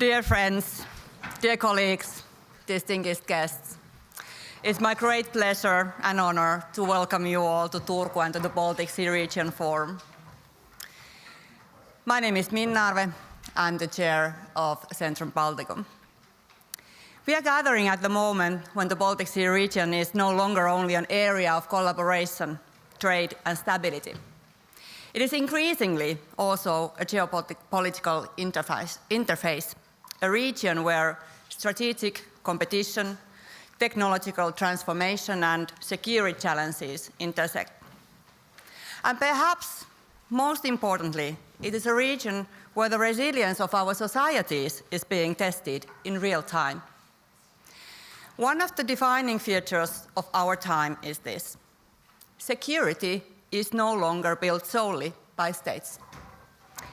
Dear friends, dear colleagues, distinguished guests, it's my great pleasure and honor to welcome you all to Turku and to the Baltic Sea Region Forum. My name is Minna Arve. I'm the chair of Centrum Balticum. We are gathering at the moment when the Baltic Sea region is no longer only an area of collaboration, trade and stability. It is increasingly also a geopolitical interface, a region where strategic competition, technological transformation and security challenges intersect. And perhaps most importantly, it is a region where the resilience of our societies is being tested in real time. One of the defining features of our time is this: security is no longer built solely by states.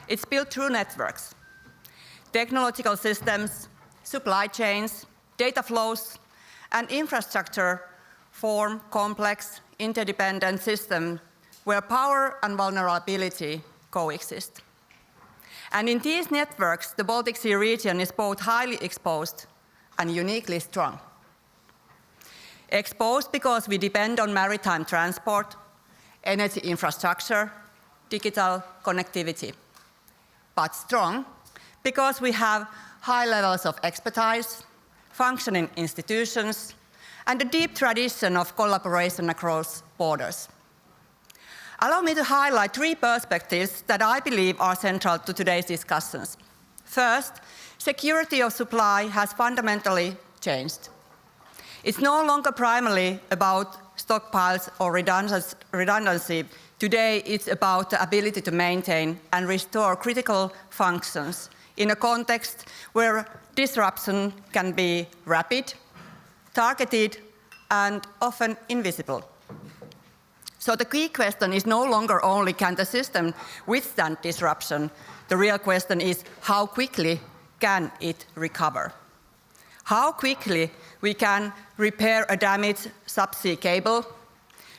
It's built through networks. Technological systems, supply chains, data flows, and infrastructure form complex, interdependent systems where power and vulnerability coexist. And in these networks, the Baltic Sea region is both highly exposed and uniquely strong. Exposed because we depend on maritime transport, energy infrastructure, digital connectivity. But strong because we have high levels of expertise, functioning institutions, and a deep tradition of collaboration across borders. Allow me to highlight three perspectives that I believe are central to today's discussions. First, security of supply has fundamentally changed. It's no longer primarily about stockpiles or redundancy. Today, it's about the ability to maintain and restore critical functions in a context where disruption can be rapid, targeted, and often invisible. So the key question is no longer only can the system withstand disruption, the real question is how quickly can it recover? How quickly we can repair a damaged subsea cable,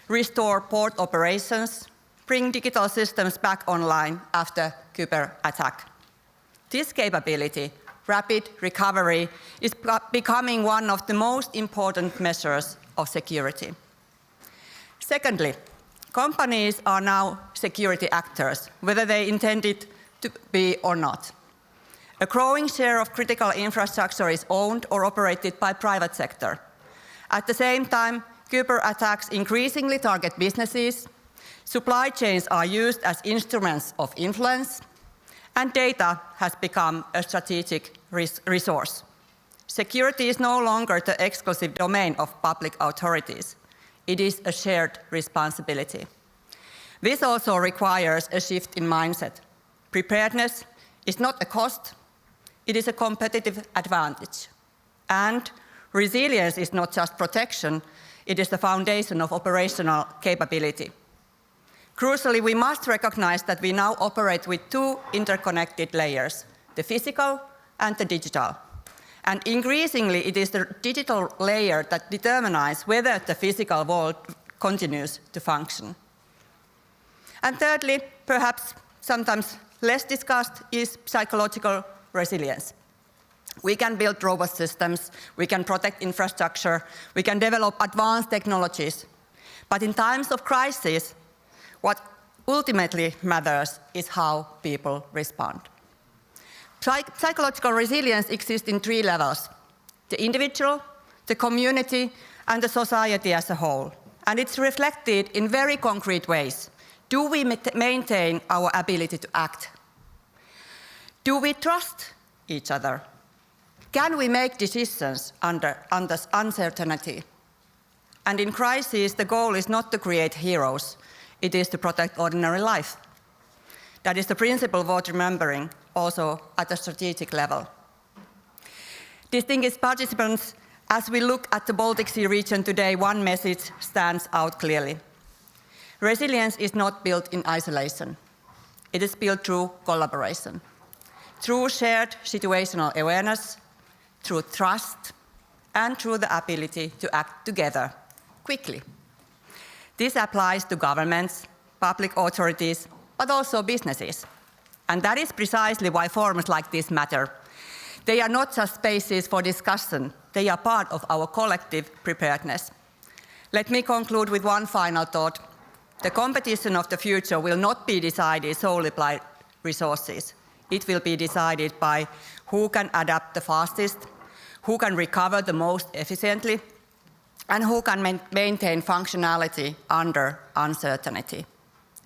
restore port operations, bring digital systems back online after cyber attack. This capability, rapid recovery, is becoming one of the most important measures of security. Secondly, companies are now security actors, whether they intended to be or not. A growing share of critical infrastructure is owned or operated by private sector. At the same time, cyber attacks increasingly target businesses, supply chains are used as instruments of influence, and data has become a strategic resource. Security is no longer the exclusive domain of public authorities. It is a shared responsibility. This also requires a shift in mindset. Preparedness is not a cost, it is a competitive advantage. And resilience is not just protection, it is the foundation of operational capability. Crucially, we must recognize that we now operate with two interconnected layers, the physical and the digital. And increasingly, it is the digital layer that determines whether the physical world continues to function. And thirdly, perhaps sometimes less discussed, is psychological resilience. We can build robust systems, we can protect infrastructure, we can develop advanced technologies. But in times of crisis, what ultimately matters is how people respond. Psychological resilience exists in three levels: the individual, the community, and the society as a whole. And it's reflected in very concrete ways. Do we maintain our ability to act? Do we trust each other? Can we make decisions under uncertainty? And in crisis, the goal is not to create heroes, it is to protect ordinary life. That is the principle worth remembering, also at a strategic level. Distinguished participants, as we look at the Baltic Sea region today, one message stands out clearly. Resilience is not built in isolation. It is built through collaboration, through shared situational awareness, through trust, and through the ability to act together, quickly. This applies to governments, public authorities, but also businesses. And that is precisely why forums like this matter. They are not just spaces for discussion, they are part of our collective preparedness. Let me conclude with one final thought. The competition of the future will not be decided solely by resources. It will be decided by who can adapt the fastest, who can recover the most efficiently, and who can maintain functionality under uncertainty.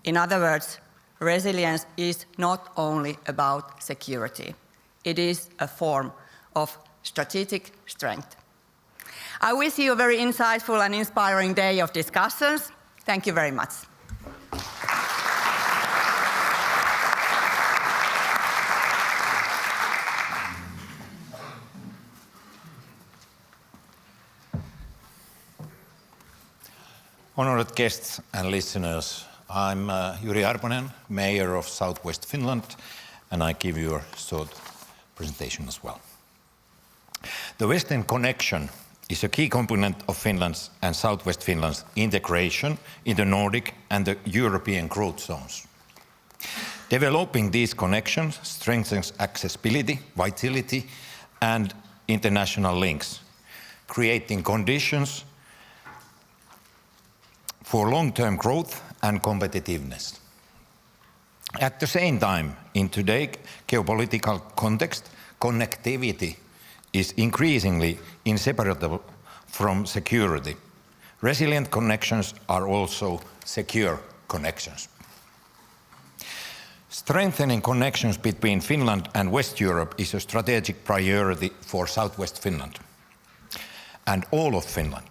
In other words, resilience is not only about security. It is a form of strategic strength. I wish you a very insightful and inspiring day of discussions. Thank you very much. Honored guests and listeners, I'm Juri Arponen, Mayor of Southwest Finland, and I give you a short presentation as well. The Western connection is a key component of Finland's and Southwest Finland's integration in the Nordic and the European growth zones. Developing these connections strengthens accessibility, vitality, and international links, creating conditions for long-term growth and competitiveness. At the same time, in today's geopolitical context, connectivity is increasingly inseparable from security. Resilient connections are also secure connections. Strengthening connections between Finland and West Europe is a strategic priority for Southwest Finland and all of Finland.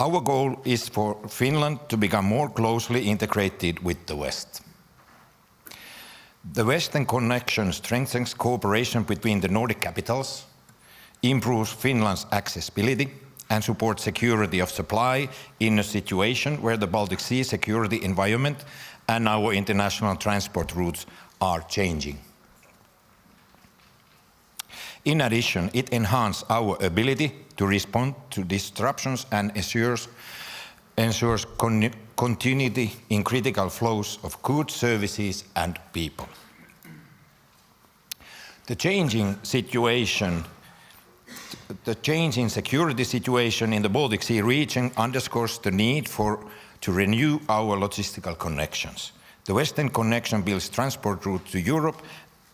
Our goal is for Finland to become more closely integrated with the West. The Western connection strengthens cooperation between the Nordic capitals, improves Finland's accessibility, and supports security of supply in a situation where the Baltic Sea security environment and our international transport routes are changing. In addition, it enhances our ability to respond to disruptions and ensures continuity in critical flows of goods, services, and people. The changing security situation in the Baltic Sea region underscores the need to renew our logistical connections. The Western connection builds transport routes to Europe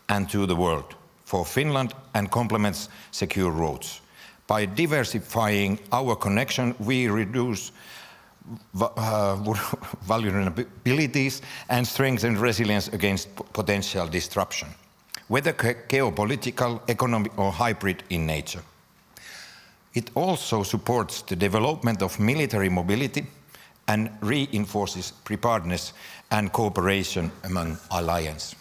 and to the world for Finland and complements secure roads. By diversifying our connection, we reduce vulnerabilities and strengthen resilience against potential disruption, whether geopolitical, economic, or hybrid in nature. It also supports the development of military mobility and reinforces preparedness and cooperation among alliances.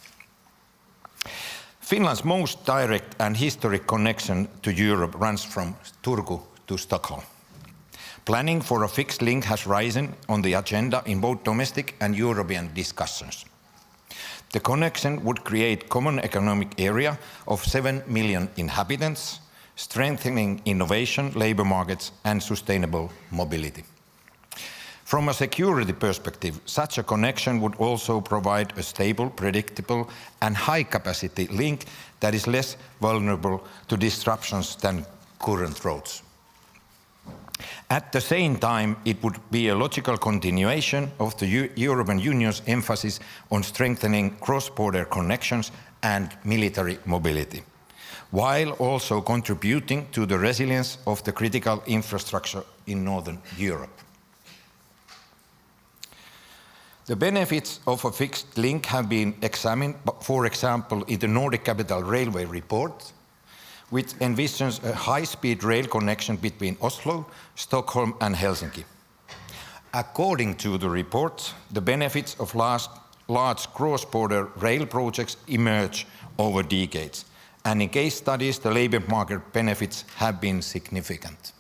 Finland's most direct and historic connection to Europe runs from Turku to Stockholm. Planning for a fixed link has risen on the agenda in both domestic and European discussions. The connection would create a common economic area of 7 million inhabitants, strengthening innovation, labour markets, and sustainable mobility. From a security perspective, such a connection would also provide a stable, predictable, and high-capacity link that is less vulnerable to disruptions than current roads. At the same time, it would be a logical continuation of the European Union's emphasis on strengthening cross-border connections and military mobility, while also contributing to the resilience of the critical infrastructure in Northern Europe. The benefits of a fixed link have been examined, for example, in the Nordic Capital Railway report, which envisions a high-speed rail connection between Oslo, Stockholm, and Helsinki. According to the report, the benefits of large cross-border rail projects emerge over decades, and in case studies, the labour market benefits have been significant.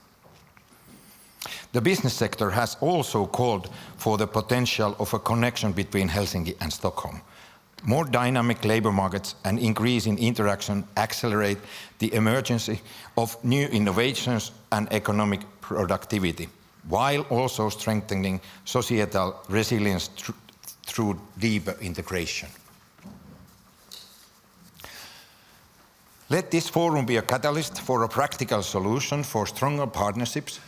The business sector has also called for the potential of a connection between Helsinki and Stockholm. More dynamic labour markets and increase in interaction accelerate the emergence of new innovations and economic productivity, while also strengthening societal resilience through deeper integration. Let this forum be a catalyst for a practical solution for stronger partnerships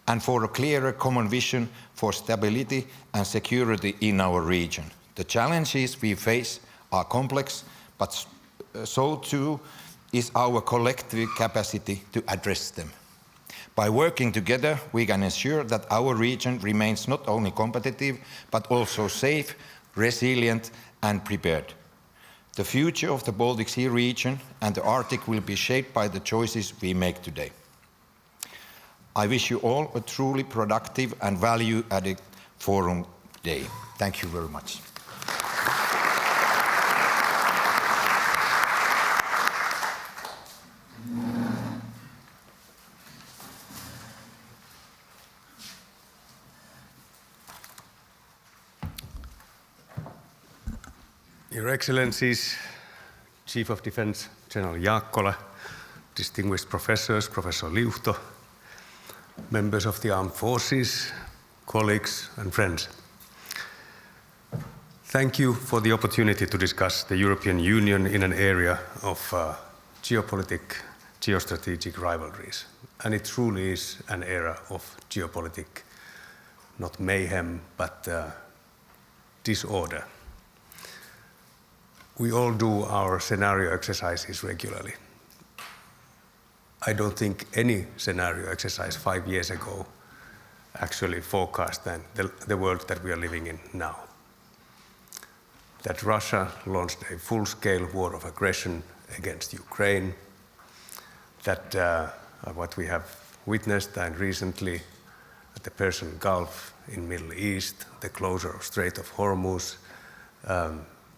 and for a clearer common vision for stability and security in our region. The challenges we face are complex, but so too is our collective capacity to address them. By working together, we can ensure that our region remains not only competitive, but also safe, resilient and prepared. The future of the Baltic Sea region and the Arctic will be shaped by the choices we make today. I wish you all a truly productive and value-added forum day. Thank you very much. Your Excellencies, Chief of Defence General Jaakkola, distinguished professors, Professor Liuhto, members of the armed forces, colleagues and friends. Thank you for the opportunity to discuss the European Union in an area of geostrategic rivalries. And it truly is an era of geopolitical, not mayhem, but disorder. We all do our scenario exercises regularly. I don't think any scenario exercise 5 years ago actually forecast the world that we are living in now. That Russia launched a full-scale war of aggression against Ukraine, that what we have witnessed and recently at the Persian Gulf in Middle East, the closure of Strait of Hormuz,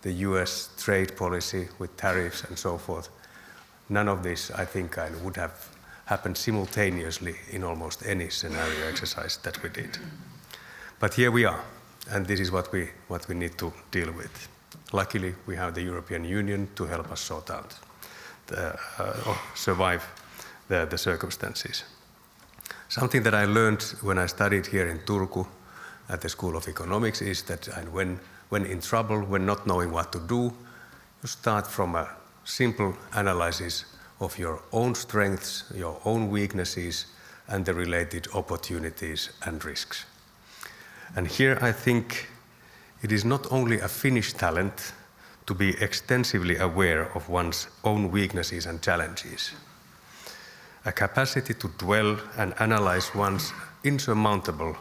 the US trade policy with tariffs and so forth. None of this, I think, would have happened simultaneously in almost any scenario exercise that we did. But here we are, and this is what we need to deal with. Luckily, we have the European Union to help us sort out, survive the circumstances. Something that I learned when I studied here in Turku at the School of Economics is that when in trouble, when not knowing what to do, you start from a simple analysis of your own strengths, your own weaknesses, and the related opportunities and risks. And here I think it is not only a Finnish talent to be extensively aware of one's own weaknesses and challenges. A capacity to dwell and analyze one's insurmountable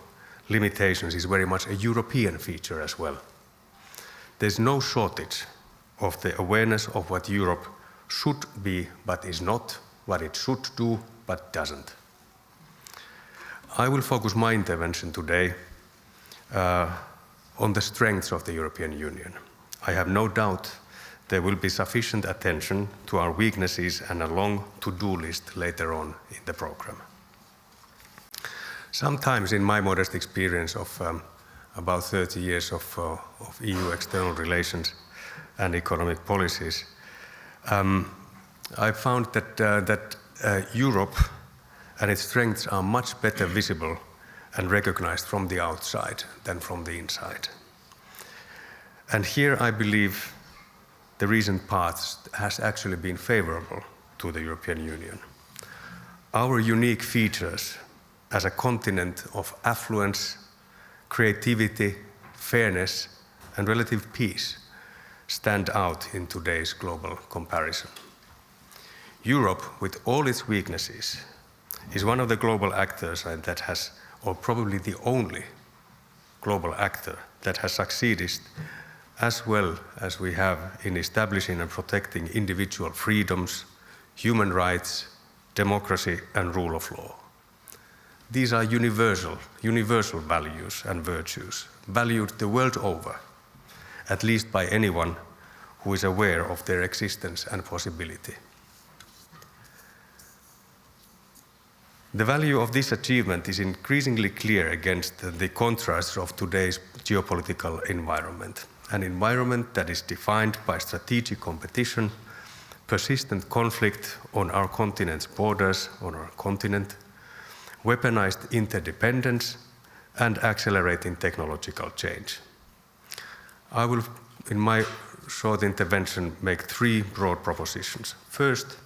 limitations is very much a European feature as well. There's no shortage of the awareness of what Europe should be but is not, what it should do but doesn't. I will focus my intervention today on the strengths of the European Union. I have no doubt there will be sufficient attention to our weaknesses and a long to-do list later on in the program. Sometimes in my modest experience of about 30 years of EU external relations and economic policies, I found that Europe and its strengths are much better visible and recognized from the outside than from the inside. And here I believe the recent past has actually been favorable to the European Union. Our unique features as a continent of affluence, creativity, fairness, and relative peace stand out in today's global comparison. Europe, with all its weaknesses, is one of the global actors that has, or probably the only global actor that has succeeded as well as we have in establishing and protecting individual freedoms, human rights, democracy, and rule of law. These are universal values and virtues, valued the world over, at least by anyone who is aware of their existence and possibility. The value of this achievement is increasingly clear against the contrasts of today's geopolitical environment, an environment that is defined by strategic competition, persistent conflict on our continent's borders, on our continent, weaponized interdependence, and accelerating technological change. I will, in my short intervention, make 3 broad propositions. First,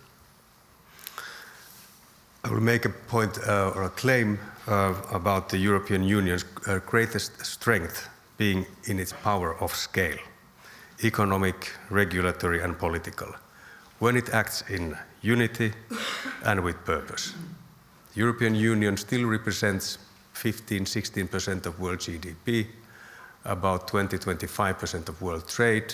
I will make a point or a claim about the European Union's greatest strength being in its power of scale, economic, regulatory and political, when it acts in unity and with purpose. The European Union still represents 15–16% of world GDP, about 20–25% of world trade.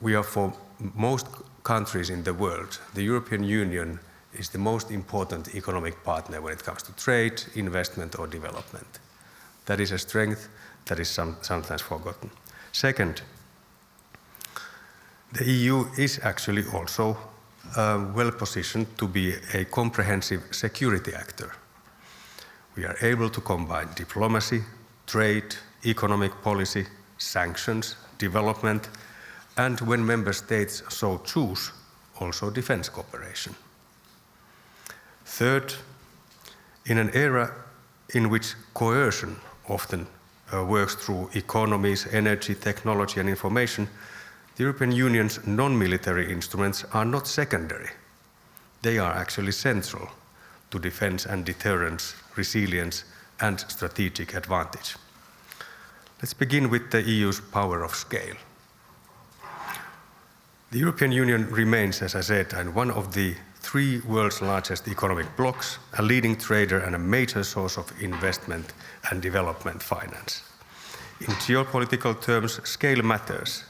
We are, for most countries in the world, the European Union is the most important economic partner when it comes to trade, investment or development. That is a strength that is sometimes forgotten. Second, the EU is actually also well positioned to be a comprehensive security actor. We are able to combine diplomacy, trade, economic policy, sanctions, development, and when member states so choose, also defense cooperation. Third, in an era in which coercion often works through economies, energy, technology and information, the European Union's non-military instruments are not secondary. They are actually central to defense and deterrence, resilience and strategic advantage. Let's begin with the EU's power of scale. The European Union remains, as I said, and one of the three world's largest economic blocs, a leading trader and a major source of investment and development finance. In geopolitical terms, scale matters.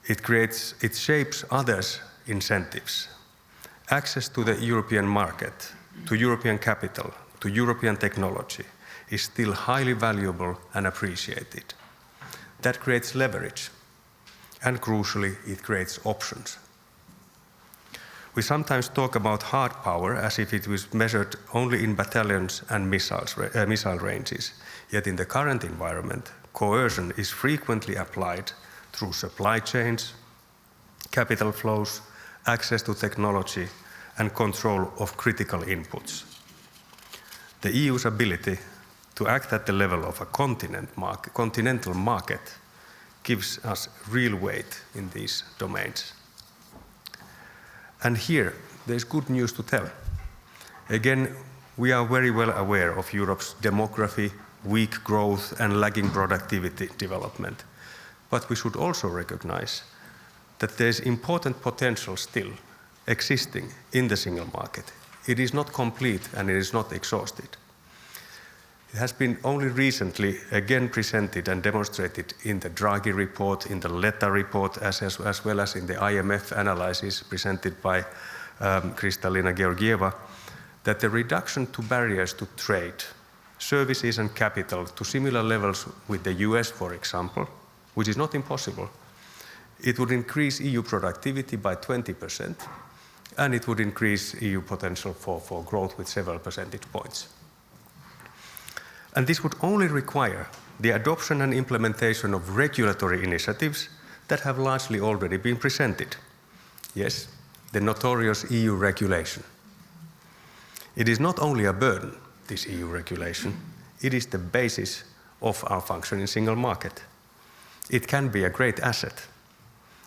It shapes others' incentives. Access to the European market, to European capital, to European technology is still highly valuable and appreciated. That creates leverage, and crucially, it creates options. We sometimes talk about hard power as if it was measured only in battalions and missile ranges. Yet in the current environment, coercion is frequently applied through supply chains, capital flows, access to technology, and control of critical inputs. The EU's ability to act at the level of a continental market gives us real weight in these domains. And here, there's good news to tell. Again, we are very well aware of Europe's demography, weak growth, and lagging productivity development. But we should also recognize that there's important potential still existing in the single market. It is not complete and it is not exhausted. It has been only recently again presented and demonstrated in the Draghi report, in the Letta report, as well as in the IMF analysis presented by Kristalina Georgieva, that the reduction to barriers to trade, services and capital to similar levels with the US, for example, which is not impossible, it would increase EU productivity by 20%, and it would increase EU potential for growth with several percentage points. And this would only require the adoption and implementation of regulatory initiatives that have largely already been presented. Yes, the notorious EU regulation. It is not only a burden, this EU regulation, it is the basis of our functioning single market. It can be a great asset.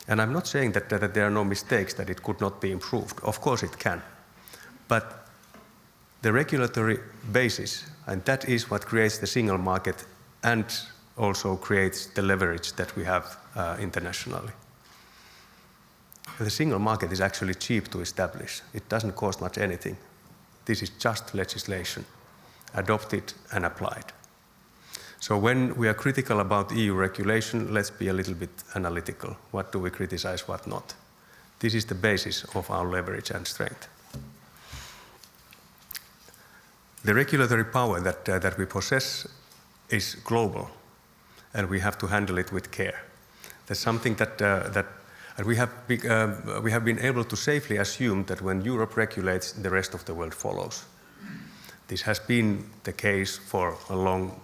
And I'm not saying that there are no mistakes, that it could not be improved. Of course it can. But the regulatory basis, and that is what creates the single market and also creates the leverage that we have internationally. The single market is actually cheap to establish. It doesn't cost much anything. This is just legislation, adopted and applied. So when we are critical about EU regulation, let's be a little bit analytical. What do we criticize, what not? This is the basis of our leverage and strength. The regulatory power that we possess is global, and we have to handle it with care. There's something that we have been able to safely assume that when Europe regulates, the rest of the world follows. This has been the case for a long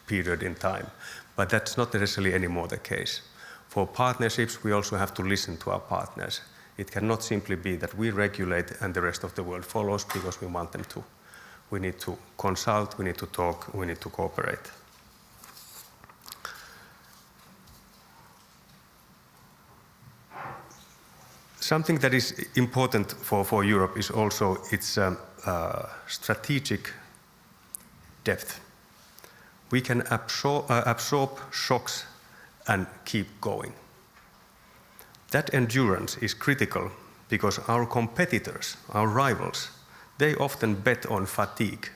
period in time, but that's not necessarily anymore the case. For partnerships, we also have to listen to our partners. It cannot simply be that we regulate and the rest of the world follows because we want them to. We need to consult, we need to talk, we need to cooperate. Something that is important for Europe is also its strategic depth. We can absorb shocks and keep going. That endurance is critical because our competitors, our rivals, they often bet on fatigue,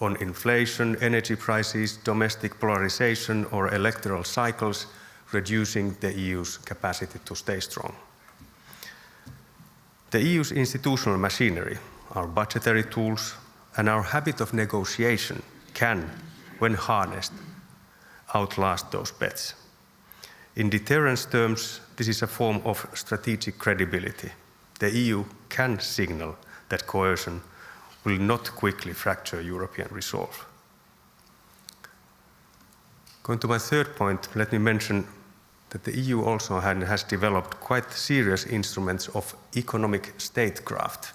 on inflation, energy prices, domestic polarization, or electoral cycles, reducing the EU's capacity to stay strong. The EU's institutional machinery, our budgetary tools, and our habit of negotiation can, when harnessed, outlast those bets. In deterrence terms, this is a form of strategic credibility. The EU can signal that coercion will not quickly fracture European resolve. Going to my third point, let me mention that the EU also has developed quite serious instruments of economic statecraft.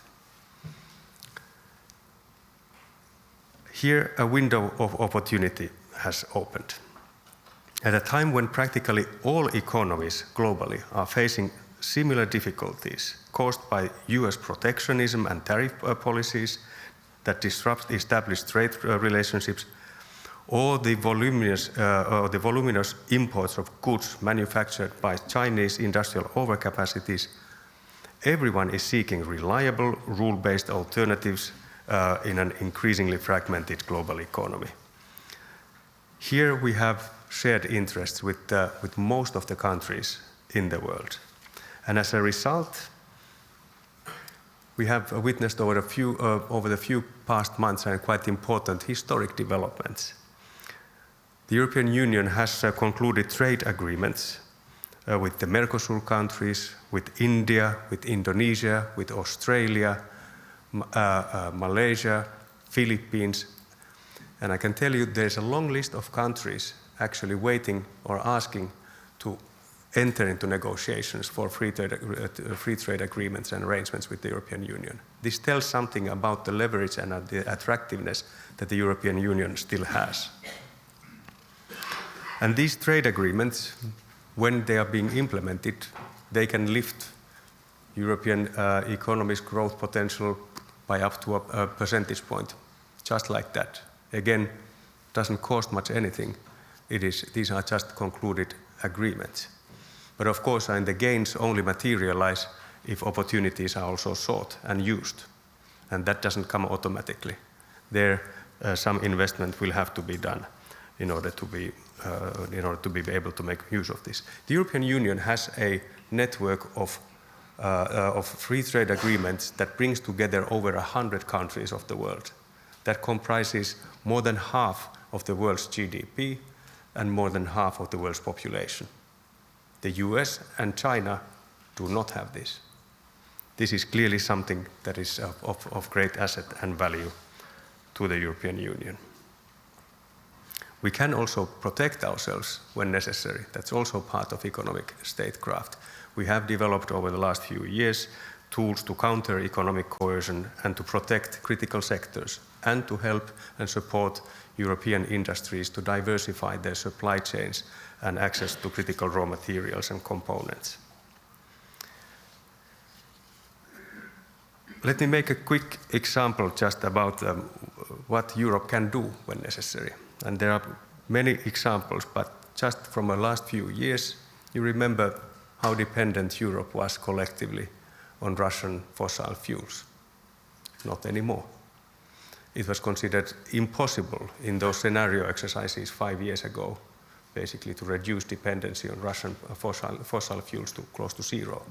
Here, a window of opportunity has opened. At a time when practically all economies globally are facing similar difficulties caused by US protectionism and tariff policies that disrupt established trade relationships, or the voluminous imports of goods manufactured by Chinese industrial overcapacities, everyone is seeking reliable, rule-based alternatives in an increasingly fragmented global economy. Here we have shared interests with most of the countries in the world. And as a result, we have witnessed over the few past months and quite important historic developments. The European Union has concluded trade agreements with the Mercosur countries, with India, with Indonesia, with Australia, Malaysia, Philippines. And I can tell you there's a long list of countries actually waiting or asking to enter into negotiations for free trade agreements and arrangements with the European Union. This tells something about the leverage and the attractiveness that the European Union still has. And these trade agreements, when they are being implemented, they can lift European economy's growth potential by up to a percentage point, just like that. Again, doesn't cost much anything. These are just concluded agreements. But of course, the gains only materialize if opportunities are also sought and used. And that doesn't come automatically. There, some investment will have to be done in order to be able to make use of this. The European Union has a network of free trade agreements that brings together over 100 countries of the world. That comprises more than half of the world's GDP and more than half of the world's population. The US and China do not have this. This is clearly something that is of great asset and value to the European Union. We can also protect ourselves when necessary. That's also part of economic statecraft. We have developed over the last few years tools to counter economic coercion and to protect critical sectors and to help and support European industries to diversify their supply chains and access to critical raw materials and components. Let me make a quick example just about what Europe can do when necessary. And there are many examples, but just from the last few years, you remember how dependent Europe was collectively on Russian fossil fuels. Not anymore. It was considered impossible in those scenario exercises 5 years ago, basically to reduce dependency on Russian fossil fuels to close to zero.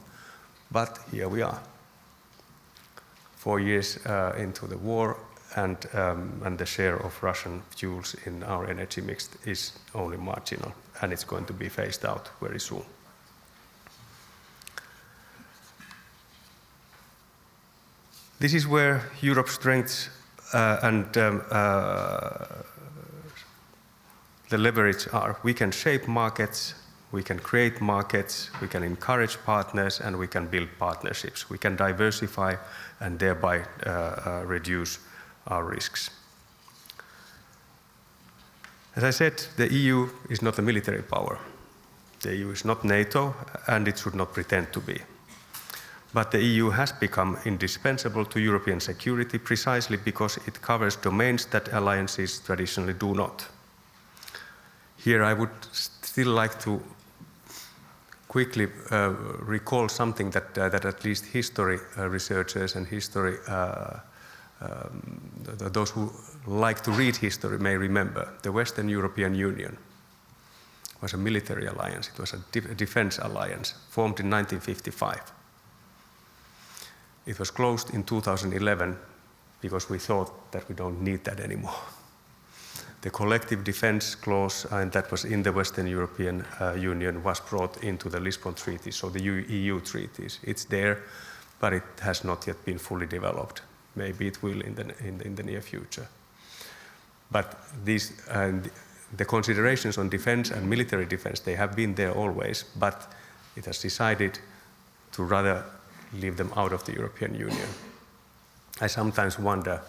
But here we are, 4 years into the war, and the share of Russian fuels in our energy mix is only marginal, and it's going to be phased out very soon. This is where Europe's strengths and the leverage are. We can shape markets, we can create markets, we can encourage partners, and we can build partnerships. We can diversify and thereby reduce our risks. As I said, the EU is not a military power. The EU is not NATO, and it should not pretend to be. But the EU has become indispensable to European security precisely because it covers domains that alliances traditionally do not. Here I would still like to quickly recall something that at least history researchers and history, those who like to read history may remember. The Western European Union was a military alliance. It was a defense alliance formed in 1955. It was closed in 2011 because we thought that we don't need that anymore. The collective defense clause, and that was in the Western European Union, was brought into the Lisbon Treaty, so the EU treaties. It's there, but it has not yet been fully developed. Maybe it will in the near future. But these, the considerations on defense and military defense, they have been there always, but it has decided to rather leave them out of the European Union. I sometimes wonder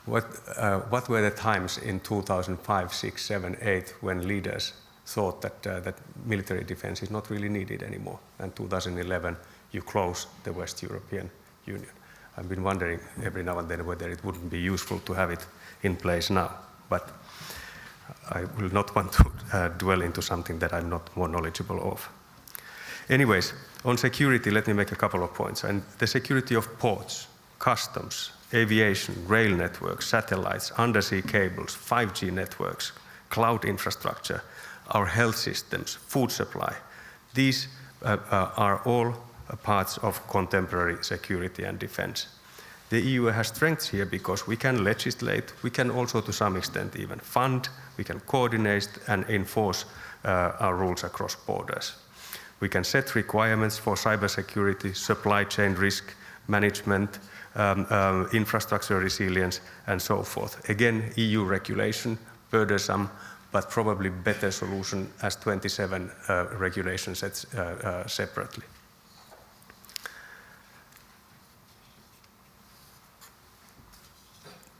what were the times in 2005, 6, 7, 8 when leaders thought that military defense is not really needed anymore, and 2011 you close the West European Union. I've been wondering every now and then whether it wouldn't be useful to have it in place now, but I will not want to dwell into something that I'm not more knowledgeable of. Anyways, on security, let me make a couple of points. And the security of ports, customs, aviation, rail networks, satellites, undersea cables, 5G networks, cloud infrastructure, our health systems, food supply, these are all parts of contemporary security and defense. The EU has strengths here because we can legislate, we can also to some extent even fund, we can coordinate and enforce our rules across borders. We can set requirements for cybersecurity, supply chain risk management, infrastructure resilience, and so forth. Again, EU regulation, burdensome, but probably better solution as 27 regulation sets separately.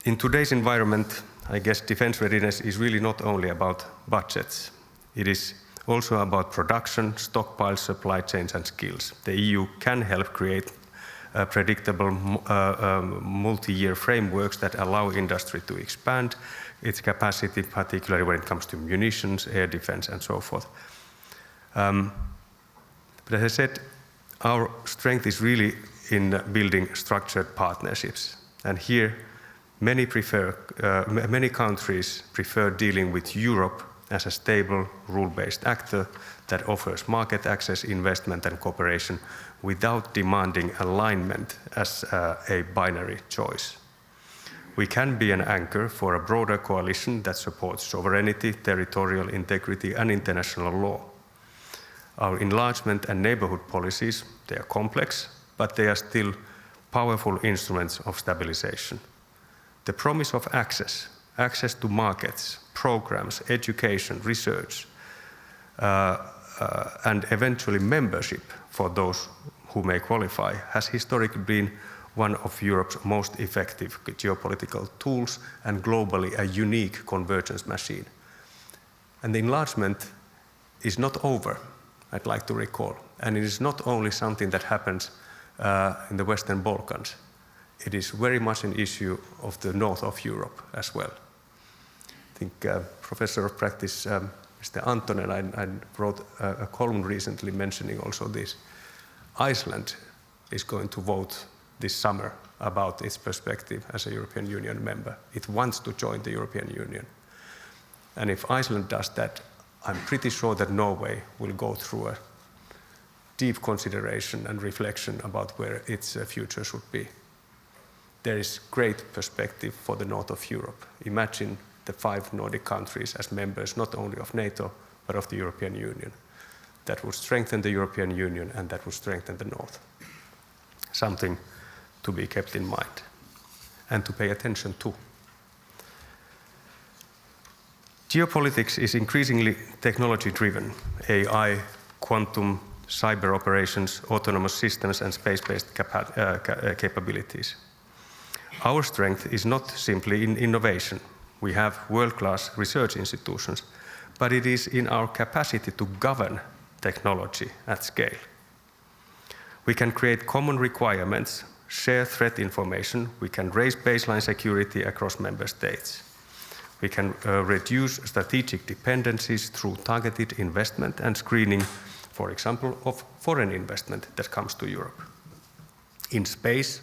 In today's environment, I guess defense readiness is really not only about budgets. It is also about production, stockpiles, supply chains, and skills. The EU can help create predictable multi-year frameworks that allow industry to expand its capacity, particularly when it comes to munitions, air defense, and so forth. But as I said, our strength is really in building structured partnerships. And here, many countries prefer dealing with Europe as a stable, rule-based actor that offers market access, investment, and cooperation without demanding alignment as a binary choice. We can be an anchor for a broader coalition that supports sovereignty, territorial integrity, and international law. Our enlargement and neighborhood policies, they are complex, but they are still powerful instruments of stabilization. The promise of access to markets, programs, education, research, and eventually membership for those who may qualify has historically been one of Europe's most effective geopolitical tools and globally a unique convergence machine. And the enlargement is not over, I'd like to recall. And it is not only something that happens in the Western Balkans. It is very much an issue of the north of Europe as well. I think Professor of Practice, Mr. Antonen, I wrote a column recently mentioning also this. Iceland is going to vote this summer about its perspective as a European Union member. It wants to join the European Union. And if Iceland does that, I'm pretty sure that Norway will go through a deep consideration and reflection about where its future should be. There is great perspective for the north of Europe. Imagine the 5 Nordic countries as members not only of NATO, but of the European Union. That would strengthen the European Union and that would strengthen the north. Something to be kept in mind and to pay attention to. Geopolitics is increasingly technology-driven. AI, quantum, cyber operations, autonomous systems, and space-based capabilities. Our strength is not simply in innovation. We have world-class research institutions, but it is in our capacity to govern technology at scale. We can create common requirements, share threat information, we can raise baseline security across member states. We can reduce strategic dependencies through targeted investment and screening, for example, of foreign investment that comes to Europe. In space,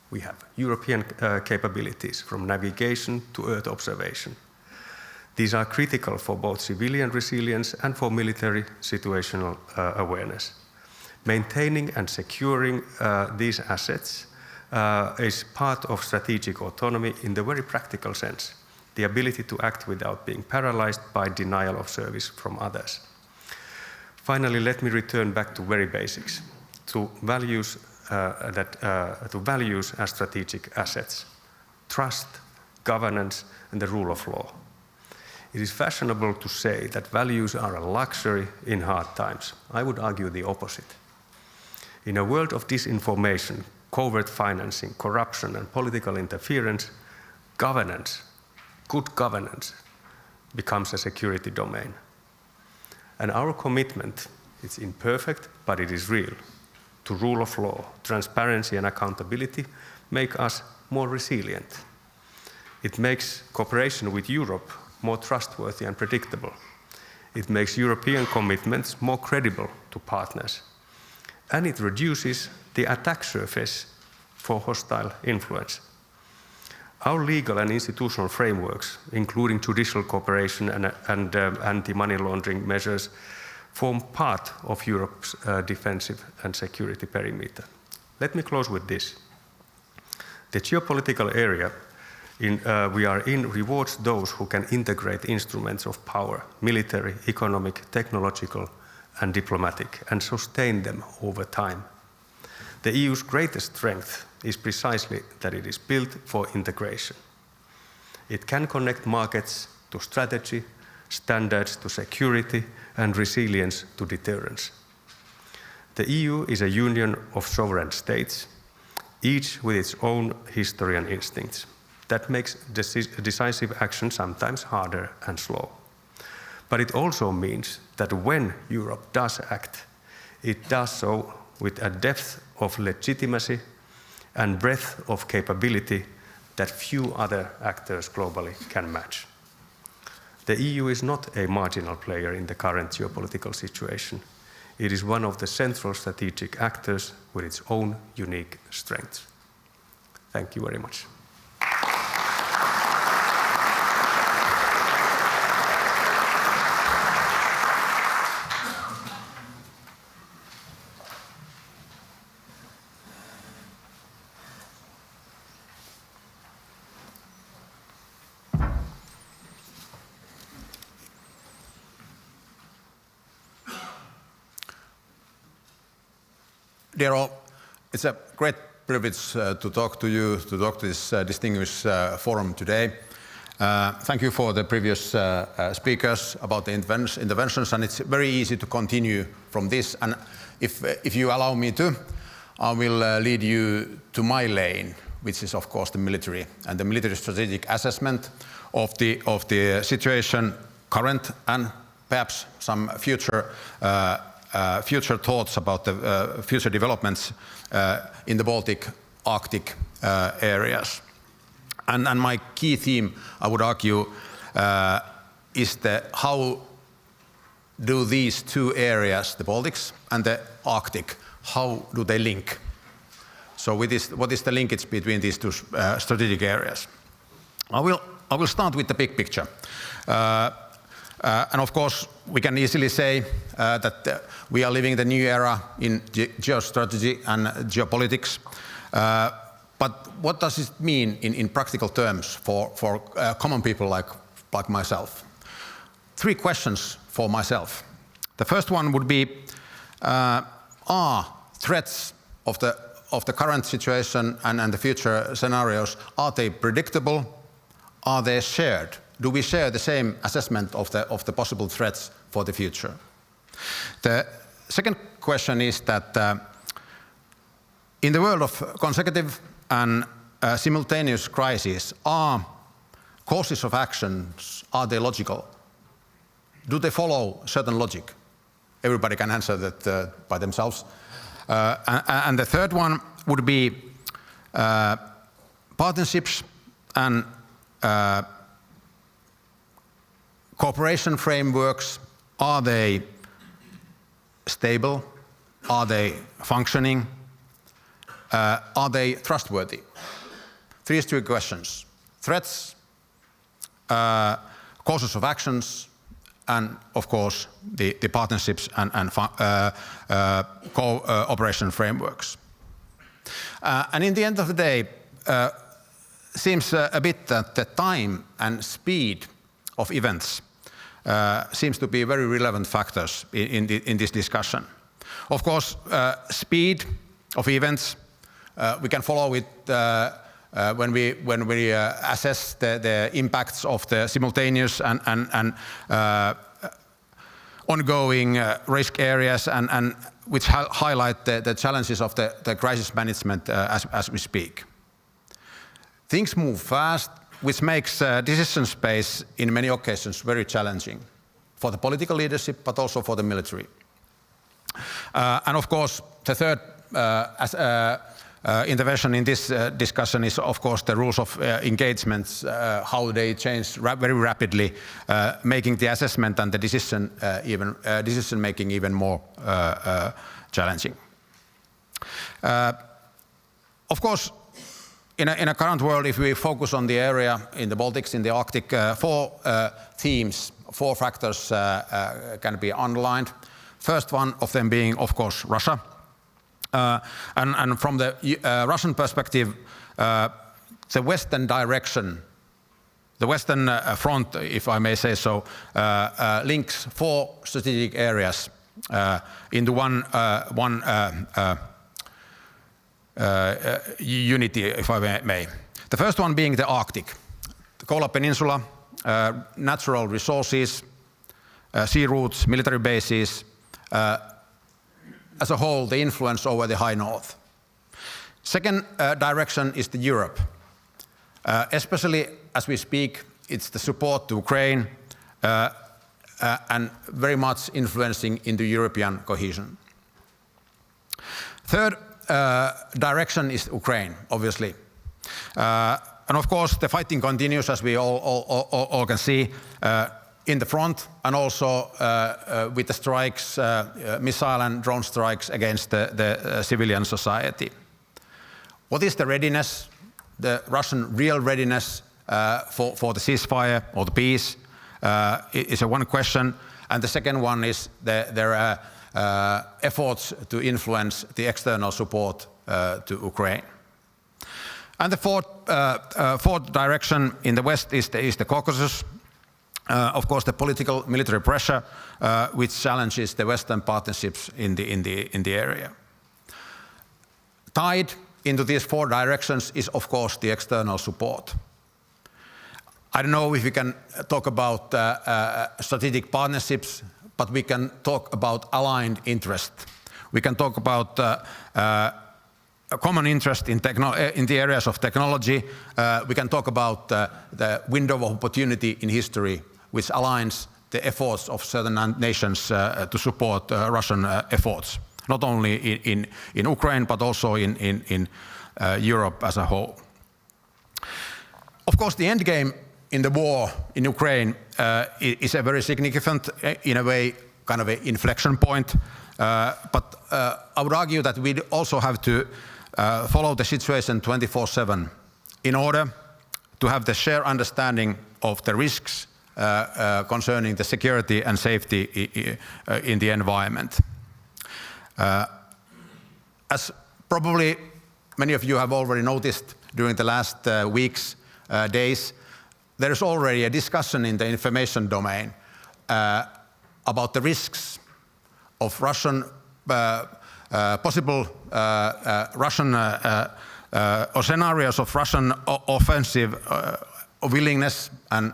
we have European capabilities from navigation to Earth observation. These are critical for both civilian resilience and for military situational awareness. Maintaining and securing these assets is part of strategic autonomy in the very practical sense, the ability to act without being paralyzed by denial of service from others. Finally, let me return back to very basics, to values as strategic assets: trust, governance, and the rule of law. It is fashionable to say that values are a luxury in hard times. I would argue the opposite. In a world of disinformation, covert financing, corruption, and political interference, governance, good governance, becomes a security domain. And our commitment, it's imperfect, but it is real, to rule of law, transparency, and accountability make us more resilient. It makes cooperation with Europe more trustworthy and predictable. It makes European commitments more credible to partners. And it reduces the attack surface for hostile influence. Our legal and institutional frameworks, including judicial cooperation and anti-money laundering measures, form part of Europe's defensive and security perimeter. Let me close with this. The geopolitical area we are in rewards those who can integrate instruments of power, military, economic, technological, and diplomatic, and sustain them over time. The EU's greatest strength is precisely that it is built for integration. It can connect markets to strategy, standards to security, and resilience to deterrence. The EU is a union of sovereign states, each with its own history and instincts. That makes decisive action sometimes harder and slow. But it also means that when Europe does act, it does so with a depth of legitimacy and breadth of capability that few other actors globally can match. The EU is not a marginal player in the current geopolitical situation. It is one of the central strategic actors with its own unique strengths. Thank you very much. Dear all, it's a great privilege to talk to you, to talk to this distinguished forum today. Thank you for the previous speakers about the interventions, and it's very easy to continue from this. And if you allow me to, I will lead you to my lane, which is of course the military and the military strategic assessment of the situation, current and perhaps some future thoughts about the future developments in the Baltic, Arctic areas. And my key theme, I would argue, is how do these two areas, the Baltics and the Arctic, how do they link? So what is the linkage between these two strategic areas? I will start with the big picture. And of course, we can easily say that we are living the new era in geostrategy and geopolitics. But what does it mean in practical terms for common people like myself? 3 questions for myself. The first one would be, are threats of the current situation and the future scenarios, are they predictable? Are they shared? Do we share the same assessment of the possible threats for the future? The second question is that in the world of consecutive and simultaneous crises, are courses of actions, are they logical? Do they follow certain logic? Everybody can answer that by themselves. And the third one would be partnerships and cooperation frameworks. Are they stable? Are they functioning? Are they trustworthy? These three questions: threats, causes of actions, and of course the partnerships and cooperation frameworks. And in the end of the day, seems a bit that the time and speed of events seems to be very relevant factors in this discussion. Of course, speed of events, we can follow it when we assess the impacts of the simultaneous and ongoing risk areas and which highlight the challenges of the crisis management as we speak. Things move fast, which makes decision space in many occasions very challenging for the political leadership, but also for the military. And of course, the third intervention in this discussion is, of course, the rules of engagements, how they change very rapidly, making the assessment and the decision making even more challenging. Of course, in a current world, if we focus on the area in the Baltics, in the Arctic, four themes, four factors can be underlined. First one of them being, of course, Russia. And from the Russian perspective, the Western direction, the Western front, if I may say so, links four strategic areas into one unity, if I may. The first one being the Arctic, the Kola Peninsula, natural resources, sea routes, military bases, as a whole, the influence over the high north. Second direction is the Europe. Especially as we speak, it's the support to Ukraine and very much influencing into European cohesion. Third direction is Ukraine, obviously. And of course, the fighting continues, as we all can see, in the front, and also with the strikes, missile and drone strikes against the civilian society. What is the readiness, the Russian real readiness for the ceasefire or the peace is one question. And the second one is their efforts to influence the external support to Ukraine. And the fourth direction in the West is the Caucasus. Of course, the political military pressure, which challenges the Western partnerships in the area. Tied into these four directions is, of course, the external support. I don't know if we can talk about strategic partnerships, but we can talk about aligned interest. We can talk about a common interest in the areas of technology. We can talk about the window of opportunity in history, which aligns the efforts of certain nations to support Russian efforts, not only in Ukraine, but also in Europe as a whole. Of course, the end game in the war in Ukraine is a very significant, in a way, kind of an inflection point. But I would argue that we also have to follow the situation 24/7 in order to have the shared understanding of the risks concerning the security and safety in the environment. As probably many of you have already noticed during the last weeks, days, there is already a discussion in the information domain about the risks of Russian possible Russian or scenarios of Russian offensive willingness and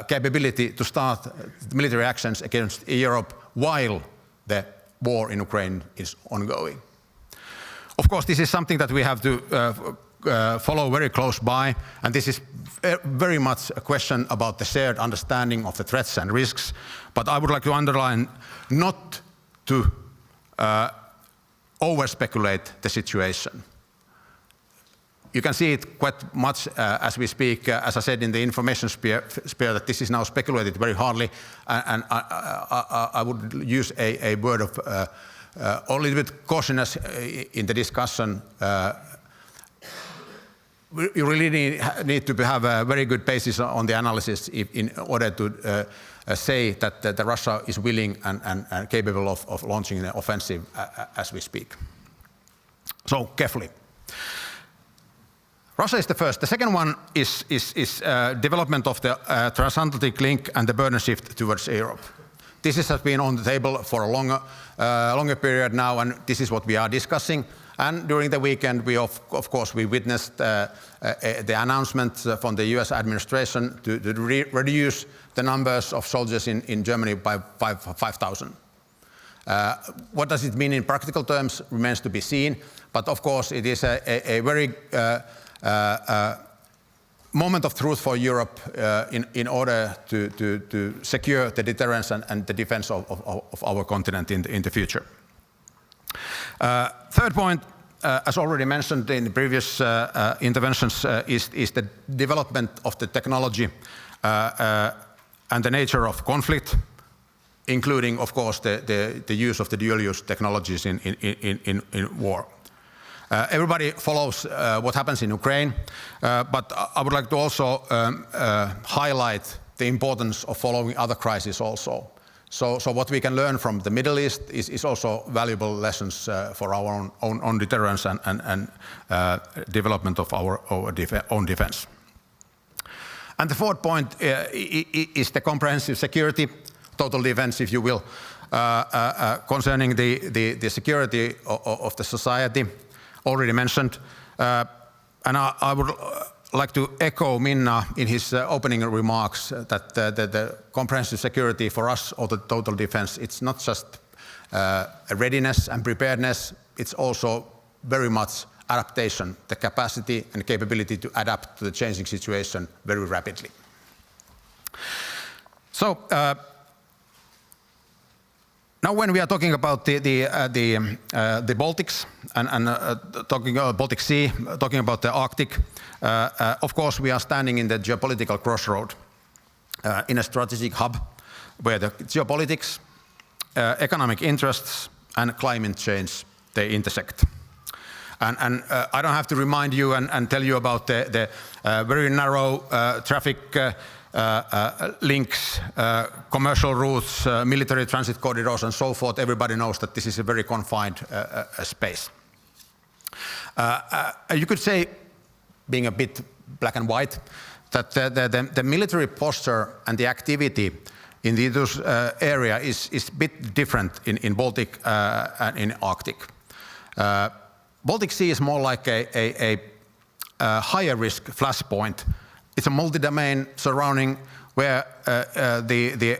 capability to start military actions against Europe while the war in Ukraine is ongoing. Of course, this is something that we have to follow very close by, and this is very much a question about the shared understanding of the threats and risks. But I would like to underline not to over-speculate the situation. You can see it quite much as we speak, as I said, in the information sphere that this is now speculated very hardly, and I would use a word of a little bit cautiousness in the discussion. You really need to have a very good basis on the analysis in order to say that Russia is willing and capable of launching an offensive as we speak. So carefully. Russia is the first. The second one is development of the transatlantic link and the burden shift towards Europe. This has been on the table for a longer period now, and this is what we are discussing. And during the weekend, we of course witnessed the announcement from the US administration to reduce the numbers of soldiers in Germany by 5,000. What does it mean in practical terms remains to be seen, but of course it is a very moment of truth for Europe in order to secure the deterrence and the defense of our continent in the future. Third point, as already mentioned in the previous interventions, is the development of the technology and the nature of conflict, including, of course, the use of the dual-use technologies in war. Everybody follows what happens in Ukraine, but I would like to also highlight the importance of following other crises also. So what we can learn from the Middle East is also valuable lessons for our own deterrence and development of our own defense. And the fourth point is the comprehensive security, total defense, if you will, concerning the security of the society, already mentioned. And I would like to echo Minna in his opening remarks that the comprehensive security for us, or the total defense, it's not just a readiness and preparedness, it's also very much adaptation, the capacity and capability to adapt to the changing situation very rapidly. So now when we are talking about the Baltics and talking about Baltic Sea, talking about the Arctic, of course we are standing in the geopolitical crossroad in a strategic hub where the geopolitics, economic interests and climate change, they intersect. And I don't have to remind you and tell you about the very narrow traffic links, commercial routes, military transit corridors and so forth. Everybody knows that this is a very confined space. You could say, being a bit black and white, that the military posture and the activity in this area is a bit different in Baltic and in Arctic. Baltic Sea is more like a higher risk flashpoint. It's a multi-domain surrounding where the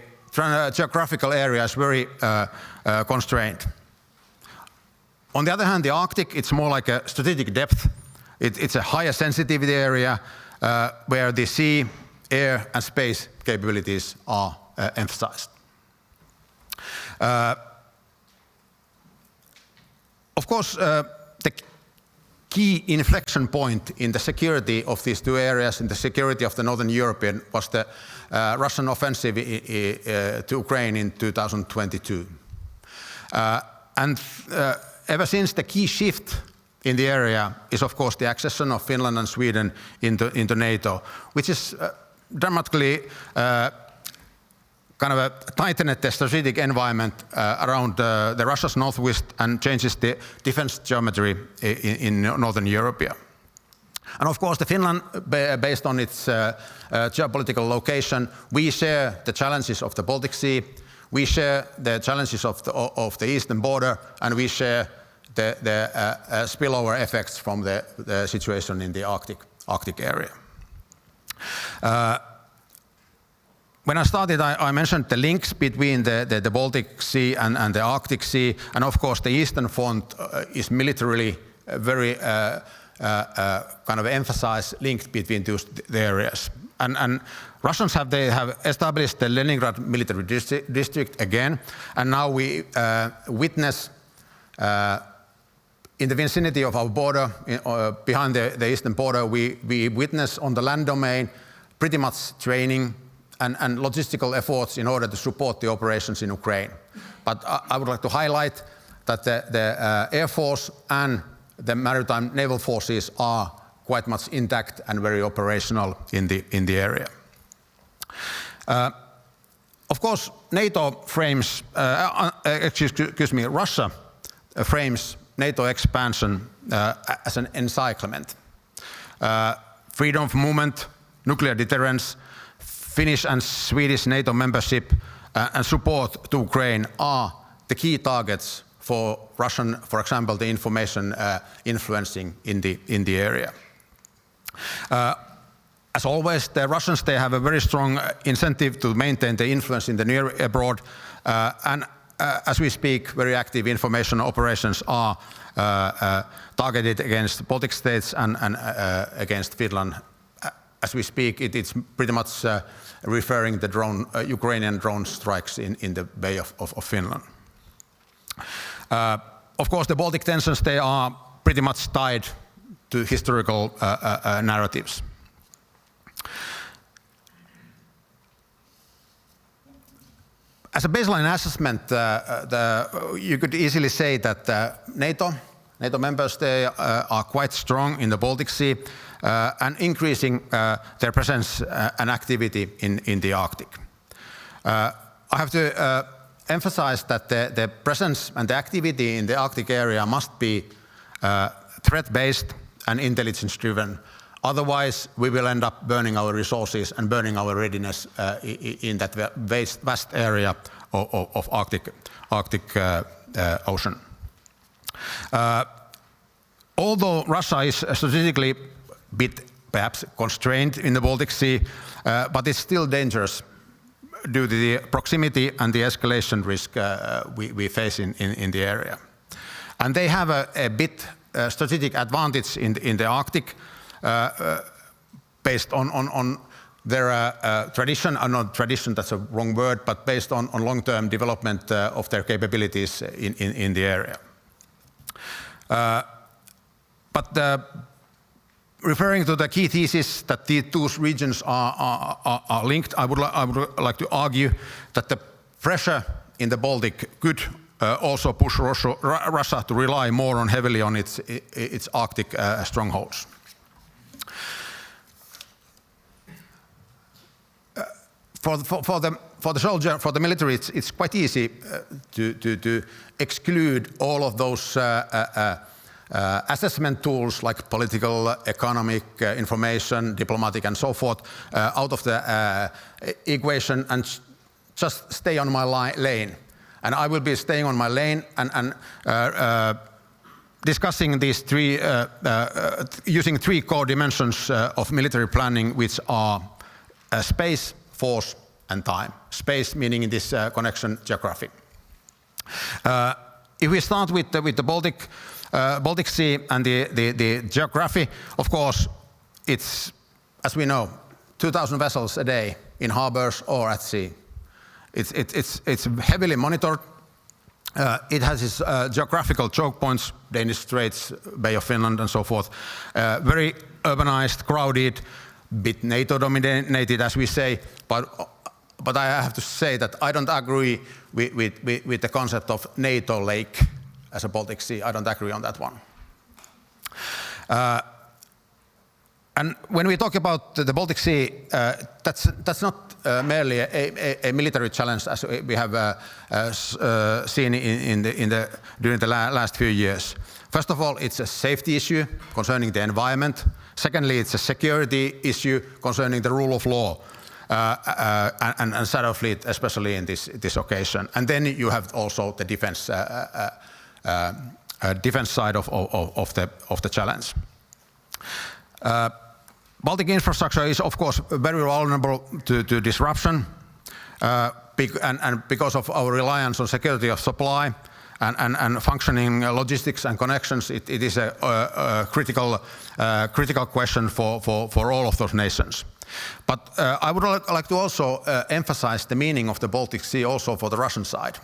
geographical area is very constrained. On the other hand, the Arctic, it's more like a strategic depth. It's a higher sensitivity area where the sea, air and space capabilities are emphasized. Of course, the key inflection point in the security of these two areas, in the security of the Northern European, was the Russian offensive to Ukraine in 2022. And ever since, the key shift in the area is, of course, the accession of Finland and Sweden into NATO, which is dramatically kind of a tightened the strategic environment around the Russia's northwest and changes the defense geometry in Northern Europe. And of course, the Finland, based on its geopolitical location, we share the challenges of the Baltic Sea, we share the challenges of the eastern border, and we share the spillover effects from the situation in the Arctic area. When I started, I mentioned the links between the Baltic Sea and the Arctic Sea, and of course the Eastern Front is militarily very kind of emphasized link between the areas. And Russians have established the Leningrad military district again, and now we witness in the vicinity of our border, behind the eastern border, we witness on the land domain pretty much training and logistical efforts in order to support the operations in Ukraine. But I would like to highlight that the Air Force and the maritime naval forces are quite much intact and very operational in the area. Of course, NATO frames, Russia frames NATO expansion as an encyclement. Freedom of movement, nuclear deterrence, Finnish and Swedish NATO membership, and support to Ukraine are the key targets for Russian, for example, the information influencing in the area. As always, the Russians, they have a very strong incentive to maintain the influence in the near abroad, and as we speak, very active information operations are targeted against Baltic states and against Finland. As we speak, it's pretty much referring the Ukrainian drone strikes in the Bay of Finland. Of course, the Baltic tensions, they are pretty much tied to historical narratives. As a baseline assessment, you could easily say that NATO members, they are quite strong in the Baltic Sea and increasing their presence and activity in the Arctic. I have to emphasize that the presence and the activity in the Arctic area must be threat-based and intelligence-driven. Otherwise, we will end up burning our resources and burning our readiness in that vast area of Arctic Ocean. Although Russia is strategically a bit perhaps constrained in the Baltic Sea, but it's still dangerous due to the proximity and the escalation risk we face in the area. And they have a bit strategic advantage in the Arctic, based on their tradition, not tradition, that's a wrong word, but based on long-term development of their capabilities in the area. But referring to the key thesis that the two regions are linked, I would like to argue that the pressure in the Baltic could also push Russia to rely more heavily on its Arctic strongholds. For the soldier, for the military, it's quite easy to exclude all of those assessment tools like political, economic, information, diplomatic, and so forth out of the equation and just stay on my lane. And I will be staying on my lane and discussing these three, using three core dimensions of military planning, which are space, force, and time. Space meaning in this connection geography. If we start with the Baltic Sea and the geography, of course, it's, as we know, 2,000 vessels a day in harbors or at sea. It's heavily monitored. It has its geographical choke points, Danish Straits, Bay of Finland, and so forth. Very urbanized, crowded, bit NATO-dominated, as we say, but I have to say that I don't agree with the concept of NATO lake as a Baltic Sea. I don't agree on that one. And when we talk about the Baltic Sea, that's not merely a military challenge as we have seen during the last few years. First of all, it's a safety issue concerning the environment. Secondly, it's a security issue concerning the rule of law and shadow fleet, especially in this occasion. And then you have also the defense side of the challenge. Baltic infrastructure is, of course, very vulnerable to disruption, and because of our reliance on security of supply and functioning logistics and connections, it is a critical question for all of those nations. But I would like to also emphasize the meaning of the Baltic Sea also for the Russian side.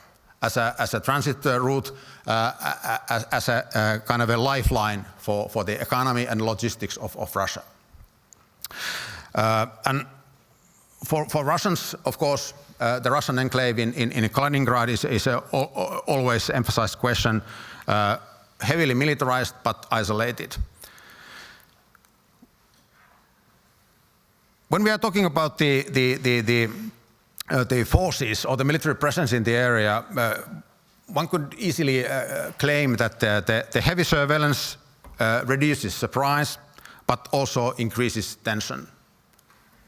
as a transit route, as a kind of a lifeline for the economy and logistics of Russia. And for Russians, of course, the Russian enclave in Kaliningrad is a always emphasized question, heavily militarized but isolated. When we are talking about the forces or the military presence in the area, one could easily claim that the heavy surveillance reduces surprise, but also increases tension,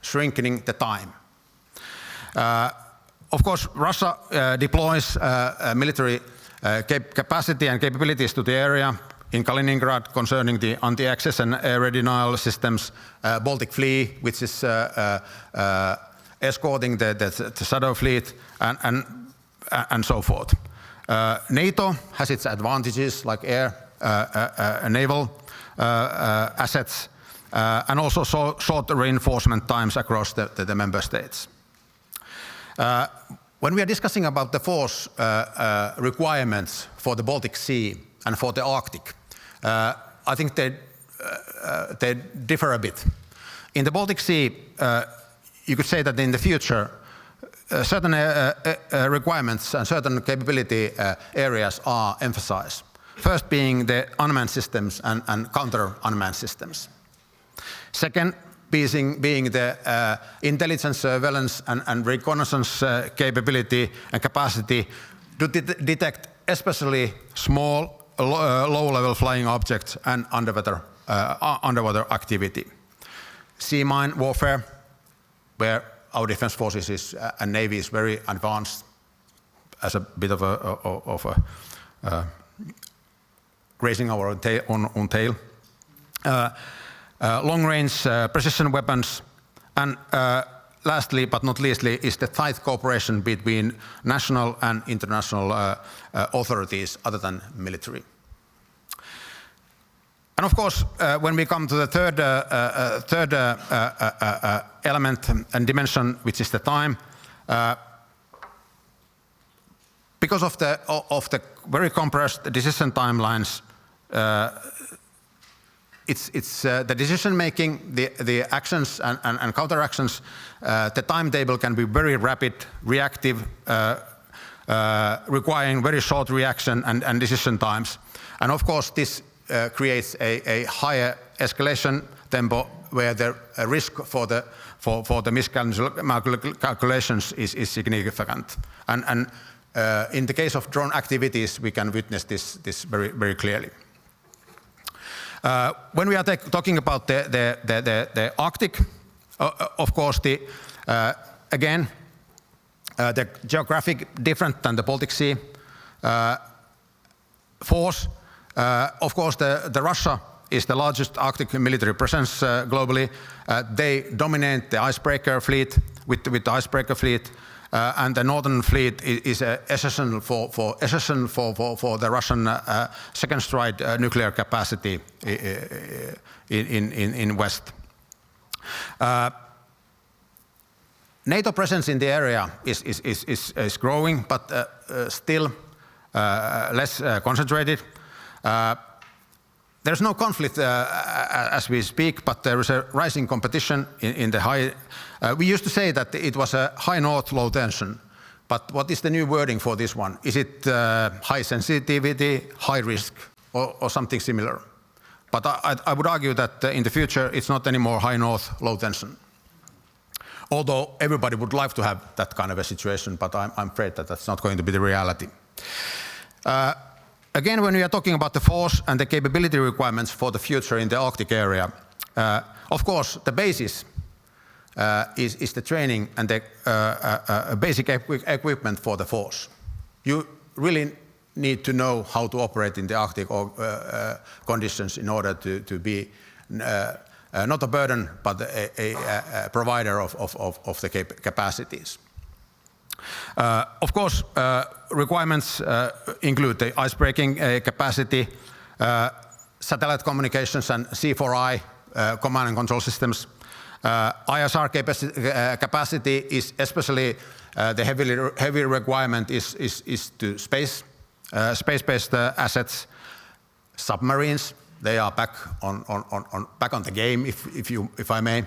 shrinking the time. Of course, Russia deploys military capacity and capabilities to the area in Kaliningrad concerning the anti-access and air denial systems, Baltic Fleet, which is escorting the Shadow Fleet, and so forth. NATO has its advantages like air, naval assets, and also short reinforcement times across the member states. When we are discussing about the force requirements for the Baltic Sea and for the Arctic, I think they differ a bit. In the Baltic Sea, you could say that in the future, certain requirements and certain capability areas are emphasized. First being the unmanned systems and counter-unmanned systems. Second, being the intelligence, surveillance, and reconnaissance capability and capacity to detect especially small, low-level flying objects and underwater activity. Sea mine warfare, where our defense forces and navy is very advanced, as a bit of a raising our own tail. Long-range precision weapons, and lastly but not leastly is the tight cooperation between national and international authorities other than military. And of course, when we come to the third element and dimension, which is the time, because of the very compressed decision timelines, it's the decision making, the actions and counter actions, the timetable can be very rapid, reactive, requiring very short reaction and decision times. And of course, this creates a higher escalation tempo where the risk for the miscalculations is significant. And in the case of drone activities, we can witness this very, very clearly. When we are talking about the Arctic, of course, again, the geographic different than the Baltic Sea force. Of course, the Russia is the largest Arctic military presence globally. They dominate the icebreaker fleet with the icebreaker fleet, and the Northern Fleet is essential for the Russian second strike nuclear capacity in West. NATO presence in the area is growing, but still less concentrated. There's no conflict as we speak, but there is a rising competition in the high. We used to say that it was a high north, low tension. But what is the new wording for this one? Is it high sensitivity, high risk, or something similar? But I would argue that in the future it's not anymore high north, low tension. Although everybody would like to have that kind of a situation, but I'm afraid that that's not going to be the reality. Again, when we are talking about the force and the capability requirements for the future in the Arctic area, of course, the basis is the training and the basic equipment for the force. You really need to know how to operate in the Arctic conditions in order to be not a burden, but a provider of the capacities. Of course, requirements include the icebreaking capacity, satellite communications and C4I command and control systems, ISR capacity is especially the heavy requirement is to space-based assets, submarines. They are back on the game, if I may.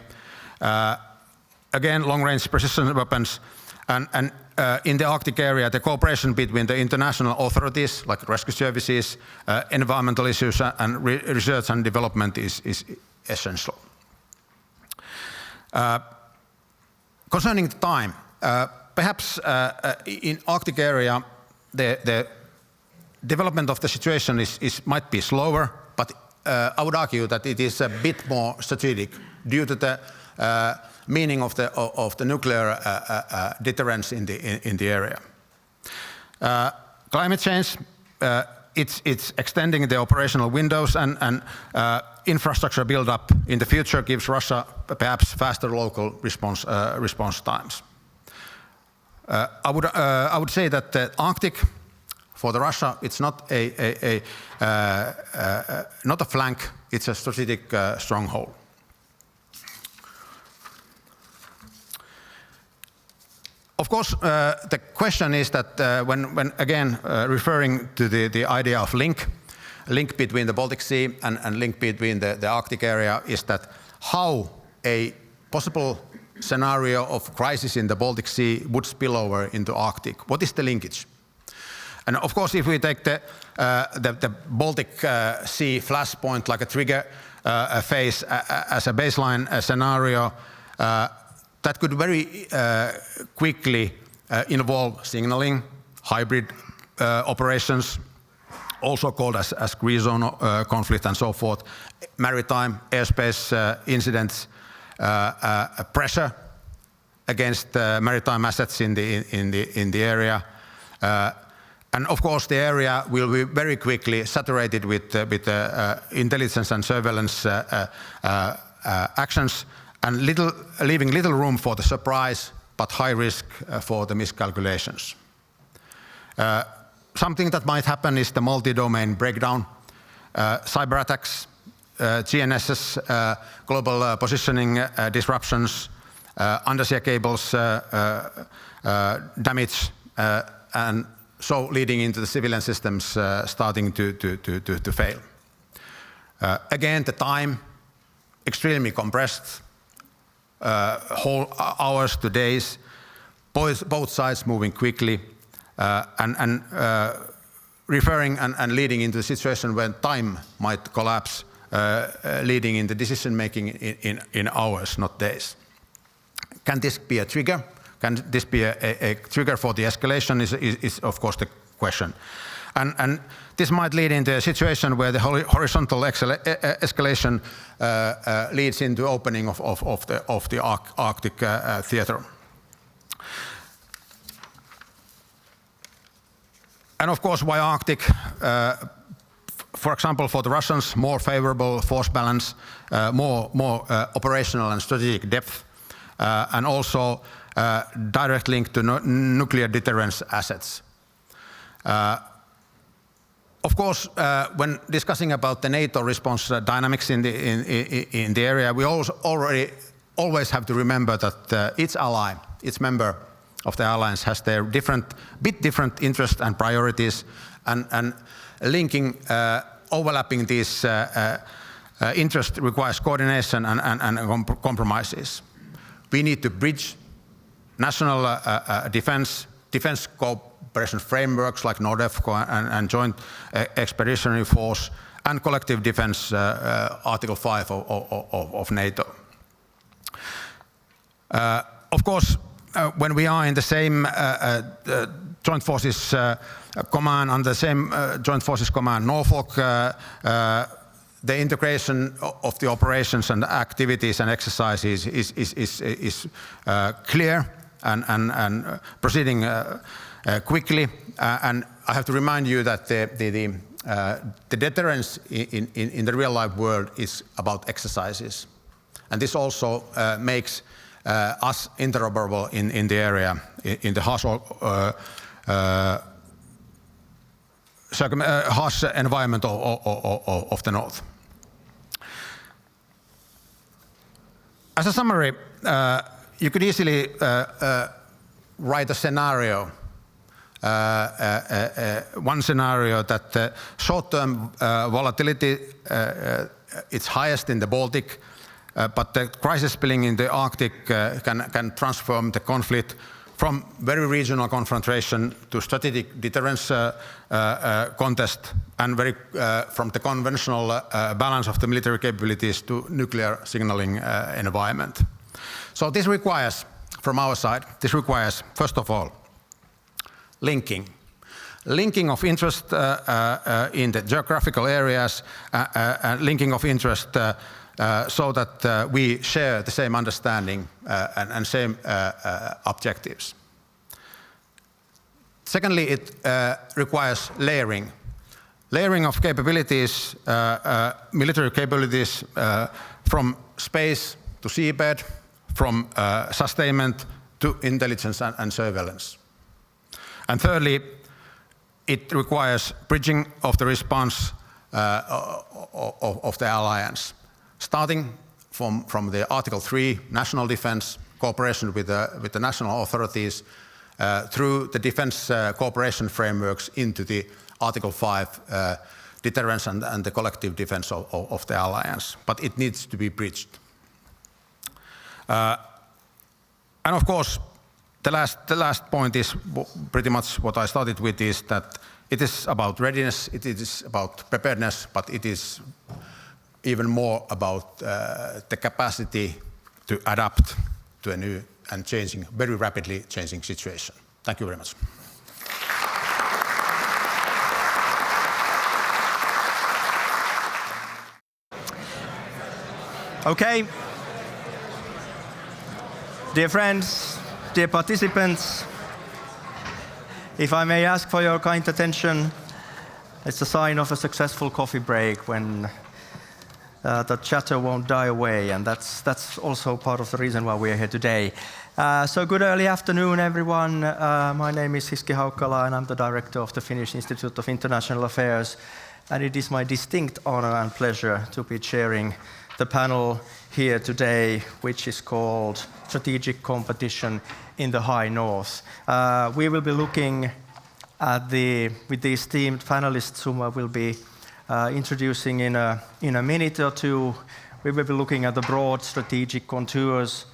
Again, long-range precision weapons, and in the Arctic area, the cooperation between the international authorities, like rescue services, environmental issues, and research and development is essential. Concerning the time, perhaps in Arctic area, the development of the situation might be slower, but I would argue that it is a bit more strategic due to the meaning of the nuclear deterrence in the area. Climate change, it's extending the operational windows, and infrastructure build-up in the future gives Russia perhaps faster local response times. I would say that the Arctic, for the Russia, it's not not a flank; it's a strategic stronghold. Of course, the question is that when again referring to the idea of link between the Baltic Sea and link between the Arctic area, is that how a possible scenario of crisis in the Baltic Sea would spill over into Arctic. What is the linkage? And of course, if we take the Baltic Sea flashpoint like a trigger phase as a baseline scenario, that could very quickly involve signaling, hybrid operations, also called as green zone conflict and so forth, maritime airspace incidents, pressure against maritime assets in the area, and of course the area will be very quickly saturated with intelligence and surveillance actions, and leaving little room for the surprise, but high risk for the miscalculations. Something that might happen is the multi-domain breakdown, cyber attacks, GNSS, global positioning disruptions, undersea cables damage, and so leading into the civilian systems starting to fail. Again, the time extremely compressed, whole hours to days, both sides moving quickly, and referring and leading into a situation when time might collapse, leading into decision making in hours, not days. Can this be a trigger? Can this be a trigger for the escalation is of course the question. And this might lead into a situation where the horizontal escalation leads into opening of the Arctic theater. And of course, why Arctic? For example, for the Russians, more favorable force balance, more operational and strategic depth, and also direct link to nuclear deterrence assets. Of course, when discussing about the NATO response dynamics in the area, we always have to remember that each ally, each member of the alliance has their bit different interests and priorities, and linking, overlapping these interests requires coordination and compromises. We need to bridge national defense cooperation frameworks like NORDEFCO and Joint Expeditionary Force and collective defense, Article 5 of NATO. Of course, when we are in the same Joint Forces Command, on the same Joint Forces Command Norfolk, the integration of the operations and activities and exercises is clear and proceeding quickly. And I have to remind you that the deterrence in the real life world is about exercises. And this also makes us interoperable in the area, in the harsh environment of the north. As a summary, you could easily write a scenario, one scenario that short-term volatility it's highest in the Baltic, but the crisis spilling in the Arctic can transform the conflict from very regional confrontation to strategic deterrence contest, and from the conventional balance of the military capabilities to nuclear signaling environment. So this requires, from our side, first of all, linking of interest in the geographical areas, linking of interest so that we share the same understanding and same objectives. Secondly, it requires layering of capabilities, military capabilities from space to seabed, from sustainment to intelligence and surveillance. And thirdly, it requires bridging of the response of the alliance, starting from the Article 3 national defense, cooperation with the national authorities, through the defense cooperation frameworks into the Article 5 deterrence and the collective defense of the alliance. But it needs to be bridged. And of course, the last point is pretty much what I started with, is that it is about readiness, it is about preparedness, but it is even more about the capacity to adapt to a new and very rapidly changing situation. Thank you very much. Okay. Dear friends, dear participants, if I may ask for your kind attention, it's a sign of a successful coffee break when the chatter won't die away, and that's also part of the reason why we are here today. So good early afternoon, everyone. My name is Hiski Haukkala, and I'm the director of the Finnish Institute of International Affairs, and it is my distinct honor and pleasure to be chairing the panel here today, which is called Strategic Competition in the High North. We will be looking at with the esteemed panelists whom I will be introducing in a minute or two. We will be looking at the broad strategic contours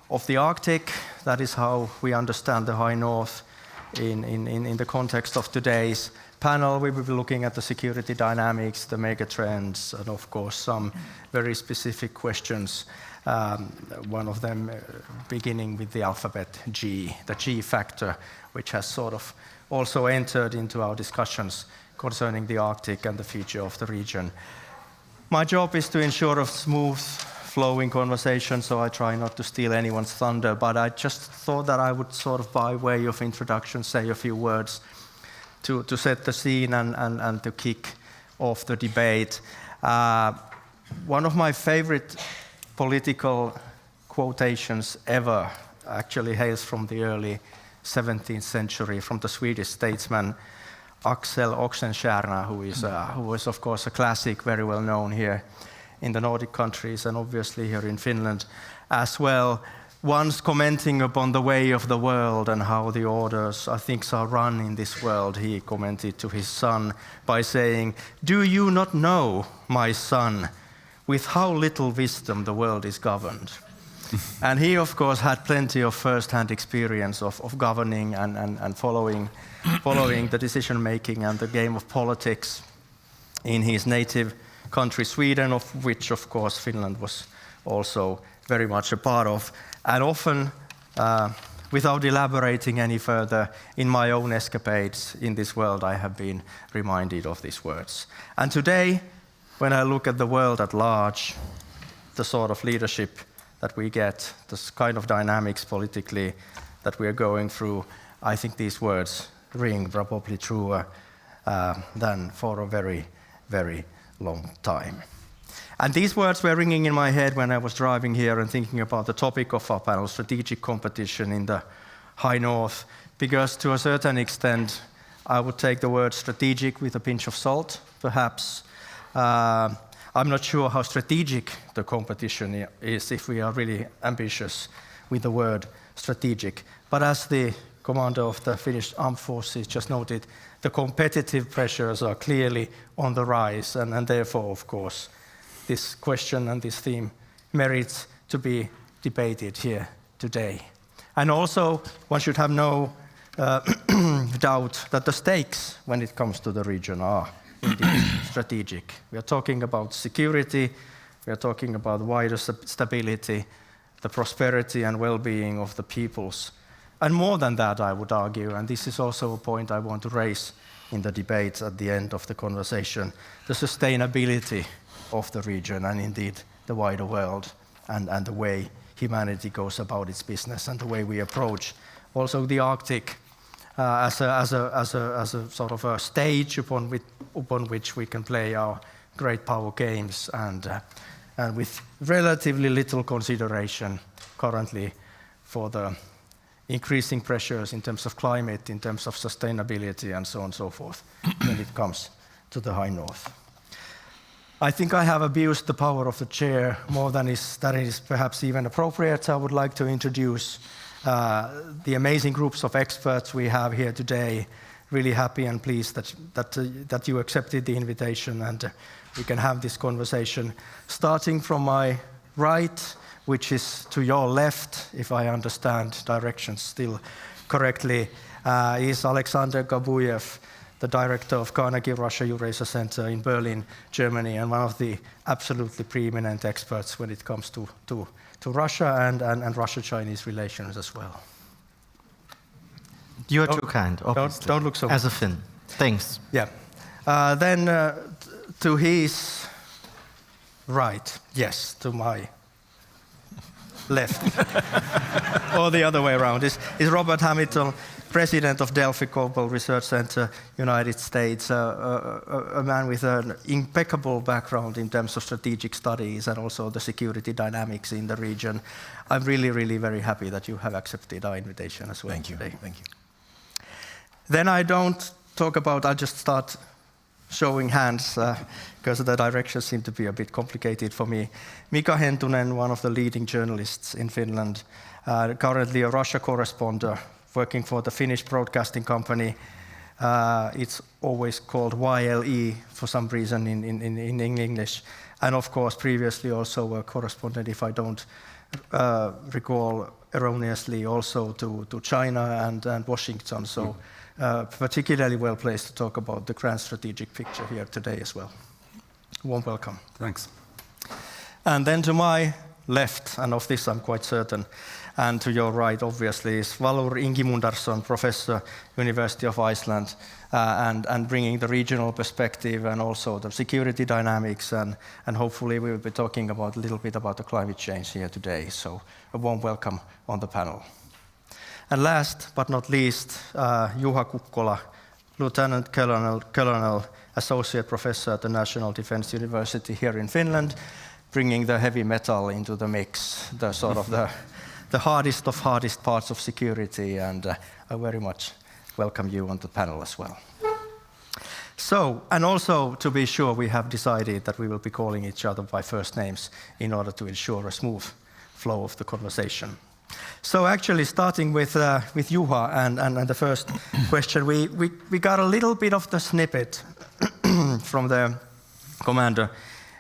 of the Arctic. That is how we understand the High North in the context of today's panel. We will be looking at the security dynamics, the mega trends, and of course some very specific questions. One of them beginning with the alphabet G, the G factor, which has sort of also entered into our discussions concerning the Arctic and the future of the region. My job is to ensure a smooth flowing conversation, so I try not to steal anyone's thunder, but I just thought that I would sort of, by way of introduction, say a few words to set the scene and to kick off the debate. One of my favorite political quotations ever actually hails from the early 17th century, from the Swedish statesman Axel Oxenstierna, who was of course a classic, very well known here in the Nordic countries and obviously here in Finland as well. Once commenting upon the way of the world and how the orders, things are run in this world, he commented to his son by saying, "Do you not know, my son, with how little wisdom the world is governed?" And he, of course, had plenty of first-hand experience of governing and following the decision-making and the game of politics in his native country, Sweden, of which, of course, Finland was also very much a part of. And often, without elaborating any further, in my own escapades in this world, I have been reminded of these words. And today, when I look at the world at large, the sort of leadership that we get, this kind of dynamics politically that we are going through, I think these words ring probably truer than for a very, very long time. And these words were ringing in my head when I was driving here and thinking about the topic of our panel, strategic competition in the High North, because to a certain extent, I would take the word strategic with a pinch of salt, perhaps. I'm not sure how strategic the competition is if we are really ambitious with the word strategic. But as the commander of the Finnish Armed Forces just noted, the competitive pressures are clearly on the rise, and therefore, of course, this question and this theme merits to be debated here today. And also, one should have no doubt that the stakes when it comes to the region are indeed strategic. We are talking about security, we are talking about wider stability, the prosperity and well-being of the peoples. And more than that, I would argue, and this is also a point I want to raise in the debate at the end of the conversation, the sustainability of the region and indeed the wider world and the way humanity goes about its business and the way we approach also the Arctic as a sort of a stage upon which we can play our great power games and with relatively little consideration currently for the increasing pressures in terms of climate, in terms of sustainability, and so on and so forth when it comes to the High North. I think I have abused the power of the chair more than that is perhaps even appropriate. I would like to introduce the amazing groups of experts we have here today. Really happy and pleased that you accepted the invitation and we can have this conversation. Starting from my right, which is to your left, if I understand directions still correctly, is Alexander Gabuyev, the director of Carnegie Russia-Eurasia Center in Berlin, Germany, and one of the absolutely preeminent experts when it comes to Russia and Russia-Chinese relations as well. You're too kind, obviously. Don't look so. As a Finn. Thanks. Yeah. Then to his right, yes, to my left, or the other way around, is Robert Hamilton, president of Delphi Global Research Center, United States, a man with an impeccable background in terms of strategic studies and also the security dynamics in the region. I'm really, really very happy that you have accepted our invitation as well. Thank you. Today. Thank you. Then I don't talk about, I'll just start showing hands because the directions seem to be a bit complicated for me. Mika Hentunen, one of the leading journalists in Finland, currently a Russia correspondent working for the Finnish broadcasting company. It's always called YLE for some reason in English. And of course, previously also a correspondent, if I don't recall erroneously, also to China and Washington. So particularly well placed to talk about the grand strategic picture here today as well. Warm welcome. Thanks. And then to my left, and of this I'm quite certain, and to your right, obviously, is Valur Ingimundarson, professor, University of Iceland, and bringing the regional perspective and also the security dynamics, and hopefully we will be talking about a little bit about the climate change here today. So a warm welcome on the panel. And last but not least, Juha Kukkola, Lieutenant Colonel, Associate Professor at the National Defense University here in Finland, bringing the heavy metal into the mix, the sort of the hardest of hardest parts of security, and I very much welcome you on the panel as well. So, and also to be sure, we have decided that we will be calling each other by first names in order to ensure a smooth flow of the conversation. So actually starting with Juha and the first question, we got a little bit of the snippet from the Commander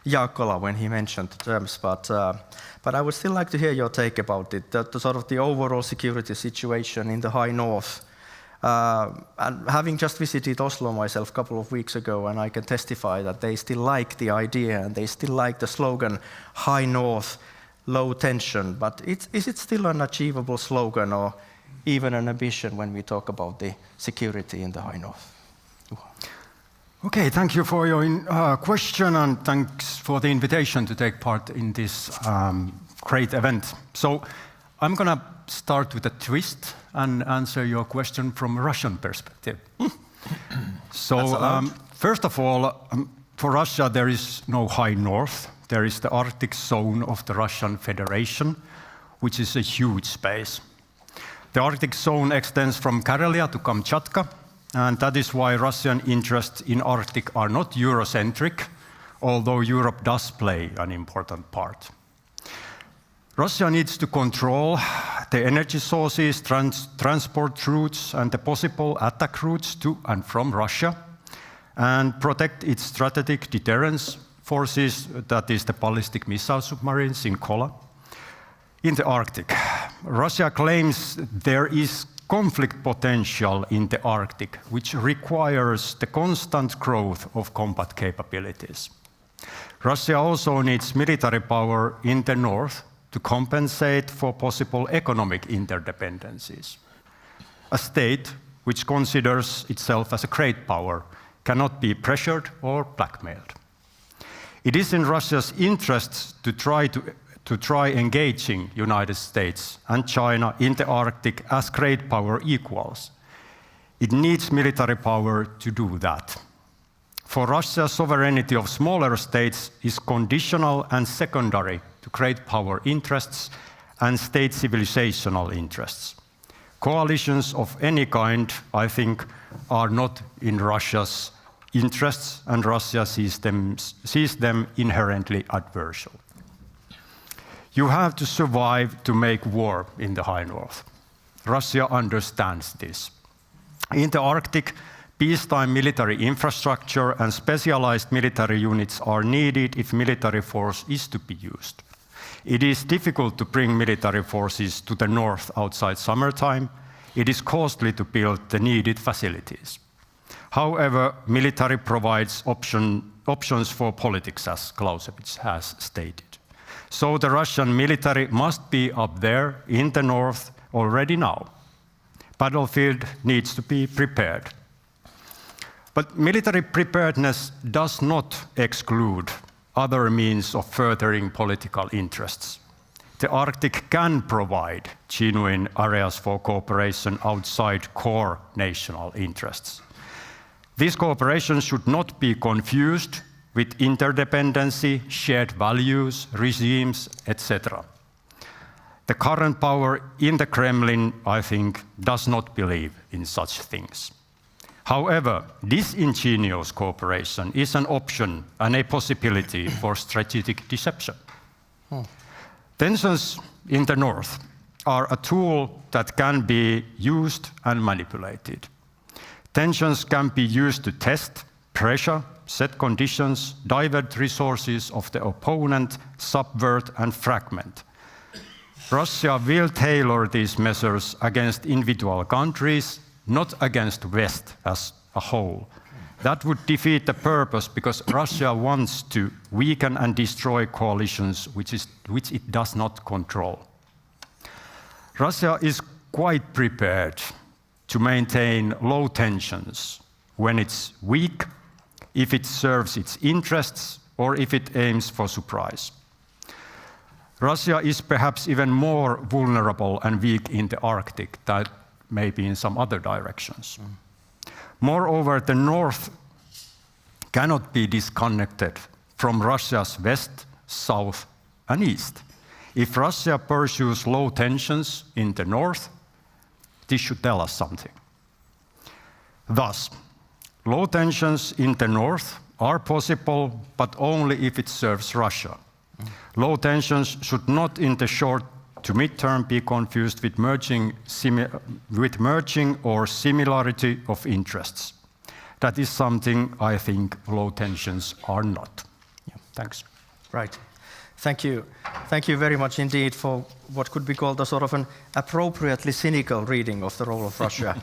Jaakkola when he mentioned the terms, but I would still like to hear your take about it, the sort of the overall security situation in the High North. And having just visited Oslo myself a couple of weeks ago, and I can testify that they still like the idea and they still like the slogan High North, low tension, but is it still an achievable slogan or even an ambition when we talk about the security in the High North? Okay, thank you for your question and thanks for the invitation to take part in this great event. So I'm going to start with a twist and answer your question from a Russian perspective. So first of all, for Russia there is no High North. There is the Arctic zone of the Russian Federation, which is a huge space. The Arctic zone extends from Karelia to Kamchatka, and that is why Russian interests in Arctic are not Eurocentric, although Europe does play an important part. Russia needs to control the energy sources, transport routes, and the possible attack routes to and from Russia, and protect its strategic deterrence forces, that is the ballistic missile submarines in Kola. In the Arctic, Russia claims there is conflict potential in the Arctic, which requires the constant growth of combat capabilities. Russia also needs military power in the north to compensate for possible economic interdependencies. A state which considers itself as a great power cannot be pressured or blackmailed. It is in Russia's interests to try engaging United States and China in the Arctic as great power equals. It needs military power to do that. For Russia, sovereignty of smaller states is conditional and secondary to great power interests and state civilizational interests. Coalitions of any kind, I think, are not in Russia's interests, and Russia sees them inherently adversarial. You have to survive to make war in the High North. Russia understands this. In the Arctic, peacetime military infrastructure and specialized military units are needed if military force is to be used. It is difficult to bring military forces to the north outside summertime. It is costly to build the needed facilities. However, military provides options for politics, as Clausewitz has stated. So the Russian military must be up there in the north already now. Battlefield needs to be prepared. But military preparedness does not exclude other means of furthering political interests. The Arctic can provide genuine areas for cooperation outside core national interests. This cooperation should not be confused with interdependency, shared values, regimes, etc. The current power in the Kremlin, I think, does not believe in such things. However, disingenuous cooperation is an option and a possibility for strategic deception. Tensions in the north are a tool that can be used and manipulated. Tensions can be used to test, pressure, set conditions, divert resources of the opponent, subvert and fragment. Russia will tailor these measures against individual countries, not against West as a whole. That would defeat the purpose because Russia wants to weaken and destroy coalitions which it does not control. Russia is quite prepared to maintain low tensions when it's weak, if it serves its interests, or if it aims for surprise. Russia is perhaps even more vulnerable and weak in the Arctic than maybe in some other directions. Moreover, the North cannot be disconnected from Russia's West, South, and East. If Russia pursues low tensions in the North, this should tell us something. Thus, low tensions in the North are possible, but only if it serves Russia. Low tensions should not in the short to mid-term be confused with merging or similarity of interests. That is something I think low tensions are not. Yeah, thanks. Right. Thank you. Thank you very much indeed for what could be called a sort of an appropriately cynical reading of the role of Russia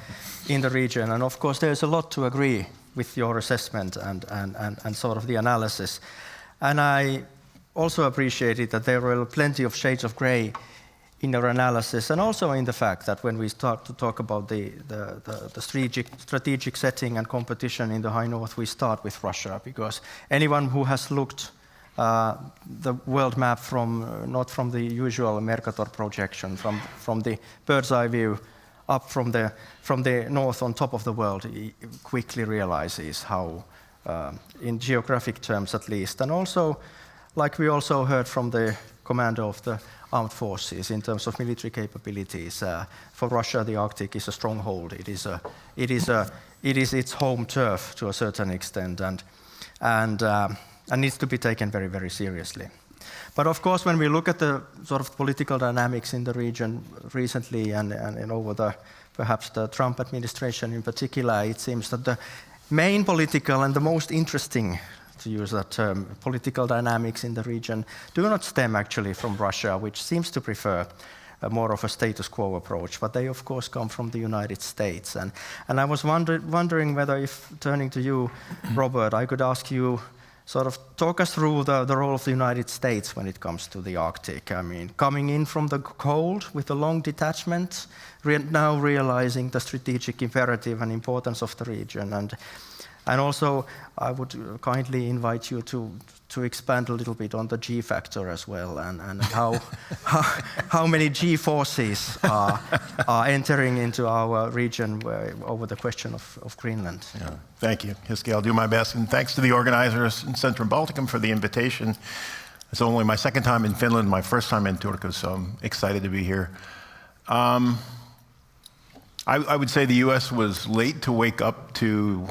in the region. And of course, there's a lot to agree with your assessment and sort of the analysis. And I also appreciated that there were plenty of shades of gray in your analysis, and also in the fact that when we start to talk about the strategic setting and competition in the High North, we start with Russia, because anyone who has looked the world map not from the usual Mercator projection, from the bird's eye view up from the north on top of the world, he quickly realizes how, in geographic terms at least, and also, like we also heard from the commander of the armed forces, in terms of military capabilities, for Russia the Arctic is a stronghold. It is its home turf to a certain extent, and and needs to be taken very, very seriously. But of course, when we look at the sort of political dynamics in the region recently and over perhaps the Trump administration in particular, it seems that the main political and the most interesting, to use that term, political dynamics in the region do not stem actually from Russia, which seems to prefer more of a status quo approach, but they of course come from the United States. And I was wondering whether, if turning to you, Robert, I could ask you, sort of talk us through the role of the United States when it comes to the Arctic. I mean, coming in from the cold with a long detachment, now realizing the strategic imperative and importance of the region. And also, I would kindly invite you to expand a little bit on the G factor as well, and how many G forces are entering into our region over the question of Greenland. Yeah. Thank you, Hiski. I'll do my best, and thanks to the organizers in Centrum Balticum for the invitation. It's only my second time in Finland, my first time in Turku, so I'm excited to be here. I would say the U.S. was late to wake up to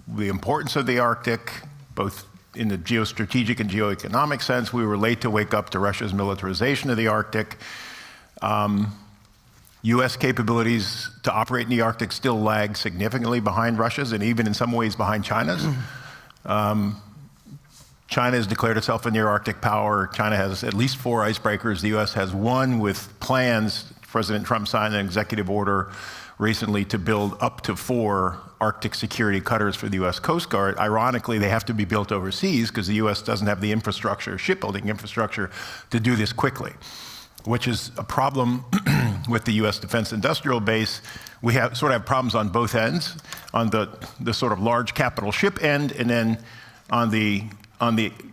the importance of the Arctic, both in the geostrategic and geoeconomic sense. We were late to wake up to Russia's militarization of the Arctic. U.S. capabilities to operate in the Arctic still lag significantly behind Russia's, and even in some ways behind China's. China has declared itself a near-Arctic power. China has at least 4 icebreakers. The U.S. has 1 with plans. President Trump signed an executive order recently to build up to 4 Arctic security cutters for the U.S. Coast Guard. Ironically, they have to be built overseas because the U.S. doesn't have the infrastructure, shipbuilding infrastructure, to do this quickly, which is a problem with the U.S. defense industrial base. We sort of have problems on both ends, on the sort of large capital ship end, and then on the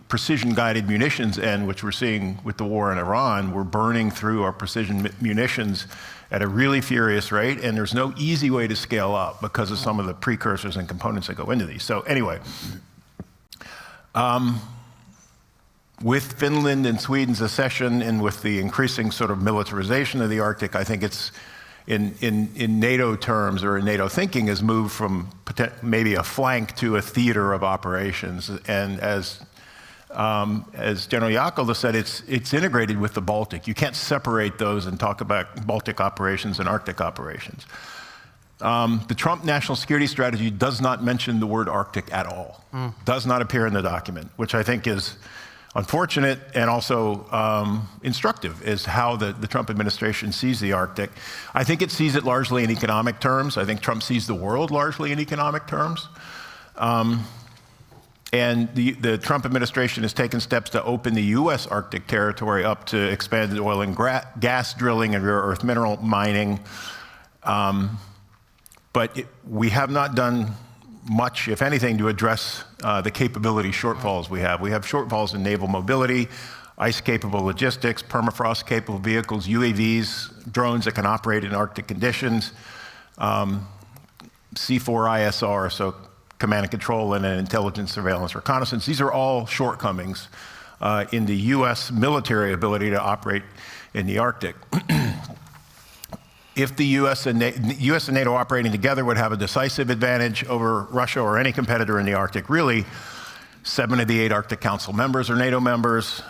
precision-guided munitions end, which we're seeing with the war in Iran. We're burning through our precision munitions at a really furious rate, and there's no easy way to scale up because of some of the precursors and components that go into these. So anyway, with Finland and Sweden's accession and with the increasing sort of militarization of the Arctic, I think it's in NATO terms, or in NATO thinking, has moved from maybe a flank to a theater of operations. And as General Jaakkola said, it's integrated with the Baltic. You can't separate those and talk about Baltic operations and Arctic operations. The Trump national security strategy does not mention the word Arctic at all. Does not appear in the document, which I think is unfortunate and also instructive, is how the Trump administration sees the Arctic. I think it sees it largely in economic terms. I think Trump sees the world largely in economic terms. And the Trump administration has taken steps to open the U.S. Arctic territory up to expanded oil and gas drilling and rare earth mineral mining. But we have not done much, if anything, to address the capability shortfalls we have. We have shortfalls in naval mobility, ice-capable logistics, permafrost-capable vehicles, UAVs, drones that can operate in Arctic conditions, C4ISR, so command and control and intelligence, surveillance, reconnaissance. These are all shortcomings in the U.S. military ability to operate in the Arctic. If the US and NATO operating together would have a decisive advantage over Russia or any competitor in the Arctic. Really, 7 of the 8 Arctic Council members are NATO members.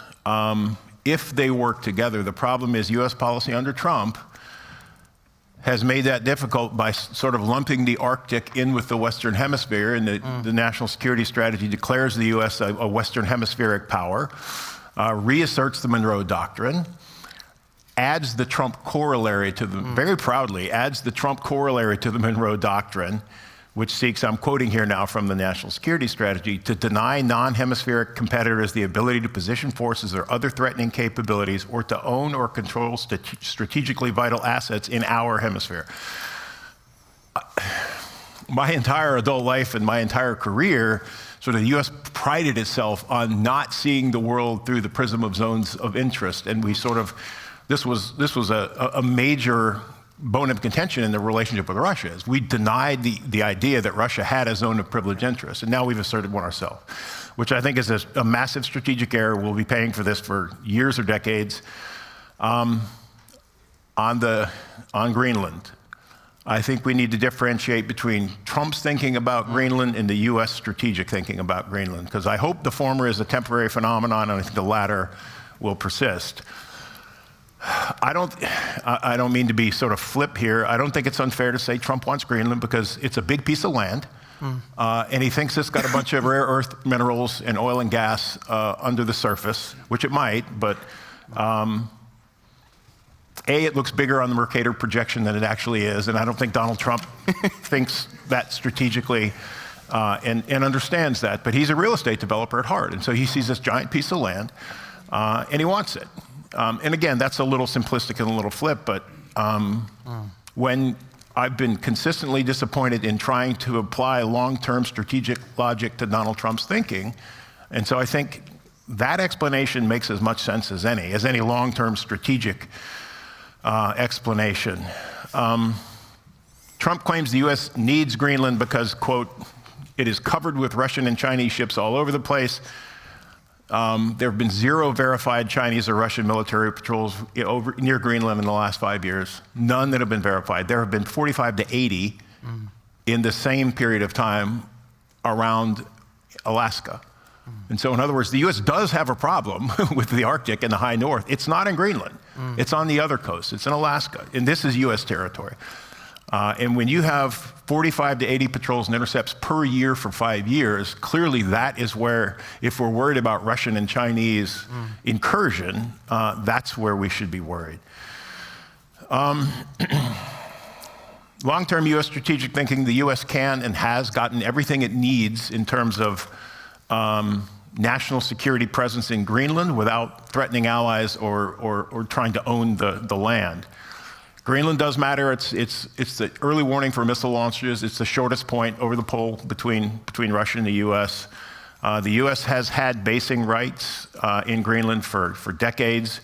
If they work together, the problem is US policy under Trump has made that difficult by sort of lumping the Arctic in with the Western Hemisphere, and the national security strategy declares the US a Western Hemispheric power, reasserts the Monroe Doctrine, adds the Trump corollary to the, very proudly, adds the Trump corollary to the Monroe Doctrine, which seeks, I'm quoting here now from the national security strategy, to deny non-hemispheric competitors the ability to position forces or other threatening capabilities or to own or control strategically vital assets in our hemisphere. My entire adult life and my entire career, sort of the U.S. prided itself on not seeing the world through the prism of zones of interest, and we sort of, this was a major bone of contention in the relationship with Russia. Is we denied the idea that Russia had a zone of privileged interest, and now we've asserted one ourselves, which I think is a massive strategic error. We'll be paying for this for years or decades. On Greenland, I think we need to differentiate between Trump's thinking about Greenland and the U.S. strategic thinking about Greenland, because I hope the former is a temporary phenomenon and I think the latter will persist. I don't mean to be sort of flip here. I don't think it's unfair to say Trump wants Greenland because it's a big piece of land, and he thinks it's got a bunch of rare earth minerals and oil and gas under the surface, which it might, but it looks bigger on the Mercator projection than it actually is, and I don't think Donald Trump thinks that strategically and understands that. But he's a real estate developer at heart, and so he sees this giant piece of land, and he wants it. And again, that's a little simplistic and a little flip, but when I've been consistently disappointed in trying to apply long-term strategic logic to Donald Trump's thinking, and so I think that explanation makes as much sense as any long-term strategic explanation. Trump claims the U.S. needs Greenland because, quote, it is covered with Russian and Chinese ships all over the place. There have been 0 verified Chinese or Russian military patrols near Greenland in the last 5 years. None that have been verified. There have been 45 to 80 in the same period of time around Alaska. And so, in other words, the U.S. does have a problem with the Arctic and the high north. It's not in Greenland. It's on the other coast. It's in Alaska. And this is U.S. territory. And when you have 45 to 80 patrols and intercepts per year for 5 years, clearly that is where, if we're worried about Russian and Chinese incursion, that's where we should be worried. Long-term U.S. strategic thinking, the U.S. can and has gotten everything it needs in terms of national security presence in Greenland without threatening allies or trying to own the land. Greenland does matter. It's the early warning for missile launches. It's the shortest point over the pole between Russia and the U.S. The U.S. has had basing rights in Greenland for decades.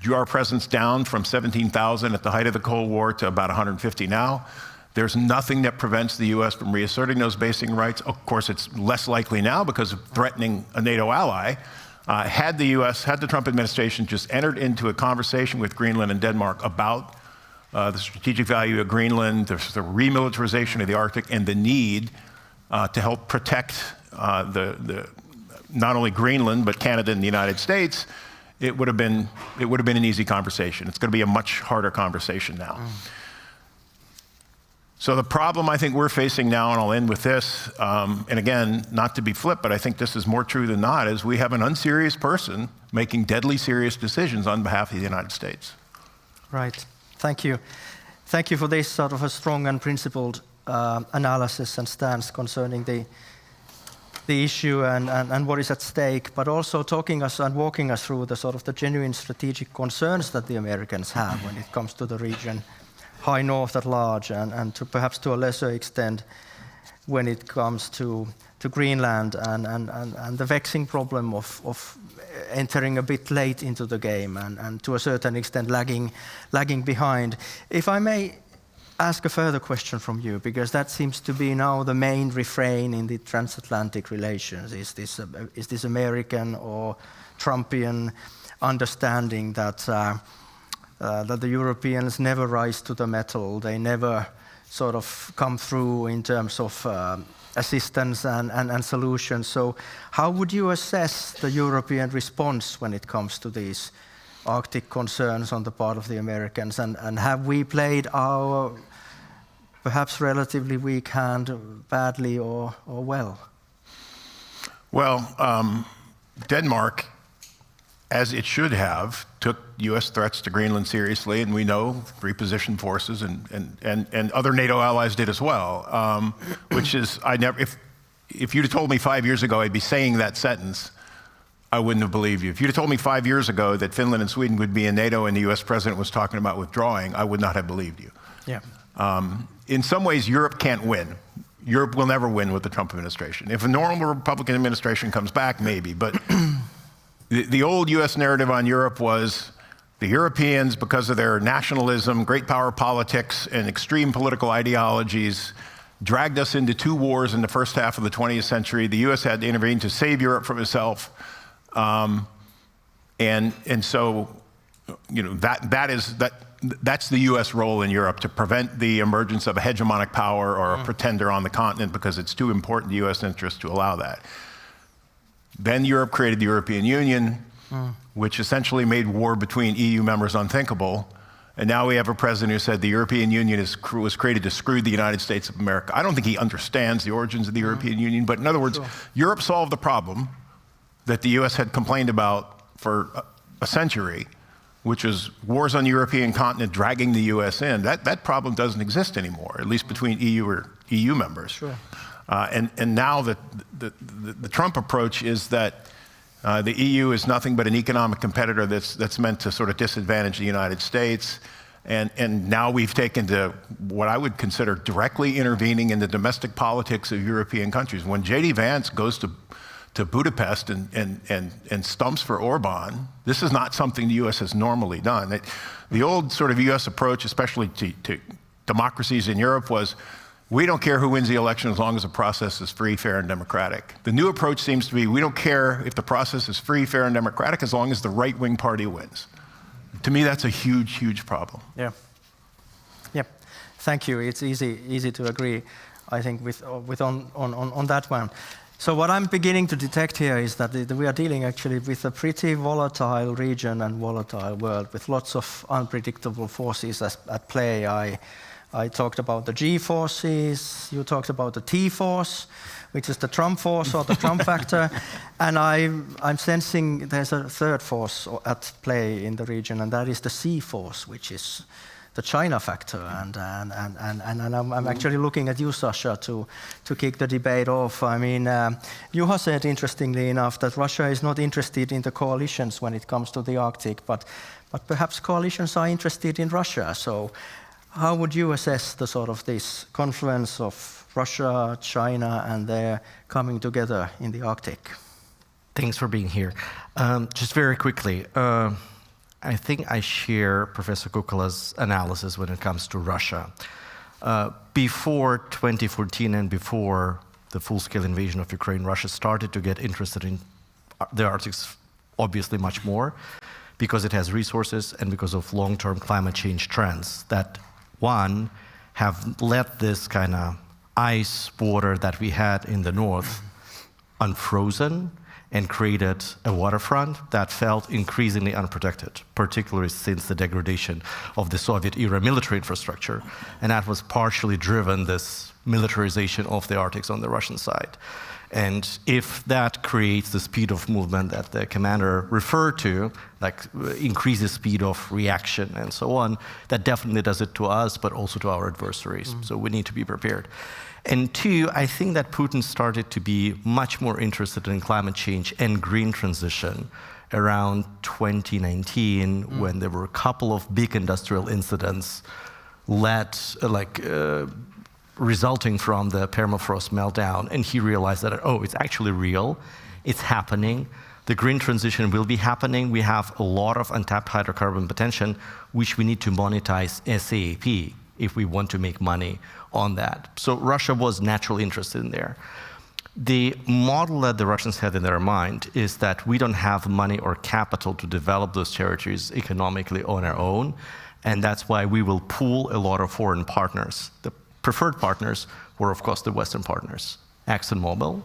Drew our presence down from 17,000 at the height of the Cold War to about 150 now. There's nothing that prevents the U.S. from reasserting those basing rights. Of course, it's less likely now because of threatening a NATO ally. Had the Trump administration just entered into a conversation with Greenland and Denmark about the strategic value of Greenland, the remilitarization of the Arctic, and the need to help protect not only Greenland but Canada and the United States, it would have been an easy conversation. It's going to be a much harder conversation now. So the problem I think we're facing now, and I'll end with this, and again, not to be flip, but I think this is more true than not, is we have an unserious person making deadly serious decisions on behalf of the United States. Right. Thank you. Thank you for this sort of a strong and principled analysis and stance concerning the issue and what is at stake, but also talking us and walking us through the sort of the genuine strategic concerns that the Americans have when it comes to the region, high north at large, and perhaps to a lesser extent when it comes to Greenland and the vexing problem of entering a bit late into the game and to a certain extent lagging behind. If I may ask a further question from you, because that seems to be now the main refrain in the transatlantic relations. Is this American or Trumpian understanding that the Europeans never rise to the metal, they never sort of come through in terms of assistance and solutions. So how would you assess the European response when it comes to these Arctic concerns on the part of the Americans? And have we played our perhaps relatively weak hand badly or well? Well, Denmark, as it should have, took U.S. threats to Greenland seriously, and we know repositioned forces and other NATO allies did as well. Which is, if you'd have told me 5 years ago I'd be saying that sentence, I wouldn't have believed you. If you'd have told me 5 years ago that Finland and Sweden would be in NATO and the U.S. president was talking about withdrawing, I would not have believed you. Yeah. In some ways, Europe can't win. Europe will never win with the Trump administration. If a normal Republican administration comes back, maybe, but the old U.S. narrative on Europe was the Europeans, because of their nationalism, great power politics, and extreme political ideologies, dragged us into 2 wars in the first half of the 20th century. The U.S. had to intervene to save Europe from itself. And so, you know, that that's the US role in Europe, to prevent the emergence of a hegemonic power or a pretender on the continent, because it's too important to US interests to allow that. Then Europe created the European Union, which essentially made war between EU members unthinkable. And now we have a president who said the European Union was created to screw the United States of America. I don't think he understands the origins of the European Union, but in other words, Europe solved the problem that the US had complained about for a century, which is wars on the European continent dragging the US in. That problem doesn't exist anymore, at least between EU members. Sure. And now the Trump approach is that the EU is nothing but an economic competitor that's meant to sort of disadvantage the United States. And now we've taken to what I would consider directly intervening in the domestic politics of European countries. When J.D. Vance goes to Budapest and stumps for Orban, this is not something the U.S. has normally done. The old sort of U.S. approach, especially to democracies in Europe, was we don't care who wins the election as long as the process is free, fair, and democratic. The new approach seems to be we don't care if the process is free, fair, and democratic as long as the right-wing party wins. To me, that's a huge, huge problem. Yeah. Yep. Thank you. It's easy to agree, I think, with on that one. So what I'm beginning to detect here is that we are dealing actually with a pretty volatile region and volatile world with lots of unpredictable forces at play. I talked about the G forces, you talked about the T force, which is the Trump force or the Trump factor, and I'm sensing there's a third force at play in the region, and that is the C force, which is the China factor. And I'm actually looking at you, Sasha, to kick the debate off. I mean, Juha said, interestingly enough, that Russia is not interested in the coalitions when it comes to the Arctic, but perhaps coalitions are interested in Russia. So how would you assess the sort of this confluence of Russia, China, and their coming together in the Arctic? Thanks for being here. Just very quickly, I think I share Professor Kukkala's analysis when it comes to Russia. Before 2014 and before the full-scale invasion of Ukraine, Russia started to get interested in the Arctic obviously much more because it has resources and because of long-term climate change trends that have let this kind of ice water that we had in the north unfrozen and created a waterfront that felt increasingly unprotected, particularly since the degradation of the Soviet-era military infrastructure. And that was partially driven, this militarization of the Arctic on the Russian side. And if that creates the speed of movement that the commander referred to, like increases speed of reaction and so on, that definitely does it to us, but also to our adversaries. So we need to be prepared. And two, I think that Putin started to be much more interested in climate change and green transition around 2019, when there were a couple of big industrial incidents resulting from the permafrost meltdown, and he realized that, oh, it's actually real, it's happening, the green transition will be happening, we have a lot of untapped hydrocarbon potential, which we need to monetize ASAP if we want to make money on that. So Russia was naturally interested in there. The model that the Russians had in their mind is that we don't have money or capital to develop those territories economically on our own, and that's why we will pool a lot of foreign partners. The preferred partners were, of course, the Western partners, ExxonMobil,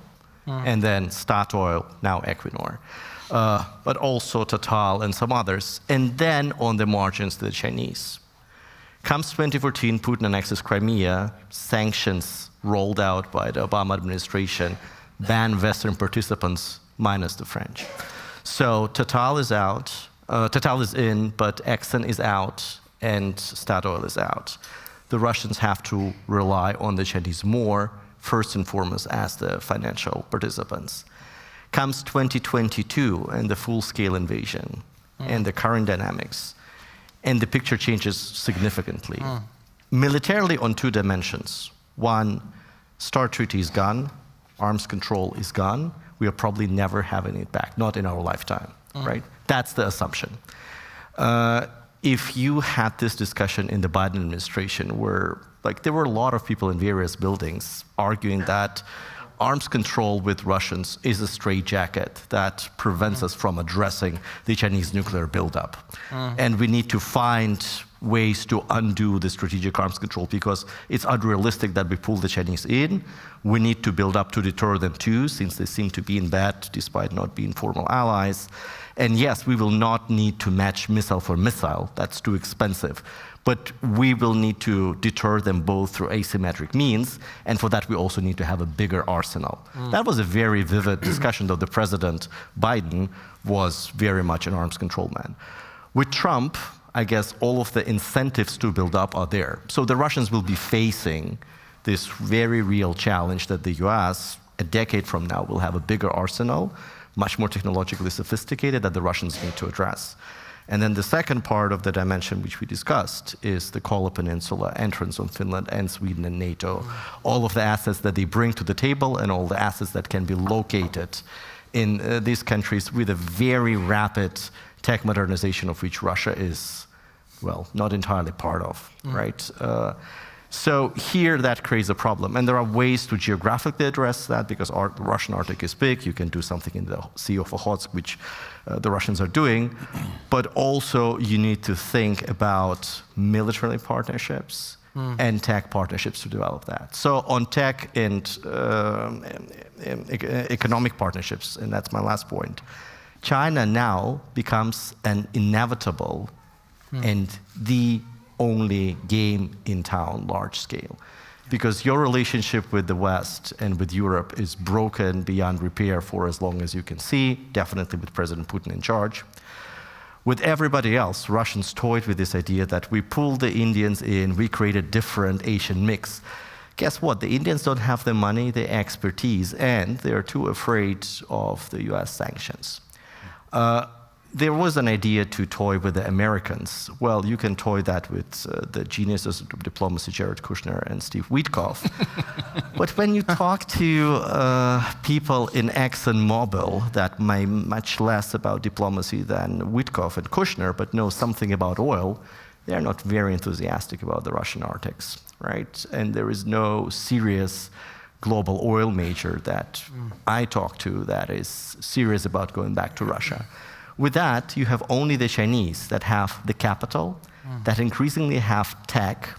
and then Statoil, now Equinor, but also Total and some others. And then on the margins, the Chinese. Comes 2014, Putin annexes Crimea, sanctions rolled out by the Obama administration, ban Western participants minus the French. So Total is out, Total is in, but Exxon is out and Statoil is out. The Russians have to rely on the Chinese more, first and foremost as the financial participants. Comes 2022 and the full-scale invasion and the current dynamics, and the picture changes significantly. Militarily on two dimensions. One, START treaty is gone, arms control is gone, we are probably never having it back, not in our lifetime, right? That's the assumption. If you had this discussion in the Biden administration where there were a lot of people in various buildings arguing that arms control with Russians is a straitjacket that prevents us from addressing the Chinese nuclear buildup. And we need to find ways to undo the strategic arms control, because it's unrealistic that we pull the Chinese in. We need to build up to deter them too, since they seem to be in bed despite not being formal allies. And yes, we will not need to match missile for missile. That's too expensive. But we will need to deter them both through asymmetric means, and for that we also need to have a bigger arsenal. That was a very vivid discussion, though the President Biden was very much an arms control man. With Trump, I guess all of the incentives to build up are there. So the Russians will be facing this very real challenge that the US, a decade from now, will have a bigger arsenal, much more technologically sophisticated, that the Russians need to address. And then the second part of the dimension which we discussed is the Kola Peninsula, entrance on Finland and Sweden and NATO, all of the assets that they bring to the table and all the assets that can be located in these countries with a very rapid tech modernization of which Russia is, well, not entirely part of, right? So here that creates a problem. And there are ways to geographically address that, because the Russian Arctic is big. You can do something in the Sea of Okhotsk, which the Russians are doing. But also you need to think about military partnerships and tech partnerships to develop that. So on tech and economic partnerships, and that's my last point, China now becomes an inevitable and the only game in town, large scale. Because your relationship with the West and with Europe is broken beyond repair for as long as you can see, definitely with President Putin in charge. With everybody else, Russians toyed with this idea that we pulled the Indians in, we create a different Asian mix. Guess what? The Indians don't have the money, the expertise, and they're too afraid of the US sanctions. There was an idea to toy with the Americans. Well, you can toy that with the geniuses of diplomacy, Jared Kushner and Steve Witkoff. But when you talk to people in ExxonMobil that know much less about diplomacy than Witkoff and Kushner, but know something about oil, they're not very enthusiastic about the Russian Arctics, right? And there is no serious global oil major that I talk to that is serious about going back to Russia. With that, you have only the Chinese that have the capital, that increasingly have tech,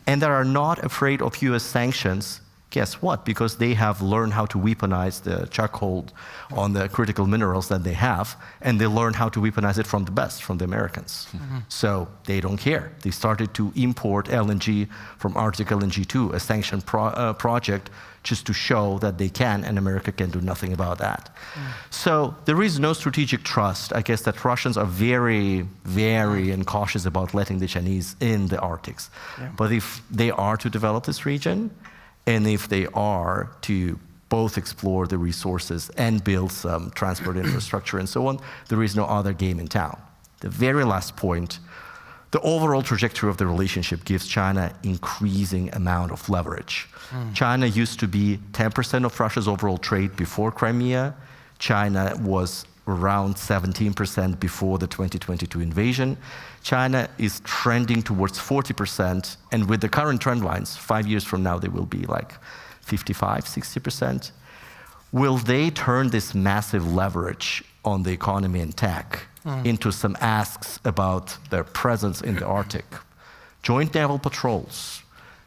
and that are not afraid of US sanctions. Guess what? Because they have learned how to weaponize the chokehold on the critical minerals that they have, and they learned how to weaponize it from the best, from the Americans. So they don't care. They started to import LNG from Arctic LNG 2, a sanctioned project, just to show that they can, and America can do nothing about that. So there is no strategic trust. I guess that Russians are very, very cautious about letting the Chinese in the Arctics. But if they are to develop this region, and if they are to both explore the resources and build some transport infrastructure and so on, there is no other game in town. The very last point, the overall trajectory of the relationship gives China increasing amount of leverage. China used to be 10% of Russia's overall trade before Crimea. China was around 17% before the 2022 invasion. China is trending towards 40%, and with the current trend lines, 5 years from now, they will be like 55, 60%. Will they turn this massive leverage on the economy and tech into some asks about their presence in the Arctic? Joint naval patrols,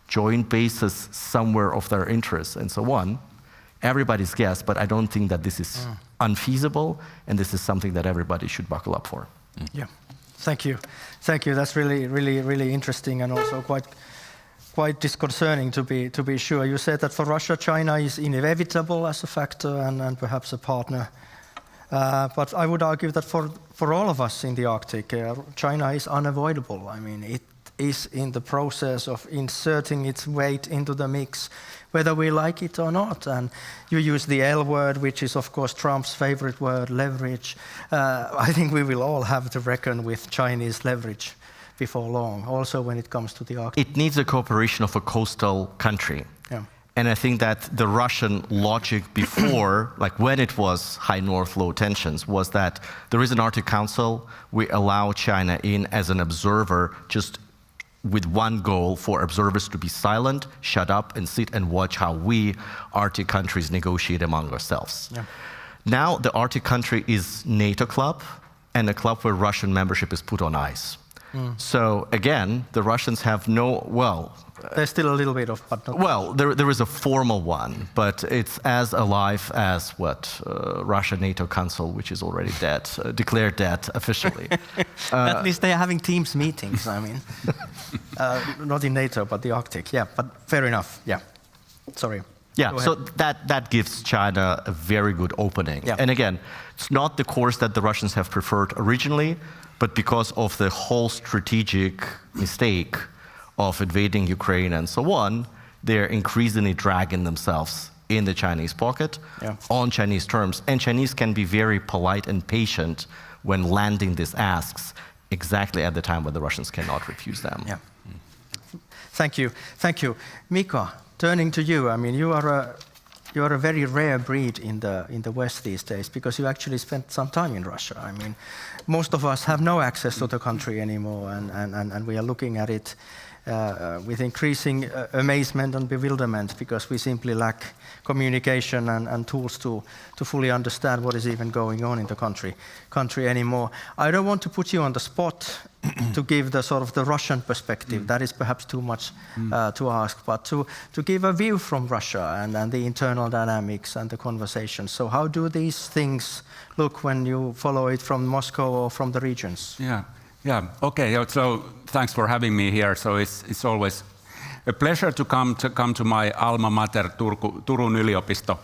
joint bases somewhere of their interests, and so on. Everybody's guess, but I don't think that this is unfeasible, and this is something that everybody should buckle up for. Yeah, thank you. Thank you. That's really, really, really interesting, and also quite disconcerting to be sure. You said that for Russia, China is inevitable as a factor and perhaps a partner. But I would argue that for all of us in the Arctic, China is unavoidable. I mean, it is in the process of inserting its weight into the mix, whether we like it or not. And you use the L word, which is, of course, Trump's favorite word, leverage. I think we will all have to reckon with Chinese leverage before long, also when it comes to the Arctic. It needs a cooperation of a coastal country. Yeah. And I think that the Russian logic before, like when it was high north, low tensions, was that there is an Arctic Council, we allow China in as an observer, just with one goal, for observers to be silent, shut up, and sit and watch how we Arctic countries negotiate among ourselves. Yeah. Now the Arctic country is NATO club, and a club where Russian membership is put on ice. So again, the Russians have there's still a little bit of, but not. Well, there is a formal one, but it's as alive as Russia NATO Council, which is already dead, declared dead officially. At least they are having Teams meetings, I mean. Not in NATO, but the Arctic, yeah, but fair enough, yeah. Sorry. Yeah, so that gives China a very good opening. Yeah. And again, it's not the course that the Russians have preferred originally, but because of the whole strategic mistake of invading Ukraine and so on, they're increasingly dragging themselves in the Chinese pocket on Chinese terms. And Chinese can be very polite and patient when landing these asks exactly at the time when the Russians cannot refuse them. Yeah. Thank you. Thank you. Mika, turning to you, I mean, you are a very rare breed in the West these days because you actually spent some time in Russia. I mean, most of us have no access to the country anymore, and we are looking at it with increasing amazement and bewilderment because we simply lack communication and tools to fully understand what is even going on in the country anymore. I don't want to put you on the spot to give the sort of the Russian perspective. That is perhaps too much to ask, but to give a view from Russia and the internal dynamics and the conversations. So how do these things look when you follow it from Moscow or from the regions? Yeah. Okay. So thanks for having me here. So it's always a pleasure to come to my alma mater, Turun yliopisto,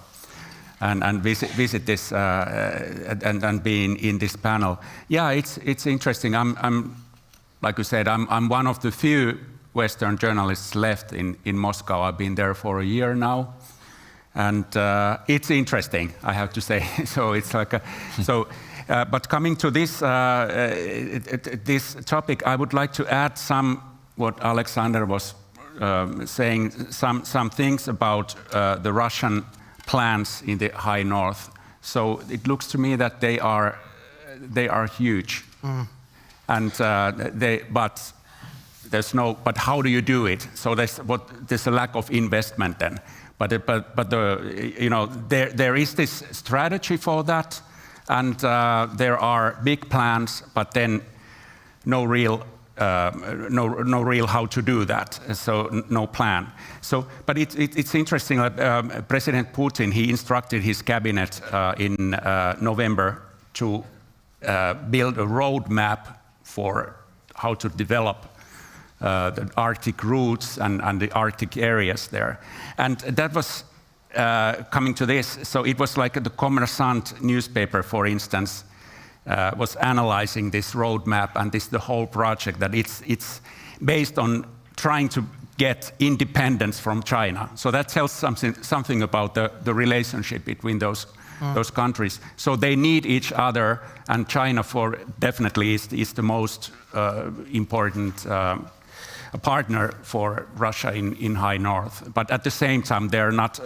and visit this and be in this panel. Yeah, it's interesting. I'm like you said, I'm one of the few Western journalists left in Moscow. I've been there for a year now, and it's interesting, I have to say. So it's like but coming to this this topic, I would like to add what Alexander was saying, some things about the Russian plans in the high north. So it looks to me that they are huge, and but how do you do it? So there's a lack of investment then. But there is this strategy for that. And there are big plans, but then no real how to do that. So no plan. So, but it's interesting that President Putin, he instructed his cabinet in November to build a roadmap for how to develop the Arctic routes and the Arctic areas there, and that was. Coming to this, so it was like the Kommersant newspaper, for instance, was analyzing this roadmap and the whole project, that it's based on trying to get independence from China. So that tells something about the relationship between those countries. So they need each other, and China definitely is the most important a partner for Russia in high north, but at the same time they're not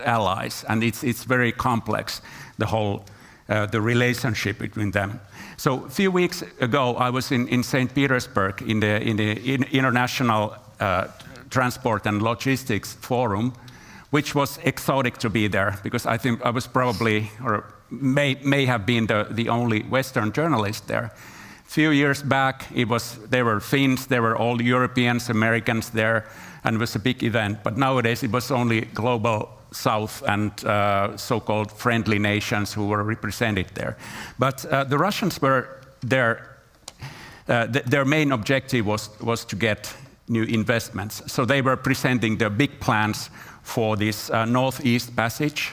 allies, and it's very complex, the whole the relationship between them. So a few weeks ago I was in St. Petersburg in the International Transport and Logistics Forum, which was exotic to be there because I think I was probably or may have been the only Western journalist there. Few years back, there were Finns, there were all Europeans, Americans there, and it was a big event. But nowadays, it was only global South and so-called friendly nations who were represented there. But the Russians were there. Their main objective was to get new investments. So they were presenting the big plans for this northeast passage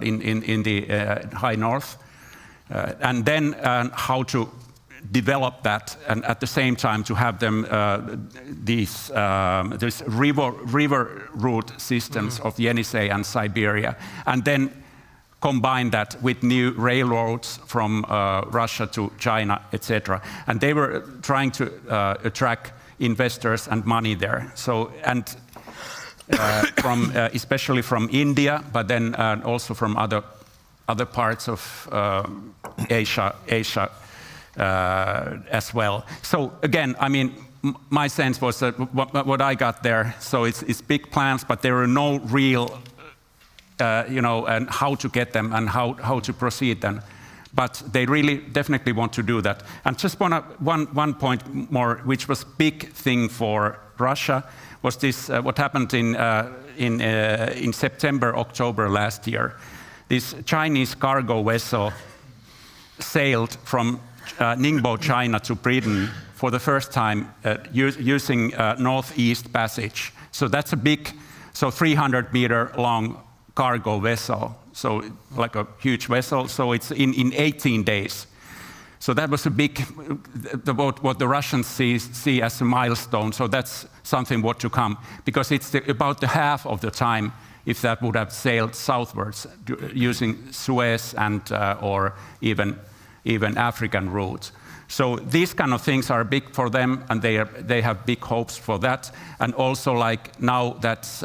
in the high north, and then how to develop that, and at the same time to have them these river route systems of Yenisei and Siberia, and then combine that with new railroads from Russia to China, etc. And they were trying to attract investors and money there. So especially from India, but then also from other parts of Asia. As well. So again, I mean, my sense was that what I got there, so it's big plans, but there are no real, and how to get them and how to proceed them. but they really definitely want to do that. And just one point more, which was big thing for Russia, was this what happened in September, October last year. This Chinese cargo vessel sailed from Ningbo, China to Britain for the first time using Northeast Passage. So that's a big, 300-meter long cargo vessel. So like a huge vessel, so it's in 18 days. So that was a big, what the Russians see as a milestone. So that's something what to come, because it's about the half of the time if that would have sailed southwards using Suez and or even African routes. So these kind of things are big for them, and they have big hopes for that. And also, like now that's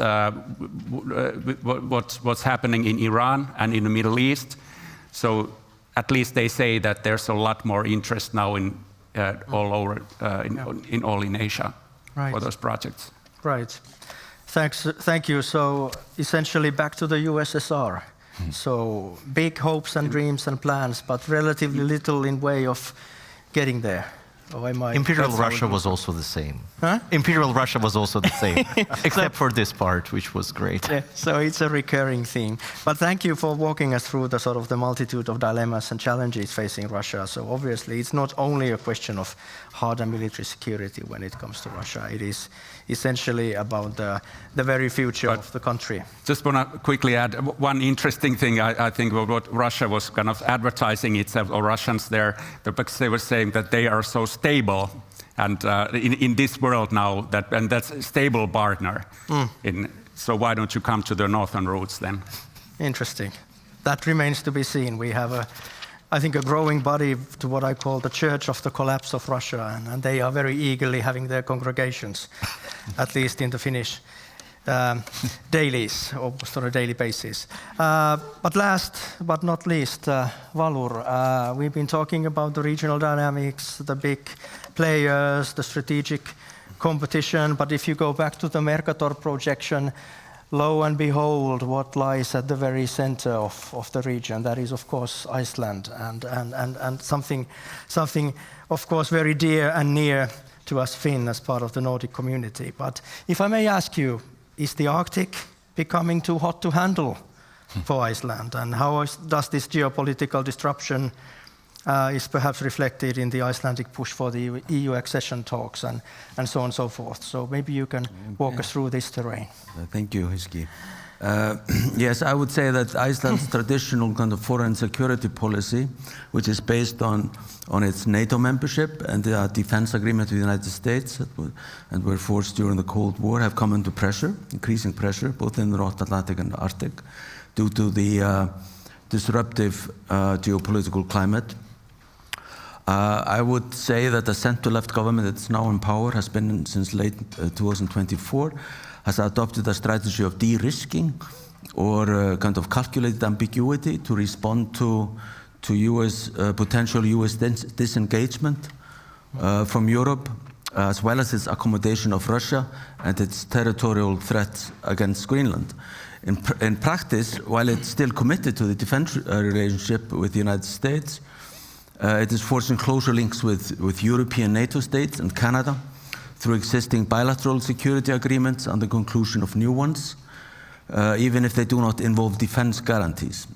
what's happening in Iran and in the Middle East. So at least they say that there's a lot more interest now in all over in Asia for those projects. Right. Thank you. So essentially back to the USSR. So big hopes and dreams and plans, but relatively little in way of getting there. Oh, Imperial Russia was also the same. Huh? Imperial Russia was also the same, except for this part, which was great. Yeah, so it's a recurring theme. But thank you for walking us through the sort of the multitude of dilemmas and challenges facing Russia. So obviously, it's not only a question of hard and military security when it comes to Russia. It is essentially about the very future of the country. Just want to quickly add one interesting thing. I think what Russia was kind of advertising itself, or Russians there, because they were saying that they are so stable and in this world now, and that's a stable partner. So why don't you come to the northern routes then? Interesting. That remains to be seen. We have I think a growing body to what I call the Church of the Collapse of Russia, and they are very eagerly having their congregations, at least in the Finnish dailies, almost on a daily basis. But last but not least, Valur, we've been talking about the regional dynamics, the big players, the strategic competition, but if you go back to the Mercator projection, lo and behold, what lies at the very center of the region, that is, of course, Iceland, and something, of course, very dear and near to us Finn as part of the Nordic community. But if I may ask you, is the Arctic becoming too hot to handle for Iceland? And how does this geopolitical disruption is perhaps reflected in the Icelandic push for the EU accession talks and so on and so forth? So maybe you can walk us through this terrain. Thank you, Hiski. Yes, I would say that Iceland's traditional kind of foreign security policy, which is based on its NATO membership and the defense agreement with the United States, and were forced during the Cold War, have come into pressure, increasing pressure, both in the North Atlantic and the Arctic, due to the disruptive geopolitical climate. I would say that the center-left government that's now in power has been since late 2024, has adopted a strategy of de-risking or kind of calculated ambiguity to respond to potential US disengagement from Europe, as well as its accommodation of Russia and its territorial threats against Greenland. In practice, while it's still committed to the defense relationship with the United States, it is forging closer links with European NATO states and Canada through existing bilateral security agreements and the conclusion of new ones, even if they do not involve defense guarantees.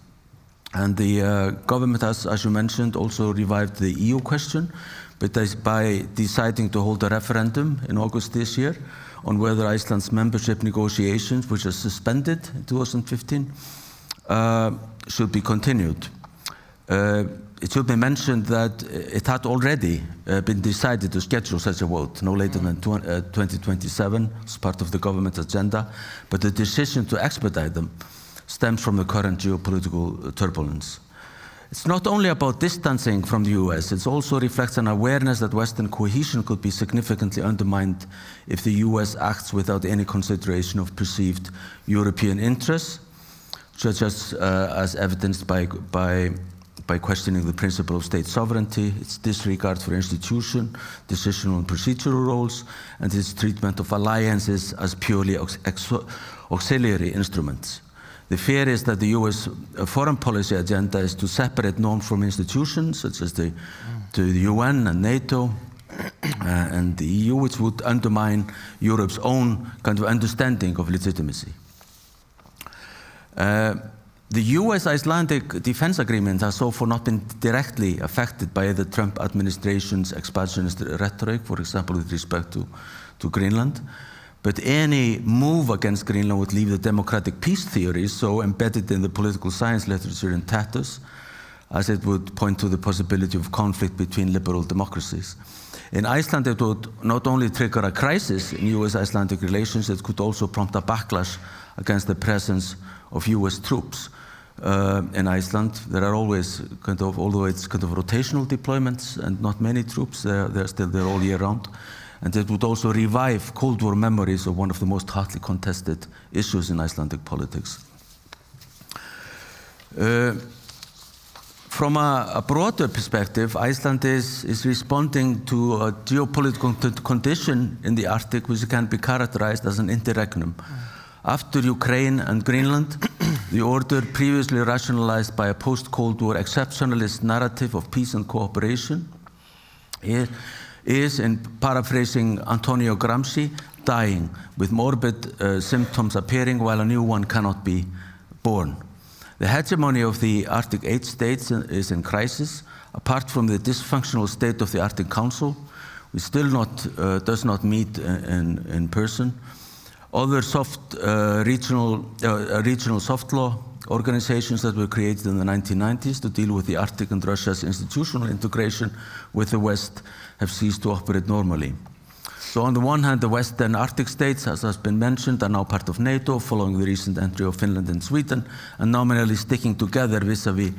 And the government has, as you mentioned, also revived the EU question, but by deciding to hold a referendum in August this year on whether Iceland's membership negotiations, which are suspended in 2015, should be continued. It should be mentioned that it had already been decided to schedule such a vote no later than 2027 as part of the government's agenda, but the decision to expedite them stems from the current geopolitical turbulence. It's not only about distancing from the US, it also reflects an awareness that Western cohesion could be significantly undermined if the US acts without any consideration of perceived European interests, such as evidenced by questioning the principle of state sovereignty, its disregard for institution, decisional and procedural roles, and its treatment of alliances as purely auxiliary instruments. The fear is that the US foreign policy agenda is to separate norms from institutions, such as the UN and NATO and the EU, which would undermine Europe's own kind of understanding of legitimacy. The US-Icelandic defense agreement has so far not been directly affected by the Trump administration's expansionist rhetoric, for example, with respect to Greenland. But any move against Greenland would leave the democratic peace theory so embedded in the political science literature in tatters, as it would point to the possibility of conflict between liberal democracies. In Iceland, it would not only trigger a crisis in US-Icelandic relations, it could also prompt a backlash against the presence of US troops. In Iceland, there are always although it's rotational deployments and not many troops, they're still there all year round. And it would also revive Cold War memories of one of the most hotly contested issues in Icelandic politics. From a broader perspective, Iceland is responding to a geopolitical condition in the Arctic which can be characterized as an interregnum. After Ukraine and Greenland, the order previously rationalized by a post-Cold War exceptionalist narrative of peace and cooperation is, in paraphrasing Antonio Gramsci, dying, with morbid symptoms appearing while a new one cannot be born. The hegemony of the Arctic 8 states is in crisis, apart from the dysfunctional state of the Arctic Council, which still does not meet in person. Other regional soft law organizations that were created in the 1990s to deal with the Arctic and Russia's institutional integration with the West have ceased to operate normally. So on the one hand, the Western Arctic states, as has been mentioned, are now part of NATO following the recent entry of Finland and Sweden, and nominally sticking together vis-a-vis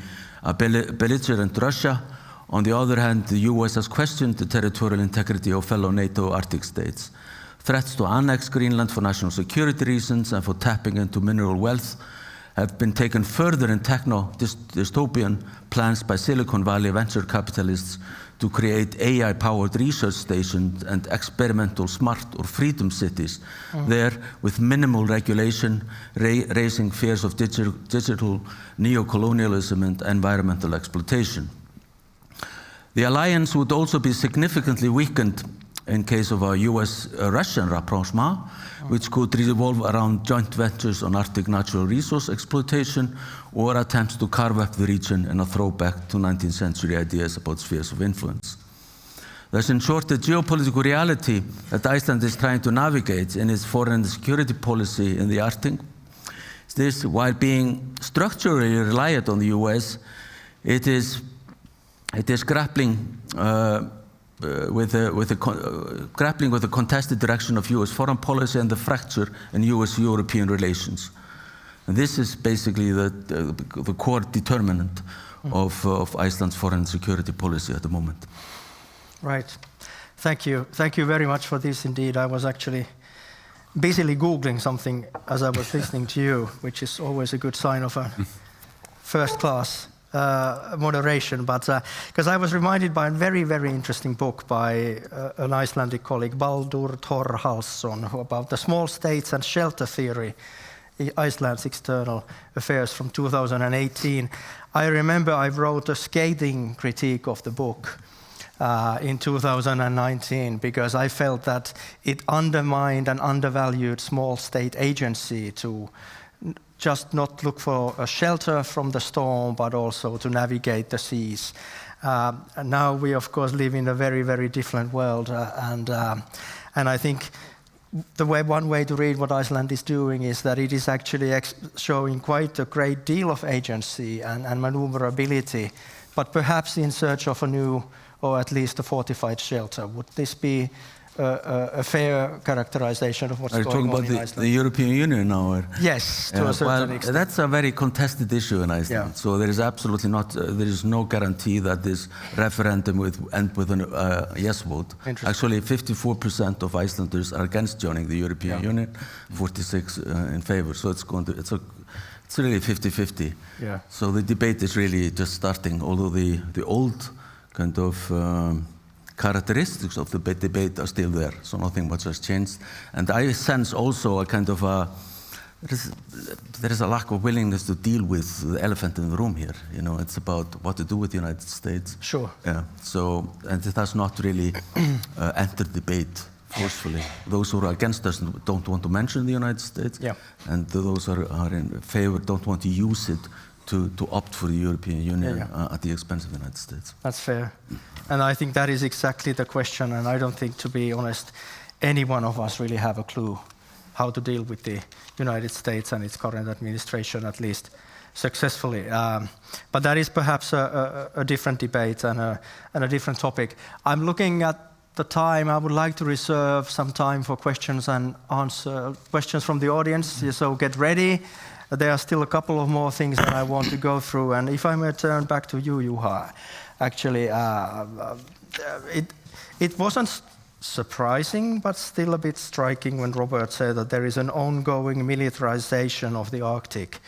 a belligerent Russia. On the other hand, the US has questioned the territorial integrity of fellow NATO Arctic states. Threats to annex Greenland for national security reasons and for tapping into mineral wealth have been taken further in techno-dystopian plans by Silicon Valley venture capitalists to create AI-powered research stations and experimental smart or freedom cities there with minimal regulation, raising fears of digital neocolonialism and environmental exploitation. The alliance would also be significantly weakened in case of a US-Russian rapprochement, which could revolve around joint ventures on Arctic natural resource exploitation or attempts to carve up the region in a throwback to 19th century ideas about spheres of influence. Thus, in short, the geopolitical reality that Iceland is trying to navigate in its foreign and security policy in the Arctic is this: while being structurally reliant on the US, it is grappling grappling with the contested direction of US foreign policy and the fracture in US-European relations. And this is basically the core determinant of Iceland's foreign security policy at the moment. Right. Thank you. Thank you very much for this indeed. I was actually busily Googling something as I was listening to you, which is always a good sign of a first-class moderation, but because I was reminded by a very, very interesting book by an Icelandic colleague, Baldur Thorhalsson, about the small states and shelter theory, Iceland's external affairs from 2018. I remember I wrote a scathing critique of the book in 2019 because I felt that it undermined and undervalued small state agency to just not look for a shelter from the storm, but also to navigate the seas. And now we, of course, live in a very, very different world. And I think one way to read what Iceland is doing is that it is actually showing quite a great deal of agency and maneuverability, but perhaps in search of a new, or at least a fortified shelter. Would this be a fair characterization of what's going on in Iceland? Are you talking about the European Union now? Or? Yes, to a certain extent. That's a very contested issue in Iceland. Yeah. So there is absolutely there is no guarantee that this referendum will end with a yes vote. Actually, 54% of Icelanders are against joining the European Union, 46 in favor. So it's really 50-50. Yeah. So the debate is really just starting, although the old kind of characteristics of the debate are still there, so nothing much has changed. And I sense also a kind of there is a lack of willingness to deal with the elephant in the room here. You know, it's about what to do with the United States. Sure. Yeah. So, and it has not really entered debate forcefully. Those who are against us don't want to mention the United States, yeah. and those who are in favor don't want to use it to opt for the European Union at the expense of the United States. That's fair. And I think that is exactly the question, and I don't think, to be honest, any one of us really have a clue how to deal with the United States and its current administration, at least successfully. But that is perhaps a different debate and a different topic. I'm looking at the time. I would like to reserve some time for questions and answer questions from the audience, so get ready. There are still a couple of more things that I want to go through, and if I may turn back to you, Juha, actually, it wasn't surprising, but still a bit striking when Robert said that there is an ongoing militarization of the Arctic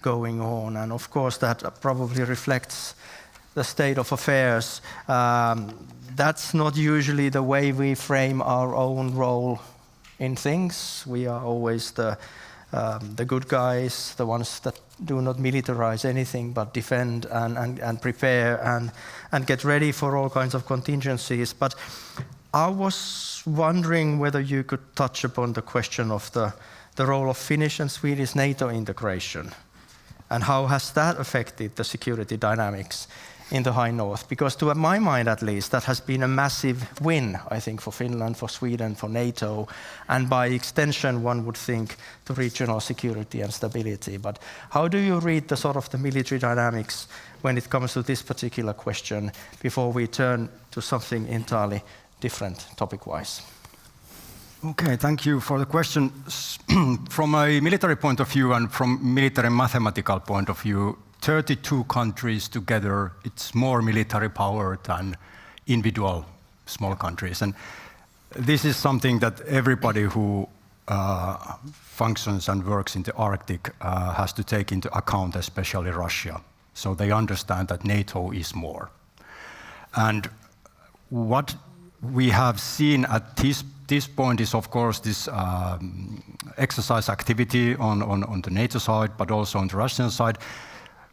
going on, and of course that probably reflects the state of affairs. That's not usually the way we frame our own role in things. We are always the good guys, the ones that do not militarize anything but defend and prepare and get ready for all kinds of contingencies. But I was wondering whether you could touch upon the question of the role of Finnish and Swedish NATO integration, and how has that affected the security dynamics in the High North? Because to my mind, at least, that has been a massive win, I think, for Finland, for Sweden, for NATO, and by extension, one would think, to regional security and stability. But how do you read the sort of the military dynamics when it comes to this particular question before we turn to something entirely different topic-wise? Okay, thank you for the question. From a military point of view and from military mathematical point of view, 32 countries together, it's more military power than individual small countries. And this is something that everybody who functions and works in the Arctic has to take into account, especially Russia. So they understand that NATO is more. And what we have seen at this point is, of course, this exercise activity on the NATO side, but also on the Russian side.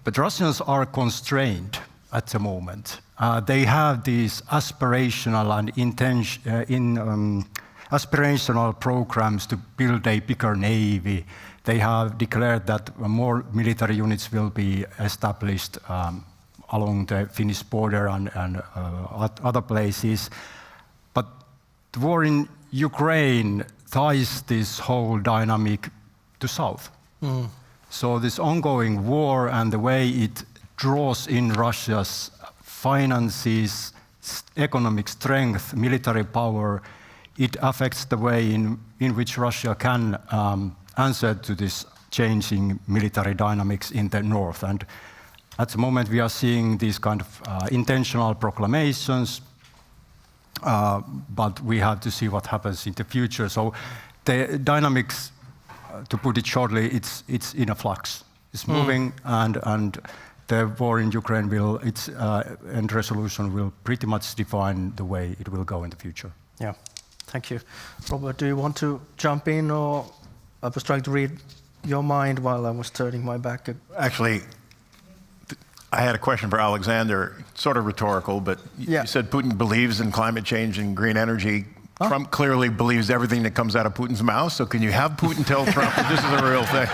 But Russians are constrained at the moment. They have these aspirational and aspirational programs to build a bigger navy. They have declared that more military units will be established along the Finnish border and other places. But the war in Ukraine ties this whole dynamic to south. So this ongoing war and the way it draws in Russia's finances, economic strength, military power, it affects the way in which Russia can answer to this changing military dynamics in the north. And at the moment we are seeing these kind of intentional proclamations, but we have to see what happens in the future. So the dynamics, to put it shortly, it's in a flux. It's moving, and the war in Ukraine its end resolution will pretty much define the way it will go in the future. Yeah, thank you. Robert, do you want to jump in, or I was trying to read your mind while I was turning my back? Actually, I had a question for Alexander, sort of rhetorical, but you said Putin believes in climate change and green energy. Trump clearly believes everything that comes out of Putin's mouth, so can you have Putin tell Trump that this is a real thing?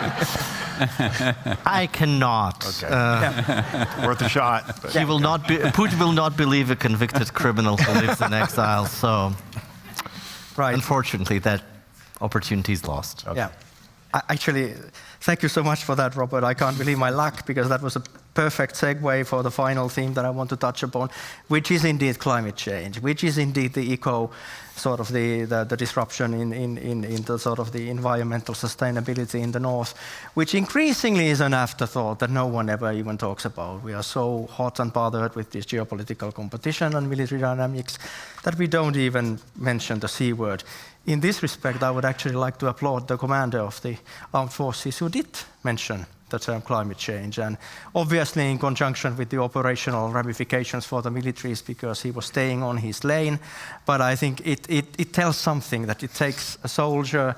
I cannot. Okay. Worth a shot. He will not Putin will not believe a convicted criminal who lives in exile, so unfortunately that opportunity is lost. Okay. Yeah. Actually, thank you so much for that, Robert. I can't believe my luck, because that was a perfect segue for the final theme that I want to touch upon, which is indeed climate change, which is indeed the eco, sort of the disruption in the sort of the environmental sustainability in the north, which increasingly is an afterthought that no one ever even talks about. We are so hot and bothered with this geopolitical competition and military dynamics that we don't even mention the C word. In this respect, I would actually like to applaud the commander of the armed forces who did mention the term climate change, and obviously in conjunction with the operational ramifications for the militaries, because he was staying on his lane. But I think it tells something, that it takes a soldier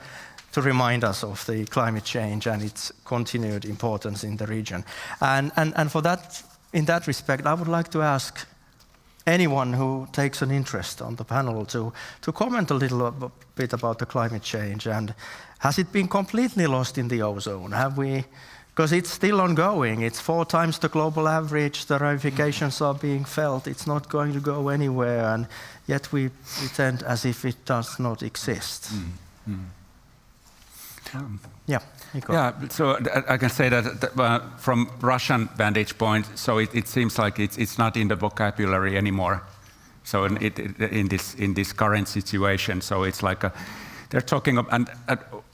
to remind us of the climate change and its continued importance in the region. And for that, in that respect, I would like to ask anyone who takes an interest on the panel to comment a little bit about the climate change. And has it been completely lost in the ozone? Have we, because it's still ongoing, it's 4 times the global average, the ramifications are being felt, it's not going to go anywhere, and yet we pretend as if it does not exist. Yeah. Yeah, so I can say that from Russian vantage point, so it seems like it's not in the vocabulary anymore. So in this current situation, so it's like they're talking of,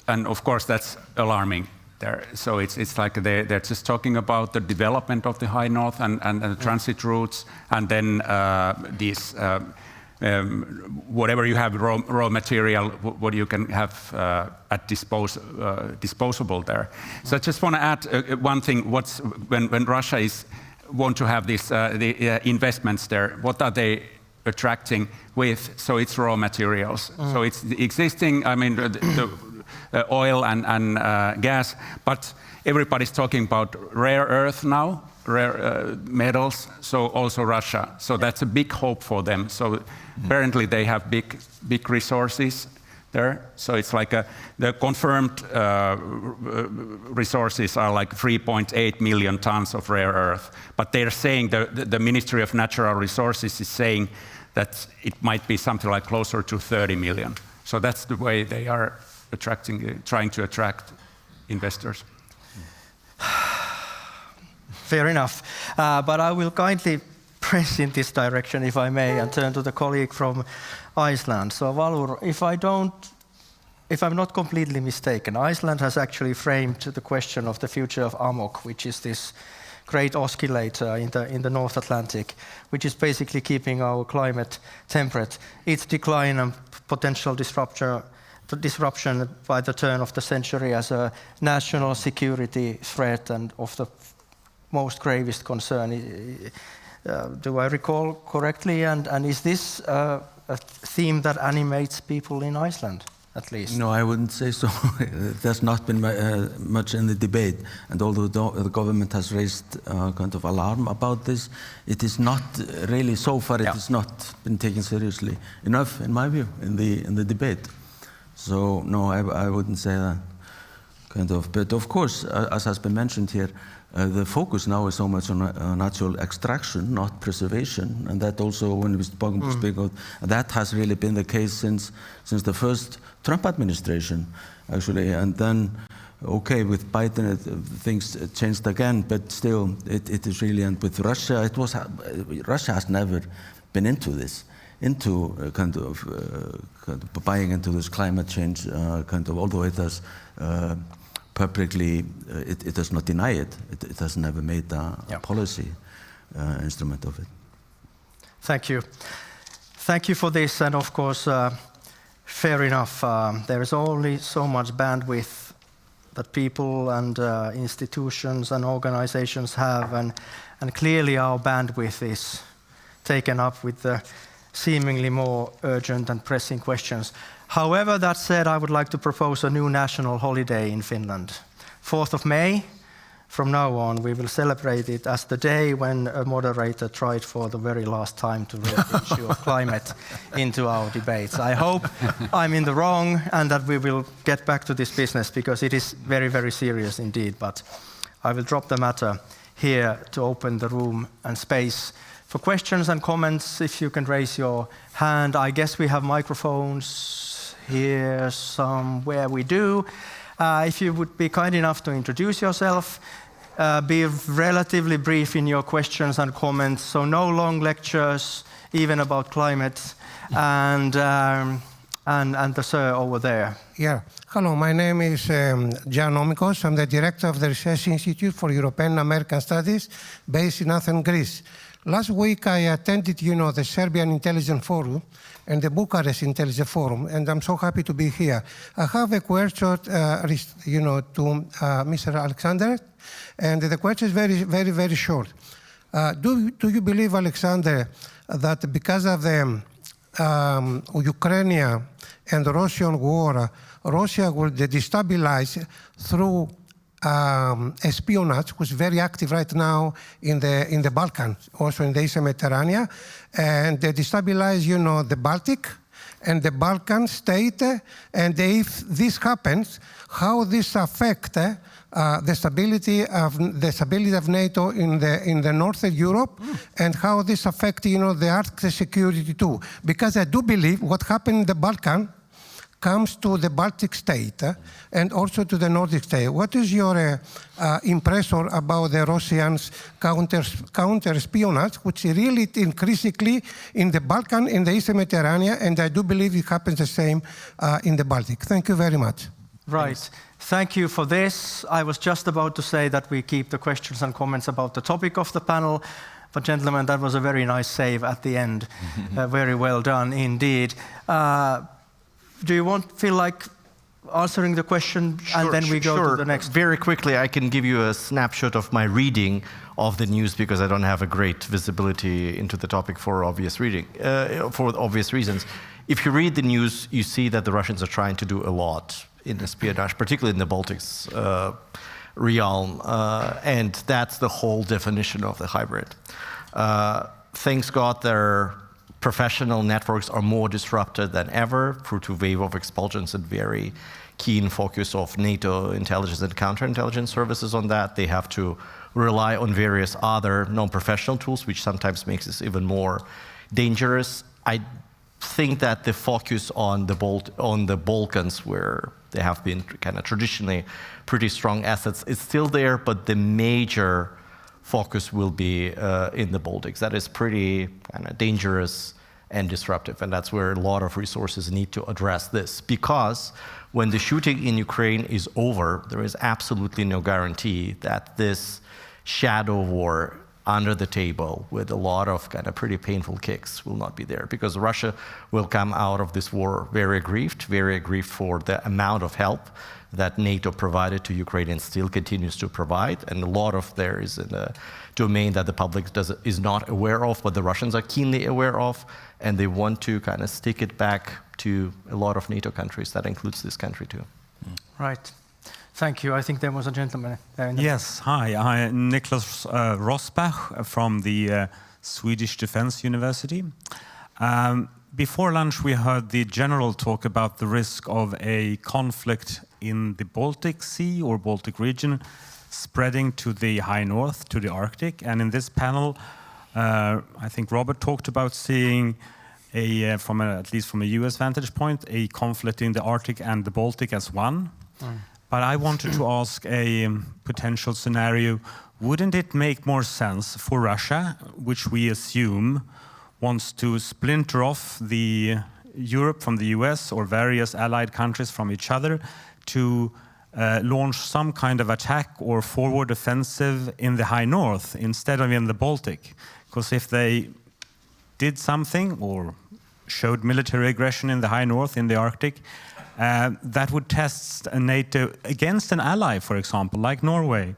and of course that's alarming. There, so it's like they're just talking about the development of the High North and the transit routes, and then these. Whatever you have, raw material, what you can have at disposable there. So I just want to add one thing. When Russia want to have the investments there, what are they attracting with? So it's raw materials. So it's the existing, I mean, the oil and gas, but everybody's talking about rare earth now, rare metals, so also Russia. So that's a big hope for them. So apparently they have big resources there. So it's like the confirmed resources are like 3.8 million tons of rare earth. But they're saying, the Ministry of Natural Resources is saying that it might be something like closer to 30 million. So that's the way they are trying to attract investors. Fair enough. But I will kindly press in this direction, if I may, and turn to the colleague from Iceland. So Valur, if I'm not completely mistaken, Iceland has actually framed the question of the future of AMOC, which is this great oscillator in the North Atlantic, which is basically keeping our climate temperate. Its decline and potential disruption by the turn of the century as a national security threat and of the most gravest concern. Do I recall correctly? And is this a theme that animates people in Iceland, at least? No, I wouldn't say so. There's not been much in the debate. And although the government has raised kind of alarm about this, it is not really, so far, it has not been taken seriously enough, in my view, in the debate. So, no, I wouldn't say that. Kind of. But of course, as has been mentioned here, the focus now is so much on natural extraction, not preservation, and that also, when we speak of, that has really been the case since the first Trump administration, actually, and then, okay, with Biden things changed again, but still, it is really, and with Russia, Russia has never been into this, into kind of buying into this climate change, kind of, although it has. Publicly, it does not deny it. It has never made a policy instrument of it. Thank you. Thank you for this, and of course, fair enough. There is only so much bandwidth that people and institutions and organizations have, and clearly our bandwidth is taken up with the seemingly more urgent and pressing questions. However, that said, I would like to propose a new national holiday in Finland. 4th of May, from now on, we will celebrate it as the day when a moderator tried for the very last time to raise the issue of climate into our debates. I hope I'm in the wrong and that we will get back to this business, because it is very, very serious indeed. But I will drop the matter here to open the room and space for questions and comments. If you can raise your hand. I guess we have microphones here somewhere. We do. If you would be kind enough to introduce yourself, be relatively brief in your questions and comments, so no long lectures, even about climate, and the sir over there. Yeah. Hello, my name is Jan Omikos. I'm the director of the Research Institute for European and American Studies, based in Athens, Greece. Last week, I attended, the Serbian Intelligence Forum and the Bucharest Intelligence Forum, and I'm so happy to be here. I have a question, to Mr. Alexander, and the question is very, very, very short. Do you believe, Alexander, that because of the Ukraine and the Russian war, Russia will destabilize through espionage, which is very active right now in the Balkans, also in the Eastern Mediterranean, and they destabilize, the Baltic and the Balkan state. And if this happens, how this affect the stability of NATO in the northern Europe, and how this affect the Arctic security too. Because I do believe what happened in the Balkan comes to the Baltic state and also to the Nordic state. What is your impression about the Russians' counter-espionage, which really increasingly in the Balkan, in the Eastern Mediterranean, and I do believe it happens the same in the Baltic. Thank you very much. Right. Thank you for this. I was just about to say that we keep the questions and comments about the topic of the panel, but gentlemen, that was a very nice save at the end. Very well done indeed. Do you feel like answering the question, and then we go to the next? Very quickly, I can give you a snapshot of my reading of the news, because I don't have a great visibility into the topic for obvious reasons. If you read the news, you see that the Russians are trying to do a lot in espionage, particularly in the Baltics realm, and that's the whole definition of the hybrid. Thanks God, their professional networks are more disrupted than ever through to wave of expulsions and very keen focus of NATO intelligence and counterintelligence services on that. They have to rely on various other non-professional tools, which sometimes makes this even more dangerous. I think that the focus on the Balkans, where they have been kind of traditionally pretty strong assets, is still there, but the major focus will be in the Baltics. That is pretty kind of dangerous and disruptive, and that's where a lot of resources need to address this. Because when the shooting in Ukraine is over, there is absolutely no guarantee that this shadow war under the table with a lot of kind of pretty painful kicks will not be there, because Russia will come out of this war very aggrieved for the amount of help that NATO provided to Ukraine and still continues to provide. And a lot of there is in a domain that the public is not aware of, but the Russians are keenly aware of, and they want to kind of stick it back to a lot of NATO countries. That includes this country too. Right. Thank you. I think there was a gentleman there. Yes, hi. I'm Niklas Rosbach from the Swedish Defense University. Before lunch, we heard the general talk about the risk of a conflict in the Baltic Sea or Baltic region spreading to the high north, to the Arctic. And in this panel, I think Robert talked about seeing at least from a US vantage point, a conflict in the Arctic and the Baltic as one. But I wanted to ask a potential scenario. Wouldn't it make more sense for Russia, which we assume wants to splinter off Europe from the US or various allied countries from each other, to launch some kind of attack or forward offensive in the high north instead of in the Baltic? Because if they did something or showed military aggression in the high north, in the Arctic, that would test NATO against an ally, for example, like Norway.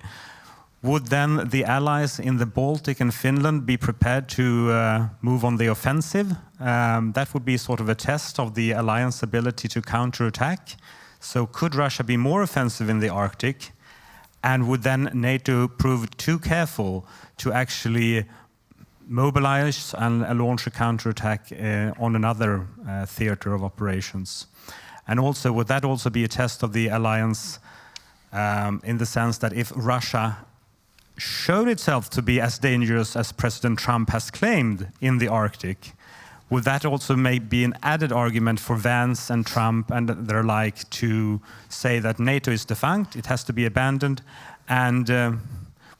Would then the allies in the Baltic and Finland be prepared to move on the offensive? That would be sort of a test of the alliance ability to counterattack. So could Russia be more offensive in the Arctic? And would then NATO prove too careful to actually mobilize and launch a counterattack on another theater of operations? And also, would that also be a test of the alliance in the sense that if Russia showed itself to be as dangerous as President Trump has claimed in the Arctic, would that also be an added argument for Vance and Trump and their like to say that NATO is defunct, it has to be abandoned, and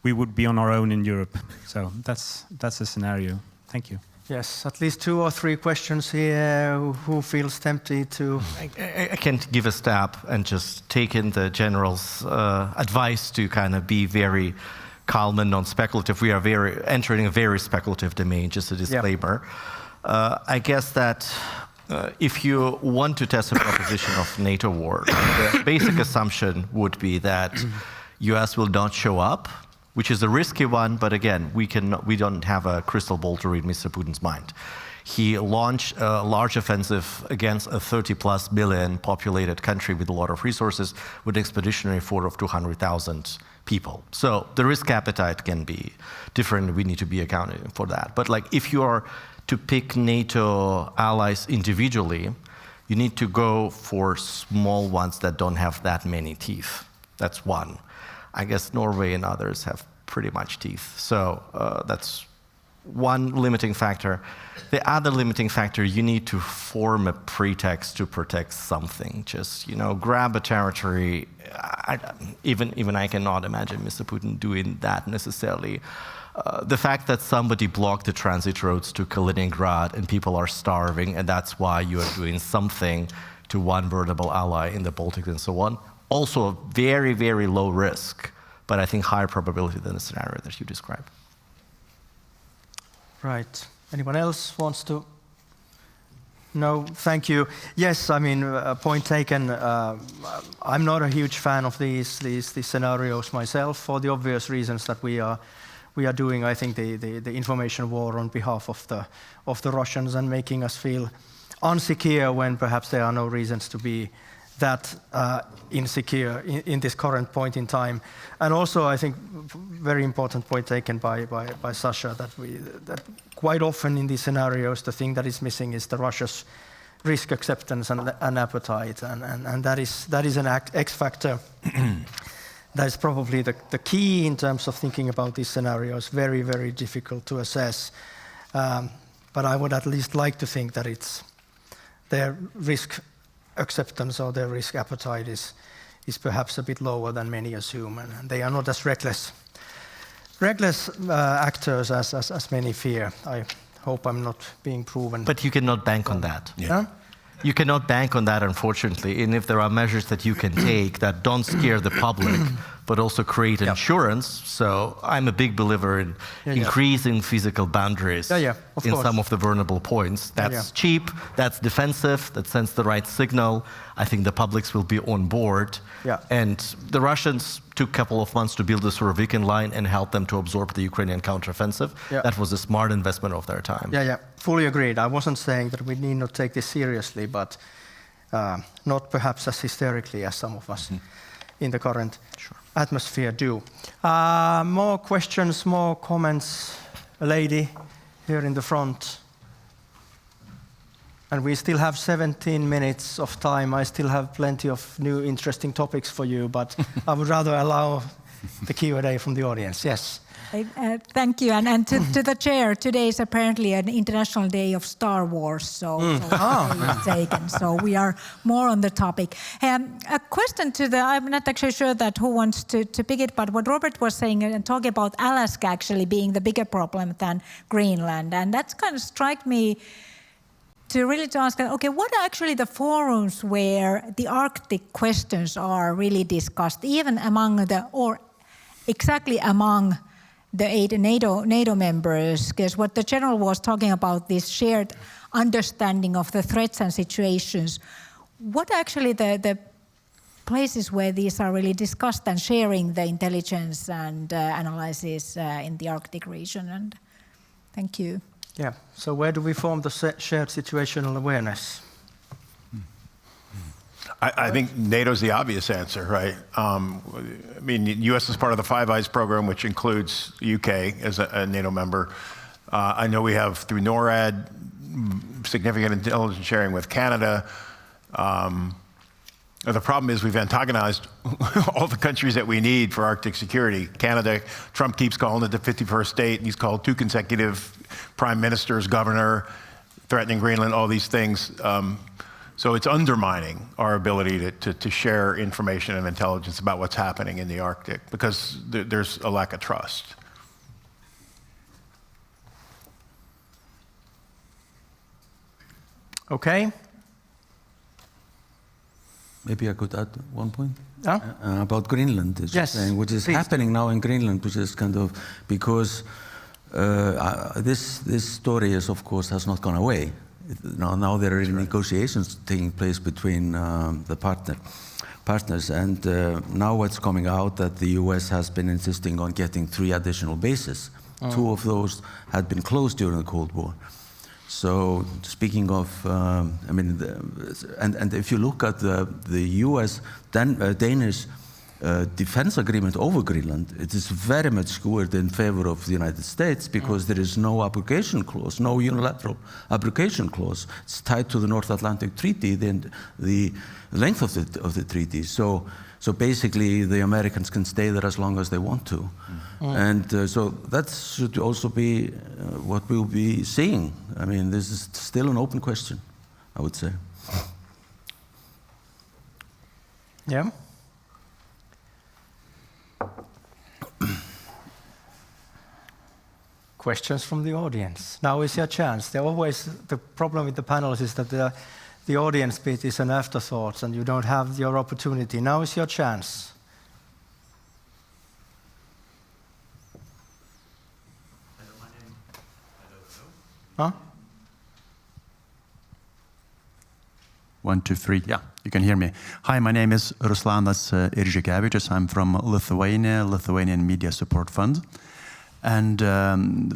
we would be on our own in Europe? So that's a scenario. Thank you. Yes, at least 2 or 3 questions here. Who feels tempted to? I can give a stab and just take in the general's advice to kind of be very calm and non-speculative. We are entering a very speculative domain, just a disclaimer. I guess that if you want to test the proposition of NATO war, the basic assumption would be that US will not show up, which is a risky one, but again, we don't have a crystal ball to read Mr. Putin's mind. he launched a large offensive against a 30+ million populated country with a lot of resources with an expeditionary force of 200,000 people. So the risk appetite can be different. We need to be accounting for that. But like, if you are to pick NATO allies individually, you need to go for small ones that don't have that many teeth. That's one. I guess Norway and others have pretty much teeth. So that's one limiting factor. The other limiting factor, you need to form a pretext to protect something. Just, grab a territory. Even I cannot imagine Mr. Putin doing that necessarily. The fact that somebody blocked the transit roads to Kaliningrad and people are starving, and that's why you are doing something to one veritable ally in the Baltic and so on. Also a very, very low risk, but I think higher probability than the scenario that you described. Right. Anyone else wants to? No, thank you. Yes, I mean, point taken. I'm not a huge fan of these scenarios myself, for the obvious reasons that we are doing, I think, the information war on behalf of the Russians and making us feel insecure when perhaps there are no reasons to be that insecure in this current point in time. And also, I think, very important point taken by Sasha, that quite often in these scenarios, the thing that is missing is the Russia's risk acceptance and appetite, and that is an X factor. That is probably the key in terms of thinking about these scenarios. Very, very difficult to assess. But I would at least like to think that it's their risk acceptance or their risk appetite is perhaps a bit lower than many assume, and they are not as reckless actors as many fear. I hope I'm not being proven. But you cannot bank on that. Yeah. Huh? You cannot bank on that, unfortunately. And if there are measures that you can take that don't scare the public, but also create insurance. So I'm a big believer in increasing physical boundaries in some of the vulnerable points. That's cheap, that's defensive, that sends the right signal. I think the publics will be on board. And the Russians took a couple of months to build the Surovikin line and help them to absorb the Ukrainian counteroffensive. That was a smart investment of their time. Fully agreed. I wasn't saying that we need not take this seriously, but not perhaps as hysterically as some of us in the current atmosphere do. More questions, more comments? A lady here in the front. And we still have 17 minutes of time. I still have plenty of new interesting topics for you, but I would rather allow the Q&A from the audience. Yes. Thank you. And to the chair, today is apparently an International Day of Star Wars, so taken. So we are more on the topic. A question I'm not actually sure that who wants to pick it, but what Robert was saying and talking about Alaska actually being the bigger problem than Greenland. And that's kind of struck me to really ask, okay, what are actually the forums where the Arctic questions are really discussed, even among exactly among the 8 NATO members? Because what the general was talking about, this shared understanding of the threats and situations, what are actually the places where these are really discussed and sharing the intelligence and analysis in the Arctic region? And thank you. Yeah, so where do we form the shared situational awareness? I think NATO's the obvious answer, right? I mean, the U.S. is part of the Five Eyes program, which includes the UK as a NATO member. I know we have, through NORAD, significant intelligence sharing with Canada. The problem is we've antagonized all the countries that we need for Arctic security. Canada, Trump keeps calling it the 51st state. He's called 2 consecutive prime ministers, governor, threatening Greenland, all these things. So it's undermining our ability to share information and intelligence about what's happening in the Arctic because there's a lack of trust. Okay. Maybe I could add one point about Greenland. Saying, which is happening now in Greenland, which is kind of because this story is, of course, has not gone away. Now there are negotiations taking place between the partners, and now what's coming out that the US has been insisting on getting 3 additional bases. 2 of those had been closed during the Cold War. So speaking of, I mean, and if you look at the U.S. Danish defense agreement over Greenland, it is very much skewed in favor of the United States because there is no abrogation clause, no unilateral abrogation clause. It's tied to the North Atlantic Treaty, the length of the treaty. So basically, the Americans can stay there as long as they want to. And so that should also be what we'll be seeing. I mean, this is still an open question, I would say. Yeah. Questions from the audience. Now is your chance. The problem with the panels is that the audience bit is an afterthought and you don't have your opportunity. Now is your chance. Huh? 1, 2, 3. Yeah, you can hear me. Hi, my name is Ruslanas Iržikevičius. I'm from Lithuania, Lithuanian Media Support Fund. And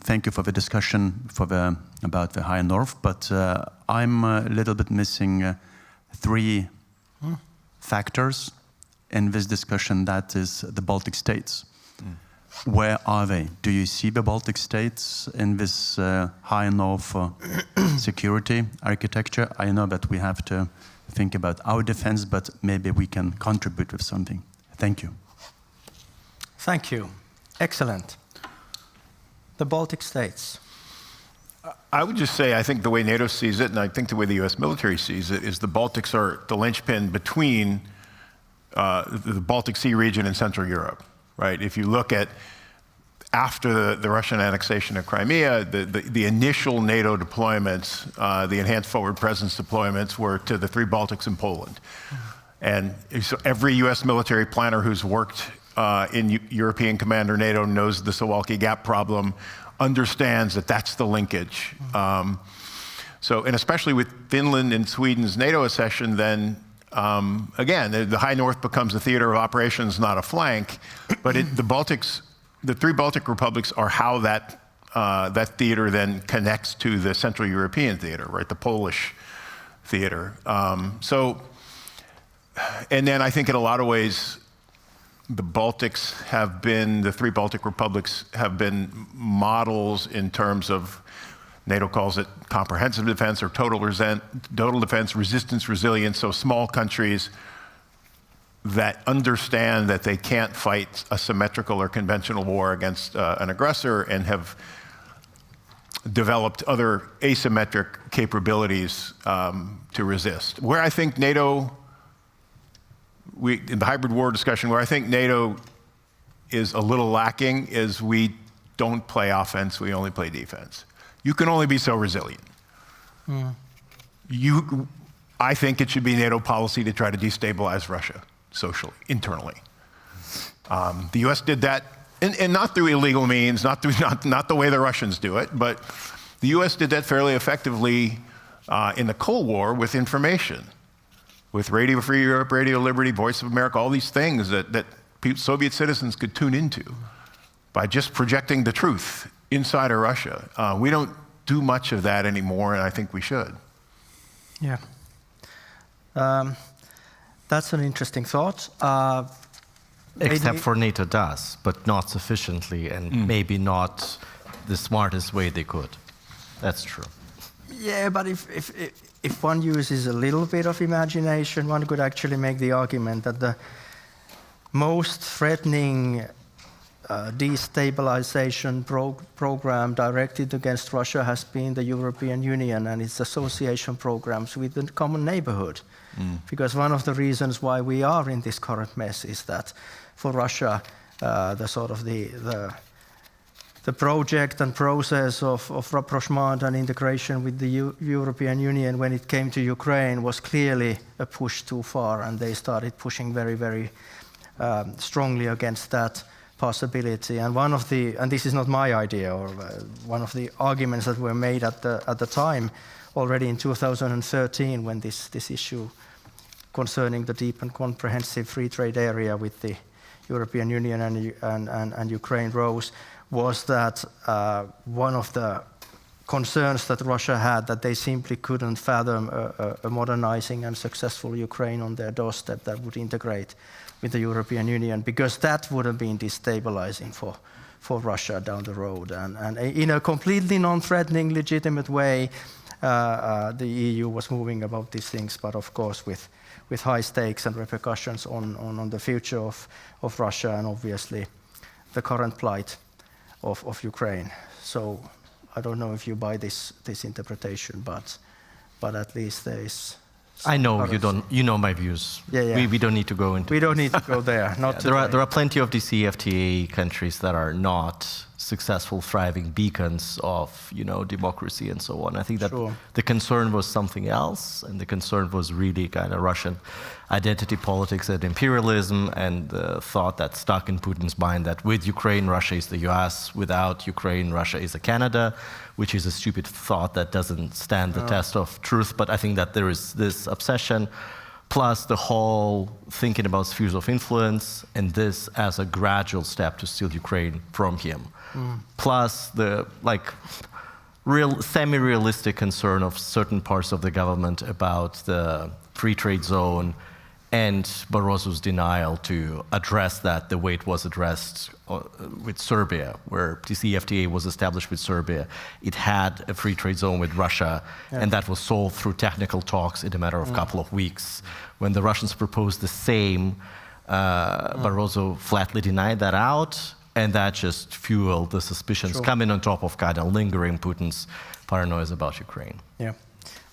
thank you for the discussion about the High North. But I'm a little bit missing 3 factors in this discussion. That is the Baltic states. Where are they? Do you see the Baltic states in this High North security architecture? I know that we have to think about our defense, but maybe we can contribute with something. Thank you. Thank you. Excellent. The Baltic states. I would just say, I think the way NATO sees it, and I think the way the US military sees it, is the Baltics are the linchpin between the Baltic Sea region and Central Europe, right? If you look at after the Russian annexation of Crimea, the initial NATO deployments, the enhanced forward presence deployments were to the 3 Baltics and Poland. And so every US military planner who's worked in European Commander NATO knows the Suwalki Gap problem, understands that that's the linkage. So, and especially with Finland and Sweden's NATO accession, then again, the High North becomes a theater of operations, not a flank. But the Baltics, the 3 Baltic republics are how that theater then connects to the Central European theater, right? The Polish theater. And then I think in a lot of ways, the Baltics have been, the 3 Baltic republics have been models in terms of, NATO calls it comprehensive defense or total defense, resistance, resilience. So small countries that understand that they can't fight a symmetrical or conventional war against an aggressor and have developed other asymmetric capabilities to resist. Where I think NATO, in the hybrid war discussion, where I think NATO is a little lacking is we don't play offense, we only play defense. You can only be so resilient. I think it should be NATO policy to try to destabilize Russia socially, internally. The US did that, and not through illegal means, not the way the Russians do it, but the US did that fairly effectively in the Cold War with information. With Radio Free Europe, Radio Liberty, Voice of America, all these things that Soviet citizens could tune into by just projecting the truth inside of Russia. We don't do much of that anymore, and I think we should. Yeah. That's an interesting thought. Except for NATO does, but not sufficiently, and maybe not the smartest way they could. That's true. Yeah, but if one uses a little bit of imagination, one could actually make the argument that the most threatening destabilization program directed against Russia has been the European Union and its association programs with the common neighborhood. Because one of the reasons why we are in this current mess is that for Russia, the project and process of rapprochement and integration with the European Union when it came to Ukraine was clearly a push too far, and they started pushing very, very strongly against that possibility. And and this is not my idea, or one of the arguments that were made at the time, already in 2013, when this issue concerning the deep and comprehensive free trade area with the European Union and Ukraine rose, was that one of the concerns that Russia had, that they simply couldn't fathom a modernizing and successful Ukraine on their doorstep that would integrate with the European Union, because that would have been destabilizing for Russia down the road. And in a completely non-threatening, legitimate way, the EU was moving about these things, but of course with high stakes and repercussions on the future of Russia and obviously the current plight of Ukraine. So I don't know if you buy this interpretation, but at least there is. I know you don't. You know my views. Yeah. We don't need to go into. We don't need to go there. Not there are plenty of DCFTA countries that are not successful, thriving beacons of democracy and so on. I think that the concern was something else, and the concern was really kind of Russian identity politics and imperialism, and the thought that stuck in Putin's mind that with Ukraine, Russia is the US, without Ukraine, Russia is a Canada, which is a stupid thought that doesn't stand the test of truth. But I think that there is this obsession, plus the whole thinking about spheres of influence, and this as a gradual step to steal Ukraine from him. Plus the semi-realistic concern of certain parts of the government about the free trade zone, and Barroso's denial to address that the way it was addressed with Serbia, where the CFTA was established with Serbia. It had a free trade zone with Russia, and that was solved through technical talks in a matter of a couple of weeks. When the Russians proposed the same, Barroso flatly denied that out, and that just fueled the suspicions coming on top of kind of lingering Putin's paranoia about Ukraine. Yeah.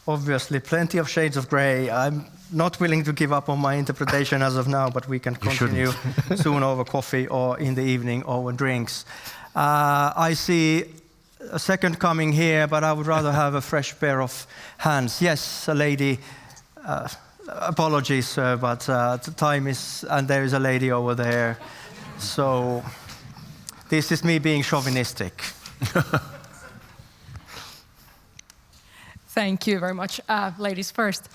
Obviously, plenty of shades of gray. I'm not willing to give up on my interpretation as of now, but we can continue soon over coffee or in the evening over drinks. I see a second coming here, but I would rather have a fresh pair of hands. Yes, a lady. Apologies, sir, but the time is, and there is a lady over there. So this is me being chauvinistic. Thank you very much. Ladies first.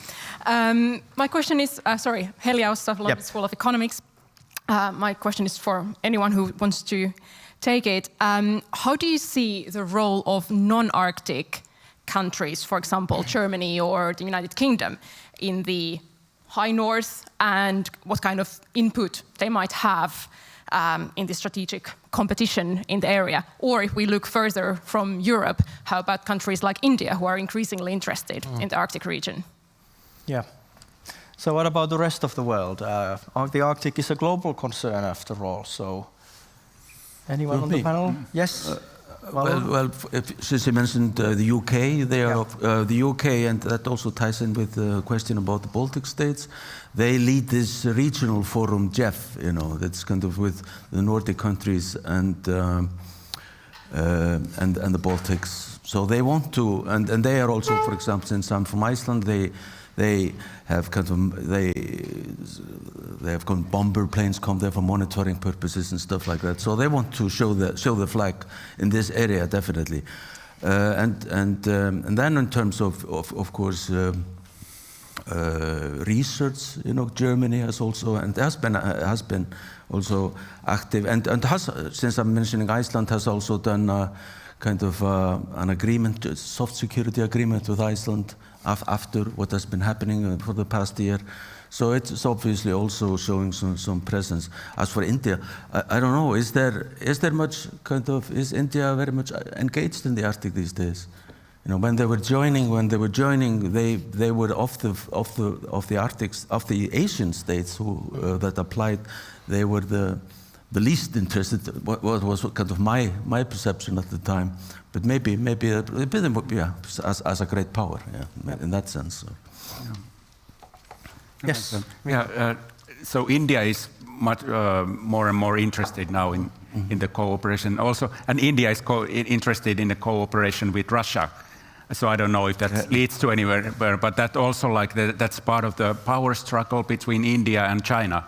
My question is, Heli Aussa, London School of Economics. My question is for anyone who wants to take it. How do you see the role of non-Arctic countries, for example, Germany or the United Kingdom, in the high north, and what kind of input they might have in the strategic competition in the area? Or if we look further from Europe, how about countries like India, who are increasingly interested in the Arctic region? Yeah. So what about the rest of the world? The Arctic is a global concern after all, so anyone on the panel? Yes? Well, since you mentioned the UK, the UK, and that also ties in with the question about the Baltic states. They lead this regional forum, GEF, that's kind of with the Nordic countries and the Baltics. So they want to, and they are also, for example, since I'm from Iceland, they have kind of they have bomber planes come there for monitoring purposes and stuff like that. So they want to show the flag in this area definitely, and then in terms of course research, Germany has also and has been also active and has, since I'm mentioning Iceland, has also done kind of an agreement, a soft security agreement with Iceland after what has been happening for the past year. So it's obviously also showing some presence. As for India, I don't know, is there much is India very much engaged in the Arctic these days? When they were joining, they were of the Arctic, of the Asian states that applied. They were the least interested. What was kind of my perception at the time, but maybe a bit, as a great power, in that sense. So. Yes. So India is much more and more interested now in the cooperation also, and India is interested in the cooperation with Russia. So I don't know if that leads to anywhere, but that also that's part of the power struggle between India and China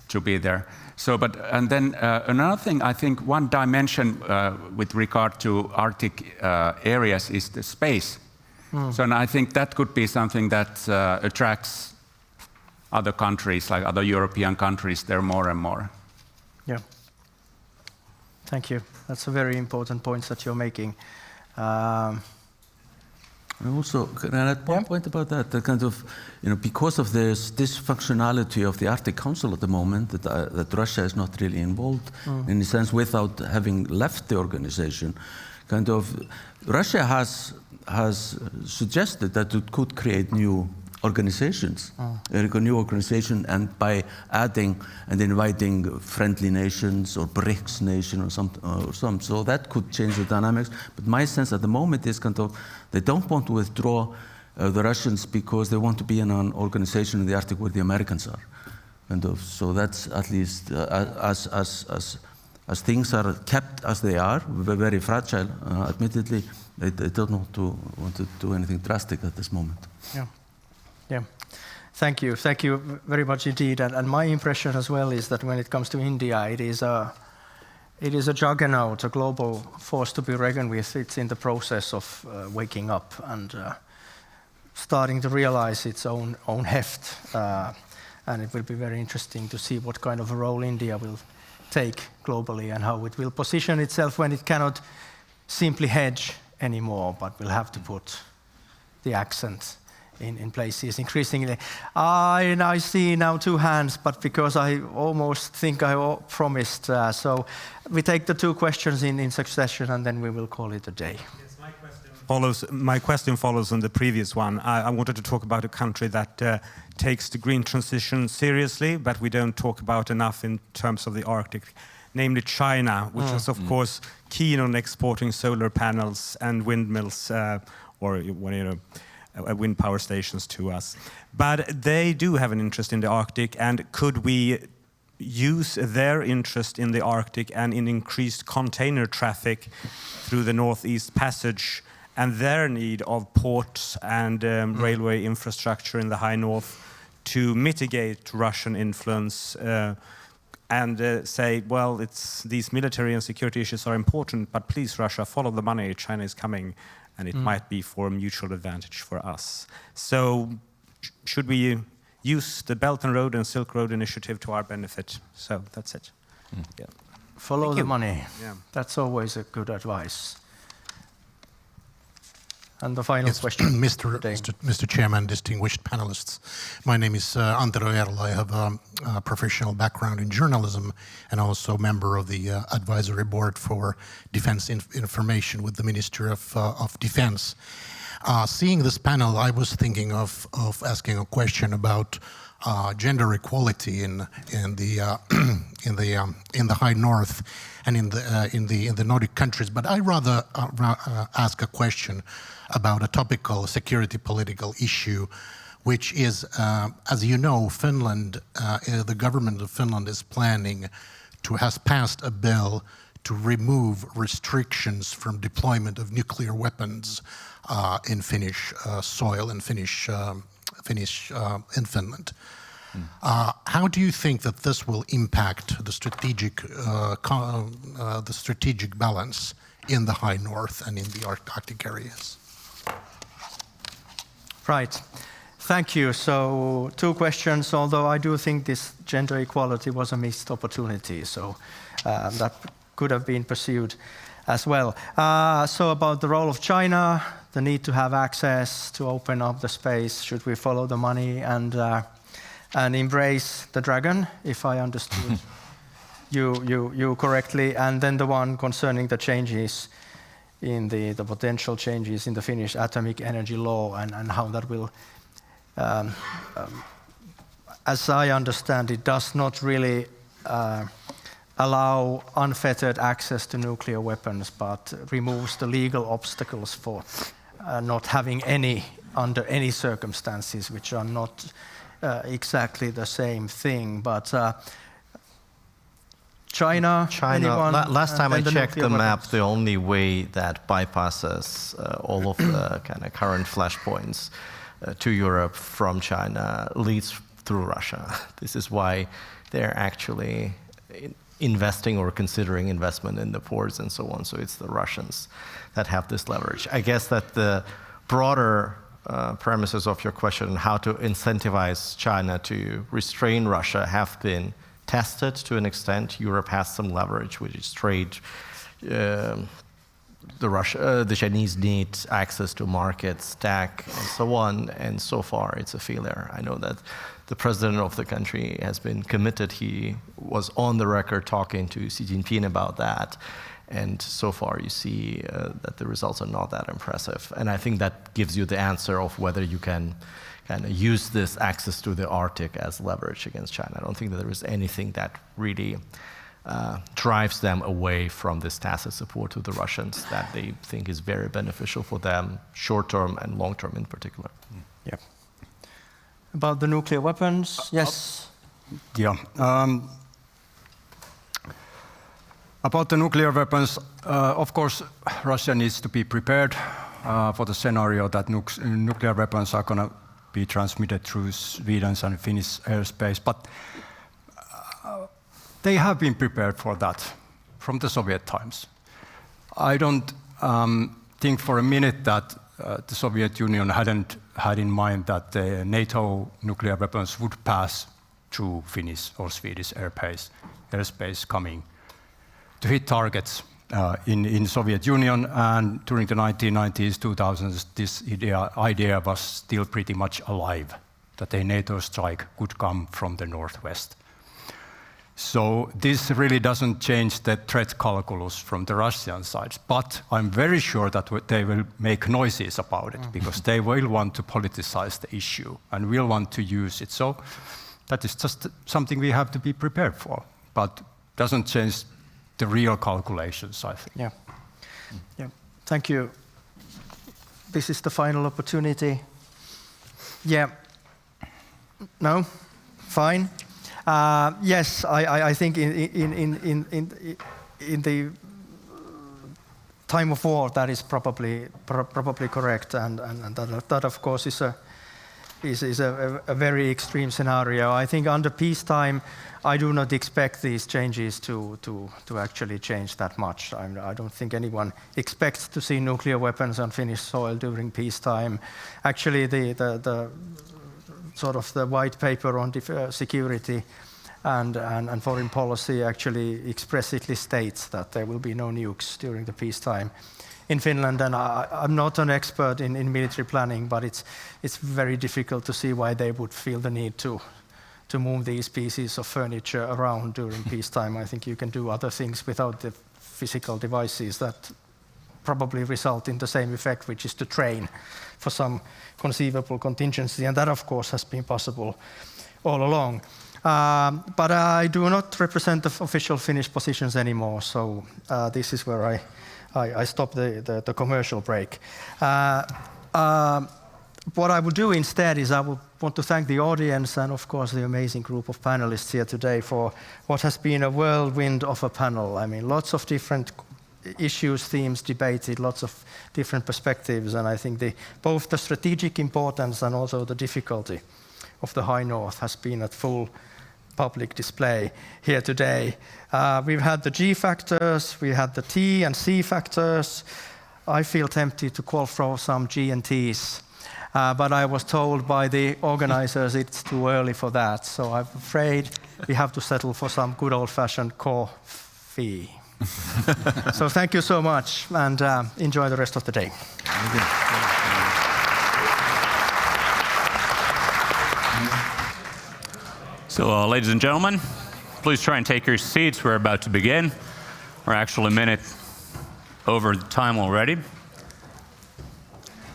to be there. So, and then another thing, I think one dimension with regard to Arctic areas is the space. So, and I think that could be something that attracts other countries, like other European countries, there more and more. Yeah. Thank you. That's a very important point that you're making. Also, can I add one point about that? The kind of, because of this dysfunctionality of the Arctic Council at the moment, that Russia is not really involved, in a sense, without having left the organization, kind of, Russia has suggested that it could create new organizations, a new organization, and by adding and inviting friendly nations or BRICS nation or some, so that could change the dynamics. But my sense at the moment is kind of they don't want to withdraw the Russians because they want to be in an organization in the Arctic where the Americans are, kind of. So that's at least as things are kept as they are, very fragile. Admittedly, they don't want to do anything drastic at this moment. Yeah, thank you very much indeed. And my impression as well is that when it comes to India, it is a juggernaut, a global force to be reckoned with. It's in the process of waking up and starting to realize its own heft. And it will be very interesting to see what kind of a role India will take globally and how it will position itself when it cannot simply hedge anymore, but will have to put the accent in places increasingly. I see now 2 hands, but because I almost think I promised, so we take the 2 questions in succession and then we will call it a day. Yes, my question follows on the previous one. I wanted to talk about a country that takes the green transition seriously, but we don't talk about enough in terms of the Arctic, namely China, which is of course keen on exporting solar panels and windmills, wind power stations to us. But they do have an interest in the Arctic, and could we use their interest in the Arctic and in increased container traffic through the Northeast Passage and their need of ports and railway infrastructure in the high north to mitigate Russian influence and say, well, these military and security issues are important, but please, Russia, follow the money, China is coming, and it might be for mutual advantage for us. So should we use the Belt and Road and Silk Road initiative to our benefit? So that's it. Yeah. Follow the money. Yeah. That's always a good advice. And the final question. Mr. Chairman, distinguished panelists. My name is Antero Erla. I have a professional background in journalism and also member of the advisory board for defense information with the Ministry of Defense. Seeing this panel, I was thinking of asking a question about gender equality in the high north and in the Nordic countries. But I rather ask a question about a topical security political issue, which is, as you know, Finland, the government of Finland is planning has passed a bill to remove restrictions from deployment of nuclear weapons in Finnish soil and in Finland. How do you think that this will impact the strategic balance in the high north and in the Arctic areas? Right. Thank you. So 2 questions, although I do think this gender equality was a missed opportunity, so that could have been pursued as well. So about the role of China, the need to have access to open up the space, should we follow the money and embrace the dragon, if I understood you correctly, and then the one concerning the changes in the potential changes in the Finnish atomic energy law and how that will, as I understand it, does not really allow unfettered access to nuclear weapons, but removes the legal obstacles for not having any under any circumstances, which are not exactly the same thing. But China. Last time I checked the map, the only way that bypasses all of the kind of current flashpoints to Europe from China leads through Russia. This is why they're actually investing or considering investment in the ports and so on. So it's the Russians that have this leverage. I guess that the broader premises of your question, how to incentivize China to restrain Russia, have been tested to an extent. Europe has some leverage, which is trade the Chinese need access to markets, tech, and so on, and so far it's a failure. I know that the president of the country has been committed. He was on the record talking to Xi Jinping about that, and so far you see that the results are not that impressive. And I think that gives you the answer of whether you can kind of use this access to the Arctic as leverage against China. I don't think that there is anything that really drives them away from this tacit support to the Russians that they think is very beneficial for them, short-term and long-term in particular. Yeah. About the nuclear weapons, yes? Yeah. About the nuclear weapons, of course, Russia needs to be prepared for the scenario that nuclear weapons are going to be transmitted through Sweden's and Finnish airspace. But they have been prepared for that from the Soviet times. I don't think for a minute that the Soviet Union hadn't had in mind that the NATO nuclear weapons would pass through Finnish or Swedish airspace coming to hit targets in Soviet Union. And during the 1990s, 2000s, this idea was still pretty much alive, that a NATO strike could come from the northwest. So this really doesn't change the threat calculus from the Russian side. But I'm very sure that they will make noises about it, because they will want to politicize the issue and will want to use it. So that is just something we have to be prepared for, but doesn't change the real calculations, I think. Yeah. Yeah. Thank you. This is the final opportunity. Yeah. No? Fine. Yes, I think in the time of war, that is probably correct, and that of course is a very extreme scenario. I think under peacetime, I do not expect these changes to actually change that much. I don't think anyone expects to see nuclear weapons on Finnish soil during peacetime. Actually, the sort of the white paper on security and foreign policy actually expressly states that there will be no nukes during the peacetime in Finland. And I'm not an expert in military planning, but it's very difficult to see why they would feel the need to move these pieces of furniture around during peacetime. I think you can do other things without the physical devices that probably result in the same effect, which is to train for some conceivable contingency. And that, of course, has been possible all along. But I do not represent the official Finnish positions anymore, so this is where I stop the commercial break. What I will do instead is I will want to thank the audience and, of course, the amazing group of panelists here today for what has been a whirlwind of a panel. I mean, lots of different issues, themes debated, lots of different perspectives, and I think both the strategic importance and also the difficulty of the High North has been at full public display here today. We've had the G factors, we had the T and C factors. I feel tempted to call for some G and T's, but I was told by the organizers it's too early for that, so I'm afraid we have to settle for some good old-fashioned coffee. So thank you so much, and enjoy the rest of the day. Thank you. So, ladies and gentlemen, please try and take your seats. We're about to begin. We're actually a minute over the time already.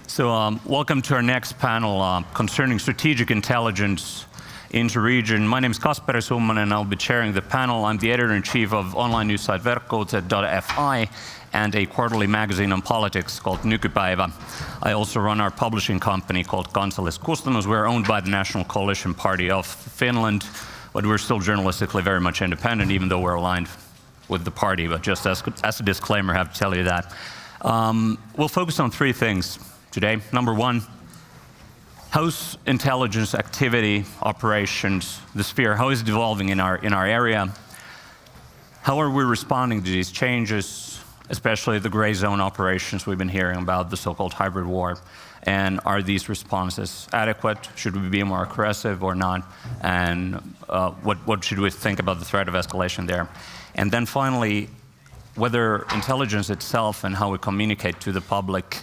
So, welcome to our next panel concerning strategic intelligence inter-region. My name is Kasper Summanen, and I'll be chairing the panel. I'm the editor-in-chief of online news site Verkkouutised.fi and a quarterly magazine on politics called Nykypäivä. I also run our publishing company called Kansalliskustannus. We're owned by the National Coalition Party of Finland, but we're still journalistically very much independent, even though we're aligned with the party. But just as a disclaimer, I have to tell you that. We'll focus on three things today. Number one, how's intelligence activity, operations, the sphere, how is it evolving in our area? How are we responding to these changes, especially the gray zone operations we've been hearing about, the so-called hybrid war? And are these responses adequate? Should we be more aggressive or not? And what should we think about the threat of escalation there? And then finally, whether intelligence itself and how we communicate to the public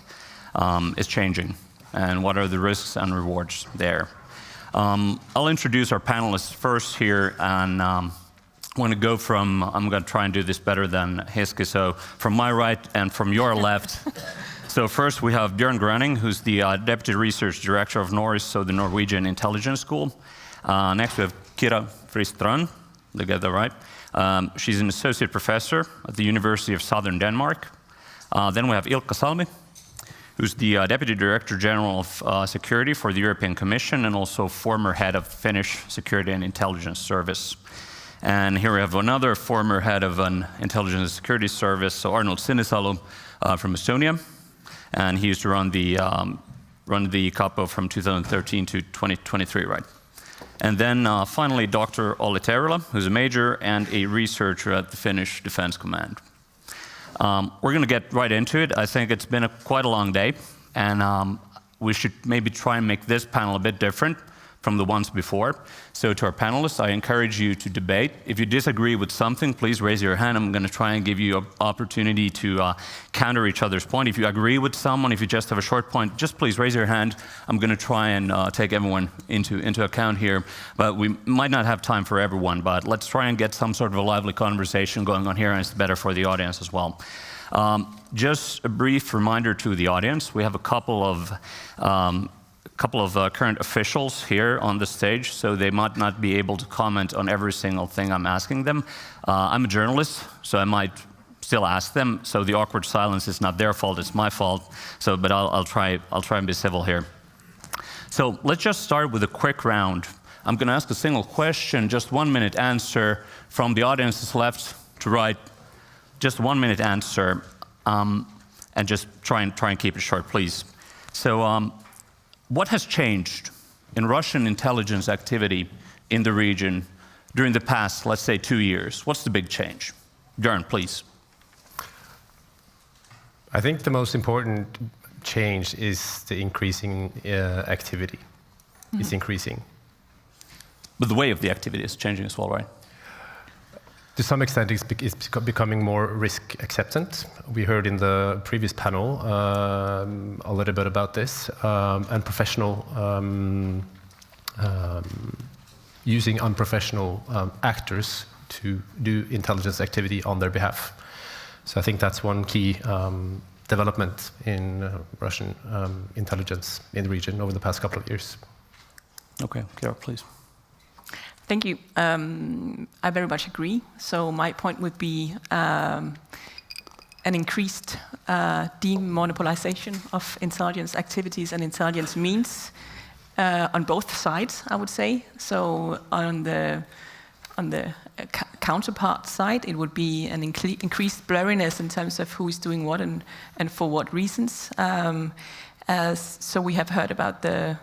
is changing, and what are the risks and rewards there. I'll introduce our panelists first here, and I'm going to try and do this better than Heski, so from my right and from your left. So first we have Björn Gröning, who's the Deputy Research Director of NORIS, so the Norwegian Intelligence School. Next we have Kira Fristrøm, did I get that right? She's an Associate Professor at the University of Southern Denmark. Then we have Ilkka Salmi, who's the Deputy Director General of Security for the European Commission and also former head of Finnish Security and Intelligence Service. And here we have another former head of an intelligence and security service, so Arnold Sinisalu from Estonia. And he used to run the CAPO from 2013 to 2023, right? And then finally, Dr. Olli Terila, who's a major and a researcher at the Finnish Defense Command. We're going to get right into it. I think it's been quite a long day, and we should maybe try and make this panel a bit different from the ones before. So to our panelists, I encourage you to debate. If you disagree with something, please raise your hand. I'm going to try and give you an opportunity to counter each other's point. If you agree with someone, if you just have a short point, just please raise your hand. I'm going to try and take everyone into account here. But we might not have time for everyone, but let's try and get some sort of a lively conversation going on here, and it's better for the audience as well. Just a brief reminder to the audience, we have a couple of current officials here on the stage, so they might not be able to comment on every single thing I'm asking them. I'm a journalist, so I might still ask them, so the awkward silence is not their fault, it's my fault. But I'll try and be civil here. So let's just start with a quick round. I'm going to ask a single question, just 1 minute answer from the audience's left to right. Just 1 minute answer, and just try and keep it short, please. So. What has changed in Russian intelligence activity in the region during the past, let's say, 2 years? What's the big change? Björn, please. I think the most important change is the increasing activity. Mm-hmm. It's increasing. But the way of the activity is changing as well, right? To some extent, it's becoming more risk acceptant. We heard in the previous panel a little bit about this, and professional using unprofessional actors to do intelligence activity on their behalf. So I think that's one key development in Russian intelligence in the region over the past couple of years. Okay, Kira, please. Thank you. I very much agree. So my point would be an increased demonopolization of intelligence activities and intelligence means on both sides, I would say. So on the counterpart side, it would be an increased blurriness in terms of who is doing what and for what reasons. So we have heard about the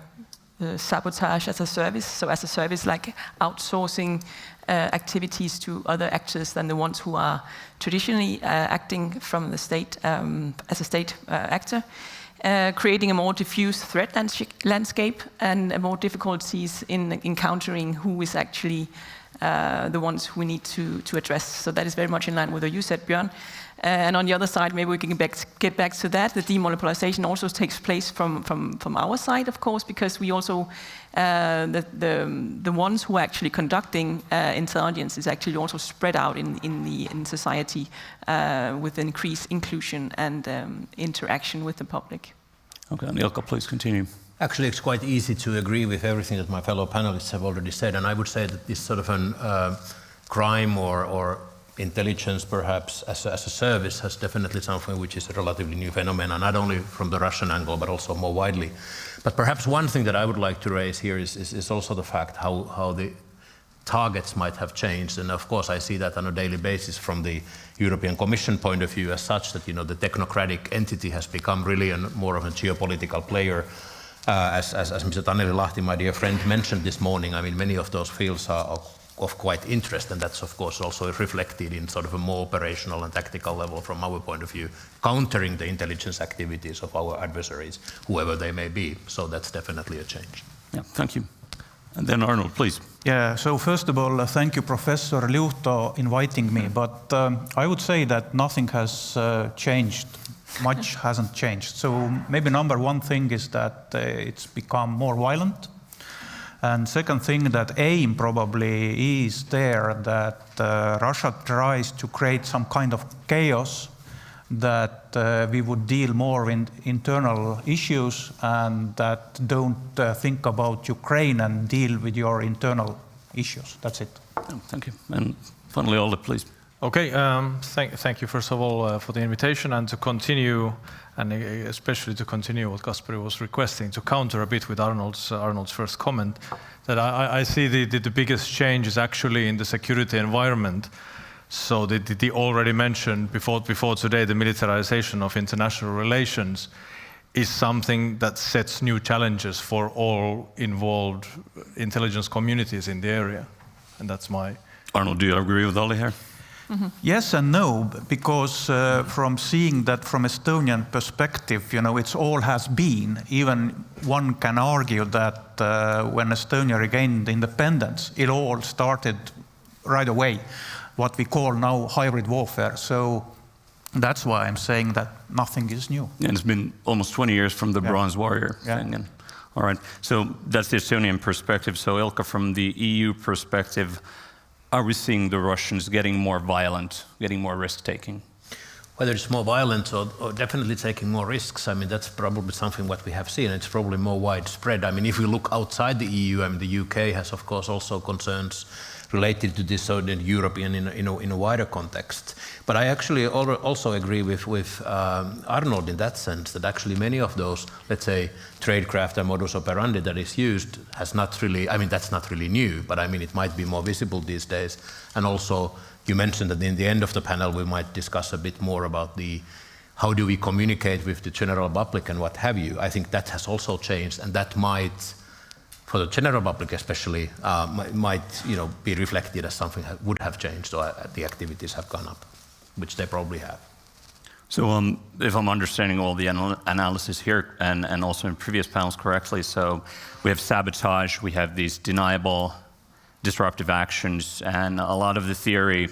sabotage as a service, so as a service like outsourcing activities to other actors than the ones who are traditionally acting from the state as a state actor, creating a more diffuse threat landscape and more difficulties in encountering who is actually the ones who we need to address. So that is very much in line with what you said, Björn. And on the other side, maybe we can get back to that. The demonopolization also takes place from our side, of course, because we also, the ones who are actually conducting intelligence is actually also spread out in society with increased inclusion and interaction with the public. Okay, Ilkka, please continue. Actually, it's quite easy to agree with everything that my fellow panelists have already said, and I would say that this sort of an crime or intelligence, perhaps, as a service, has definitely something which is a relatively new phenomenon, not only from the Russian angle, but also more widely. But perhaps one thing that I would like to raise here is also the fact how the targets might have changed. And of course, I see that on a daily basis from the European Commission point of view as such, that, you know, the technocratic entity has become really more of a geopolitical player. As Mr. Taneli Lahti, my dear friend, mentioned this morning, I mean, many of those fields are of quite interest, and that's of course also reflected in sort of a more operational and tactical level from our point of view, countering the intelligence activities of our adversaries, whoever they may be. So that's definitely a change. Yeah, thank you. And then Arnold, please. Yeah, so first of all, thank you, Professor Liuto, inviting me. But I would say that nothing has changed. Much hasn't changed. So maybe number one thing is that it's become more violent. And second thing, that aim probably is there, that Russia tries to create some kind of chaos, that we would deal more in internal issues and that don't think about Ukraine and deal with your internal issues. That's it. Oh, thank you. And finally, Olle, please. Okay, thank you first of all for the invitation, and to continue, and especially to continue what Kasperi was requesting, to counter a bit with Arnold's first comment, that I see the biggest change is actually in the security environment. So the already mentioned before today, the militarization of international relations is something that sets new challenges for all involved intelligence communities in the area, and that's my... Arnold, do you agree with Olle here? Mm-hmm. Yes and no, because from seeing that from Estonian perspective, you know, it's all has been. Even one can argue that when Estonia regained independence, it all started right away, what we call now hybrid warfare. So that's why I'm saying that nothing is new. And it's been almost 20 years from the Bronze Warrior thing. And, all right, so that's the Estonian perspective. So Ilkka, from the EU perspective, are we seeing the Russians getting more violent, getting more risk-taking? Whether it's more violent or definitely taking more risks, I mean, that's probably something what we have seen. It's probably more widespread. I mean, if we look outside the EU, I mean, the UK has, of course, also concerns related to this, so the European in a wider context. But I actually also agree with Arnold in that sense, that actually many of those, let's say, tradecraft and modus operandi that is used has not really, I mean, that's not really new, but I mean, it might be more visible these days. And also, you mentioned that in the end of the panel, we might discuss a bit more about how do we communicate with the general public and what have you. I think that has also changed, and that might, for the general public especially, might be reflected as something that would have changed, or the activities have gone up, which they probably have. So if I'm understanding all the analysis here and also in previous panels correctly, so we have sabotage, we have these deniable, disruptive actions, and a lot of the theory,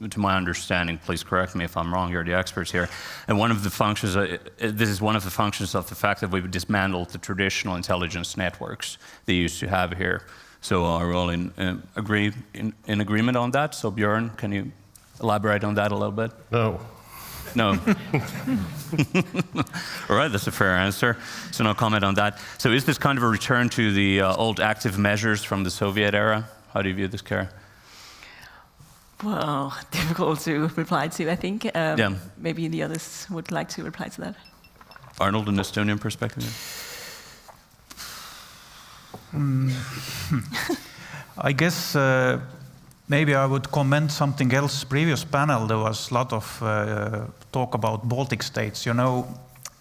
to my understanding, please correct me if I'm wrong, you're the experts here, and one of the functions, this is one of the functions of the fact that we've dismantled the traditional intelligence networks they used to have here. So are we all in agreement on that? So Björn, can you elaborate on that a little bit? No. No. All right, that's a fair answer. So no comment on that. So is this kind of a return to the old active measures from the Soviet era? How do you view this, Kara? Well, difficult to reply to, I think. Yeah. Maybe the others would like to reply to that. Arnold, an Estonian perspective? I guess maybe I would comment something else. Previous panel, there was a lot of talk about Baltic states. You know,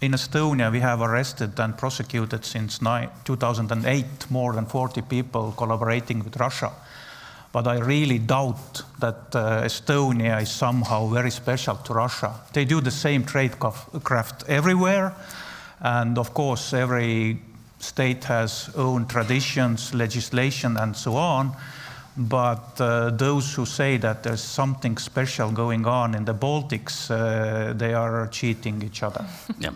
in Estonia, we have arrested and prosecuted since 2008 more than 40 people collaborating with Russia. But I really doubt that Estonia is somehow very special to Russia. They do the same tradecraft everywhere. And of course, every state has own traditions, legislation, and so on. But those who say that there's something special going on in the Baltics, they are cheating each other. Yeah.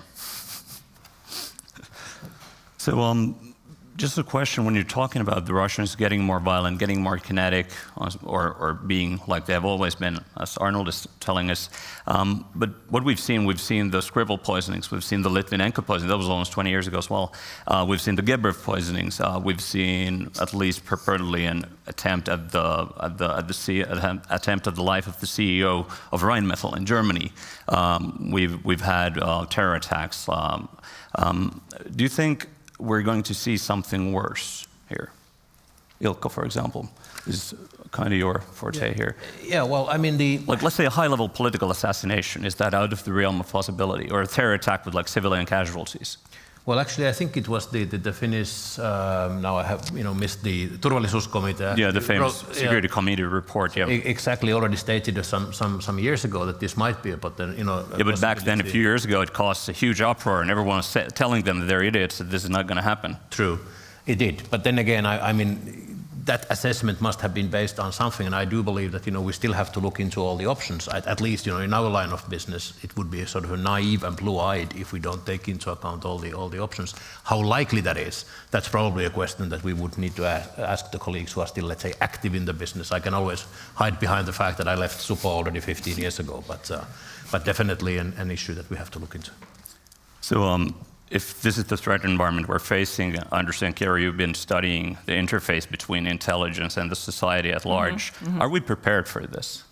So just a question, when you're talking about the Russians getting more violent, getting more kinetic, or being like they have always been, as Arnold is telling us, but what we've seen the Skripal poisonings, we've seen the Litvinenko poisoning, that was almost 20 years ago as well. We've seen the Gebrev poisonings, we've seen at least purportedly an attempt at the life of the CEO of Rheinmetall in Germany. We've had terror attacks. Do you think we're going to see something worse here? Ilkka, for example, is kind of your forte here. Yeah, well, I mean, like, let's say a high-level political assassination, is that out of the realm of possibility? Or a terror attack with, like, civilian casualties? Well, actually, I think it was the Finnish, now I have missed the Turvallisuuskomitea. Yeah, the famous Security Committee report, yeah. Exactly, already stated some years ago that this might be, but then, Yeah, but back then, a few years ago, it caused a huge uproar, and everyone was telling them that they're idiots, that this is not going to happen. True, it did. But then again, I mean, that assessment must have been based on something, and I do believe that we still have to look into all the options. At least in our line of business, it would be sort of a naive and blue-eyed if we don't take into account all the options. How likely that is, that's probably a question that we would need to ask the colleagues who are still, let's say, active in the business. I can always hide behind the fact that I left Supo already 15 years ago, but definitely an issue that we have to look into. So if this is the threat environment we're facing, I understand, Kira, you've been studying the interface between intelligence and the society at large. Are we prepared for this?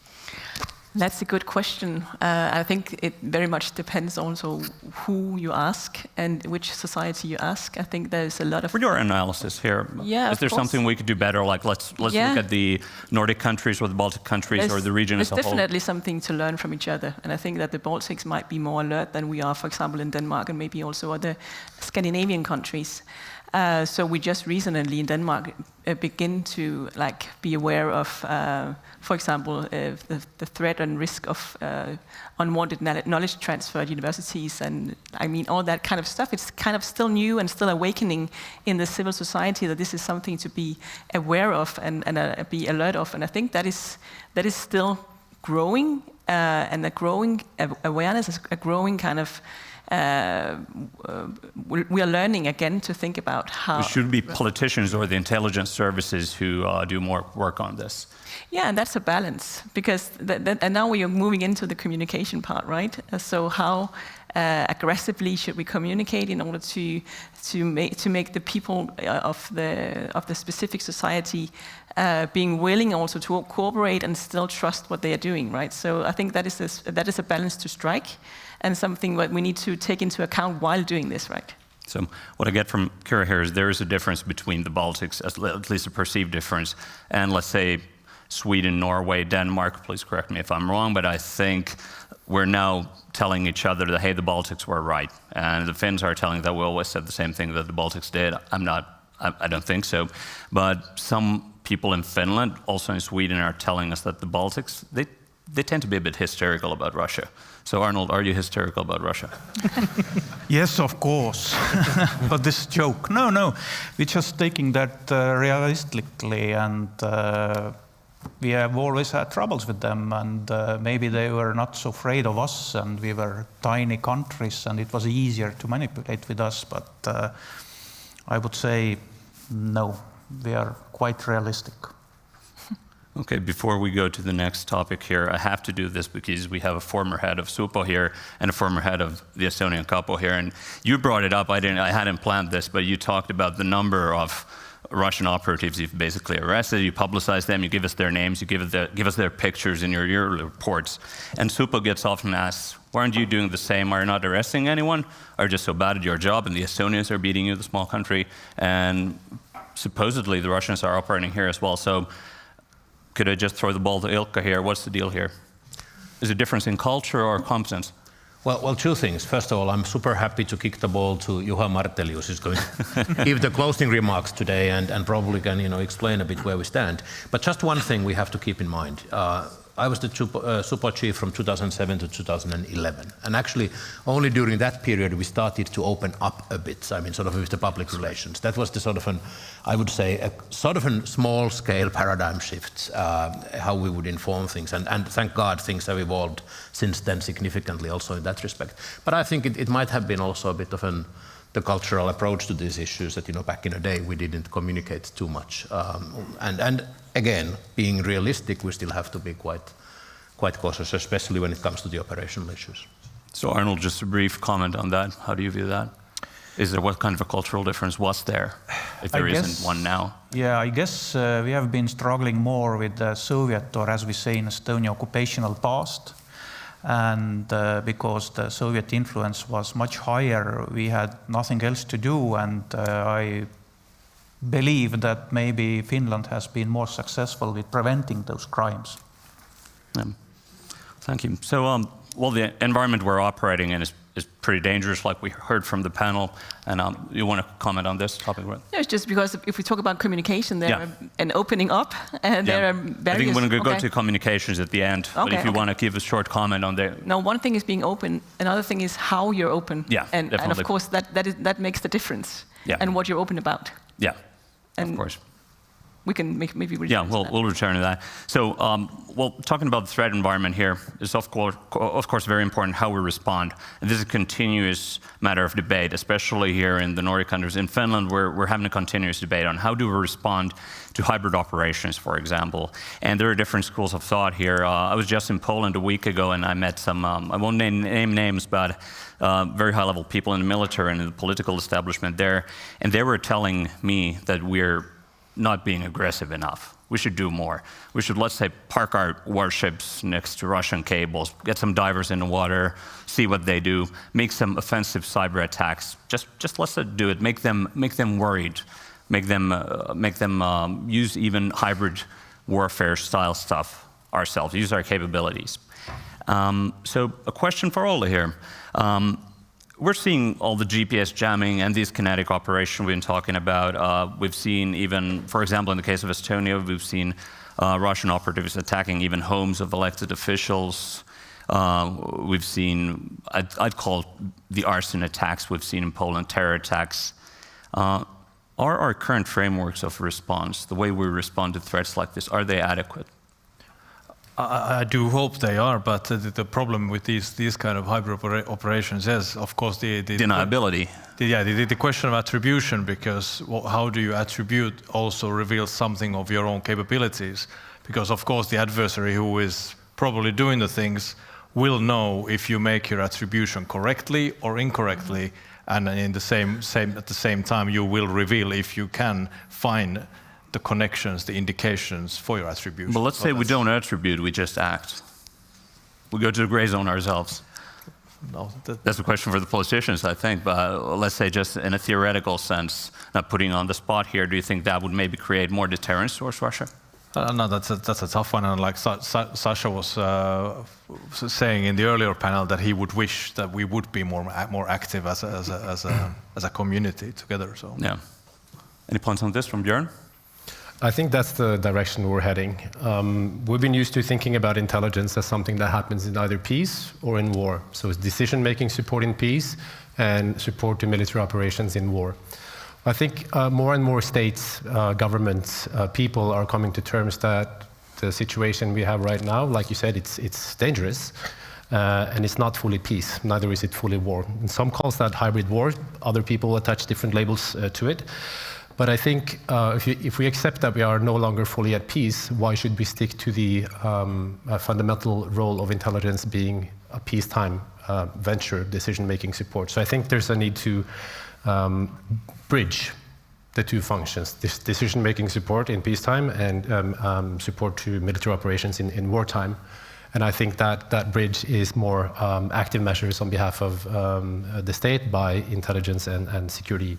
That's a good question. I think it very much depends also who you ask and which society you ask. I think there's a lot of... For your analysis here, is there something we could do better? Like let's look at the Nordic countries or the Baltic countries or the region as a whole. There's definitely something to learn from each other. And I think that the Baltics might be more alert than we are, for example, in Denmark and maybe also other Scandinavian countries. So we just recently in Denmark begin to be aware of, for example, the threat and risk of unwanted knowledge transfer at universities, and I mean all that kind of stuff. It's kind of still new and still awakening in the civil society that this is something to be aware of and be alert of. And I think that is still growing, and a growing awareness, a growing kind of. We are learning again to think about how... It should be politicians or the intelligence services who do more work on this. Yeah, and that's a balance, because and now we are moving into the communication part, right? So how aggressively should we communicate in order to make the people of the specific society being willing also to cooperate and still trust what they are doing, right? So I think that is a balance to strike, and something that we need to take into account while doing this, right? So what I get from Kira here is there is a difference between the Baltics, at least a perceived difference, and let's say Sweden, Norway, Denmark. Please correct me if I'm wrong, but I think we're now telling each other that, hey, the Baltics were right. And the Finns are telling that we always said the same thing that the Baltics did. I don't think so. But some people in Finland, also in Sweden, are telling us that the Baltics, they tend to be a bit hysterical about Russia. So Arnold, are you hysterical about Russia? Yes, of course. But this joke. No. We're just taking that realistically, and we have always had troubles with them, and maybe they were not so afraid of us, and we were tiny countries, and it was easier to manipulate with us. But I would say no, we are quite realistic. Okay, before we go to the next topic here, I have to do this because we have a former head of Supo here and a former head of the Estonian Kapo here, and you brought it up. I hadn't planned this, but you talked about the number of Russian operatives you've basically arrested. You publicize them, you give us their names, you give us their pictures in your yearly reports. And Supo gets often asked, why aren't you doing the same? Are you not arresting anyone? Are you just so bad at your job? And the Estonians are beating you, the small country. And supposedly the Russians are operating here as well. So could I just throw the ball to Ilkka here? What's the deal here? Is it a difference in culture or competence? Well, two things. First of all, I'm super happy to kick the ball to Juha Martelius, who's going to give the closing remarks today and probably can explain a bit where we stand. But just one thing we have to keep in mind. I was the Supo chief from 2007 to 2011. And actually, only during that period we started to open up a bit, I mean, sort of with the public relations. That was the sort of I would say, a sort of a small-scale paradigm shift, how we would inform things. And thank God things have evolved since then significantly also in that respect. But I think it might have been also a bit of the cultural approach to these issues that, back in the day we didn't communicate too much. And again, being realistic, we still have to be quite cautious, especially when it comes to the operational issues. So Arnold, just a brief comment on that. How do you view that? What kind of a cultural difference was there, if there isn't one now? Yeah, I guess we have been struggling more with the Soviet, or as we say in Estonia, occupational past. And because the Soviet influence was much higher, we had nothing else to do, and I believe that maybe Finland has been more successful with preventing those crimes. Thank you. So, the environment we're operating in is pretty dangerous, like we heard from the panel. And you want to comment on this topic, right? No, it's just because if we talk about communication there and opening up, there are various... I think we're going to go to communications at the end. But if you want to give a short comment on there. No, one thing is being open. Another thing is how you're open. Yeah, and of course, that makes the difference. Yeah. And what you're open about. Yeah, of course. we can maybe return Yeah, to that. we'll return to that. So, well, talking about the threat environment here is of course very important how we respond. And this is a continuous matter of debate, especially here in the Nordic countries. In Finland, we're having a continuous debate on how do we respond to hybrid operations, for example. And there are different schools of thought here. I was just in Poland a week ago, and I met some, I won't name names, but very high-level people in the military and in the political establishment there. And they were telling me that we're not being aggressive enough. We should do more. We should, let's say, park our warships next to Russian cables, get some divers in the water, see what they do, make some offensive cyber attacks. Just let's do it. Make them worried. Make them use even hybrid warfare style stuff ourselves. Use our capabilities. So a question for Olli here. We're seeing all the GPS jamming and these kinetic operations we've been talking about. We've seen even, for example, in the case of Estonia, we've seen Russian operatives attacking even homes of elected officials. We've seen, I'd call the arson attacks we've seen in Poland, terror attacks. Are our current frameworks of response, the way we respond to threats like this, are they adequate? I do hope they are, but the problem with these kind of hybrid operations is, of course, the deniability. The question of attribution, because how do you attribute also reveals something of your own capabilities? Because, of course, the adversary who is probably doing the things will know if you make your attribution correctly or incorrectly, and in the at the same time you will reveal if you can find the connections, the indications for your attribution. But let's say we don't attribute, we just act. We go to the gray zone ourselves. No, that's a question for the politicians, I think. But let's say just in a theoretical sense, not putting on the spot here, do you think that would maybe create more deterrence towards Russia? No, that's a tough one. And like Sasha was saying in the earlier panel, that he would wish that we would be more active as a community together. So yeah. Any points on this from Björn? I think that's the direction we're heading. We've been used to thinking about intelligence as something that happens in either peace or in war. So it's decision-making support in peace and support to military operations in war. I think more and more states, governments, people are coming to terms that the situation we have right now, like you said, it's dangerous. And it's not fully peace, neither is it fully war. And some calls that hybrid war, other people attach different labels to it. But I think if we accept that we are no longer fully at peace, why should we stick to the fundamental role of intelligence being a peacetime venture, decision-making support? So I think there's a need to bridge the two functions, this decision-making support in peacetime and support to military operations in wartime. And I think that bridge is more active measures on behalf of the state by intelligence and security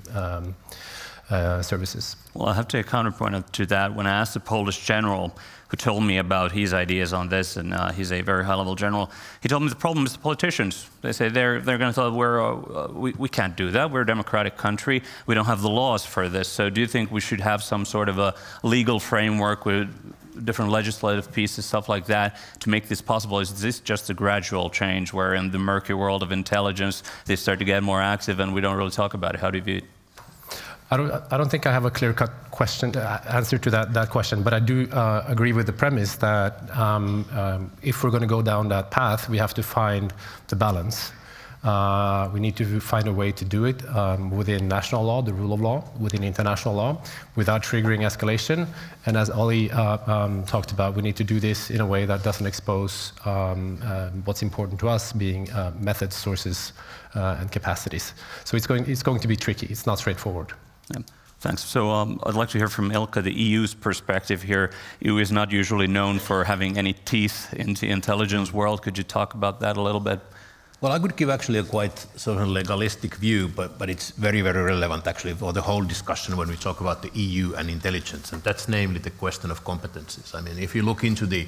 services. Well, I have to counterpoint to that. When I asked the Polish general who told me about his ideas on this, and he's a very high-level general, he told me the problem is the politicians. They say they're going to tell we can't do that. We're a democratic country. We don't have the laws for this. So do you think we should have some sort of a legal framework with different legislative pieces, stuff like that, to make this possible? Is this just a gradual change where in the murky world of intelligence, they start to get more active and we don't really talk about it? How do you view it? I don't think I have a clear-cut answer to that question, but I do agree with the premise that if we're going to go down that path, we have to find the balance. We need to find a way to do it within national law, the rule of law, within international law, without triggering escalation. And as Olli talked about, we need to do this in a way that doesn't expose what's important to us, being methods, sources, and capacities. So it's going to be tricky. It's not straightforward. Yeah. Thanks. So I'd like to hear from Ilkka, the EU's perspective here. EU is not usually known for having any teeth in the intelligence world. Could you talk about that a little bit? Well, I could give actually a quite sort of legalistic view, but it's very, very relevant actually for the whole discussion when we talk about the EU and intelligence, and that's namely the question of competences. I mean, if you look into the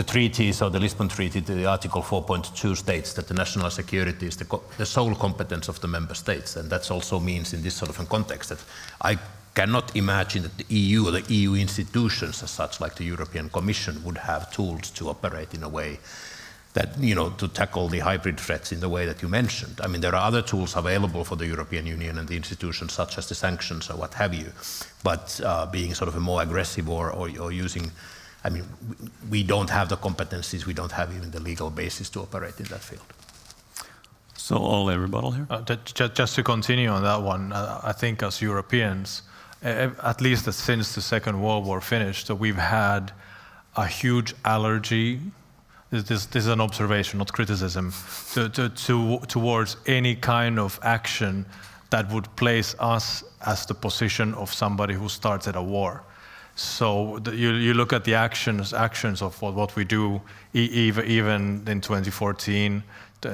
treaties or the Lisbon Treaty, the Article 4.2 states that the national security is the sole competence of the member states, and that also means in this sort of a context that I cannot imagine that the EU or the EU institutions as such, like the European Commission, would have tools to operate in a way that, to tackle the hybrid threats in the way that you mentioned. I mean, there are other tools available for the European Union and the institutions, such as the sanctions or what have you. But being sort of a more aggressive or using, I mean, we don't have the competencies, we don't have even the legal basis to operate in that field. So, Ole, rebuttal here? Just to continue on that one, I think as Europeans, at least since the Second World War finished, we've had a huge allergy. This is an observation, not criticism, towards any kind of action that would place us as the position of somebody who started a war. So you look at the actions of what we do, even in 2014,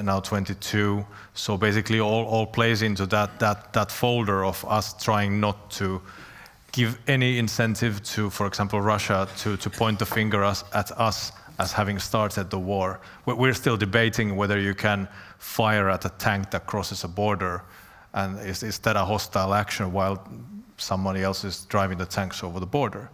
now 22. So basically, all plays into that folder of us trying not to give any incentive to, for example, Russia to point the finger at us as having started the war. We're still debating whether you can fire at a tank that crosses a border, and is that a hostile action while somebody else is driving the tanks over the border?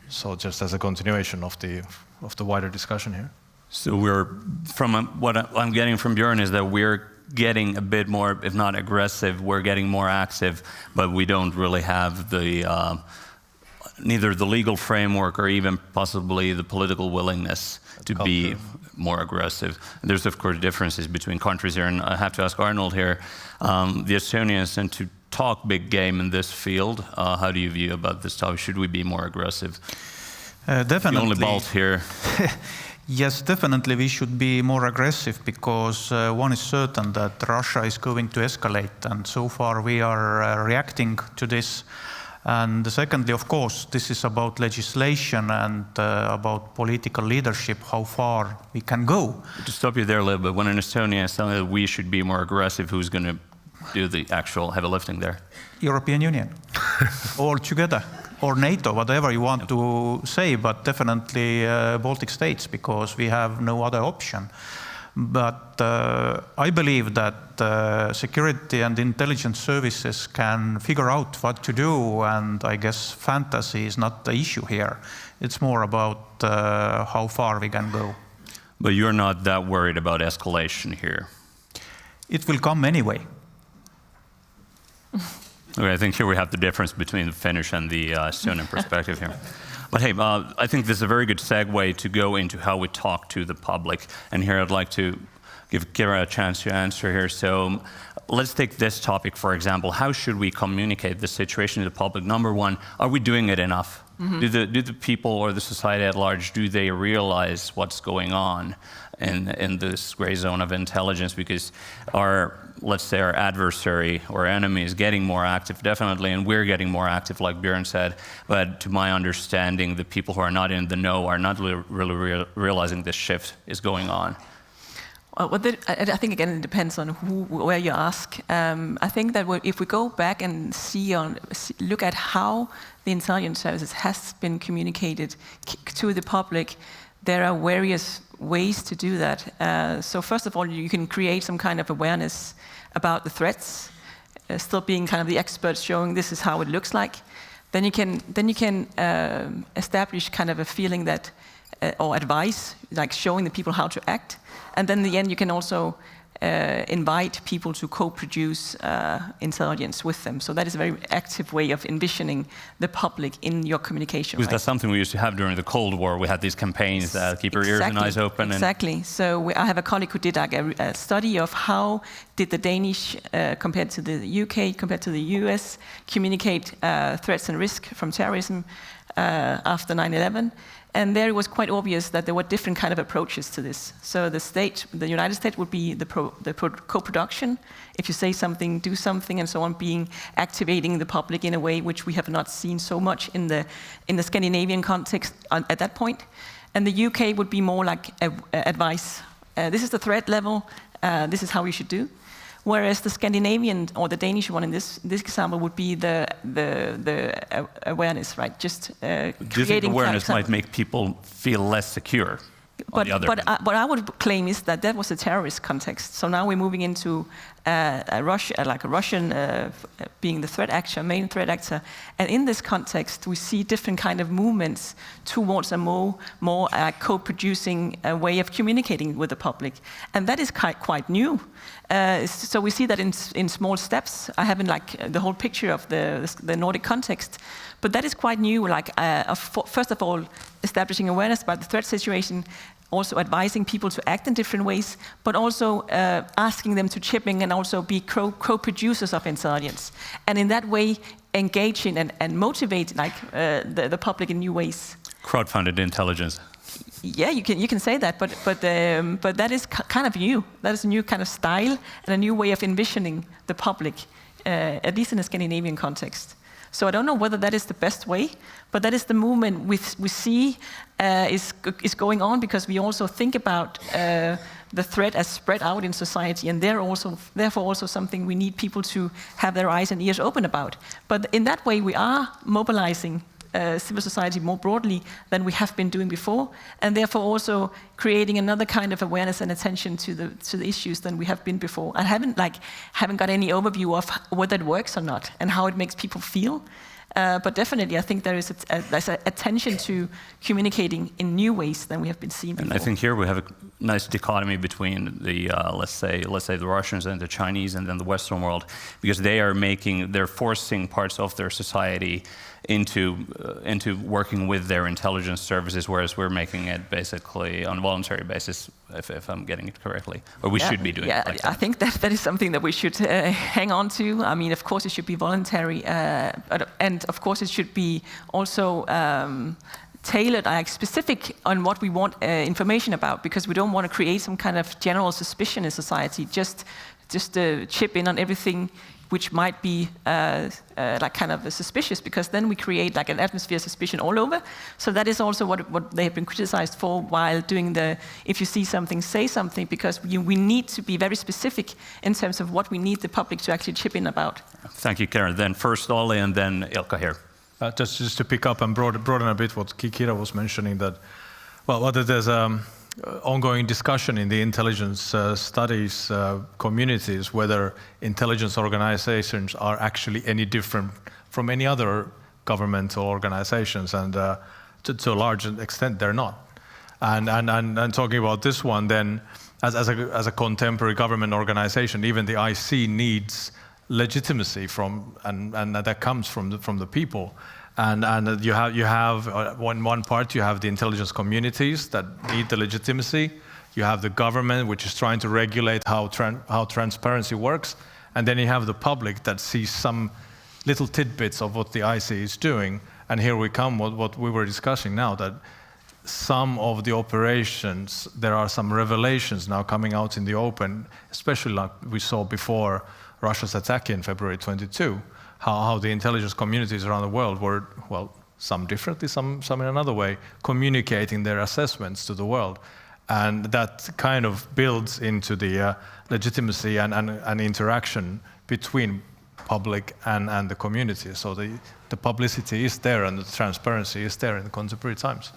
So just as a continuation of the wider discussion here. So what I'm getting from Björn is that we're getting a bit more, if not aggressive, we're getting more active, but we don't really have neither the legal framework or even possibly the political willingness to be more aggressive. There's of course differences between countries here, and I have to ask Arnold here. The Estonians tend to talk big game in this field. How do you view about this topic? Should we be more aggressive? Definitely. The only Balt here. Yes, definitely we should be more aggressive, because one is certain that Russia is going to escalate, and so far we are reacting to this. And secondly, of course, this is about legislation and about political leadership, how far we can go. To stop you there a little bit, when in Estonia is telling that we should be more aggressive, who's going to do the actual heavy lifting there? European Union, all together, or NATO, whatever you want to say, but definitely Baltic states, because we have no other option. But I believe that security and intelligence services can figure out what to do, and I guess fantasy is not the issue here. It's more about how far we can go. But you're not that worried about escalation here? It will come anyway. Okay, I think here we have the difference between the Finnish and the Estonian perspective here. But hey, I think this is a very good segue to go into how we talk to the public. And here I'd like to give Kira a chance to answer here. So let's take this topic, for example. How should we communicate the situation to the public? Number one, are we doing it enough? Mm-hmm. Do the people or the society at large, do they realize what's going on in this gray zone of intelligence? Because let's say our adversary or enemy is getting more active, definitely, and we're getting more active, like Björn said. But to my understanding, the people who are not in the know are not really realizing this shift is going on. Well, I think again it depends on where you ask. I think that if we go back and look at how the intelligence services has been communicated to the public, there are various ways to do that. So first of all, you can create some kind of awareness about the threats, still being kind of the experts showing this is how it looks like. Then you can establish kind of a feeling that, or advice, like showing the people how to act. And then in the end, you can also invite people to co-produce intelligence with them. So that is a very active way of envisioning the public in your communication. Because that's something we used to have during the Cold War. We had these campaigns that keep your ears and eyes open. Exactly. So I have a colleague who did a study of how did the Danish, compared to the UK, compared to the US, communicate threats and risk from terrorism after 9/11. And there it was quite obvious that there were different kind of approaches to this. So the United States would be the co-production. If you say something, do something, and so on, activating the public in a way which we have not seen so much in the Scandinavian context at that point. And the UK would be more like advice. This is the threat level. This is how we should do. Whereas the Scandinavian or the Danish one in this example would be the awareness, right? Just creating. Do you think awareness might make people feel less secure? But what I would claim is that was a terrorist context. So now we're moving into like a Russian being the threat actor, main threat actor. And in this context, we see different kind of movements towards a more co-producing way of communicating with the public. And that is quite new. So we see that in small steps. I haven't the whole picture of the Nordic context, but that is quite new. First of all, establishing awareness about the threat situation, also advising people to act in different ways, but also asking them to chip in and also be co-producers of intelligence. And in that way, engaging and motivate the public in new ways. Crowdfunded intelligence. Yeah, you can say that, but that is kind of new. That is a new kind of style and a new way of envisioning the public, at least in a Scandinavian context. So I don't know whether that is the best way, but that is the movement we see is going on, because we also think about the threat as spread out in society, and therefore also something we need people to have their eyes and ears open about. But in that way, we are mobilizing civil society more broadly than we have been doing before, and therefore also creating another kind of awareness and attention to the issues than we have been before. I haven't got any overview of whether it works or not and how it makes people feel, but definitely I think there's an attention to communicating in new ways than we have been seeing before. And I think here we have a nice dichotomy between the let's say the Russians and the Chinese and then the Western world, because they're forcing parts of their society into working with their intelligence services, whereas we're making it basically on a voluntary basis, if I'm getting it correctly, or we should be doing it like that. I think that is something that we should hang on to. I mean, of course, it should be voluntary, and of course, it should be also tailored, specific on what we want information about, because we don't want to create some kind of general suspicion in society, just chip in on everything which might be kind of suspicious, because then we create an atmosphere of suspicion all over. So that is also what they have been criticized for while doing if you see something, say something, because we need to be very specific in terms of what we need the public to actually chip in about. Thank you, Karen. Then first Olli and then Ilkka here. Just to pick up and broaden a bit what Kira was mentioning, that, whether there's ongoing discussion in the intelligence studies communities, whether intelligence organizations are actually any different from any other governmental organizations, and to a large extent they're not. And talking about this one, then as a contemporary government organization, even the IC needs legitimacy and that comes from the people. And you have one part, you have the intelligence communities that need the legitimacy. You have the government, which is trying to regulate how transparency works. And then you have the public that sees some little tidbits of what the IC is doing. And here we come, what we were discussing now, that some of the operations, there are some revelations now coming out in the open, especially like we saw before Russia's attack in February 22. How the intelligence communities around the world were, some differently, some in another way, communicating their assessments to the world. And that kind of builds into the legitimacy and interaction between public and the community. So the publicity is there and the transparency is there in the contemporary times.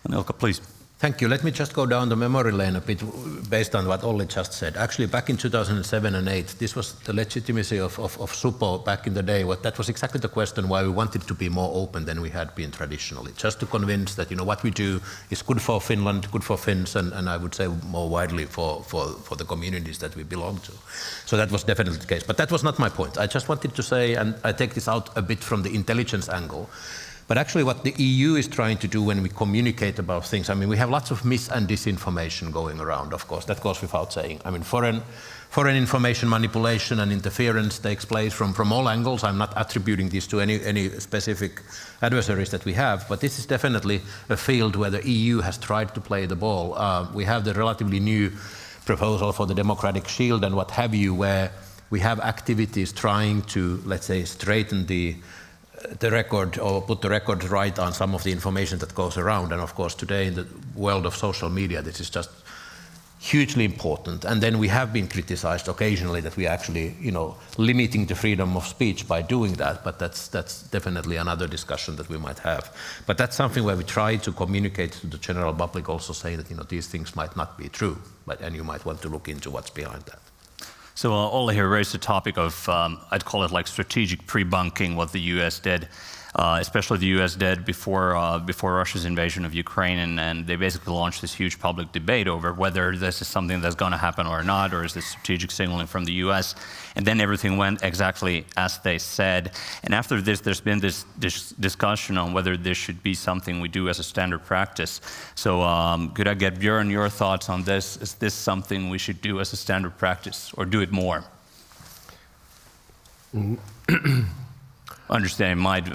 And Ilkka, please. Thank you. Let me just go down the memory lane a bit based on what Olli just said. Actually, back in 2007 and 2008, this was the legitimacy of Supo back in the day. That was exactly the question why we wanted to be more open than we had been traditionally. Just to convince that what we do is good for Finland, good for Finns, and I would say more widely for the communities that we belong to. So that was definitely the case. But that was not my point. I just wanted to say, and I take this out a bit from the intelligence angle, but actually what the EU is trying to do when we communicate about things, I mean, we have lots of mis and disinformation going around, of course, that goes without saying. I mean, foreign information manipulation and interference takes place from all angles. I'm not attributing this to any specific adversaries that we have, but this is definitely a field where the EU has tried to play the ball. We have the relatively new proposal for the democratic shield and what have you, where we have activities trying to, let's say, straighten the record or put the record right on some of the information that goes around. And of course, today in the world of social media, this is just hugely important. And then we have been criticized occasionally that we are actually, limiting the freedom of speech by doing that. But that's definitely another discussion that we might have. But that's something where we try to communicate to the general public, also saying that these things might not be true, and you might want to look into what's behind that. So Ole here raised the topic of, I'd call it like strategic pre-bunking, what the US did, especially the US did before Russia's invasion of Ukraine, and they basically launched this huge public debate over whether this is something that's going to happen or not, or is this strategic signaling from the US, and then everything went exactly as they said. And after this, there's been this discussion on whether this should be something we do as a standard practice. So could I get Björn, your thoughts on this? Is this something we should do as a standard practice, or do it more? Understand might,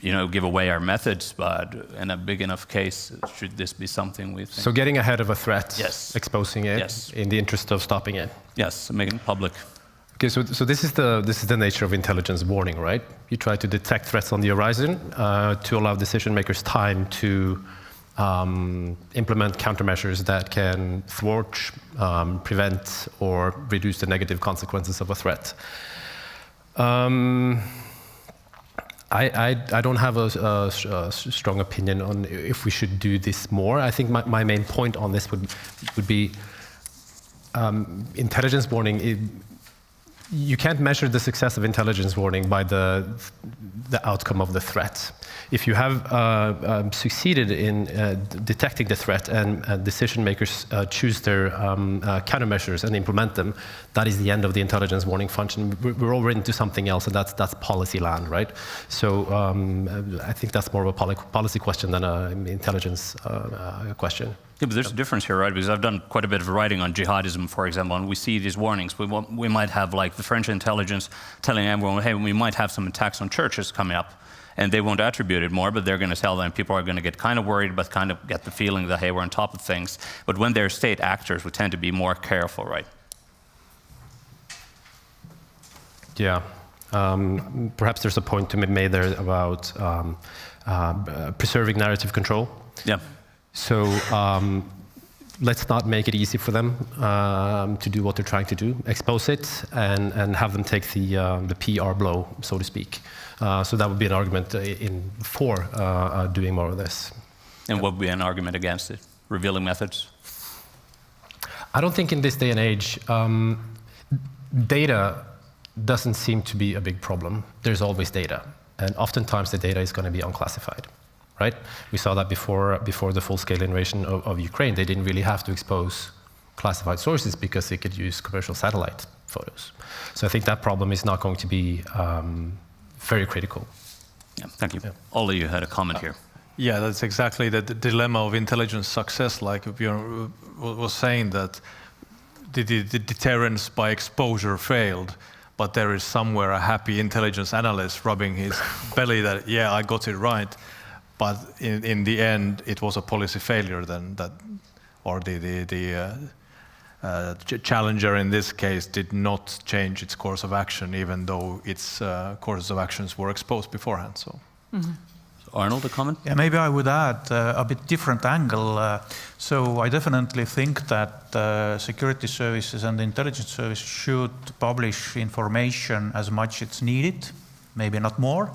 give away our methods, but in a big enough case, should this be something we think? So getting ahead of a threat, yes, exposing it, yes, in the interest of stopping it. Yes, making it public. Okay, so this is the nature of intelligence warning, right? You try to detect threats on the horizon to allow decision makers time to implement countermeasures that can thwart, prevent, or reduce the negative consequences of a threat. I don't have a strong opinion on if we should do this more. I think my main point on this would be intelligence warning. You can't measure the success of intelligence warning by the outcome of the threat. If you have succeeded in detecting the threat and decision makers choose their countermeasures and implement them, that is the end of the intelligence warning function. We're already into something else, and that's policy land, right? So I think that's more of a policy question than an intelligence question. Yeah, but there's a difference here, right? Because I've done quite a bit of writing on jihadism, for example, and we see these warnings. We might have like the French intelligence telling everyone, hey, we might have some attacks on churches coming up. And they won't attribute it more, but they're going to tell them, people are going to get kind of worried, but kind of get the feeling that, hey, we're on top of things. But when they're state actors, we tend to be more careful, right? Yeah. Perhaps there's a point to be made there about preserving narrative control. Yeah. So let's not make it easy for them to do what they're trying to do. Expose it and have them take the PR blow, so to speak. So that would be an argument for doing more of this. And what would be an argument against it? Revealing methods? I don't think in this day and age, data doesn't seem to be a big problem. There's always data. And oftentimes the data is going to be unclassified. Right? We saw that before the full-scale invasion of Ukraine. They didn't really have to expose classified sources because they could use commercial satellite photos. So I think that problem is not going to be very critical. Yeah, thank you. Yeah. Ole, you had a comment here. Yeah, that's exactly the dilemma of intelligence success. Like Björn was saying, that the deterrence by exposure failed, but there is somewhere a happy intelligence analyst rubbing his belly that, yeah, I got it right. But in the end, it was a policy failure then, or the challenger in this case did not change its course of action, even though its courses of actions were exposed beforehand. So, Arnold, a comment? Yeah, maybe I would add a bit different angle. So I definitely think that security services and intelligence services should publish information as much as it's needed. Maybe not more,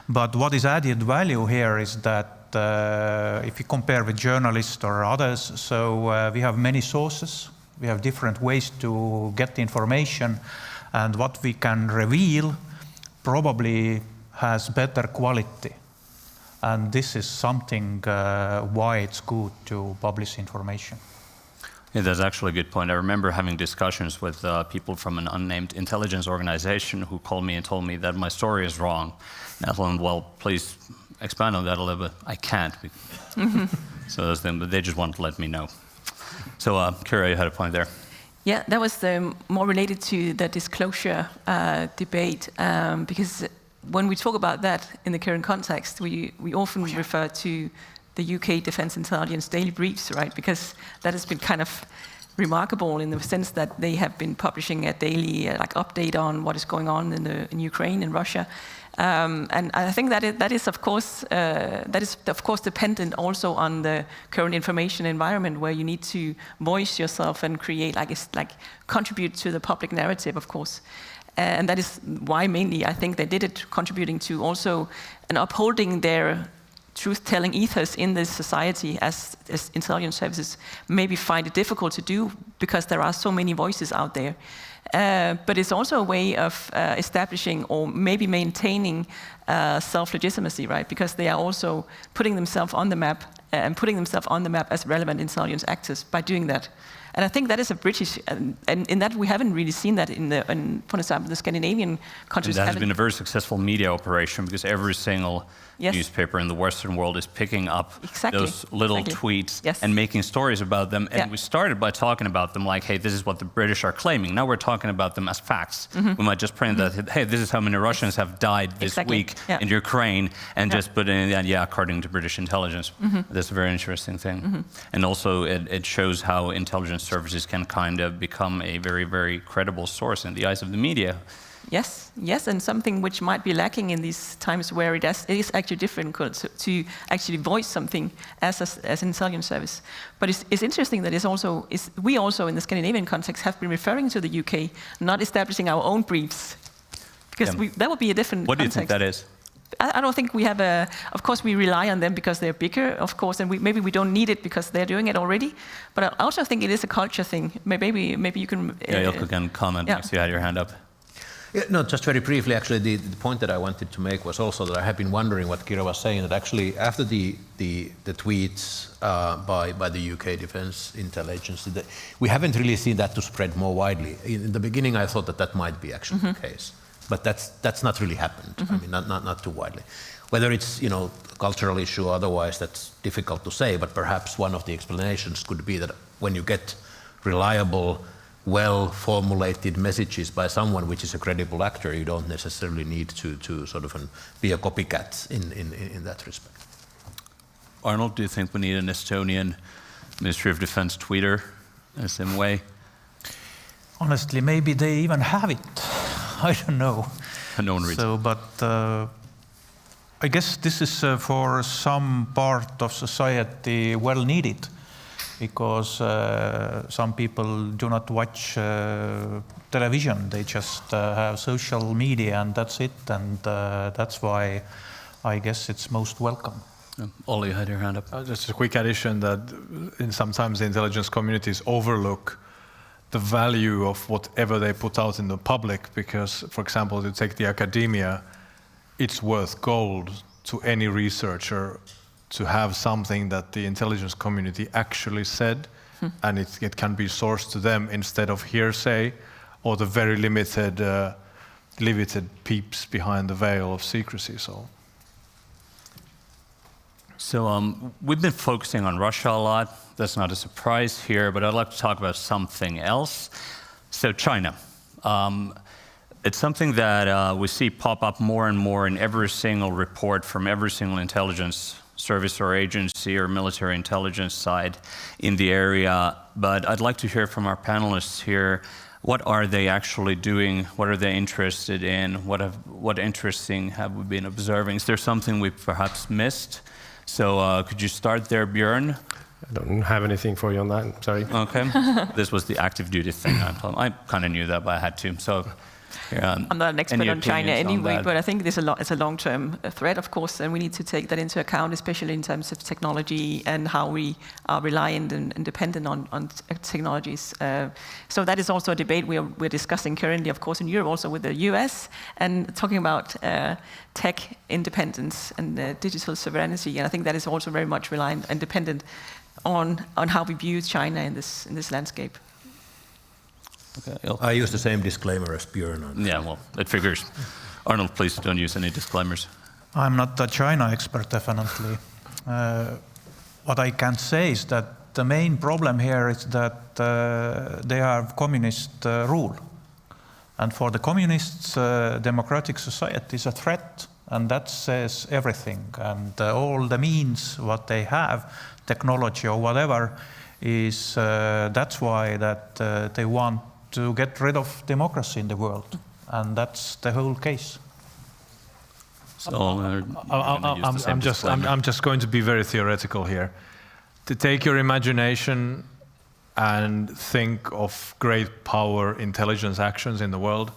but what is added value here is that if you compare with journalists or others, so we have many sources, we have different ways to get the information, and what we can reveal probably has better quality. And this is something why it's good to publish information. Yeah, that's actually a good point. I remember having discussions with people from an unnamed intelligence organization who called me and told me that my story is wrong. And I told them, well, please expand on that a little bit. I can't. So those things, but they just wanted to let me know. So, Kira, you had a point there. Yeah, that was more related to the disclosure debate, because when we talk about that in the current context, we often refer to the UK Defence Intelligence daily briefs, right? Because that has been kind of remarkable in the sense that they have been publishing a daily update on what is going on in Ukraine and Russia, and I think that is of course dependent also on the current information environment where you need to voice yourself and create contribute to the public narrative, of course. And that is why mainly I think they did it, contributing to also and upholding their truth-telling ethos in this society as intelligence services maybe find it difficult to do because there are so many voices out there. But it's also a way of establishing or maybe maintaining self-legitimacy, right? Because they are also putting themselves on the map and putting themselves on the map as relevant intelligence actors by doing that. And I think that is a British, and in that we haven't really seen that for example, the Scandinavian countries. And that has been a very successful media operation because every single newspaper in the Western world is picking up those little tweets and making stories about them. And we started by talking about them like, hey, this is what the British are claiming. Now we're talking about them as facts. We might just print that, hey, this is how many Russians have died this week in Ukraine, and just put in that, according to British intelligence. That's a very interesting thing. And also it shows how intelligence services can kind of become a very, very credible source in the eyes of the media. Yes, and something which might be lacking in these times where it is actually difficult to actually voice something as an intelligence service. But it's interesting that we also in the Scandinavian context have been referring to the UK, not establishing our own briefs, because that would be a different What context. do you think that is? I don't think we have of course we rely on them because they're bigger, of course, and maybe we don't need it because they're doing it already. But I also think it is a culture thing. Maybe you can... Ilkka can comment next. You had your hand up. Yeah, no, just very briefly, actually, the point that I wanted to make was also that I have been wondering what Kira was saying, that actually after the tweets by the UK Defence Intelligence, we haven't really seen that to spread more widely. In the beginning, I thought that might be actually the case, but that's not really happened. I mean, not too widely. Whether it's a cultural issue or otherwise, that's difficult to say, but perhaps one of the explanations could be that when you get reliable, well-formulated messages by someone which is a credible actor, you don't necessarily need to sort of be a copycat in that respect. Arnold, do you think we need an Estonian Ministry of Defense tweeter in the same way? Honestly, maybe they even have it. I don't know. No one reads. But I guess this is for some part of society well needed, because some people do not watch television. They just have social media and that's it. And that's why I guess it's most welcome. Olli, you had your hand up. Just a quick addition that sometimes the intelligence communities overlook the value of whatever they put out in the public, because, for example, to take the academia, it's worth gold to any researcher to have something that the intelligence community actually said, and it can be sourced to them instead of hearsay or the very limited peeps behind the veil of secrecy. So we've been focusing on Russia a lot. That's not a surprise here, but I'd like to talk about something else. So China. It's something that we see pop up more and more in every single report from every single intelligence service or agency or military intelligence side in the area. But I'd like to hear from our panelists here. What are they actually doing? What are they interested in? What interesting have we been observing? Is there something we perhaps missed? So could you start there, Björn? I don't have anything for you on that, sorry. Okay. This was the active duty thing. I kind of knew that, but I had to. So I'm not an expert on China anyway, but I think it's a long-term threat, of course, and we need to take that into account, especially in terms of technology and how we are reliant and dependent on technologies. So that is also a debate we're discussing currently, of course, in Europe, also with the US, and talking about tech independence and digital sovereignty. And I think that is also very much reliant and dependent on how we view China in this landscape. Okay, I use the same disclaimer as Björn. Yeah, well, it figures. Arnold, please don't use any disclaimers. I'm not a China expert, definitely. What I can say is that the main problem here is that they have communist rule. And for the communists, democratic society is a threat, and that says everything. And all the means, what they have, technology or whatever, is that's why that they want to get rid of democracy in the world, and that's the whole case. So I'm just going to be very theoretical here. To take your imagination and think of great power intelligence actions in the world,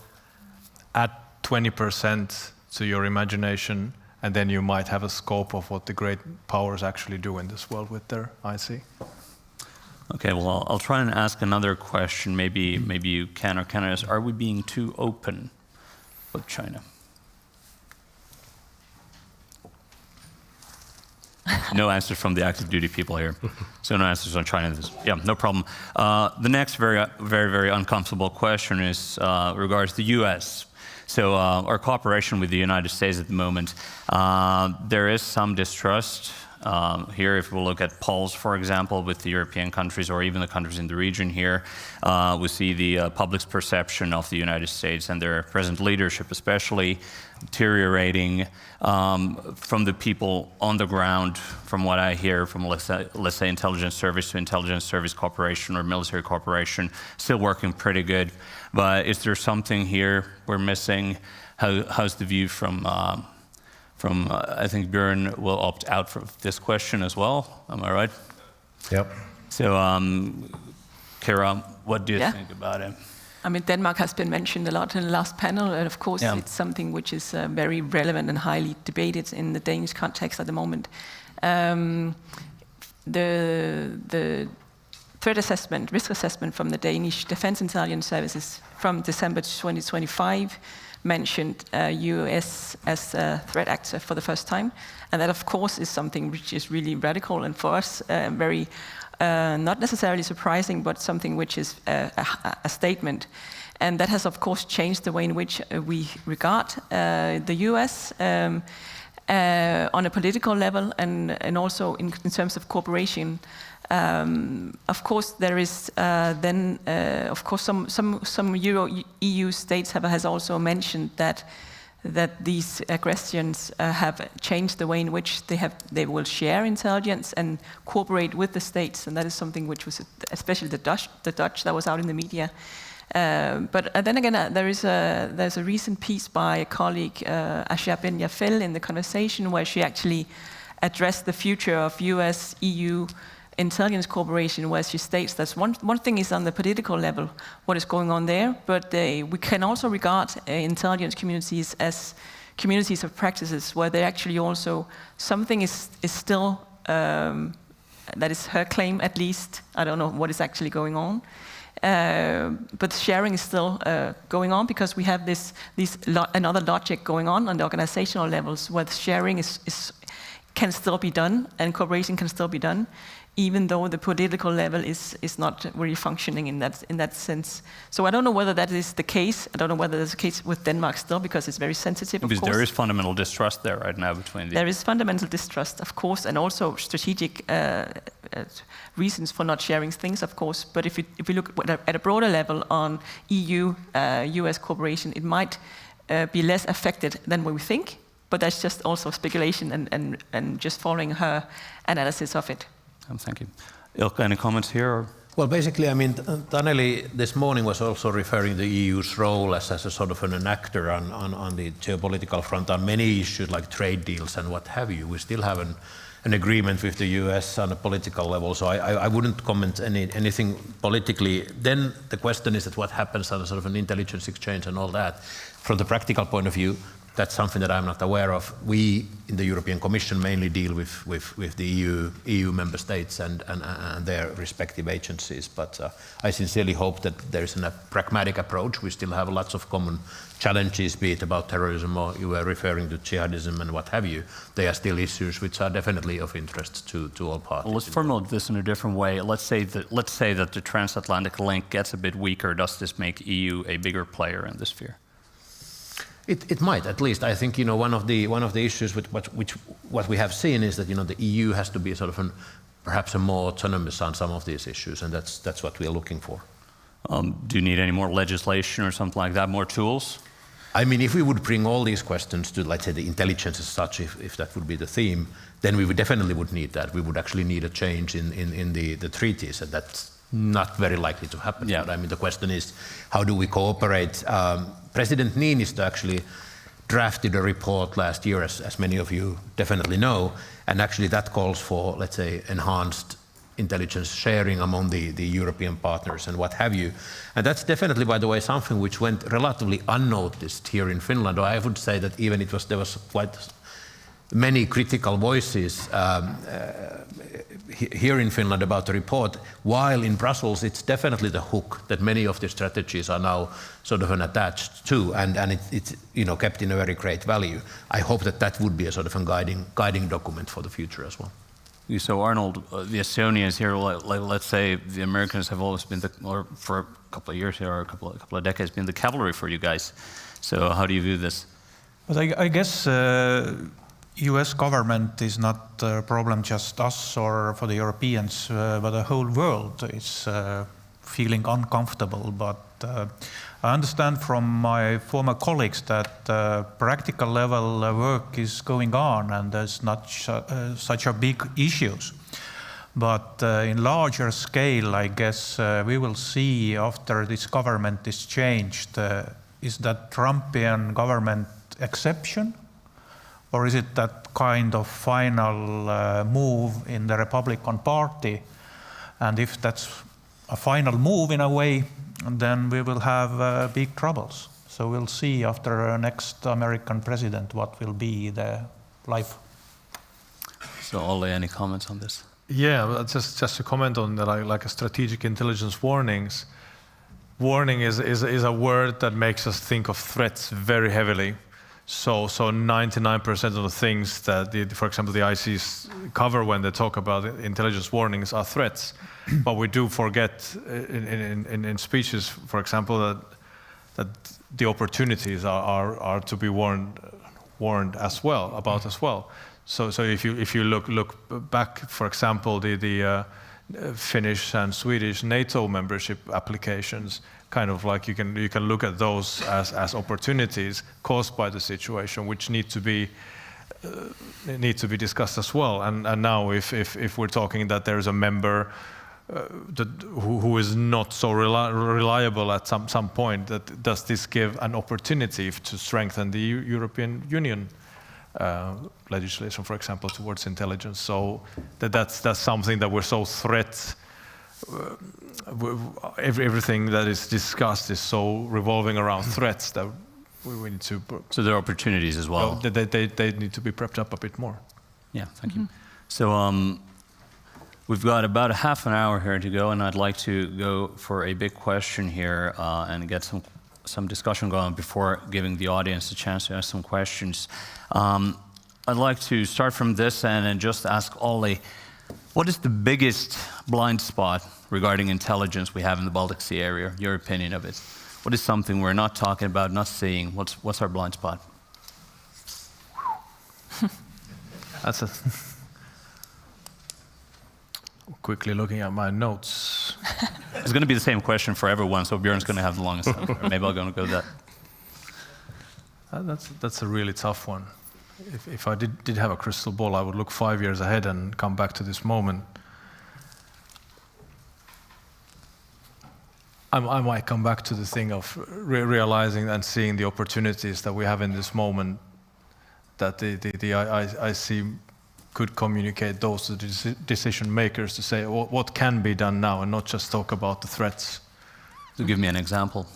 add 20% to your imagination and then you might have a scope of what the great powers actually do in this world with their IC. Okay, well, I'll try and ask another question. Maybe you can or cannot answer. Are we being too open with China? No answers from the active duty people here. So no answers on China. Yeah, no problem. The next very uncomfortable question is regards the U.S. So our cooperation with the United States at the moment, there is some distrust. Here, if we look at polls, for example, with the European countries or even the countries in the region here, we see the public's perception of the United States and their present leadership especially deteriorating from the people on the ground, from what I hear from, let's say intelligence service to intelligence service cooperation or military cooperation, still working pretty good. But is there something here we're missing? How's the view from I think Björn will opt out for this question as well. Am I right? Yep. So, Kira, what do you think about it? I mean, Denmark has been mentioned a lot in the last panel, and of course it's something which is very relevant and highly debated in the Danish context at the moment. The threat assessment, risk assessment from the Danish Defense Intelligence Services from December 2025 mentioned US as a threat actor for the first time. And that, of course, is something which is really radical and for us very not necessarily surprising, but something which is a statement. And that has, of course, changed the way in which we regard the US on a political level and also in terms of cooperation. Of course, there is then, of course, some EU states has also mentioned that these aggressions have changed the way in which they will share intelligence and cooperate with the states, and that is something which was especially the Dutch that was out in the media. But then again, there's a recent piece by a colleague, Ashia Ben Yafel, in The Conversation, where she actually addressed the future of US-EU intelligence cooperation, where she states that one thing is on the political level, what is going on there, but we can also regard intelligence communities as communities of practices where they actually also, something is still, that is her claim at least, I don't know what is actually going on, but sharing is still going on because we have another logic going on the organizational levels where sharing can still be done and cooperation can still be done, even though the political level is not really functioning in that sense. So I don't know whether that is the case. I don't know whether there's a case with Denmark still, because it's very sensitive, of course. Because there is fundamental distrust there right now between the... There is fundamental distrust, of course, and also strategic reasons for not sharing things, of course. But if we look at a broader level on EU-US cooperation, it might be less affected than what we think, but that's just also speculation and just following her analysis of it. Thank you. Ilkka, any comments here? Or? Well, basically, I mean, Taneli this morning was also referring to the EU's role as a sort of an actor on the geopolitical front on many issues like trade deals and what have you. We still have an agreement with the US on a political level, so I wouldn't comment anything politically. Then the question is that what happens on a sort of an intelligence exchange and all that. From the practical point of view, that's something that I'm not aware of. We in the European Commission mainly deal with the EU member states and their respective agencies. But I sincerely hope that there is a pragmatic approach. We still have lots of common challenges, be it about terrorism or you were referring to jihadism and what have you. They are still issues which are definitely of interest to all parties. Well, let's formulate this in a different way. Let's say that the transatlantic link gets a bit weaker. Does this make EU a bigger player in this sphere? It might, at least. I think one of the issues with what we have seen is that the EU has to be sort of perhaps a more autonomous on some of these issues, and that's what we are looking for. Do you need any more legislation or something like that, more tools? I mean, if we would bring all these questions to, let's say, the intelligence as such, if that would be the theme, then we would definitely need that. We would actually need a change in the treaties, and that's not very likely to happen. Yeah. But I mean, the question is, how do we cooperate? President Niinistö actually drafted a report last year, as many of you definitely know, and actually that calls for, let's say, enhanced intelligence sharing among the European partners and what have you. And that's definitely, by the way, something which went relatively unnoticed here in Finland. Or I would say that even there was quite many critical voices here in Finland about the report, while in Brussels it's definitely the hook that many of the strategies are now sort of attached to, and it's kept in a very great value. I hope that would be a sort of a guiding document for the future as well. So Arnold, the Estonians here, let's say the Americans have always been, or for a couple of years here, or a couple of decades, been the cavalry for you guys. So how do you view this? But I guess U.S. government is not a problem just us or for the Europeans, but the whole world is feeling uncomfortable. But I understand from my former colleagues that practical level work is going on and there's not such a big issues. But in larger scale, I guess we will see after this government is changed, is that Trumpian government exception? Or is it that kind of final move in the Republican Party? And if that's a final move in a way, then we will have big troubles. So we'll see after next American president what will be the life. So Olli, any comments on this? Yeah, just to comment on that, like a strategic intelligence warnings. Warning is a word that makes us think of threats very heavily. So 99% of the things that, for example, the ICs cover when they talk about intelligence warnings are threats. But we do forget in speeches, for example, that the opportunities are to be warned as well about as well. So if you look back, for example, the Finnish and Swedish NATO membership applications, kind of like you can look at those as opportunities caused by the situation, which need to be discussed as well. And now if we're talking that there is a member who is not so reliable at some point, that does this give an opportunity to strengthen the European Union legislation, for example, towards intelligence? So that's something that we're so everything that is discussed is so revolving around threats that we need to. So there are opportunities as well. They need to be prepped up a bit more. Yeah, thank you. So we've got about half an hour here to go, and I'd like to go for a big question here and get some discussion going before giving the audience a chance to ask some questions. I'd like to start from this end and just ask Olli, what is the biggest blind spot regarding intelligence we have in the Baltic Sea area? Your opinion of it. What is something we're not talking about, not seeing? What's our blind spot? That's quickly looking at my notes. It's going to be the same question for everyone, so Björn's going to have the longest answer. Maybe I'm going to go with that. That's a really tough one. If I did have a crystal ball, I would look 5 years ahead and come back to this moment. I might come back to the thing of realizing and seeing the opportunities that we have in this moment, that the IC could communicate those to the decision makers to say what can be done now and not just talk about the threats. So give me an example.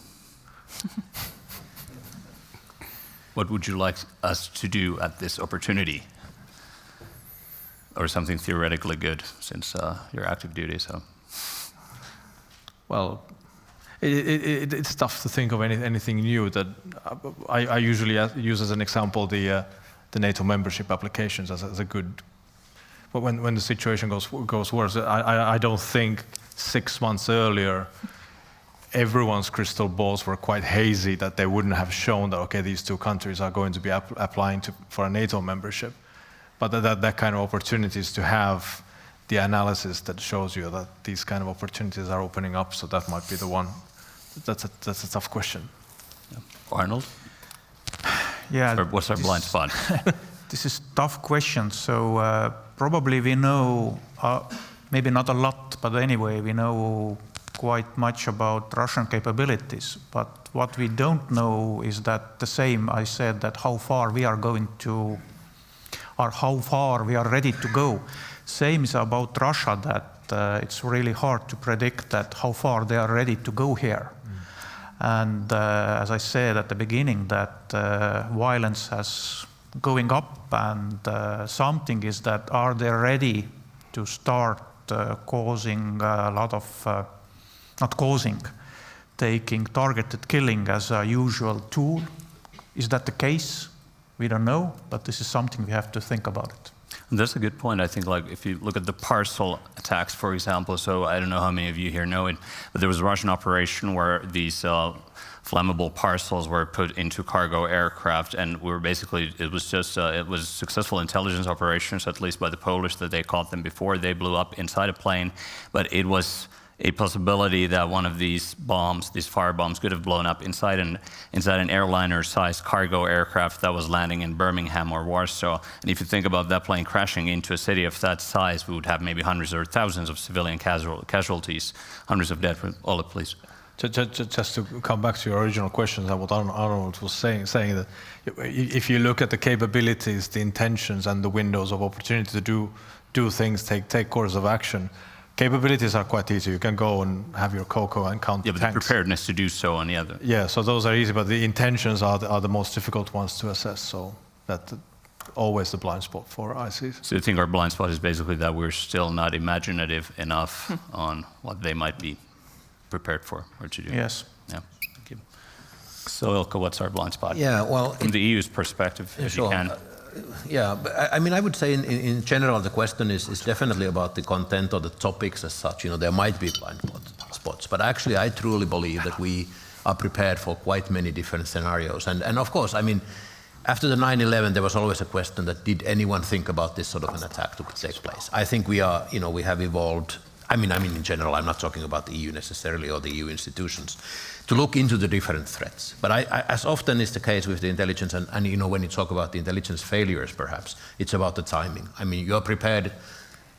What would you like us to do at this opportunity? Or something theoretically good, since you're active duty, so. Well, it's tough to think of anything new. That I usually use as an example the NATO membership applications as a good. But when the situation goes worse, I don't think 6 months earlier everyone's crystal balls were quite hazy that they wouldn't have shown that, okay, these two countries are going to be applying for a NATO membership. But that kind of opportunities to have the analysis that shows you that these kind of opportunities are opening up, so that might be the one. That's a tough question. Yeah. Arnold? Yeah. What's our blind spot? This is a tough question. So probably we know, maybe not a lot, but anyway, we know quite much about Russian capabilities. But what we don't know is that the same I said, that how far we are going to, or how far we are ready to go. Same is about Russia, that it's really hard to predict that how far they are ready to go here. And as I said at the beginning, that violence has going up, and something is that are they ready to start causing a lot of, not causing, taking targeted killing as a usual tool? Is that the case? We don't know, but this is something we have to think about it. That's a good point. I think, like, if you look at the parcel attacks, for example, so I don't know how many of you here know it, but there was a Russian operation where these flammable parcels were put into cargo aircraft, and we were basically, it was just, it was successful intelligence operations, at least by the Polish, that they caught them before they blew up inside a plane, but it was a possibility that one of these bombs, these fire bombs, could have blown up inside an airliner-sized cargo aircraft that was landing in Birmingham or Warsaw. And if you think about that plane crashing into a city of that size, we would have maybe hundreds or thousands of civilian casualties, hundreds of dead. Olle, please. Just to come back to your original question, that what Arnold was saying that if you look at the capabilities, the intentions, and the windows of opportunity to do things, take course of action, capabilities are quite easy. You can go and have your cocoa and count the tanks. Yeah, but the preparedness to do so on the other. Yeah, so those are easy, but the intentions are the most difficult ones to assess. So that's always the blind spot for ICs. So you think our blind spot is basically that we're still not imaginative enough on what they might be prepared for or to do? Yes. Yeah, thank you. So Ilkka, what's our blind spot? Yeah, well, from the EU's perspective, if you can. Yeah, but I mean, I would say in general, the question is definitely about the content or the topics as such. You know, there might be blind spots, but actually I truly believe that we are prepared for quite many different scenarios. And of course, I mean, after the 9/11, there was always a question that did anyone think about this sort of an attack to take place? I think we are, you know, we have evolved. I mean, in general, I'm not talking about the EU necessarily or the EU institutions, to look into the different threats. But as often is the case with the intelligence, and you know, when you talk about the intelligence failures, perhaps, it's about the timing. I mean, you're prepared,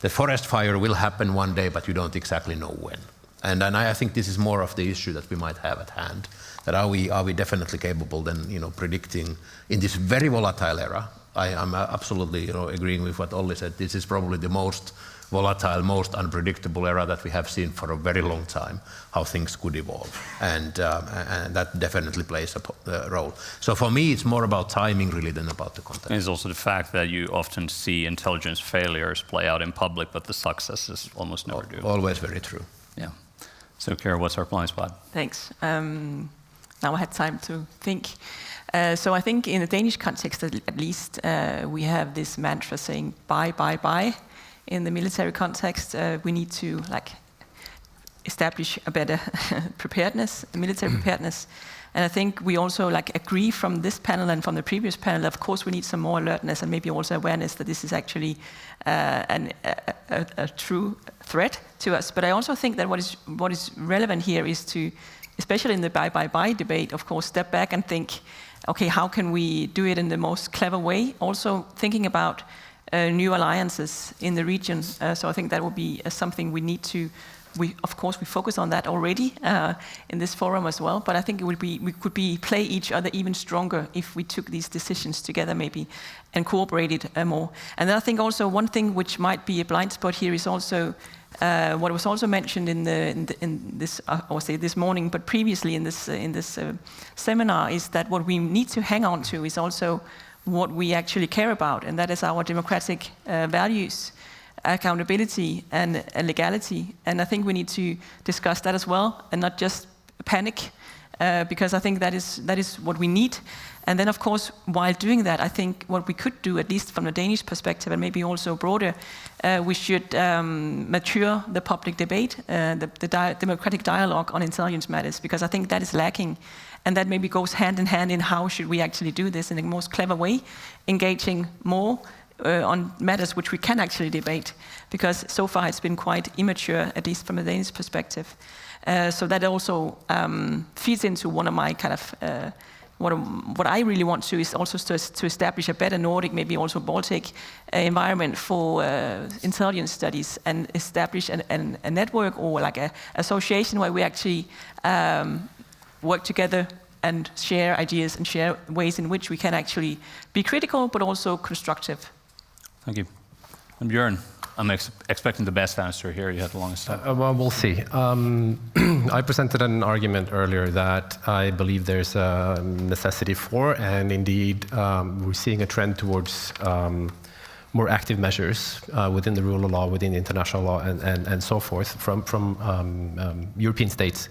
the forest fire will happen one day, but you don't exactly know when. And I think this is more of the issue that we might have at hand, that are we definitely capable then, you know, predicting in this very volatile era. I'm absolutely, you know, agreeing with what Olli said. This is probably the most volatile, most unpredictable era that we have seen for a very long time, how things could evolve. And that definitely plays a role. So for me, it's more about timing really than about the content. And it's also the fact that you often see intelligence failures play out in public, but the successes almost never do. Always very true. Yeah. So Kara, what's our blind spot? Thanks. Now I had time to think. So I think in the Danish context at least, we have this mantra saying bye, bye, bye. In the military context, we need to establish a better preparedness, military preparedness. And I think we also agree from this panel and from the previous panel, of course we need some more alertness and maybe also awareness that this is actually a true threat to us. But I also think that what is relevant here is to, especially in the bye, bye, bye debate, of course, step back and think, okay, how can we do it in the most clever way? Also thinking about new alliances in the region. So I think that will be something we need to, of course we focus on that already in this forum as well, but I think we could play each other even stronger if we took these decisions together maybe and cooperated more. And then I think also one thing which might be a blind spot here is also what was also mentioned in this, I would say this morning, but previously in this seminar, is that what we need to hang on to is also what we actually care about, and that is our democratic values, accountability and legality. And I think we need to discuss that as well, and not just panic, because I think that is what we need. And then, of course, while doing that, I think what we could do, at least from the Danish perspective, and maybe also broader, we should mature the public debate, the democratic dialogue on intelligence matters, because I think that is lacking. And that maybe goes hand in hand in how should we actually do this in the most clever way, engaging more on matters which we can actually debate, because so far it's been quite immature, at least from a Danish perspective. So that also feeds into one of my kind of, what I really want to is also to establish a better Nordic, maybe also Baltic environment for intelligence studies, and establish a network or like a association where we actually work together and share ideas and share ways in which we can actually be critical but also constructive. Thank you. And Björn, I'm expecting the best answer here. You had the longest time. Well, we'll see. I presented an argument earlier that I believe there's a necessity for, and indeed we're seeing a trend towards more active measures within the rule of law, within international law, and so forth from European states.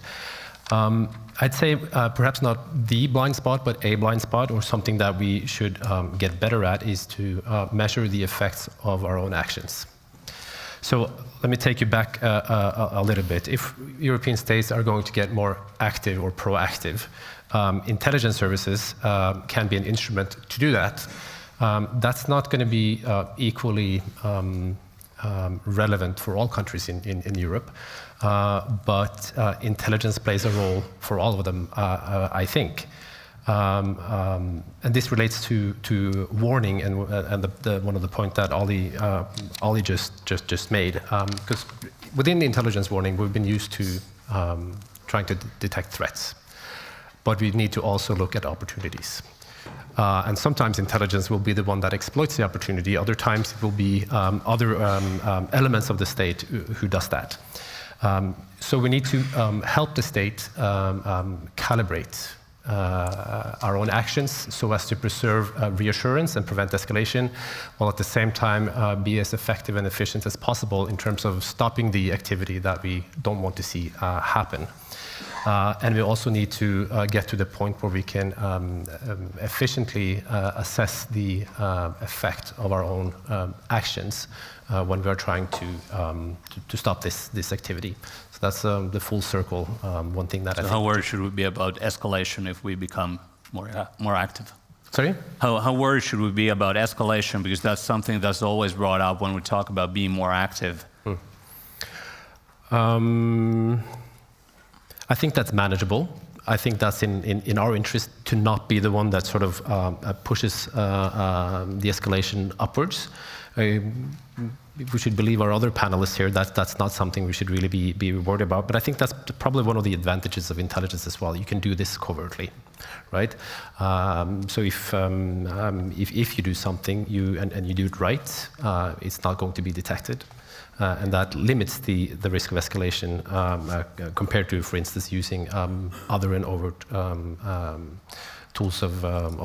I'd say perhaps not the blind spot, but a blind spot, or something that we should get better at, is to measure the effects of our own actions. So let me take you back a little bit. If European states are going to get more active or proactive, intelligence services can be an instrument to do that. That's not going to be equally relevant for all countries in Europe, but intelligence plays a role for all of them, I think. And this relates to warning and one of the points that Ollie just made, because within the intelligence warning we've been used to trying to detect threats, but we need to also look at opportunities. And sometimes intelligence will be the one that exploits the opportunity. Other times it will be other elements of the state who does that. So we need to help the state calibrate our own actions so as to preserve reassurance and prevent escalation, while at the same time be as effective and efficient as possible in terms of stopping the activity that we don't want to see happen. And we also need to get to the point where we can efficiently assess the effect of our own actions when we are trying to stop this activity. So that's the full circle, one thing that I think. How worried should we be about escalation if we become more active? Sorry? How worried should we be about escalation? Because that's something that's always brought up when we talk about being more active. I think that's manageable. I think that's in our interest to not be the one that sort of pushes the escalation upwards. We should believe our other panelists here that that's not something we should really be worried about. But I think that's probably one of the advantages of intelligence as well. You can do this covertly, right? So if you do something and you do it right, it's not going to be detected. And that limits the risk of escalation compared to, for instance, using other and overt tools of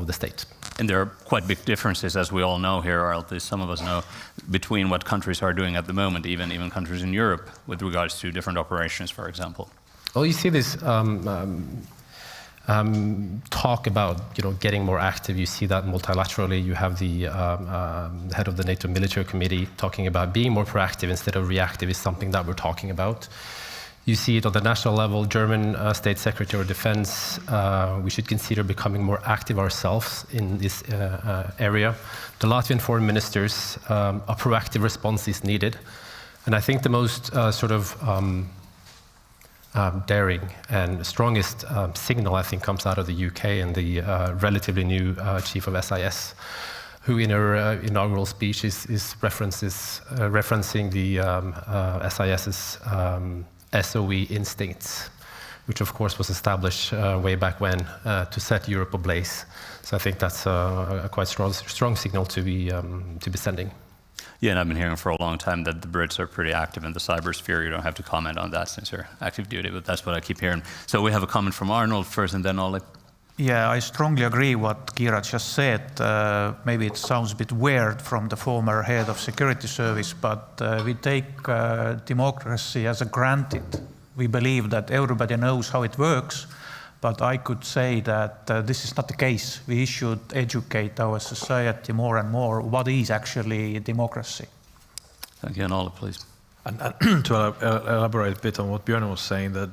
the state. And there are quite big differences, as we all know here, or at least some of us know, between what countries are doing at the moment, even countries in Europe, with regards to different operations, for example. Well, you see this talk about getting more active. You see that multilaterally. You have the head of the NATO Military Committee talking about being more proactive instead of reactive is something that we're talking about. You see it on the national level. German State Secretary of Defense, we should consider becoming more active ourselves in this area. The Latvian foreign ministers, a proactive response is needed. And I think the most daring and strongest signal, I think, comes out of the UK and the relatively new chief of SIS, who in her inaugural speech is referencing the SIS's SOE instincts, which of course was established way back when to set Europe ablaze. So I think that's a quite strong signal to be sending. Yeah, and I've been hearing for a long time that the Brits are pretty active in the cybersphere. You don't have to comment on that since you're active duty, but that's what I keep hearing. So we have a comment from Arnold first and then Olli. Yeah, I strongly agree what Kira just said. Maybe it sounds a bit weird from the former head of security service, but we take democracy as a granted. We believe that everybody knows how it works, but I could say that this is not the case. We should educate our society more and more what is actually democracy. Thank you, and Olli, please. And to elaborate a bit on what Björn was saying, that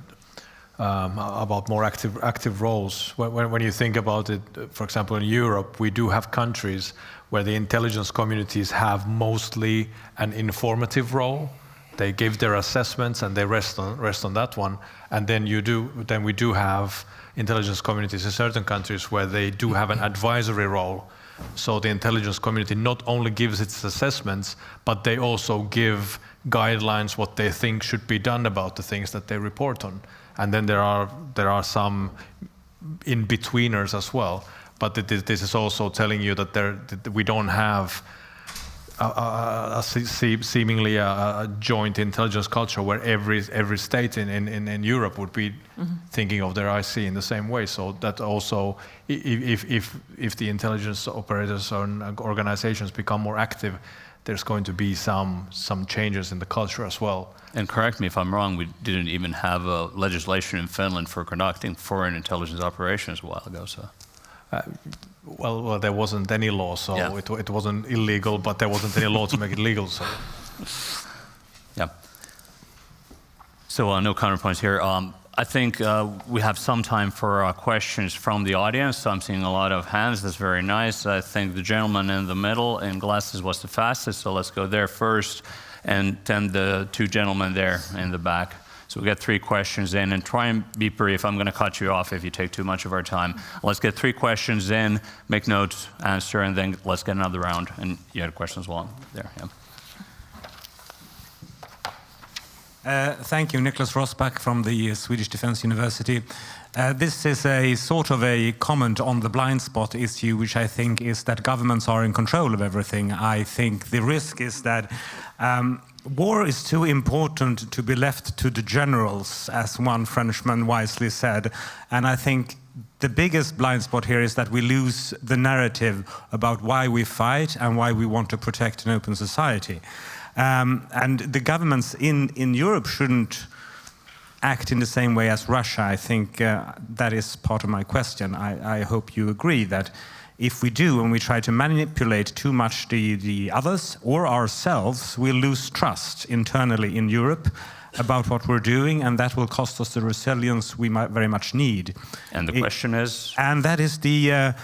about more active roles. When you think about it, for example, in Europe, we do have countries where the intelligence communities have mostly an informative role. They give their assessments and they rest on that one. And then we do have intelligence communities in certain countries where they do have an advisory role. So the intelligence community not only gives its assessments, but they also give guidelines what they think should be done about the things that they report on. And then there are some in-betweeners as well. But this is also telling you that we don't have seemingly a joint intelligence culture where every state in Europe would be thinking of their IC in the same way. So that also, if the intelligence operators and organizations become more active, there's going to be some changes in the culture as well. And correct me if I'm wrong, we didn't even have a legislation in Finland for conducting foreign intelligence operations a while ago. So. Well, there wasn't any law, so yeah. It wasn't illegal, but there wasn't any law to make it legal. So, yeah. So no counterpoints here. I think we have some time for questions from the audience. So I'm seeing a lot of hands. That's very nice. I think the gentleman in the middle in glasses was the fastest, so let's go there first, and then the two gentlemen there in the back. So we get 3 questions in, and try and be brief. I'm going to cut you off if you take too much of our time. Let's get 3 questions in, make notes, answer, and then let's get another round. And you had a question as well there. Yeah. Thank you, Niklas Rosbach from the Swedish Defence University. This is a sort of a comment on the blind spot issue, which I think is that governments are in control of everything. I think the risk is that war is too important to be left to the generals, as one Frenchman wisely said. And I think the biggest blind spot here is that we lose the narrative about why we fight and why we want to protect an open society. And the governments in Europe shouldn't act in the same way as Russia. I think that is part of my question. I hope you agree that if we do and we try to manipulate too much the others or ourselves, we'll lose trust internally in Europe about what we're doing, and that will cost us the resilience we might very much need. And the question is? And that is the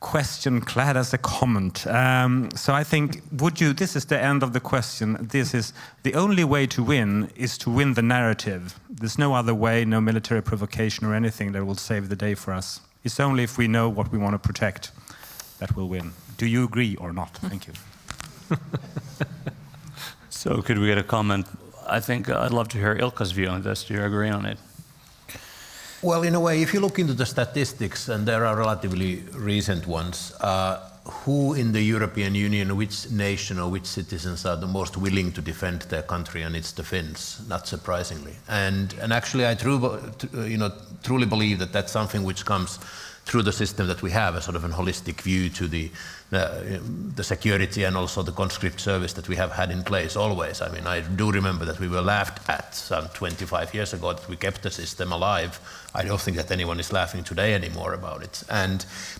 question clad as a comment. So I think, this is the end of the question. This is the only way to win is to win the narrative. There's no other way, no military provocation or anything that will save the day for us. It's only if we know what we want to protect that we'll win. Do you agree or not? Thank you. So could we get a comment? I think I'd love to hear Ilkka's view on this. Do you agree on it? Well, in a way, if you look into the statistics, and there are relatively recent ones, who in the European Union, which nation or which citizens are the most willing to defend their country, and it's the Finns, not surprisingly. And actually, I truly believe that that's something which comes through the system that we have, a sort of a holistic view to the security and also the conscript service that we have had in place always. I mean, I do remember that we were laughed at some 25 years ago that we kept the system alive. I don't think that anyone is laughing today anymore about it.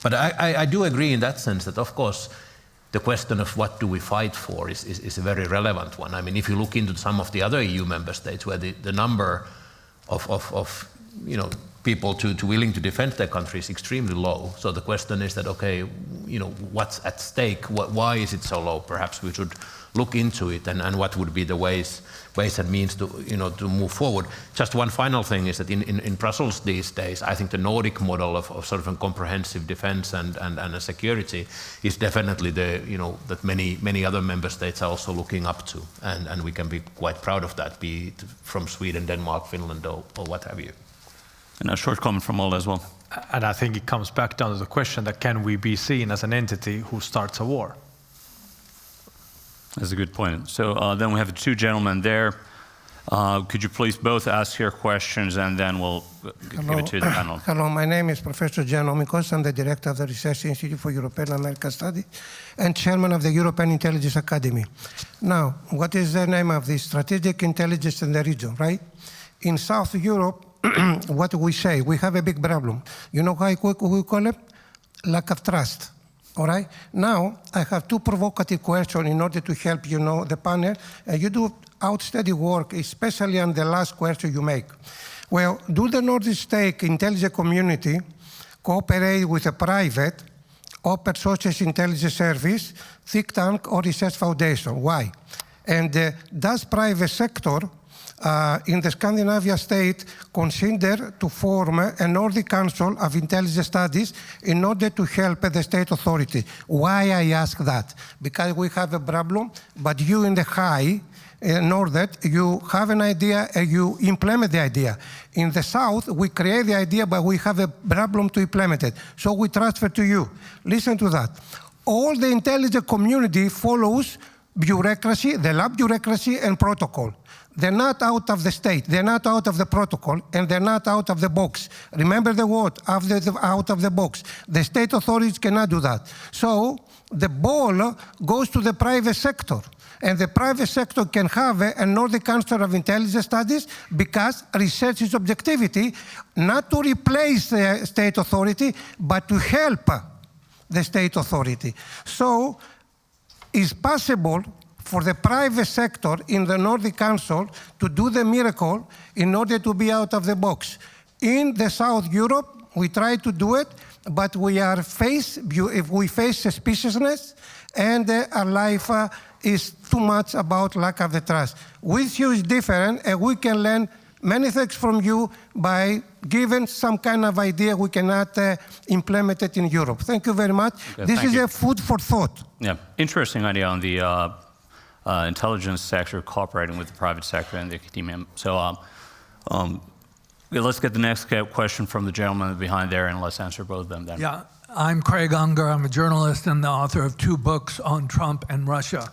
But I do agree in that sense that, of course, the question of what do we fight for is a very relevant one. I mean, if you look into some of the other EU member states where the number of people to willing to defend their country is extremely low. So the question is that, okay, what's at stake? Why is it so low? Perhaps we should look into it, and what would be the ways and means to move forward. Just one final thing is that in Brussels these days, I think the Nordic model of sort of a comprehensive defense and a security is definitely that many other member states are also looking up to, and we can be quite proud of that, be it from Sweden, Denmark, Finland, or what have you. And a short comment from Olle as well. And I think it comes back down to the question that can we be seen as an entity who starts a war? That's a good point. So then we have the 2 gentlemen there. Could you please both ask your questions, and then we'll give it to the panel. Hello, my name is Professor Giannomikos. I'm the director of the Research Institute for European and American Studies and chairman of the European Intelligence Academy. Now, what is the name of the strategic intelligence in the region, right? In South Europe, what do we say? We have a big problem. You know how we call it? Lack of trust. All right? Now, I have 2 provocative questions in order to help the panel. You do outstanding work, especially on the last question you make. Well, do the Nordic state intelligence community cooperate with a private open source intelligence service, think tank, or research foundation? Why? And does private sector in the Scandinavian state consider to form a Nordic Council of Intelligence Studies in order to help the state authority? Why I ask that? Because we have a problem, but you in the high north, you have an idea and you implement the idea. In the south, we create the idea, but we have a problem to implement it. So we transfer to you. Listen to that. all the intelligence community follows bureaucracy, the lab bureaucracy and protocol. They're not out of the state, they're not out of the protocol, and they're not out of the box. Remember the word, out of the box. The state authorities cannot do that. So the ball goes to the private sector. And the private sector can have a Nordic Council of Intelligence Studies because research is objectivity, not to replace the state authority, but to help the state authority. So it's possible for the private sector in the Nordic Council to do the miracle in order to be out of the box. In the South Europe, we try to do it, but we are if we face suspiciousness, and our life is too much about lack of the trust. With you is different, and we can learn many things from you by giving some kind of idea we cannot implement it in Europe. Thank you very much. Okay, this is you. a food for thought. Yeah, interesting idea on the intelligence sector cooperating with the private sector and the academia. So let's get the next question from the gentleman behind there, and let's answer both of them then. Yeah, I'm Craig Unger. I'm a journalist and the author of 2 books on Trump and Russia.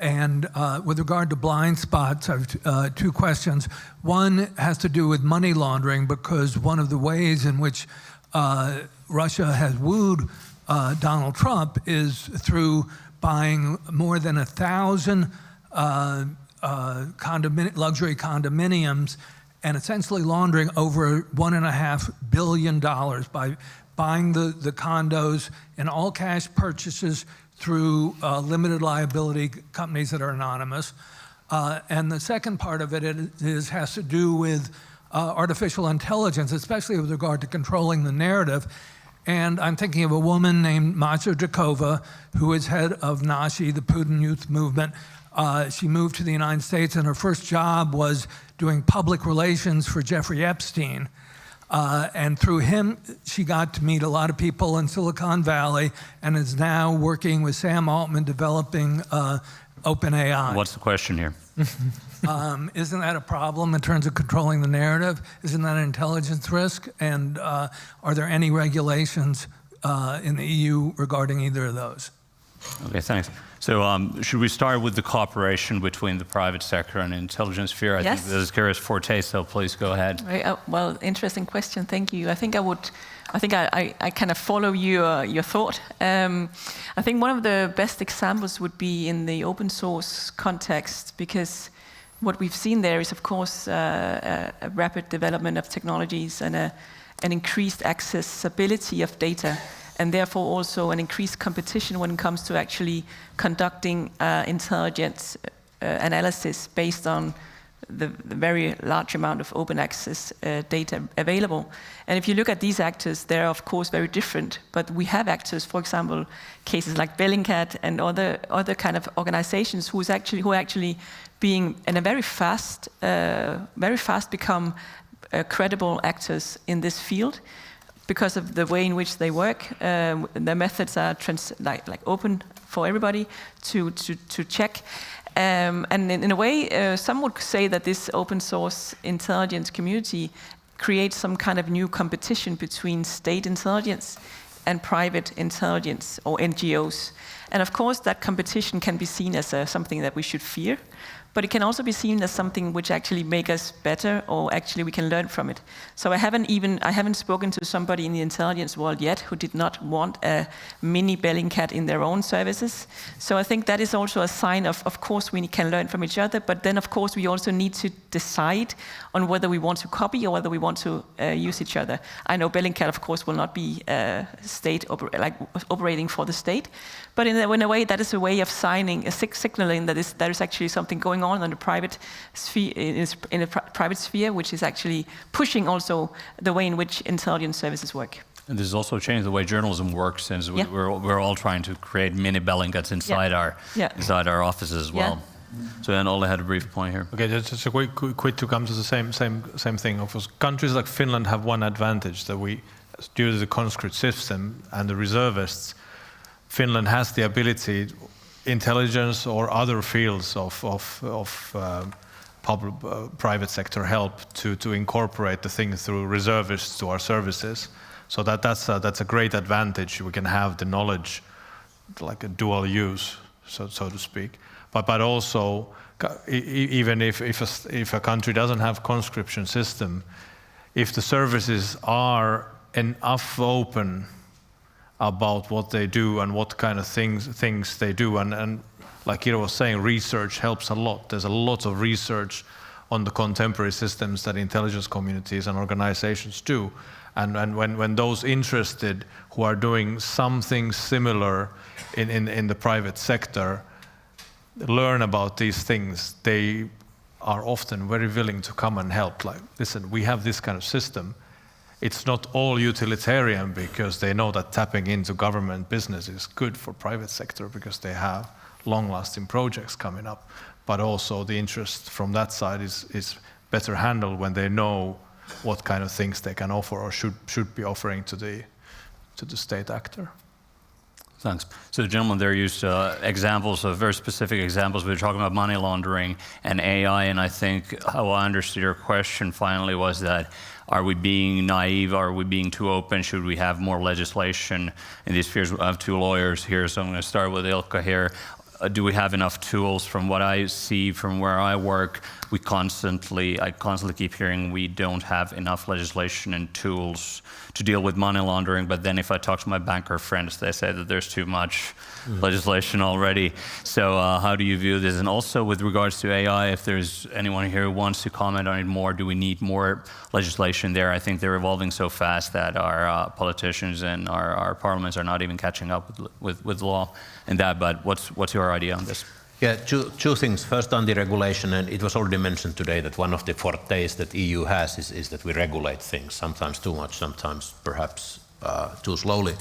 And with regard to blind spots, I have 2 questions. One has to do with money laundering, because one of the ways in which Russia has wooed Donald Trump is through buying more than 1,000 luxury condominiums and essentially laundering over $1.5 billion by buying the condos in all cash purchases through limited liability companies that are anonymous. And the second part of it has to do with artificial intelligence, especially with regard to controlling the narrative. And I'm thinking of a woman named Masha Jakova, who is head of Nashi, the Putin Youth Movement. She moved to the United States, and her first job was doing public relations for Jeffrey Epstein. And through him, she got to meet a lot of people in Silicon Valley, and is now working with Sam Altman developing OpenAI. What's the question here? Isn't that a problem in terms of controlling the narrative? Isn't that an intelligence risk? And are there any regulations in the EU regarding either of those? Okay, thanks. So should we start with the cooperation between the private sector and the intelligence sphere? I think this is Kira's forte, so please go ahead. Well, interesting question. Thank you. I think I kind of follow your thought. I think one of the best examples would be in the open source context, because what we've seen there is, of course, a rapid development of technologies and an increased accessibility of data, and therefore also an increased competition when it comes to actually conducting intelligence analysis based on the very large amount of open access data available. And if you look at these actors, they're of course very different, but we have actors, for example, cases like Bellingcat and other kind of organizations who are actually being in a very fast become credible actors in this field, because of the way in which they work. Their methods are like open for everybody to check. And in a way, some would say that this open source intelligence community creates some kind of new competition between state intelligence and private intelligence, or NGOs. And of course, that competition can be seen as something that we should fear, but it can also be seen as something which actually make us better, or actually we can learn from it. So I haven't spoken to somebody in the intelligence world yet who did not want a mini Bellingcat in their own services. So I think that is also a sign of course we can learn from each other, but then of course we also need to decide on whether we want to copy or whether we want to use each other. I know Bellingcat of course will not be operating for the state, but in a way that is a way of signaling that there is actually something going on in the private sphere, in the private sphere, which is actually pushing also the way in which intelligence services work. And this has also changed the way journalism works, since we're all trying to create mini Bellingcats inside our offices as well. So then Ole had a brief point here. Okay, just a quick to come to the same thing. Of course, countries like Finland have one advantage, that due to the conscript system and the reservists, Finland has the ability, intelligence or other fields of private sector help to incorporate the thing through reservists to our services. So that's a great advantage. We can have the knowledge like a dual use, so to speak. But also, even if a country doesn't have conscription system, if the services are enough open about what they do and what kind of things they do, and like Kiro was saying, research helps a lot. There's a lot of research on the contemporary systems that intelligence communities and organizations do. And when those interested who are doing something similar in the private sector learn about these things, they are often very willing to come and help. Like, listen, we have this kind of system. It's not all utilitarian because they know that tapping into government business is good for private sector because they have long-lasting projects coming up. But also the interest from that side is better handled when they know what kind of things they can offer or should be offering to the state actor. Thanks. So the gentleman there used examples, very specific examples. We were talking about money laundering and AI, and I think how I understood your question finally was that, are we being naive? Are we being too open? Should we have more legislation in these spheres? I have two lawyers here, so I'm going to start with Ilkka here. Do we have enough tools? From what I see from where I work, I constantly keep hearing we don't have enough legislation and tools to deal with money laundering. But then if I talk to my banker friends, they say that there's too much legislation already. So how do you view this? And also with regards to AI, if there's anyone here who wants to comment on it more, do we need more legislation there? I think they're evolving so fast that our politicians and our parliaments are not even catching up with law and that. But what's your idea on this? Yeah, two things. First, on the regulation, and it was already mentioned today that one of the fortes that EU has is that we regulate things, sometimes too much, sometimes perhaps too slowly.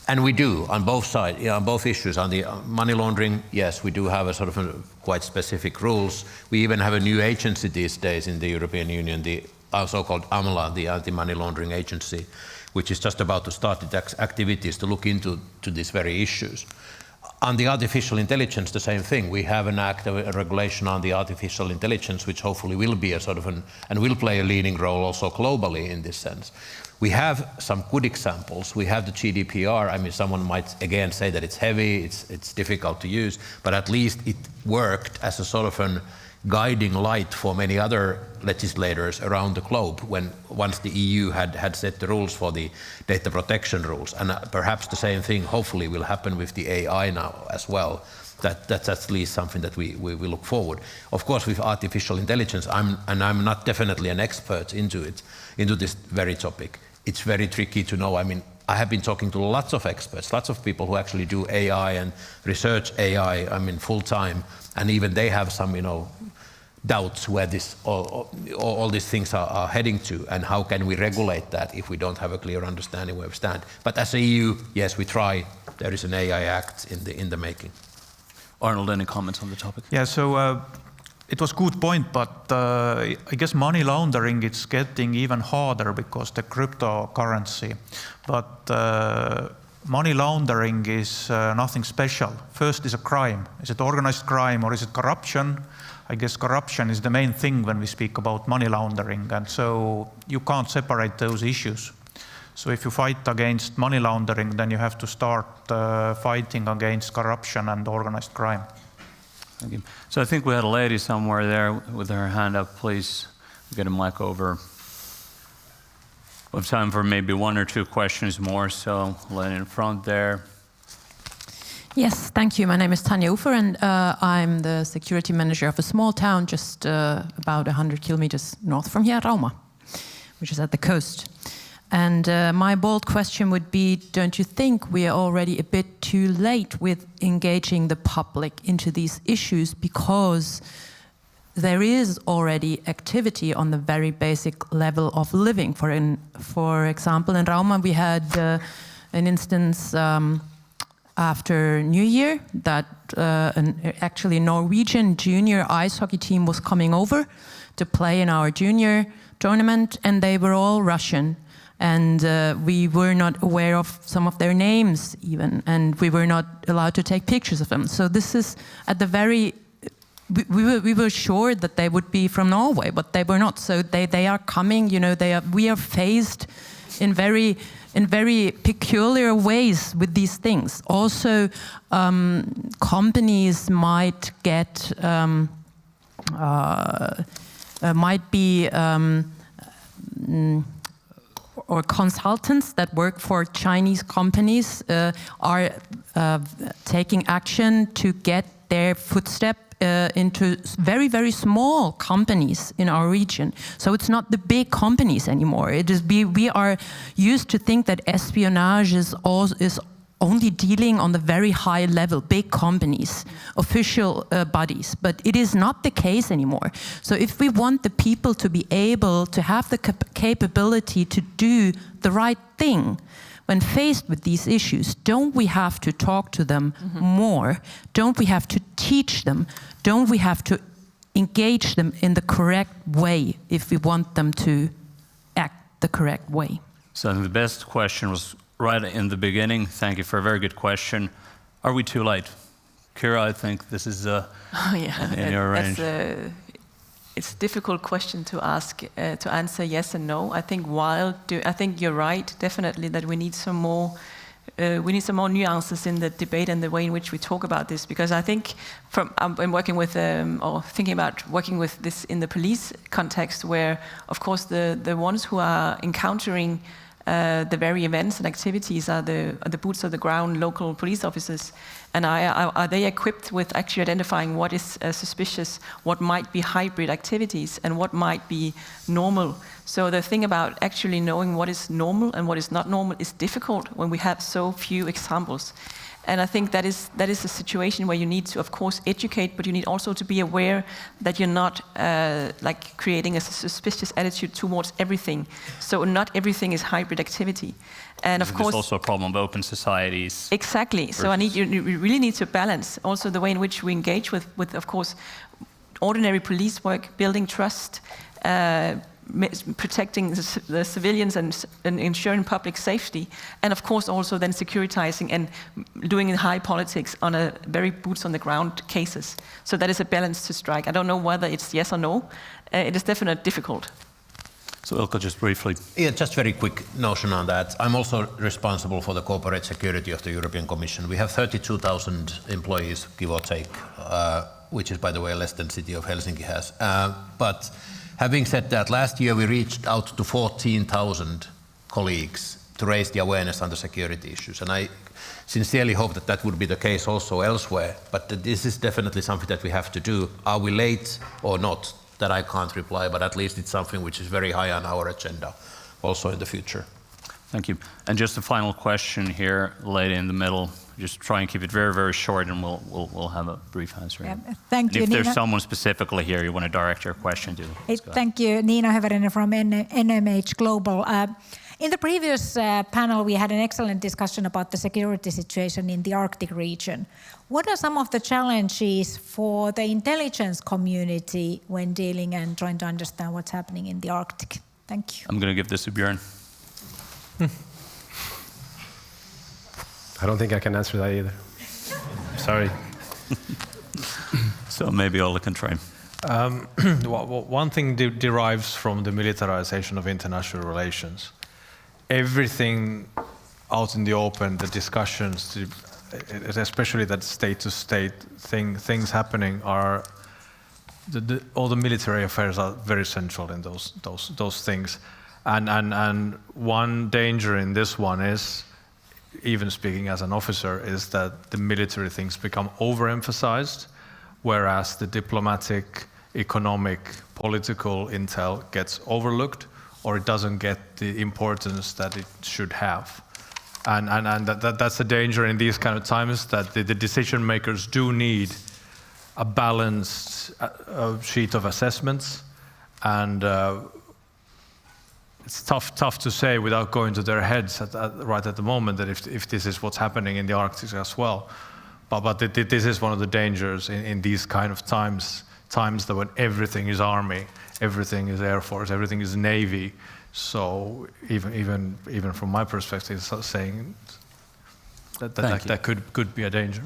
And we do, on both sides, on both issues. On the money laundering, yes, we do have a sort of quite specific rules. We even have a new agency these days in the European Union, the so-called AMLA, the Anti-Money Laundering Agency, which is just about to start its activities to look into these very issues. On the artificial intelligence, the same thing. We have an act, a regulation on the artificial intelligence, which hopefully will be a sort of and will play a leading role also globally in this sense. We have some good examples. We have the GDPR. I mean, someone might again say that it's heavy, it's difficult to use, but at least it worked as a sort of an guiding light for many other legislators around the globe once the EU had set the rules for the data protection rules. And perhaps the same thing hopefully will happen with the AI now as well. That's at least something that we look forward. Of course, with artificial intelligence, I'm not definitely an expert into this very topic. It's very tricky to know. I mean, I have been talking to lots of experts, lots of people who actually do AI and research AI, I mean, full time, and even they have some, doubts where all these things are heading to, and how can we regulate that if we don't have a clear understanding where we stand. But as a EU, yes, we try. There is an AI Act in the making. Arnold, any comments on the topic? Yeah, so it was a good point, but I guess money laundering is getting even harder because the cryptocurrency. But money laundering is nothing special. First is a crime. Is it organized crime or is it corruption? I guess corruption is the main thing when we speak about money laundering, and so you can't separate those issues. So if you fight against money laundering, then you have to start fighting against corruption and organized crime. Thank you. So I think we had a lady somewhere there with her hand up. Please get a mic over. We have time for maybe one or two questions more, so lady in front there. Yes, thank you. My name is Tanya Ufer, and I'm the security manager of a small town just about 100 kilometers north from here, Rauma, which is at the coast. And my bold question would be, don't you think we are already a bit too late with engaging the public into these issues, because there is already activity on the very basic level of living. For example, in Rauma we had an instance after New Year that actually a Norwegian junior ice hockey team was coming over to play in our junior tournament, and they were all Russian. And we were not aware of some of their names even, and we were not allowed to take pictures of them. So this is at the very, we were sure that they would be from Norway, but they were not. So they are coming, we are faced in very in very peculiar ways with these things. Also, companies might get, or consultants that work for Chinese companies are taking action to get their footstep into very, very small companies in our region. So it's not the big companies anymore. It is we are used to think that espionage is only dealing on the very high level, big companies, official bodies, but it is not the case anymore. So if we want the people to be able to have the capability to do the right thing when faced with these issues, don't we have to talk to them more? Don't we have to teach them? Don't we have to engage them in the correct way if we want them to act the correct way? So I think the best question was right in the beginning. Thank you for a very good question. Are we too late? Kira, I think this is in your range. It's a difficult question to ask, to answer yes and no. I think I think you're right, definitely, that we need some more nuances in the debate and the way in which we talk about this. Because I think I'm working with, or thinking about working with this in the police context, where, of course, the ones who are encountering the very events and activities are the boots on the ground local police officers. And are they equipped with actually identifying what is suspicious, what might be hybrid activities, and what might be normal? So the thing about actually knowing what is normal and what is not normal is difficult when we have so few examples. And I think that is a situation where you need to, of course, educate, but you need also to be aware that you're not like creating a suspicious attitude towards everything. So not everything is hybrid activity. And of course, there's also a problem of open societies. Exactly. So you really need to balance also the way in which we engage with of course, ordinary police work, building trust, protecting the civilians and ensuring public safety, and of course also then securitizing and doing high politics on a very boots on the ground cases. So that is a balance to strike. I don't know whether it's yes or no. It is definitely difficult. So Ilkka, just briefly. Yeah, just very quick notion on that. I'm also responsible for the corporate security of the European Commission. We have 32,000 employees, give or take, which is, by the way, less than the city of Helsinki has. But having said that, last year we reached out to 14,000 colleagues to raise the awareness on the security issues. And I sincerely hope that that would be the case also elsewhere. But this is definitely something that we have to do. Are we late or not? That I can't reply, but at least it's something which is very high on our agenda also in the future. Thank you. And just a final question here, lady in the middle. Just try and keep it very, very short, and we'll have a brief answer. Yeah, thank you, if there's Nina. someone specifically here you want to direct your question to. Thank you, Nina Höverinen from NMH Global. In the previous panel, we had an excellent discussion about the security situation in the Arctic region. What are some of the challenges for the intelligence community when dealing and trying to understand what's happening in the Arctic? Thank you. I'm going to give this to Björn. I don't think I can answer that either. Sorry. So maybe Olle can try. One thing derives from the militarization of international relations. Everything out in the open, the discussions, especially that state-to-state things happening, are all the military affairs are very central in those things. And one danger in this one is, even speaking as an officer, is that the military things become overemphasized, whereas the diplomatic, economic, political intel gets overlooked, or it doesn't get the importance that it should have. And that's a danger in these kind of times, that the decision makers do need a balanced sheet of assessments, and it's tough to say without going to their heads right at the moment that if this is what's happening in the Arctic as well. But this is one of the dangers in these kind of times that when everything is army, everything is air force, everything is navy. So even from my perspective, saying that could be a danger.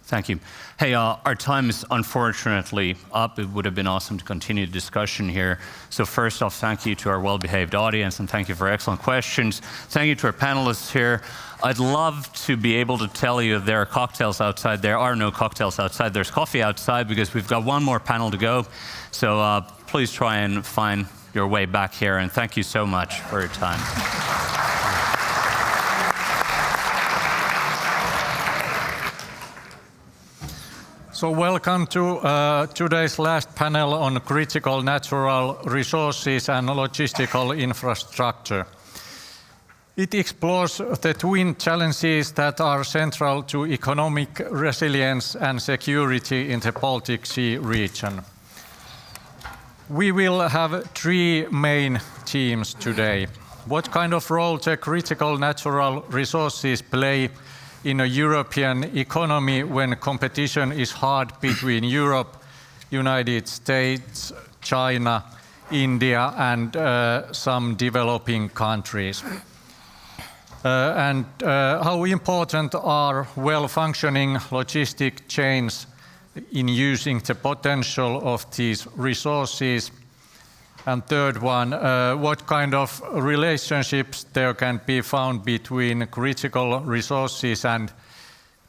Thank you. Hey, our time is unfortunately up. It would have been awesome to continue the discussion here. So first off, thank you to our well-behaved audience, and thank you for excellent questions. Thank you to our panelists here. I'd love to be able to tell you there are cocktails outside. There are no cocktails outside. There's coffee outside because we've got one more panel to go. So please try and find your way back here, and thank you so much for your time. So welcome to today's last panel on critical natural resources and logistical infrastructure. It explores the twin challenges that are central to economic resilience and security in the Baltic Sea region. We will have three main themes today. What kind of role the critical natural resources play in a European economy when competition is hard between Europe, United States, China, India, and some developing countries. And how important are well-functioning logistic chains in using the potential of these resources? And third one, what kind of relationships there can be found between critical resources and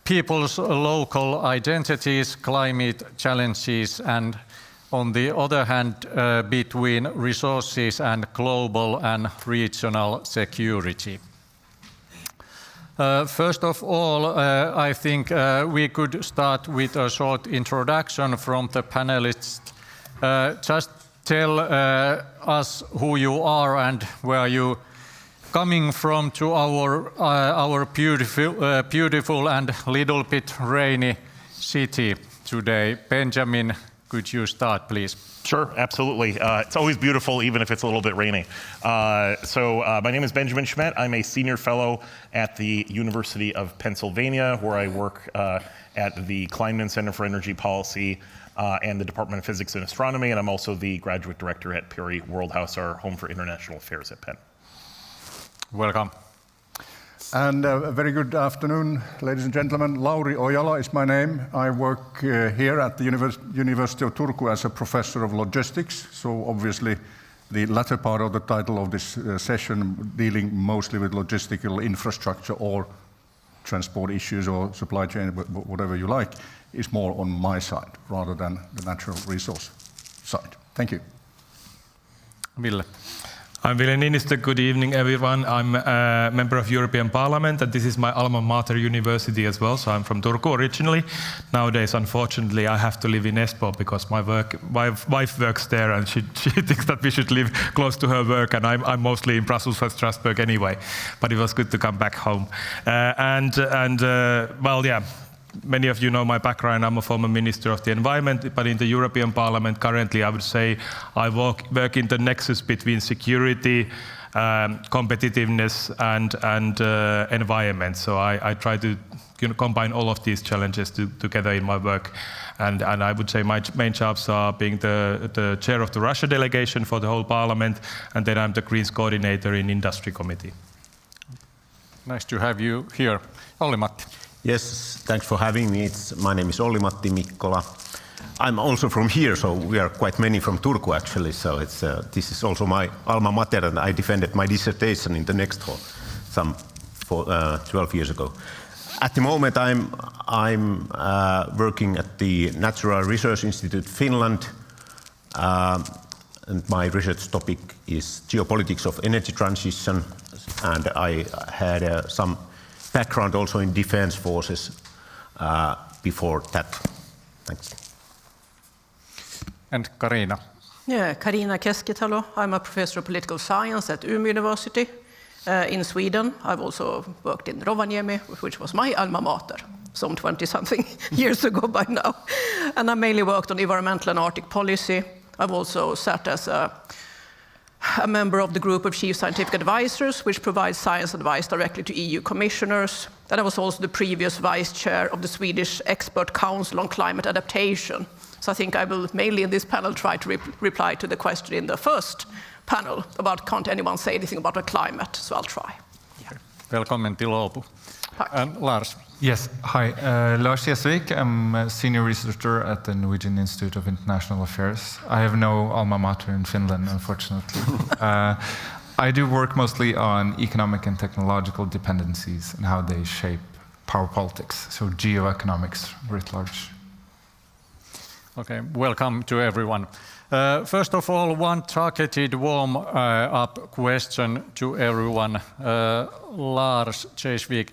people's local identities, climate challenges, and on the other hand, between resources and global and regional security. First of all, I think we could start with a short introduction from the panelists. Just tell us who you are and where you coming from to our beautiful and little bit rainy city today. Benjamin, could you start, please? Sure, absolutely. It's always beautiful, even if it's a little bit rainy. My name is Benjamin Schmidt. I'm a senior fellow at the University of Pennsylvania, where I work at the Kleinman Center for Energy Policy and the Department of Physics and Astronomy, and I'm also the graduate director at Perry Worldhouse, our home for international affairs at Penn. Welcome. And a very good afternoon, ladies and gentlemen. Lauri Ojala is my name. I work here at the University of Turku as a professor of logistics. So obviously the latter part of the title of this session, dealing mostly with logistical infrastructure or transport issues or supply chain, whatever you like, is more on my side rather than the natural resource side. Thank you. Ville. I'm Ville Niinistö. Good evening, everyone. I'm a member of European Parliament, and this is my alma mater university as well. So I'm from Turku originally. Nowadays, unfortunately, I have to live in Espoo because my wife works there, and she thinks that we should live close to her work. And I'm mostly in Brussels and Strasbourg anyway. But it was good to come back home. Well, yeah. Many of you know my background. I'm a former Minister of the Environment, but in the European Parliament currently, I would say I work in the nexus between security, competitiveness, and environment. So I try to combine all of these challenges together in my work. And I would say my main jobs are being the chair of the Russia delegation for the whole Parliament, and then I'm the Greens coordinator in Industry Committee. Nice to have you here. Olli-Matti. Yes, thanks for having me. My name is Olli-Matti Mikkola. I'm also from here, so we are quite many from Turku actually. So this is also my alma mater, and I defended my dissertation in the next hall 12 years ago. At the moment, I'm working at the Natural Research Institute Finland, and my research topic is geopolitics of energy transition, and I had some background also in defense forces before that. Thanks. And Karina. Yeah, Karina Keskitalo. I'm a professor of political science at Umeå University in Sweden. I've also worked in Rovaniemi, which was my alma mater, some 20-something years ago by now. And I mainly worked on environmental and Arctic policy. I've also sat as a member of the group of chief scientific advisors, which provides science advice directly to EU commissioners. Then I was also the previous vice chair of the Swedish Expert Council on Climate Adaptation. So I think I will mainly in this panel try to reply to the question in the first panel about can't anyone say anything about the climate, so I'll try. Yeah. Välkommen till Åbo. Lars. Yes, hi. Lars Jesvik. I'm a senior researcher at the Norwegian Institute of International Affairs. I have no alma mater in Finland, unfortunately. I do work mostly on economic and technological dependencies and how they shape power politics, so geoeconomics writ large. Okay, welcome to everyone. First of all, one targeted warm-up question to everyone. Lars Jesvik,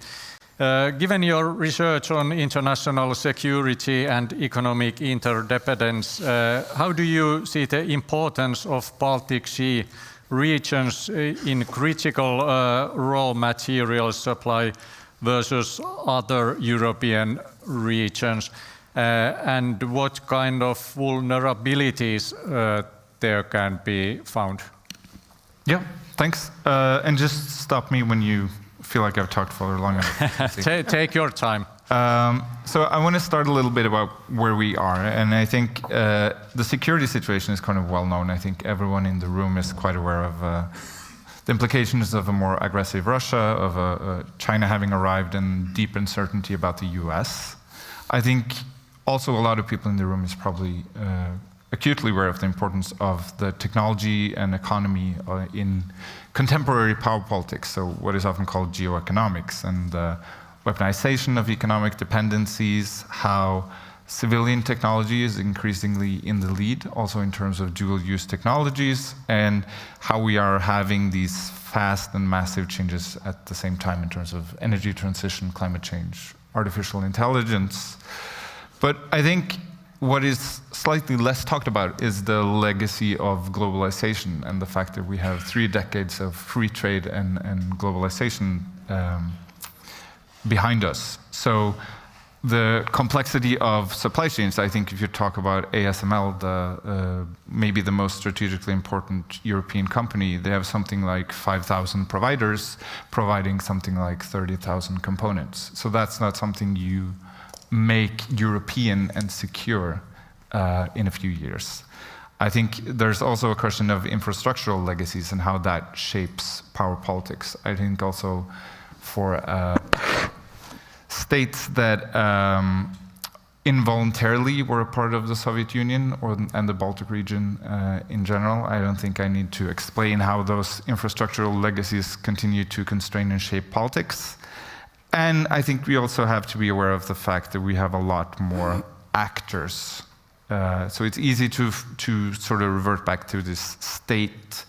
given your research on international security and economic interdependence, how do you see the importance of Baltic Sea regions in critical raw material supply versus other European regions? And what kind of vulnerabilities there can be found? Yeah, thanks. And just stop me when you feel like I've talked for long enough. Take your time. So I want to start a little bit about where we are. And I think the security situation is kind of well known. I think everyone in the room is quite aware of the implications of a more aggressive Russia, of China having arrived, and deep uncertainty about the US. I think also a lot of people in the room is probably acutely aware of the importance of the technology and economy in contemporary power politics, so what is often called geoeconomics, and the weaponization of economic dependencies, how civilian technology is increasingly in the lead, also in terms of dual-use technologies, and how we are having these fast and massive changes at the same time in terms of energy transition, climate change, artificial intelligence. But I think what is slightly less talked about is the legacy of globalization and the fact that we have 3 decades of free trade and globalization behind us. So the complexity of supply chains, I think if you talk about ASML, maybe the most strategically important European company, they have something like 5,000 providers providing something like 30,000 components. So that's not something you make European and secure in a few years. I think there's also a question of infrastructural legacies and how that shapes power politics. I think also for states that involuntarily were a part of the Soviet Union and the Baltic region in general, I don't think I need to explain how those infrastructural legacies continue to constrain and shape politics. And I think we also have to be aware of the fact that we have a lot more actors. So it's easy to sort of revert back to this state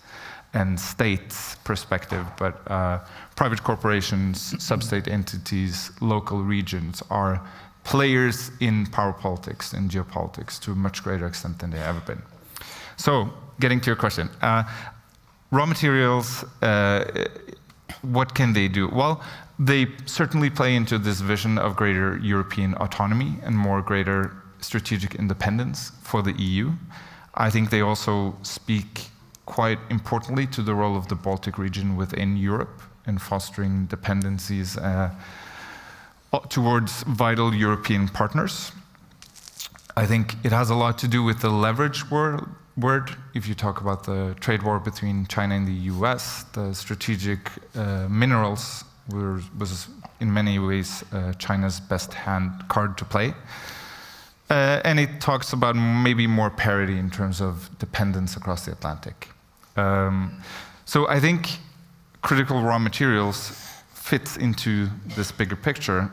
and states perspective, but private corporations, sub-state entities, local regions are players in power politics and geopolitics to a much greater extent than they've ever been. So, getting to your question. Raw materials, what can they do? Well, they certainly play into this vision of greater European autonomy and more greater strategic independence for the EU. I think they also speak quite importantly to the role of the Baltic region within Europe in fostering dependencies towards vital European partners. I think it has a lot to do with the leverage word. If you talk about the trade war between China and the US, the strategic minerals was in many ways China's best card to play. And it talks about maybe more parity in terms of dependence across the Atlantic. So I think critical raw materials fits into this bigger picture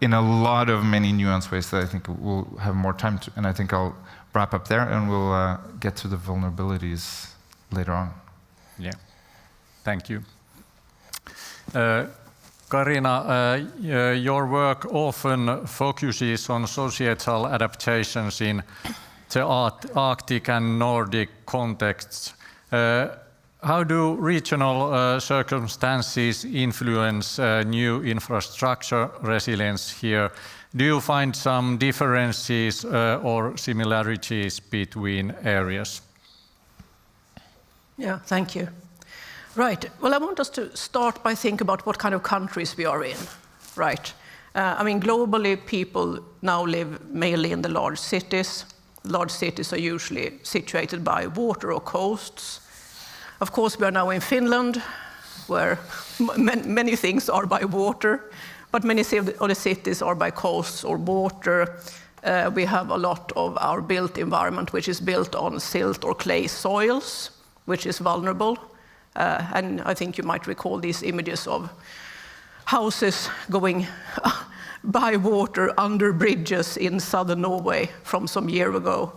in a lot of many nuanced ways that I think we'll have more time to. And I think I'll wrap up there and we'll get to the vulnerabilities later on. Yeah, thank you. Karina, your work often focuses on societal adaptations in the Arctic and Nordic contexts. How do regional circumstances influence new infrastructure resilience here? Do you find some differences or similarities between areas? Yeah, thank you. Right. Well, I want us to start by thinking about what kind of countries we are in, right? I mean, globally, people now live mainly in the large cities. Large cities are usually situated by water or coasts. Of course, we are now in Finland. where many things are by water, but many of the cities are by coasts or water. We have a lot of our built environment which is built on silt or clay soils, which is vulnerable. And I think you might recall these images of houses going by water under bridges in southern Norway from some year ago.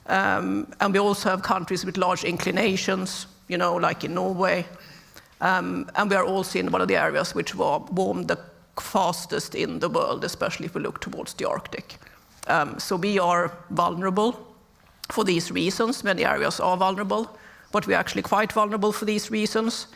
And we also have countries with large inclinations, you know, like in Norway. And we are also in one of the areas which warm the fastest in the world, especially if we look towards the Arctic. So we are vulnerable for these reasons. Many areas are vulnerable, but we're actually quite vulnerable for these reasons.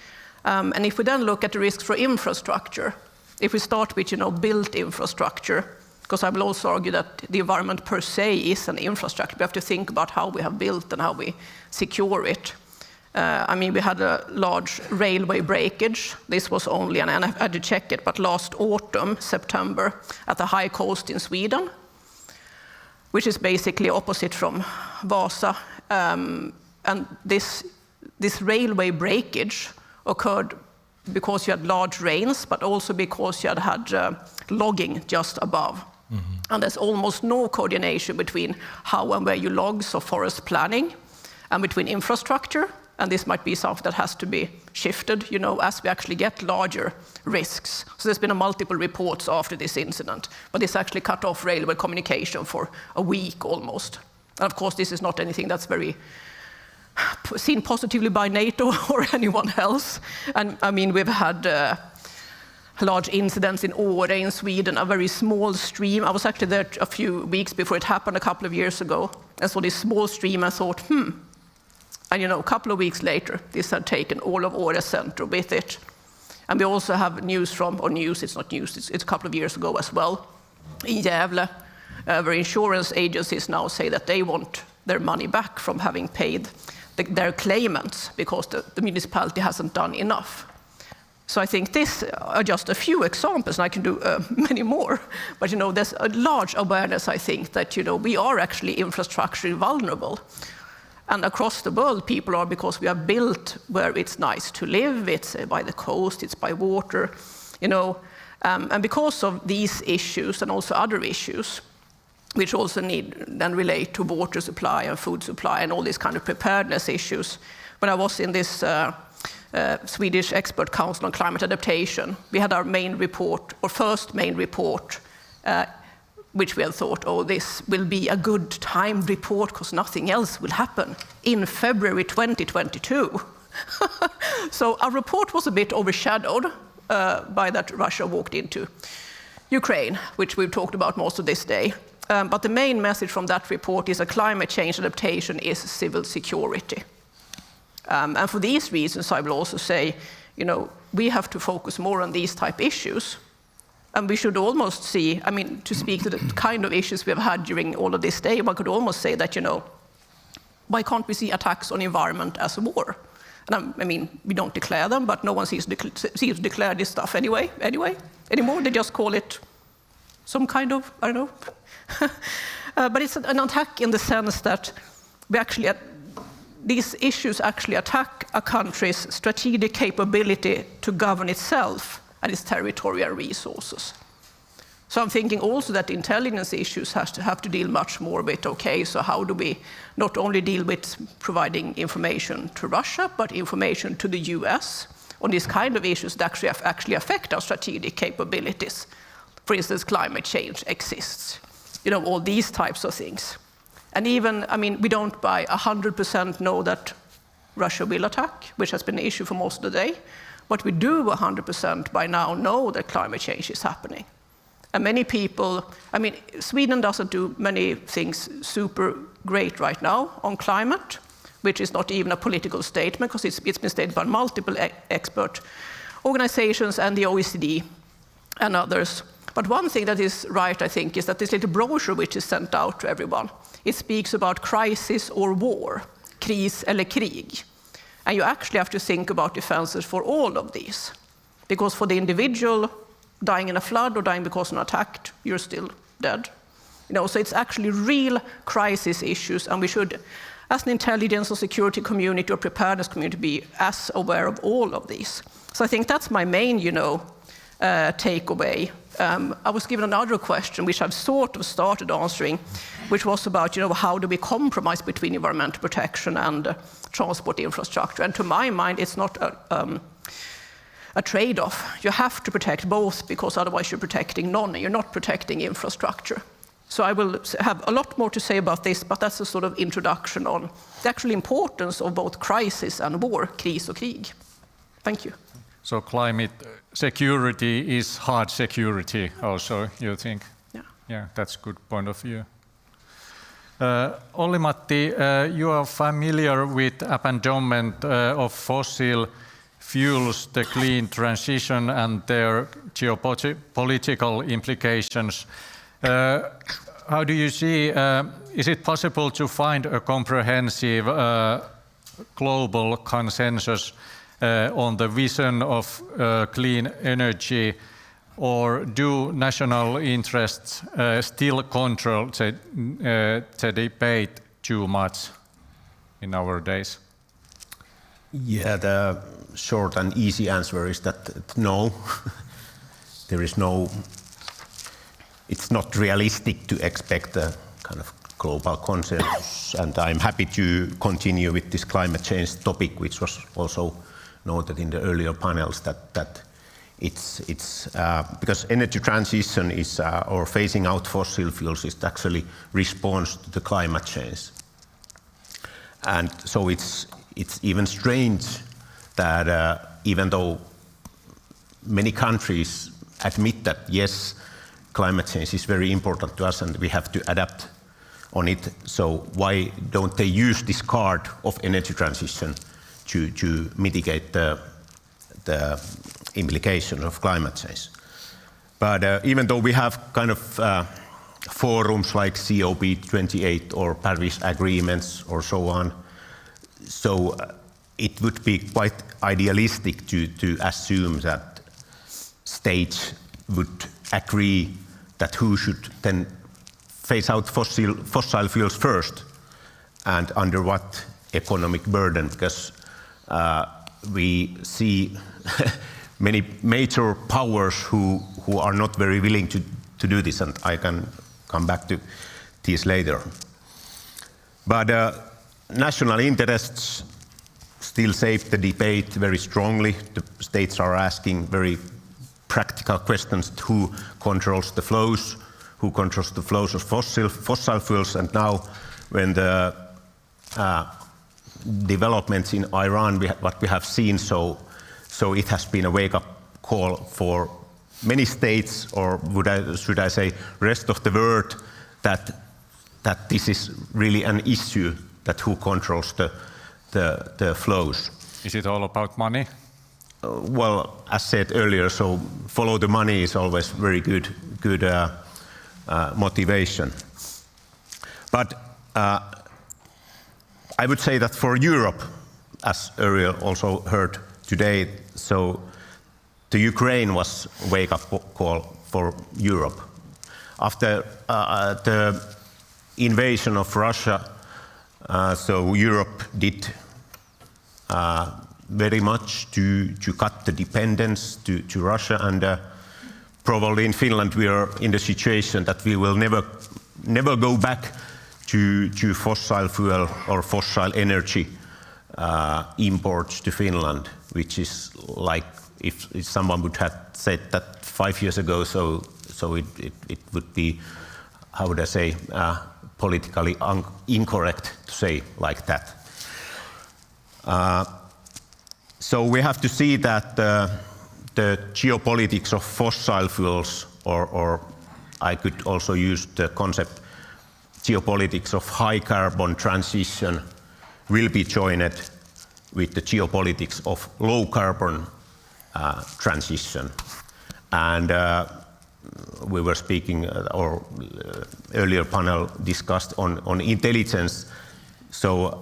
And if we then look at the risks for infrastructure, if we start with, you know, built infrastructure, because I will also argue that the environment per se is an infrastructure. We have to think about how we have built and how we secure it. I mean, we had a large railway breakage. This was only, and I had to check it, but last autumn, September, at the high coast in Sweden, which is basically opposite from Vasa. And this railway breakage occurred because you had large rains, but also because you had logging just above. Mm-hmm. And there's almost no coordination between how and where you log, so forest planning, and between infrastructure. And this might be something that has to be shifted, you know, as we actually get larger risks. So there's been multiple reports after this incident, but this actually cut off railway communication for a week almost. And of course, this is not anything that's very seen positively by NATO or anyone else. And I mean, we've had large incidents in Åre in Sweden, a very small stream. I was actually there a few weeks before it happened a couple of years ago. And saw this small stream and thought, And you know, a couple of weeks later, this had taken all of Åre center with it. And we also have news from, or news, it's not news, it's a couple of years ago as well, in Gävle, where insurance agencies now say that they want their money back from having paid their claimants because the municipality hasn't done enough. So I think these are just a few examples, and I can do many more. But you know, there's a large awareness, I think, that you know we are actually infrastructure vulnerable. And across the world, people are, because we are built where it's nice to live, it's by the coast, it's by water, you know. And because of these issues and also other issues, which also then relate to water supply and food supply and all these kind of preparedness issues. When I was in this Swedish Expert Council on Climate Adaptation, we had our main report, or first main report, which we had thought, oh, this will be a good time report because nothing else will happen in February 2022. So our report was a bit overshadowed by that Russia walked into Ukraine, which we've talked about most of this day. But the main message from that report is that climate change adaptation is civil security. And for these reasons, I will also say, you know, we have to focus more on these type issues. And we should almost see, I mean, to speak to the kind of issues we have had during all of this day, one could almost say that, you know, why can't we see attacks on the environment as a war? And I mean, we don't declare them, but no one seems to declare this stuff anymore. They just call it some kind of, I don't know. But it's an attack in the sense that we actually, these issues actually attack a country's strategic capability to govern itself and its territorial resources. So I'm thinking also that intelligence issues have to deal much more with, okay, so how do we not only deal with providing information to Russia, but information to the US on these kind of issues that actually affect our strategic capabilities. For instance, climate change exists. You know, all these types of things. And even, I mean, we don't by 100% know that Russia will attack, which has been an issue for most of the day. But we do 100% by now know that climate change is happening. And many people, I mean, Sweden doesn't do many things super great right now on climate, which is not even a political statement, because it's been stated by multiple expert organizations and the OECD and others. But one thing that is right, I think, is that this little brochure which is sent out to everyone, it speaks about crisis or war, kris eller krig. And you actually have to think about defenses for all of these. Because for the individual dying in a flood or dying because of an attack, you're still dead. You know, so it's actually real crisis issues, and we should as an intelligence or security community or preparedness community, be as aware of all of these. So I think that's my main, takeaway. I was given another question, which I've sort of started answering, which was about, how do we compromise between environmental protection and transport infrastructure? And to my mind, it's not a trade-off. You have to protect both, because otherwise you're protecting none, and you're not protecting infrastructure. So I will have a lot more to say about this, but that's a sort of introduction on the actual importance of both crisis and war, kris och krig. Thank you. So climate security is hard security also, you think? Yeah. Yeah, that's a good point of view. Olli-Matti, you are familiar with abandonment of fossil fuels, the clean transition and their geopolitical implications. How do you see, is it possible to find a comprehensive global consensus on the vision of clean energy, or do national interests still control the debate too much in our days? Yeah, the short and easy answer is that no. There is no, it's not realistic to expect a kind of global consensus, and I'm happy to continue with this climate change topic, which was also noted in the earlier panels, that it's because energy transition is or phasing out fossil fuels is actually response to the climate change, and so it's even strange that even though many countries admit that yes, climate change is very important to us and we have to adapt on it, so why don't they use this card of energy transition to mitigate the implications of climate change? But even though we have kind of forums like COP28 or Paris agreements or so on, so it would be quite idealistic to assume that states would agree that who should then phase out fossil fuels first and under what economic burden, because we see many major powers who are not very willing to do this, and I can come back to this later. But national interests still shape the debate very strongly. The states are asking very practical questions: who controls the flows, who controls the flows of fossil fuels, and now when the developments in Iran, what we have seen, so it has been a wake-up call for many states, or should I say, rest of the world, that this is really an issue, that who controls the flows. Is it all about money? Well, as said earlier, so follow the money is always very good motivation. But I would say that for Europe, as earlier also heard today, so the Ukraine was a wake-up call for Europe. After the invasion of Russia, so Europe did very much to cut the dependence to Russia, and probably in Finland we are in the situation that we will never go back to fossil fuel or fossil energy imports to Finland, which is like if someone would have said that 5 years ago, so it would be, how would I say, politically incorrect to say like that. So we have to see that the geopolitics of fossil fuels, or I could also use the concept geopolitics of high carbon transition, will be joined with the geopolitics of low carbon transition. And we were speaking, or earlier panel discussed on intelligence. So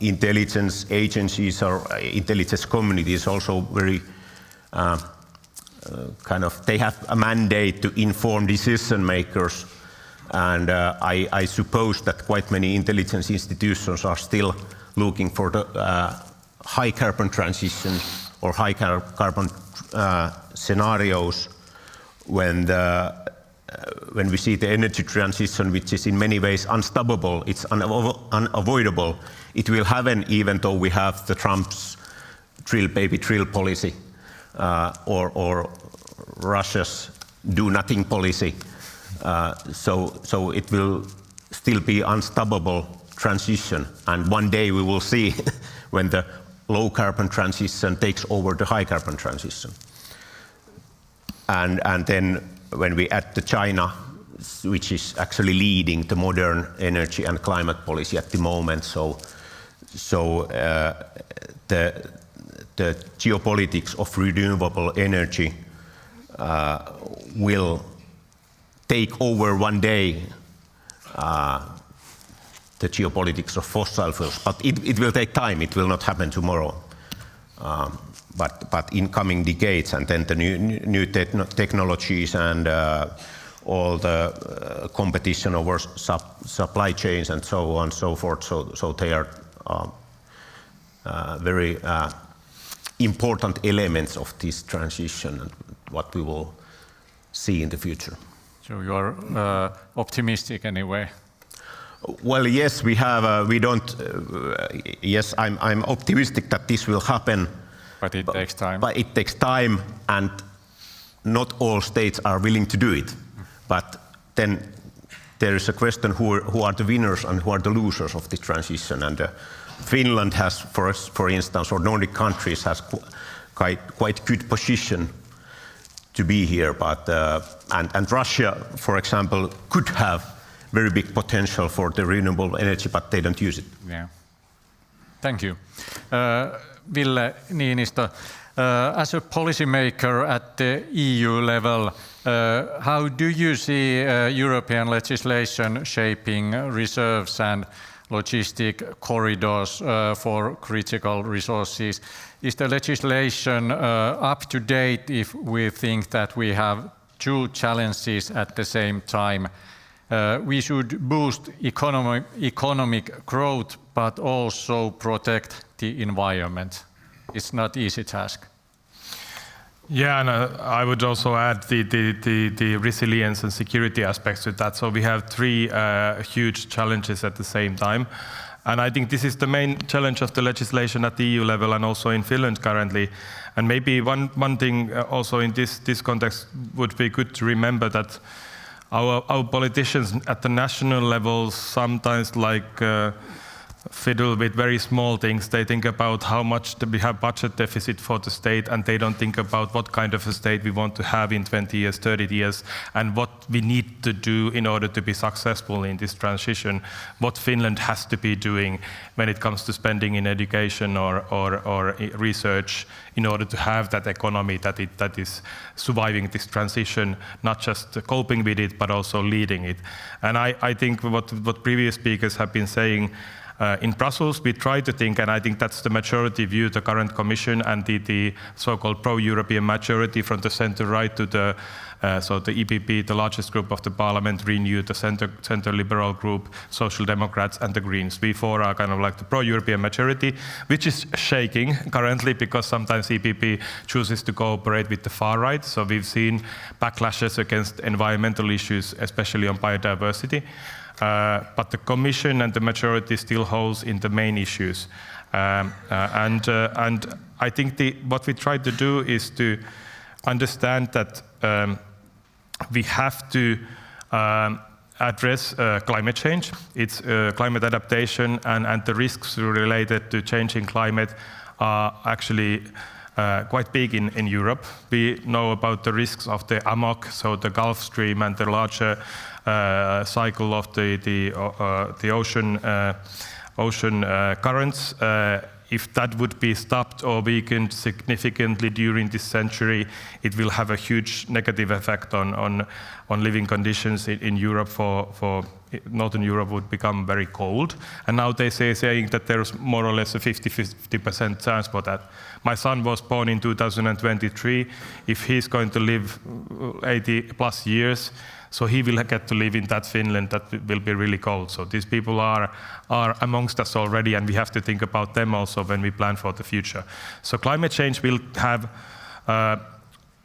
intelligence agencies or intelligence communities also very kind of, they have a mandate to inform decision makers And I suppose that quite many intelligence institutions are still looking for the high carbon transition or high carbon scenarios when we see the energy transition, which is in many ways unstoppable, it's unavoidable. It will happen even though we have the Trump's drill baby drill policy or Russia's do nothing policy. So it will still be unstoppable transition, and one day we will see when the low carbon transition takes over the high carbon transition. And then when we add the China, which is actually leading the modern energy and climate policy at the moment, so the geopolitics of renewable energy will take over one day the geopolitics of fossil fuels. But it will take time, it will not happen tomorrow. But in coming decades, and then the new technologies and all the competition over supply chains and so on and so forth, so they are very important elements of this transition and what we will see in the future. So you are optimistic anyway? Well, yes, we have. We don't. Yes, I'm optimistic that this will happen. But it takes time. But it takes time, and not all states are willing to do it. But then there is a question: who are the winners and who are the losers of this transition? And Finland has, for instance, or Nordic countries has quite good position to be here. But and Russia, for example, could have very big potential for the renewable energy, but they don't use it. Yeah. Thank you. Ville Niinistö, as a policymaker at the EU level, how do you see European legislation shaping reserves and logistic corridors for critical resources? Is the legislation up to date if we think that we have two challenges at the same time? We should boost economic growth, but also protect the environment. It's not an easy task. Yeah, and I would also add the resilience and security aspects to that. So we have three huge challenges at the same time. And I think this is the main challenge of the legislation at the EU level and also in Finland currently. And maybe one thing also in this context would be good to remember that our politicians at the national level sometimes fiddle with very small things. They think about how much we have budget deficit for the state, and they don't think about what kind of a state we want to have in 20 years, 30 years, and what we need to do in order to be successful in this transition, what Finland has to be doing when it comes to spending in education or research in order to have that economy that is surviving this transition, not just coping with it, but also leading it. And I think what previous speakers have been saying, in Brussels, we try to think, and I think that's the majority view, the current Commission and the so-called pro-European majority from the center-right to the EPP, the largest group of the Parliament, Renew, the center-liberal group, Social Democrats, and the Greens. We four are kind of like the pro-European majority, which is shaking currently because sometimes EPP chooses to cooperate with the far right. So we've seen backlashes against environmental issues, especially on biodiversity. But the Commission and the majority still holds in the main issues. And I think what we try to do is to understand that we have to address climate change. It's climate adaptation and the risks related to changing climate are actually quite big in Europe. We know about the risks of the AMOC, so the Gulf Stream and the larger cycle of the ocean currents. If that would be stopped or weakened significantly during this century, it will have a huge negative effect on living conditions in Europe. For Northern Europe would become very cold. And now they saying that there's more or less a 50% chance for that. My son was born in 2023. If he's going to live 80 plus years, So he will get to live in that Finland that will be really cold. So these people are amongst us already, and we have to think about them also when we plan for the future. So climate change will have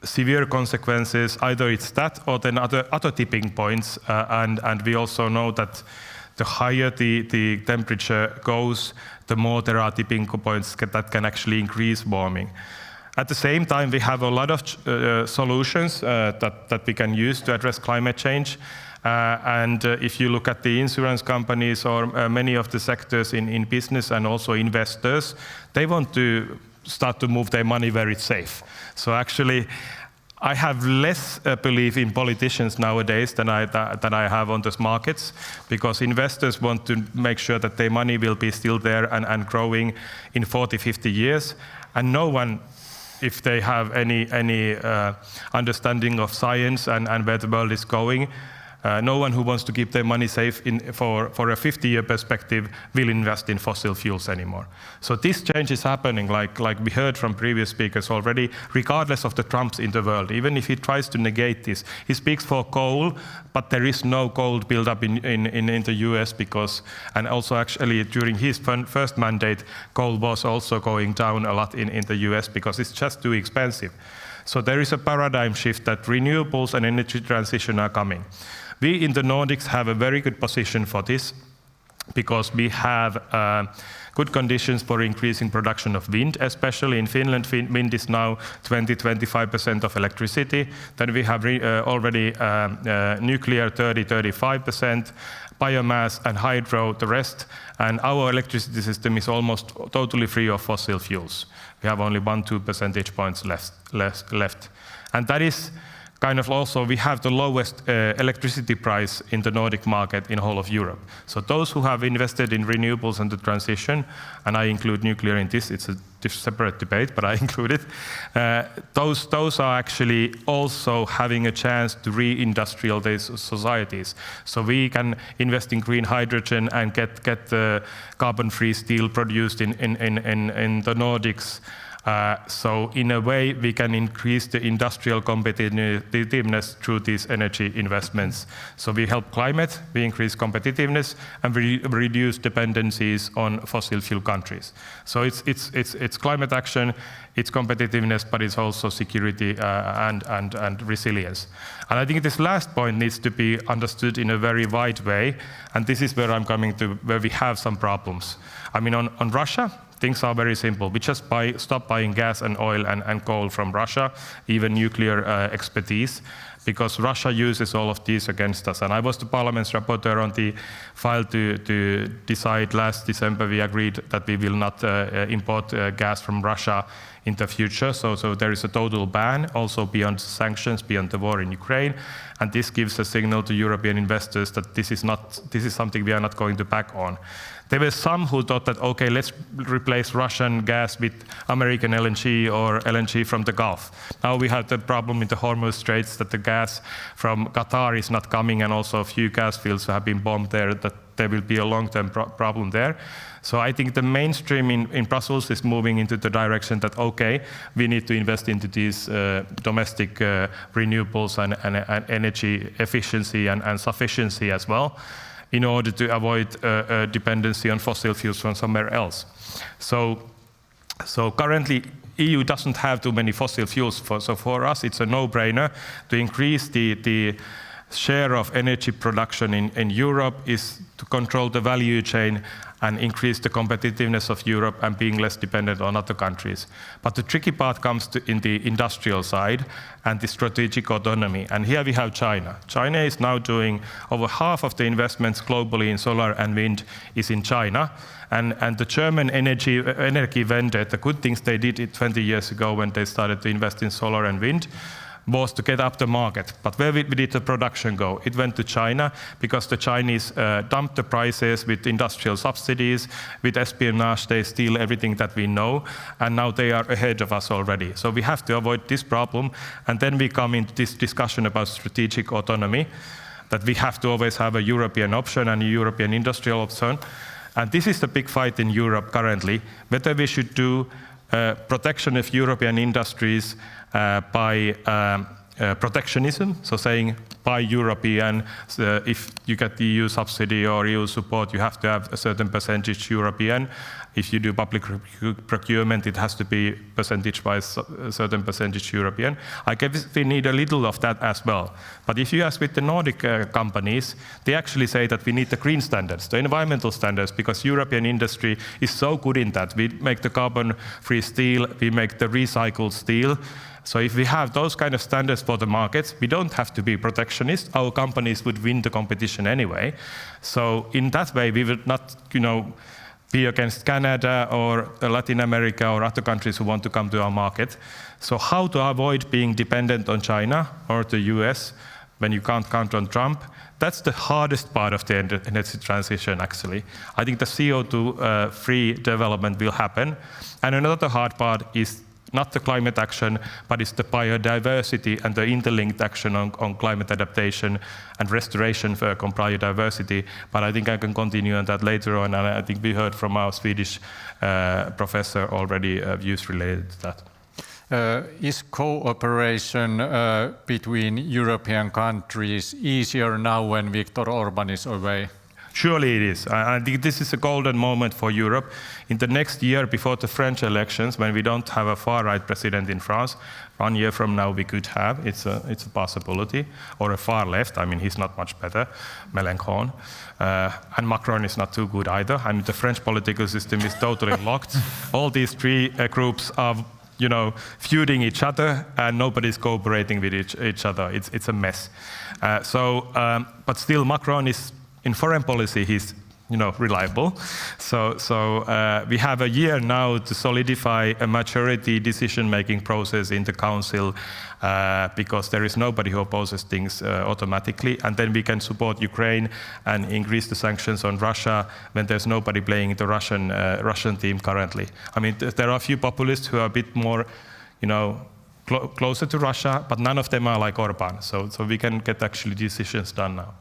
severe consequences. Either it's that or then other tipping points. And we also know that the higher the temperature goes, the more there are tipping points that can actually increase warming. At the same time, we have a lot of solutions that we can use to address climate change. And if you look at the insurance companies or many of the sectors in business and also investors, they want to start to move their money where it's safe. So actually, I have less belief in politicians nowadays than I have on those markets, because investors want to make sure that their money will be still there and growing in 40, 50 years. And no one, if they have any understanding of science and where the world is going, no one who wants to keep their money safe for a 50-year perspective will invest in fossil fuels anymore. So this change is happening, like we heard from previous speakers already, regardless of the Trumps in the world. Even if he tries to negate this, he speaks for coal, but there is no coal buildup in the US and also actually during his first mandate, coal was also going down a lot in the US because it's just too expensive. So there is a paradigm shift that renewables and energy transition are coming. We in the Nordics have a very good position for this because we have good conditions for increasing production of wind, especially in Finland. Wind is now 20-25% of electricity. Then we have already nuclear 30-35%, biomass and hydro the rest. And our electricity system is almost totally free of fossil fuels. We have only 1-2 percentage points left. And that is kind of also, we have the lowest electricity price in the Nordic market in whole of Europe. So those who have invested in renewables and the transition, and I include nuclear in this, it's a separate debate, but I include it, those are actually also having a chance to re-industrialize societies. So we can invest in green hydrogen and get the carbon-free steel produced in the Nordics. So in a way, we can increase the industrial competitiveness through these energy investments. So we help climate, we increase competitiveness, and we reduce dependencies on fossil fuel countries. So it's climate action, it's competitiveness, but it's also security and resilience. And I think this last point needs to be understood in a very wide way, and this is where I'm coming to, where we have some problems. I mean, on Russia, things are very simple. We just stop buying gas and oil and coal from Russia, even nuclear expertise, because Russia uses all of these against us. And I was the Parliament's rapporteur on the file to decide last December. We agreed that we will not import gas from Russia in the future. So there is a total ban, also beyond sanctions, beyond the war in Ukraine. And this gives a signal to European investors that this is something we are not going to back on. There were some who thought that, okay, let's replace Russian gas with American LNG or LNG from the Gulf. Now we have the problem in the Hormuz Straits that the gas from Qatar is not coming, and also a few gas fields have been bombed there, that there will be a long-term problem there. So I think the mainstream in Brussels is moving into the direction that, okay, we need to invest into these domestic renewables and energy efficiency and sufficiency as well, in order to avoid dependency on fossil fuels from somewhere else. So currently, EU doesn't have too many fossil fuels, so for us it's a no-brainer to increase the share of energy production in Europe is to control the value chain and increase the competitiveness of Europe and being less dependent on other countries. But the tricky part comes in the industrial side and the strategic autonomy. And here we have China. China is now doing over half of the investments globally in solar and wind is in China. And the German energy vendor, the good things they did 20 years ago when they started to invest in solar and wind, was to get up the market. But where did the production go? It went to China because the Chinese dumped the prices with industrial subsidies, with espionage, they steal everything that we know, and now they are ahead of us already. So we have to avoid this problem, and then we come into this discussion about strategic autonomy, that we have to always have a European option and a European industrial option. And this is the big fight in Europe currently, whether we should do protection of European industries by protectionism, so saying buy European, if you get the EU subsidy or EU support, you have to have a certain percentage European. If you do public procurement, it has to be percentage-wise a certain percentage European. I guess we need a little of that as well. But if you ask with the Nordic companies, they actually say that we need the green standards, the environmental standards, because European industry is so good in that. We make the carbon-free steel, we make the recycled steel. So if we have those kind of standards for the markets, we don't have to be protectionist. Our companies would win the competition anyway. So in that way, we would not, be against Canada or Latin America or other countries who want to come to our market. So how to avoid being dependent on China or the US when you can't count on Trump? That's the hardest part of the energy transition, actually. I think the CO2-free development will happen. And another hard part is not the climate action, but it's the biodiversity and the interlinked action on climate adaptation and restoration for biodiversity. But I think I can continue on that later on, and I think we heard from our Swedish professor already views related to that. Is cooperation between European countries easier now when Viktor Orban is away? Surely it is. I think this is a golden moment for Europe. In the next year, before the French elections, when we don't have a far-right president in France, 1 year from now we could have, it's a possibility, or a far-left, I mean, he's not much better, Mélenchon. And Macron is not too good either. I mean, the French political system is totally locked. All these three groups are feuding each other, and nobody's cooperating with each other. It's a mess. But still, Macron is, in foreign policy, he's reliable. So we have a year now to solidify a majority decision-making process in the Council because there is nobody who opposes things automatically. And then we can support Ukraine and increase the sanctions on Russia when there's nobody playing the Russian team currently. I mean, there are a few populists who are a bit more, closer to Russia, but none of them are like Orban. So we can get actually decisions done now.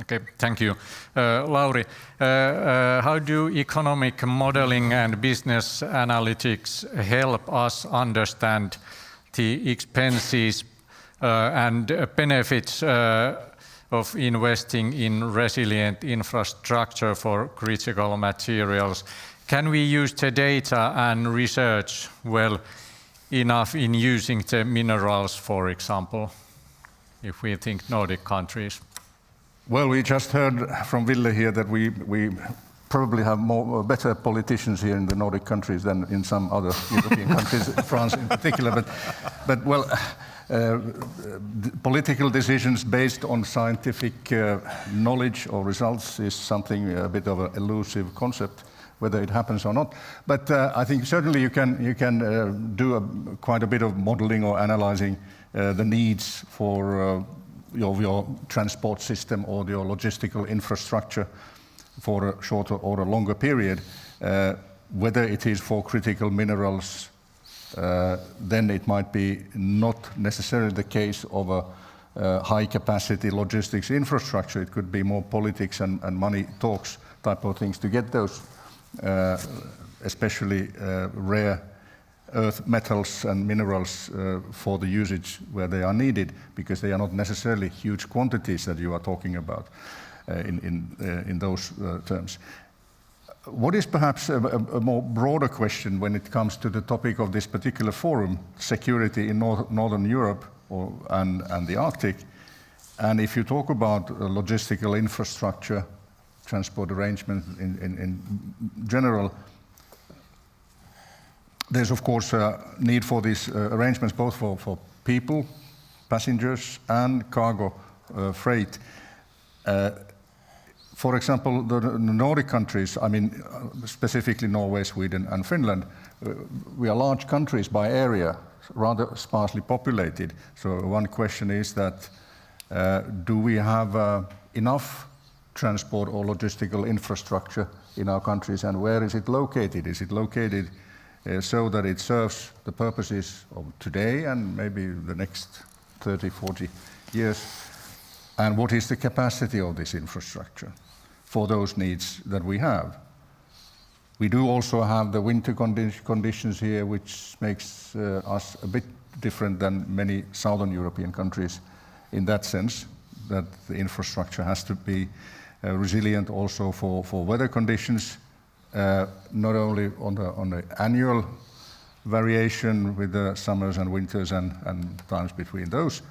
Okay, thank you. Lauri, how do economic modeling and business analytics help us understand the expenses and benefits of investing in resilient infrastructure for critical materials? Can we use the data and research well enough in using the minerals, for example, if we think Nordic countries? Well, we just heard from Ville here that we probably have better politicians here in the Nordic countries than in some other European countries, France in particular. But well, political decisions based on scientific knowledge or results is something a bit of an elusive concept, whether it happens or not. But I think certainly you can do quite a bit of modeling or analyzing the needs for your transport system or your logistical infrastructure for a shorter or a longer period. Whether it is for critical minerals, then it might be not necessarily the case of a high-capacity logistics infrastructure. It could be more politics and money talks type of things to get those, especially rare earth metals and minerals for the usage where they are needed, because they are not necessarily huge quantities that you are talking about in those terms. What is perhaps a more broader question when it comes to the topic of this particular forum, security in Northern Europe and the Arctic, and if you talk about logistical infrastructure, transport arrangements in general, there's of course a need for these arrangements both for people, passengers, and cargo freight. For example, the Nordic countries, I mean specifically Norway, Sweden, and Finland, we are large countries by area, rather sparsely populated. So one question is that do we have enough transport or logistical infrastructure in our countries, and where is it located? Is it located so that it serves the purposes of today and maybe the next 30, 40 years? And what is the capacity of this infrastructure for those needs that we have? We do also have the winter conditions here, which makes us a bit different than many southern European countries in that sense, that the infrastructure has to be resilient also for weather conditions, not only on the annual variation with the summers and winters and times between those,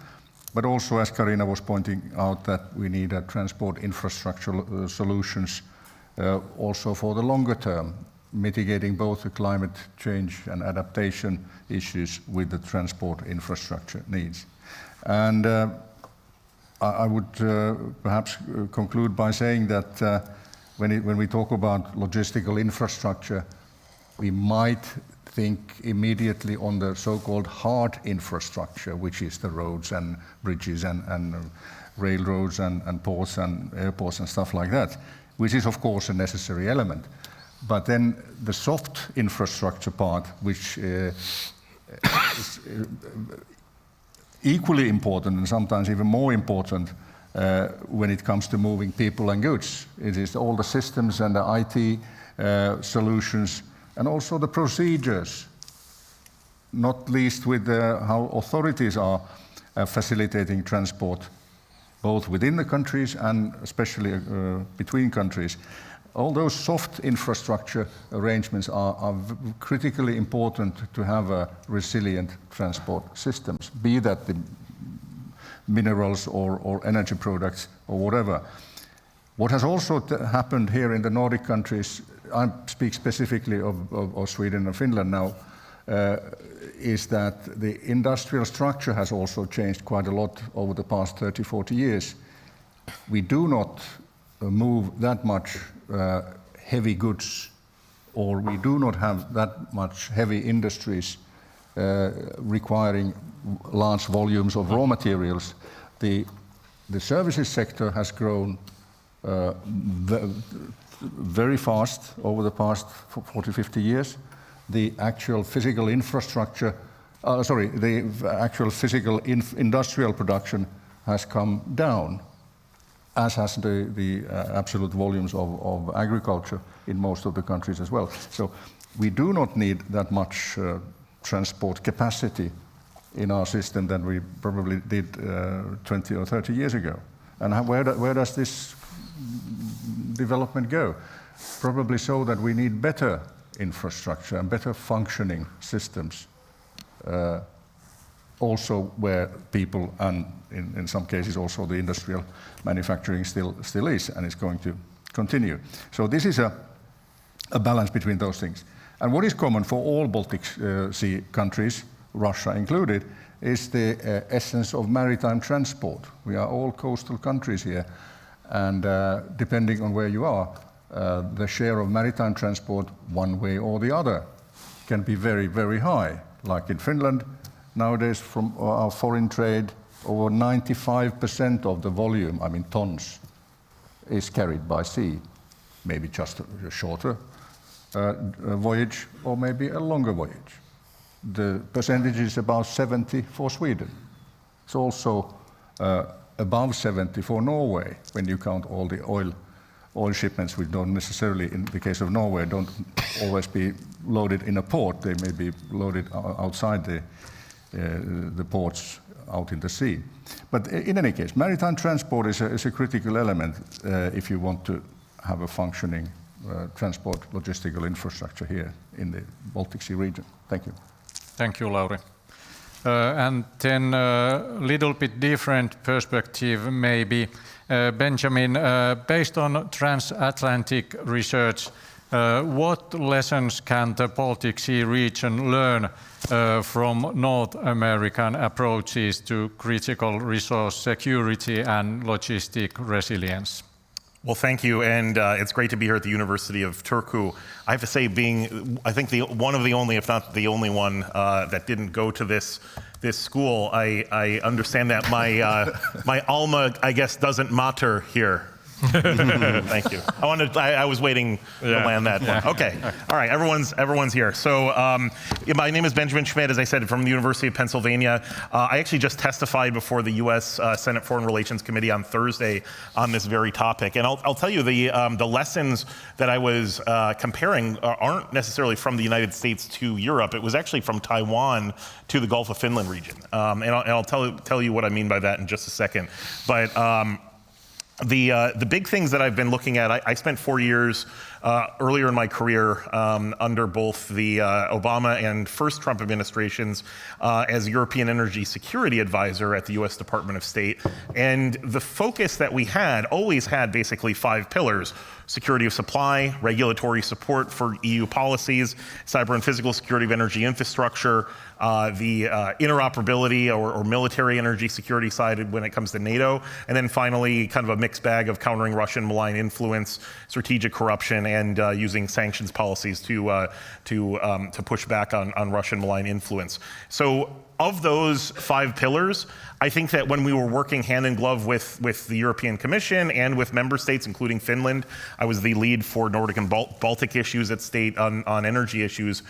but also, as Carina was pointing out, that we need transport infrastructure solutions also for the longer term, mitigating both the climate change and adaptation issues with the transport infrastructure needs. And I would perhaps conclude by saying that when we talk about logistical infrastructure, we might think immediately on the so-called hard infrastructure, which is the roads and bridges and railroads and ports and airports and stuff like that, which is of course a necessary element. But then the soft infrastructure part, which is equally important and sometimes even more important when it comes to moving people and goods. It is all the systems and the IT solutions and also the procedures, not least with how authorities are facilitating transport, both within the countries and especially between countries. All those soft infrastructure arrangements are critically important to have a resilient transport systems, be that the minerals or energy products or whatever. What has also happened here in the Nordic countries, I speak specifically of Sweden and Finland now, is that the industrial structure has also changed quite a lot over the past 30, 40 years. We do not move that much heavy goods, or we do not have that much heavy industries requiring large volumes of raw materials. The services sector has grown very fast over the past 40, 50 years. The actual physical infrastructure, the actual physical industrial production has come down, as has the absolute volumes of agriculture in most of the countries as well. So we do not need that much transport capacity in our system than we probably did 20 or 30 years ago. And where does this development go? Probably so that we need better infrastructure and better functioning systems, also where people and in some cases also the industrial manufacturing still is and is going to continue. So this is a balance between those things. And what is common for all Baltic Sea countries, Russia included, is the essence of maritime transport. We are all coastal countries here, and depending on where you are, the share of maritime transport one way or the other can be very, very high. Like in Finland, nowadays from our foreign trade, over 95% of the volume, I mean tons, is carried by sea. Maybe just a shorter voyage or maybe a longer voyage. The percentage is about 70 for Sweden. It's also above 70 for Norway when you count all the oil shipments, which don't necessarily, in the case of Norway, don't always be loaded in a port. They may be loaded outside the ports out in the sea. But in any case, maritime transport is a critical element if you want to have a functioning transport logistical infrastructure here in the Baltic Sea region. Thank you. Thank you, Lauri. And then a little bit different perspective maybe. Benjamin, based on transatlantic research, what lessons can the Baltic Sea region learn from North American approaches to critical resource security and logistic resilience? Well, thank you, and it's great to be here at the University of Turku. I have to say, being, I think, one of the only, if not the only one, that didn't go to this school, I understand that my alma, I guess, doesn't matter here. Thank you. I was waiting to land that one. Okay. All right. Everyone's here. So my name is Benjamin Schmidt, as I said, from the University of Pennsylvania. I actually just testified before the U.S. Senate Foreign Relations Committee on Thursday on this very topic. And I'll tell you, the lessons that I was comparing aren't necessarily from the United States to Europe. It was actually from Taiwan to the Gulf of Finland region. And I'll tell you what I mean by that in just a second. But the big things that I've been looking at, I spent 4 years earlier in my career under both the Obama and first Trump administrations as European Energy Security Advisor at the US Department of State. And the focus that we had always had basically 5 pillars: security of supply, regulatory support for EU policies, cyber and physical security of energy infrastructure, the interoperability or military energy security side when it comes to NATO, and then finally kind of a mixed bag of countering Russian malign influence, strategic corruption, and using sanctions policies to push back on Russian malign influence. So of those 5 pillars, I think that when we were working hand in glove with the European Commission and with member states, including Finland, I was the lead for Nordic and Baltic issues at state on energy issues.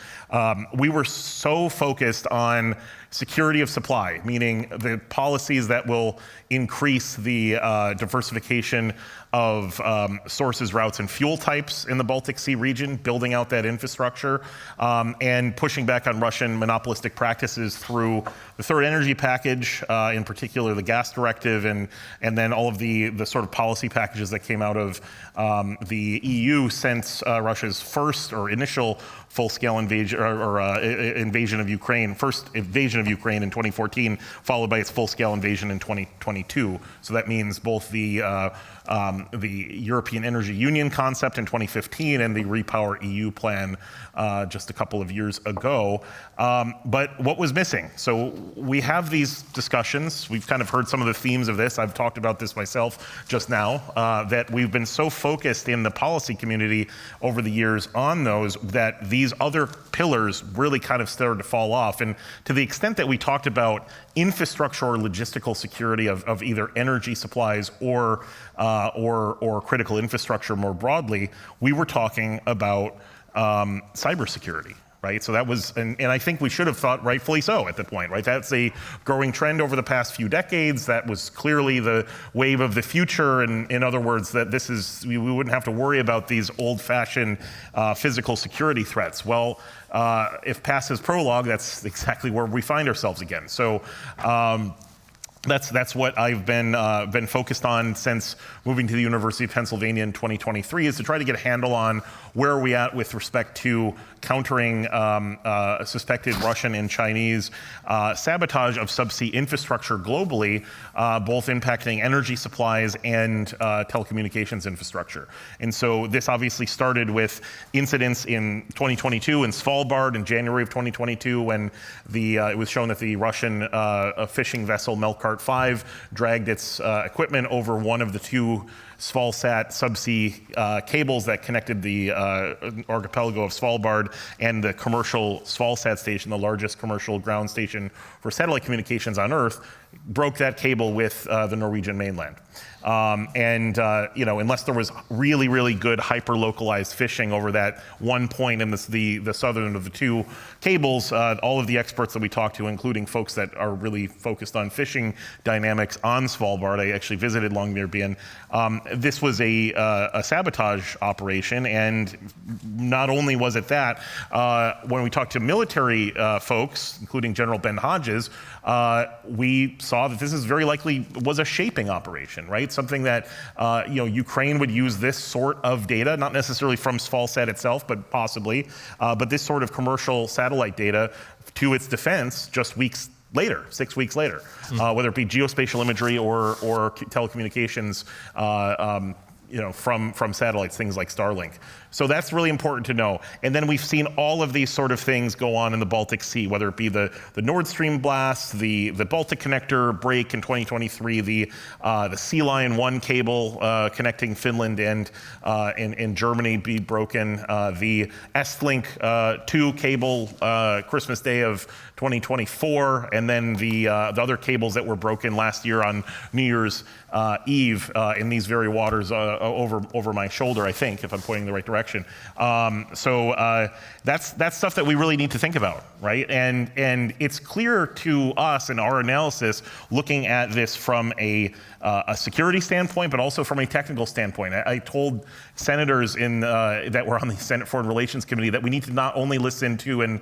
We were so focused on security of supply, meaning the policies that will increase the diversification of sources, routes, and fuel types in the Baltic Sea region, building out that infrastructure, and pushing back on Russian monopolistic practices through the third energy package, in particular the gas directive, and then all of the sort of policy packages that came out of the EU since Russia's first or initial full-scale invasion invasion of Ukraine, first invasion of Ukraine in 2014, followed by its full-scale invasion in 2022. So that means both the European Energy Union concept in 2015 and the Repower EU plan just a couple of years ago. But what was missing? So we have these discussions. We've kind of heard some of the themes of this. I've talked about this myself just now, that we've been so focused in the policy community over the years on those that these other pillars really kind of started to fall off. And to the extent that we talked about infrastructure or logistical security of either energy supplies or critical infrastructure more broadly, we were talking about cybersecurity, right? So that was, and I think we should have thought rightfully so at the point, right? That's a growing trend over the past few decades. That was clearly the wave of the future. And in other words, that this is, we wouldn't have to worry about these old-fashioned physical security threats. Well, if past is prologue, that's exactly where we find ourselves again. So that's what I've been focused on since moving to the University of Pennsylvania in 2023, is to try to get a handle on where are we at with respect to countering suspected Russian and Chinese sabotage of subsea infrastructure globally, both impacting energy supplies and telecommunications infrastructure. And so this obviously started with incidents in 2022 in Svalbard in January of 2022 when it was shown that the Russian fishing vessel Melkart 5 dragged its equipment over one of the 2 Svalsat subsea cables that connected the archipelago of Svalbard and the commercial Svalsat station, the largest commercial ground station for satellite communications on Earth, broke that cable with the Norwegian mainland. Unless there was really, really good hyper-localized fishing over that one point in the southern of the 2 cables, all of the experts that we talked to, including folks that are really focused on fishing dynamics on Svalbard, I actually visited Longyearbyen. This was a sabotage operation, and not only was it that, when we talked to military folks, including General Ben Hodges, we saw that this is very likely was a shaping operation, right? Something that Ukraine would use this sort of data, not necessarily from Svalsat itself, but possibly, but this sort of commercial satellite data to its defense just weeks later, 6 weeks later, whether it be geospatial imagery or telecommunications from satellites, things like Starlink. So that's really important to know. And then we've seen all of these sort of things go on in the Baltic Sea, whether it be the Nord Stream blast, the Baltic Connector break in 2023, the Sea Lion 1 cable connecting Finland and Germany be broken, the Estlink 2 cable Christmas Day of 2024, and then the other cables that were broken last year on New Year's Eve in these very waters over my shoulder, I think, if I'm pointing in the right direction. So that's stuff that we really need to think about, right? And it's clear to us in our analysis, looking at this from a security standpoint, but also from a technical standpoint. I told senators that were on the Senate Foreign Relations Committee that we need to not only listen to and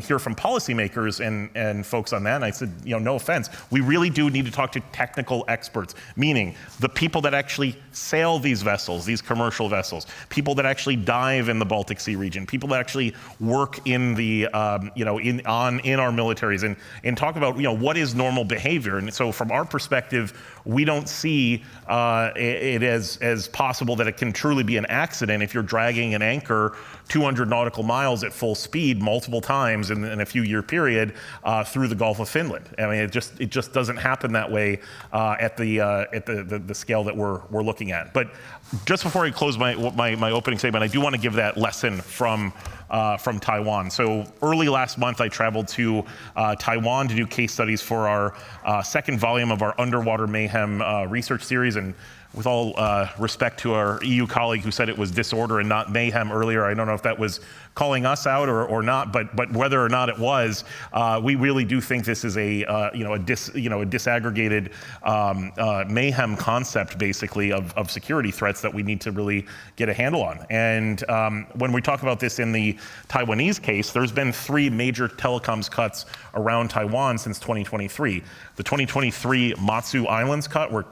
hear from policymakers and folks on that. And I said, no offense, we really do need to talk to technical experts, meaning the people that actually sail these vessels, these commercial vessels, people that actually dive in the Baltic Sea region, people that actually work in the in our militaries and talk about what is normal behavior. And so from our perspective, we don't see it as possible that it can truly be an accident if you're dragging an anchor 200 nautical miles at full speed multiple times in a few year period through the Gulf of Finland. I mean, it just doesn't happen that way at the scale that we're looking at. But just before I close my opening statement, I do want to give that lesson from Taiwan. So early last month, I traveled to Taiwan to do case studies for our second volume of our Underwater Mayhem research series. And with all respect to our EU colleague who said it was disorder and not mayhem earlier, I don't know if that was calling us out or not, but whether or not it was, we really do think this is a disaggregated mayhem concept, basically, of security threats that we need to really get a handle on. And when we talk about this in the Taiwanese case, there's been 3 major telecoms cuts around Taiwan since 2023. The 2023 Matsu Islands cut were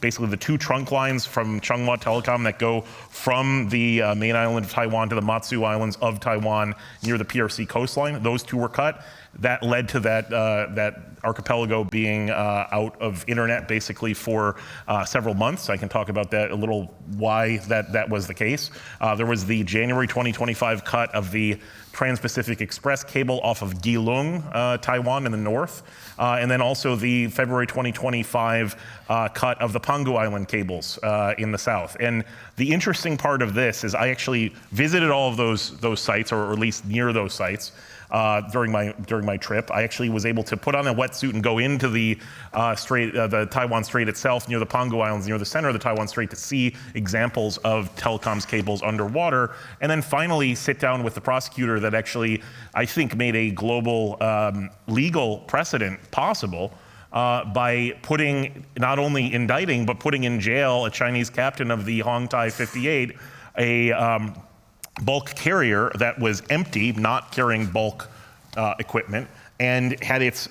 basically the 2 trunk lines from Changhua Telecom that go from the main island of Taiwan to the Matsu Islands of Taiwan near the PRC coastline. Those 2 were cut. That led to that archipelago being out of internet basically for several months. I can talk about that a little, why that was the case. There was the January 2025 cut of the Trans-Pacific Express cable off of Keelung, Taiwan in the north, and then also the February 2025 cut of the Pangu Island cables in the south. And the interesting part of this is I actually visited all of those sites, or at least near those sites, during my trip. I actually was able to put on a wetsuit and go into the Taiwan Strait itself, near the Pangu Islands, near the center of the Taiwan Strait, to see examples of telecoms cables underwater, and then finally sit down with the prosecutor that actually, I think, made a global legal precedent possible by not only indicting, but putting in jail a Chinese captain of the Hongtai 58, a bulk carrier that was empty, not carrying bulk equipment, and had it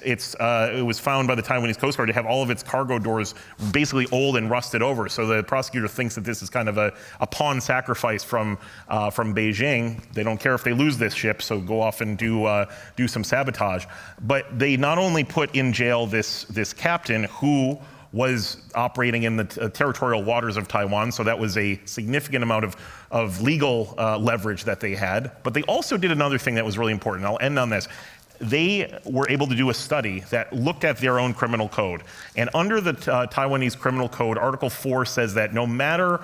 was found by the Taiwanese Coast Guard to have all of its cargo doors basically old and rusted over. So the prosecutor thinks that this is kind of a pawn sacrifice from Beijing. They don't care if they lose this ship, so go off and do some sabotage. But they not only put in jail this captain who was operating in the territorial waters of Taiwan, so that was a significant amount of legal leverage that they had. But they also did another thing that was really important. I'll end on this. They were able to do a study that looked at their own criminal code. And under the Taiwanese criminal code, Article 4 says that no matter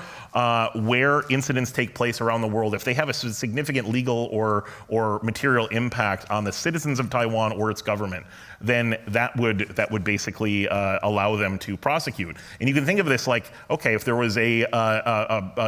where incidents take place around the world, if they have a significant legal or material impact on the citizens of Taiwan or its government, then that would basically allow them to prosecute. And you can think of this like, okay, if there was a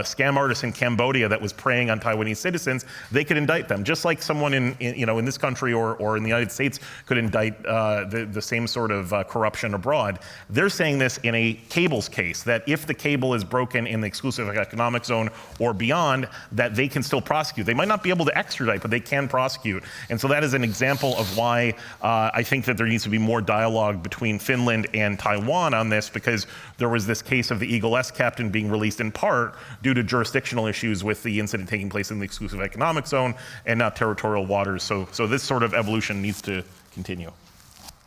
scam artist in Cambodia that was preying on Taiwanese citizens, they could indict them, just like someone in this country or in the United States could indict the same sort of corruption abroad. They're saying this in a cables case, that if the cable is broken in the exclusive economic zone or beyond, that they can still prosecute. They might not be able to extradite, but they can prosecute. And so that is an example of why I think that there needs to be more dialogue between Finland and Taiwan on this, because there was this case of the Eagle S captain being released in part due to jurisdictional issues with the incident taking place in the exclusive economic zone and not territorial waters. So this sort of evolution needs to continue.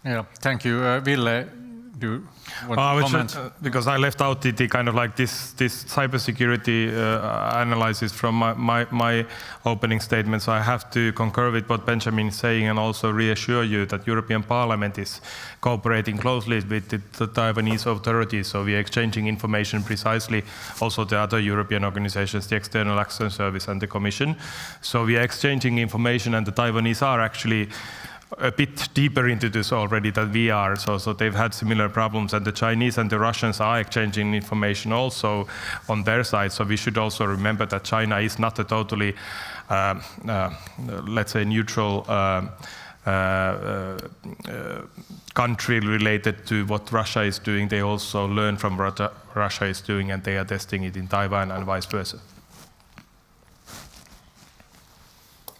Yeah, thank you. Ville, do you want to comment? Because I left out the kind of like this cybersecurity analysis from my opening statement, so I have to concur with what Benjamin is saying and also reassure you that European Parliament is cooperating closely with the Taiwanese authorities, so we are exchanging information precisely, also the other European organizations, the External Action Service and the Commission. So we are exchanging information, and the Taiwanese are actually a bit deeper into this already than we are, so they've had similar problems, and the Chinese and the Russians are exchanging information also on their side. So we should also remember that China is not a totally, let's say, neutral country related to what Russia is doing. They also learn from what Russia is doing, and they are testing it in Taiwan and vice versa.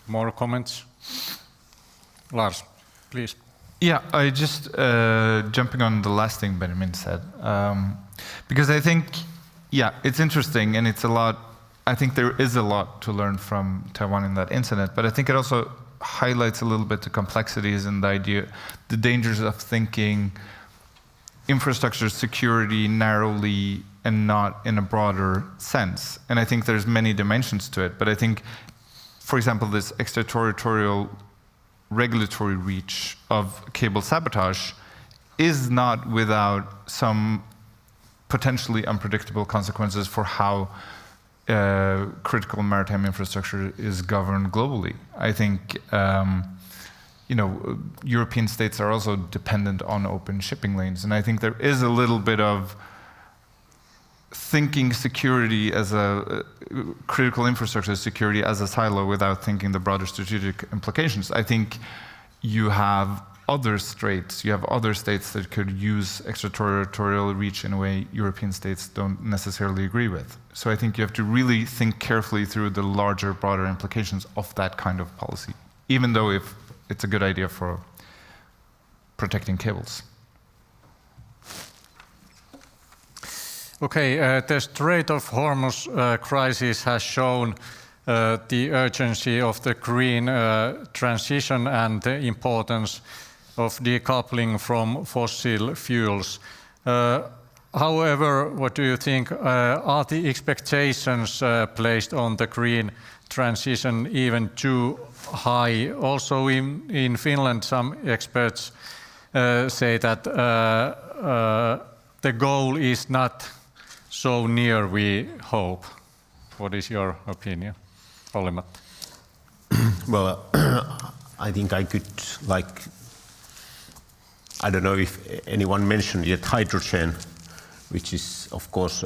More comments? Lars, please. Yeah, I just jumping on the last thing Benjamin said, because I think, yeah, it's interesting and it's a lot. I think there is a lot to learn from Taiwan in that incident, but I think it also highlights a little bit the complexities and the dangers of thinking infrastructure security narrowly and not in a broader sense. And I think there's many dimensions to it, but I think, for example, this extraterritorial regulatory reach of cable sabotage is not without some potentially unpredictable consequences for how critical maritime infrastructure is governed globally. I think European states are also dependent on open shipping lanes, and I think there is a little bit of thinking security as a critical infrastructure security as a silo without thinking the broader strategic implications. I think you have other states that could use extraterritorial reach in a way European states don't necessarily agree with. So I think you have to really think carefully through the larger, broader implications of that kind of policy, even though if it's a good idea for protecting cables. Okay, the Strait of Hormuz crisis has shown the urgency of the green transition and the importance of decoupling from fossil fuels. However, what do you think, are the expectations placed on the green transition even too high? Also in Finland, some experts say that the goal is not so near we hope. What is your opinion, Olli-Matti? Well, I think I could, I don't know if anyone mentioned yet hydrogen, which is, of course,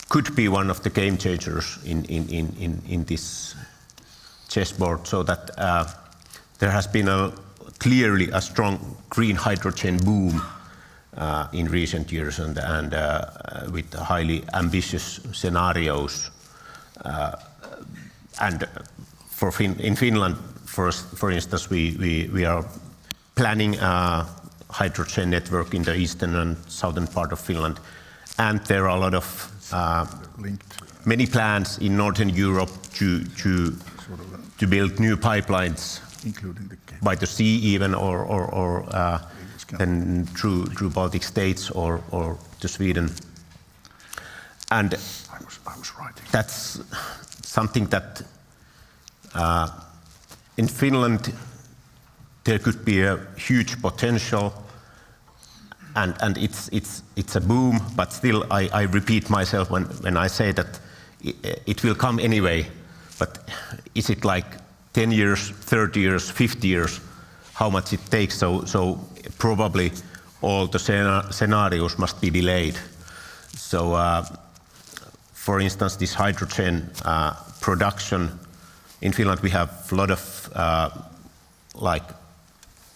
could be one of the game changers in this chessboard, so that there has been clearly a strong green hydrogen boom in recent years, and with highly ambitious scenarios. And in Finland, for instance, we are planning a hydrogen network in the eastern and southern part of Finland, and there are a lot of many plans in Northern Europe to build new pipelines, by the sea even, or then through Baltic states or to Sweden. And that's something that in Finland there could be a huge potential, and it's a boom, but still I repeat myself when I say that it will come anyway. But is it like 10 years, 30 years, 50 years, how much it takes? So probably all the scenarios must be delayed. So for instance, this hydrogen production in Finland, we have a lot of, like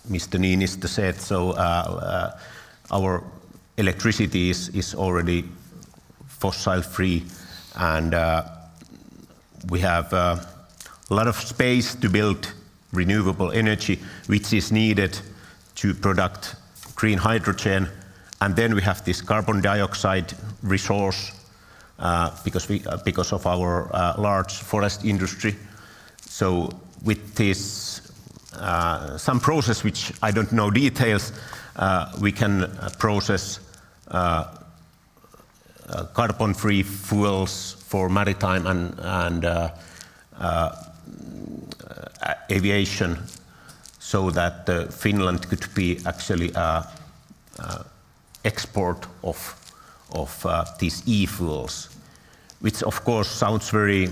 Mr. Niinistö said, so our electricity is already fossil free, and we have a lot of space to build renewable energy, which is needed to produce green hydrogen. And then we have this carbon dioxide resource because of our large forest industry. So with this some process which I don't know details, we can process carbon-free fuels for maritime and aviation, so that Finland could be actually export of these e-fuels, which of course sounds very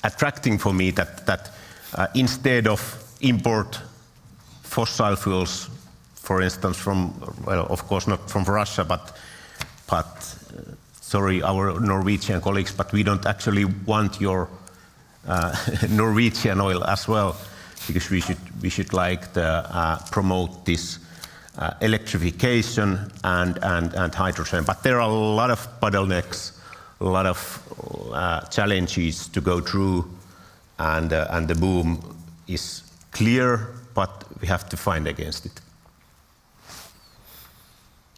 attracting for me, that instead of import fossil fuels, for instance, from, well, of course not from Russia, but sorry, our Norwegian colleagues, but we don't actually want your Norwegian oil as well, because we should like promote this electrification and hydrogen. But there are a lot of bottlenecks, a lot of challenges to go through, and the boom is clear, but we have to fight against it.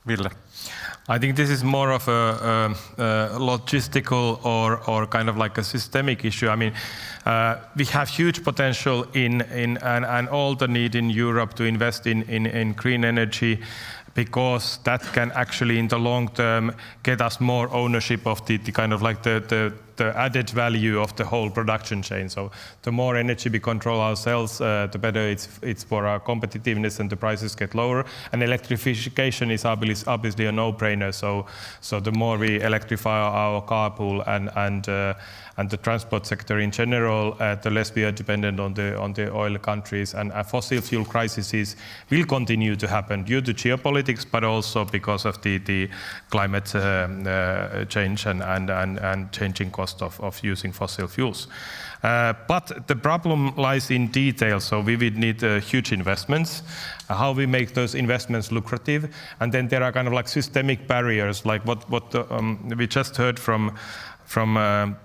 Ville? I think this is more of a logistical or kind of like a systemic issue. I mean, we have huge potential and all the need in Europe to invest in green energy, because that can actually, in the long term, get us more ownership of the kind of like the added value of the whole production chain. So the more energy we control ourselves, the better it's for our competitiveness, and the prices get lower. And electrification is obviously a no-brainer. So the more we electrify our car pool and the transport sector in general, the less we are dependent on the oil countries. And fossil fuel crises will continue to happen due to geopolitics, but also because of the climate change and changing cost of using fossil fuels. But the problem lies in detail, so we would need huge investments, how we make those investments lucrative, and then there are kind of like systemic barriers, like what we just heard from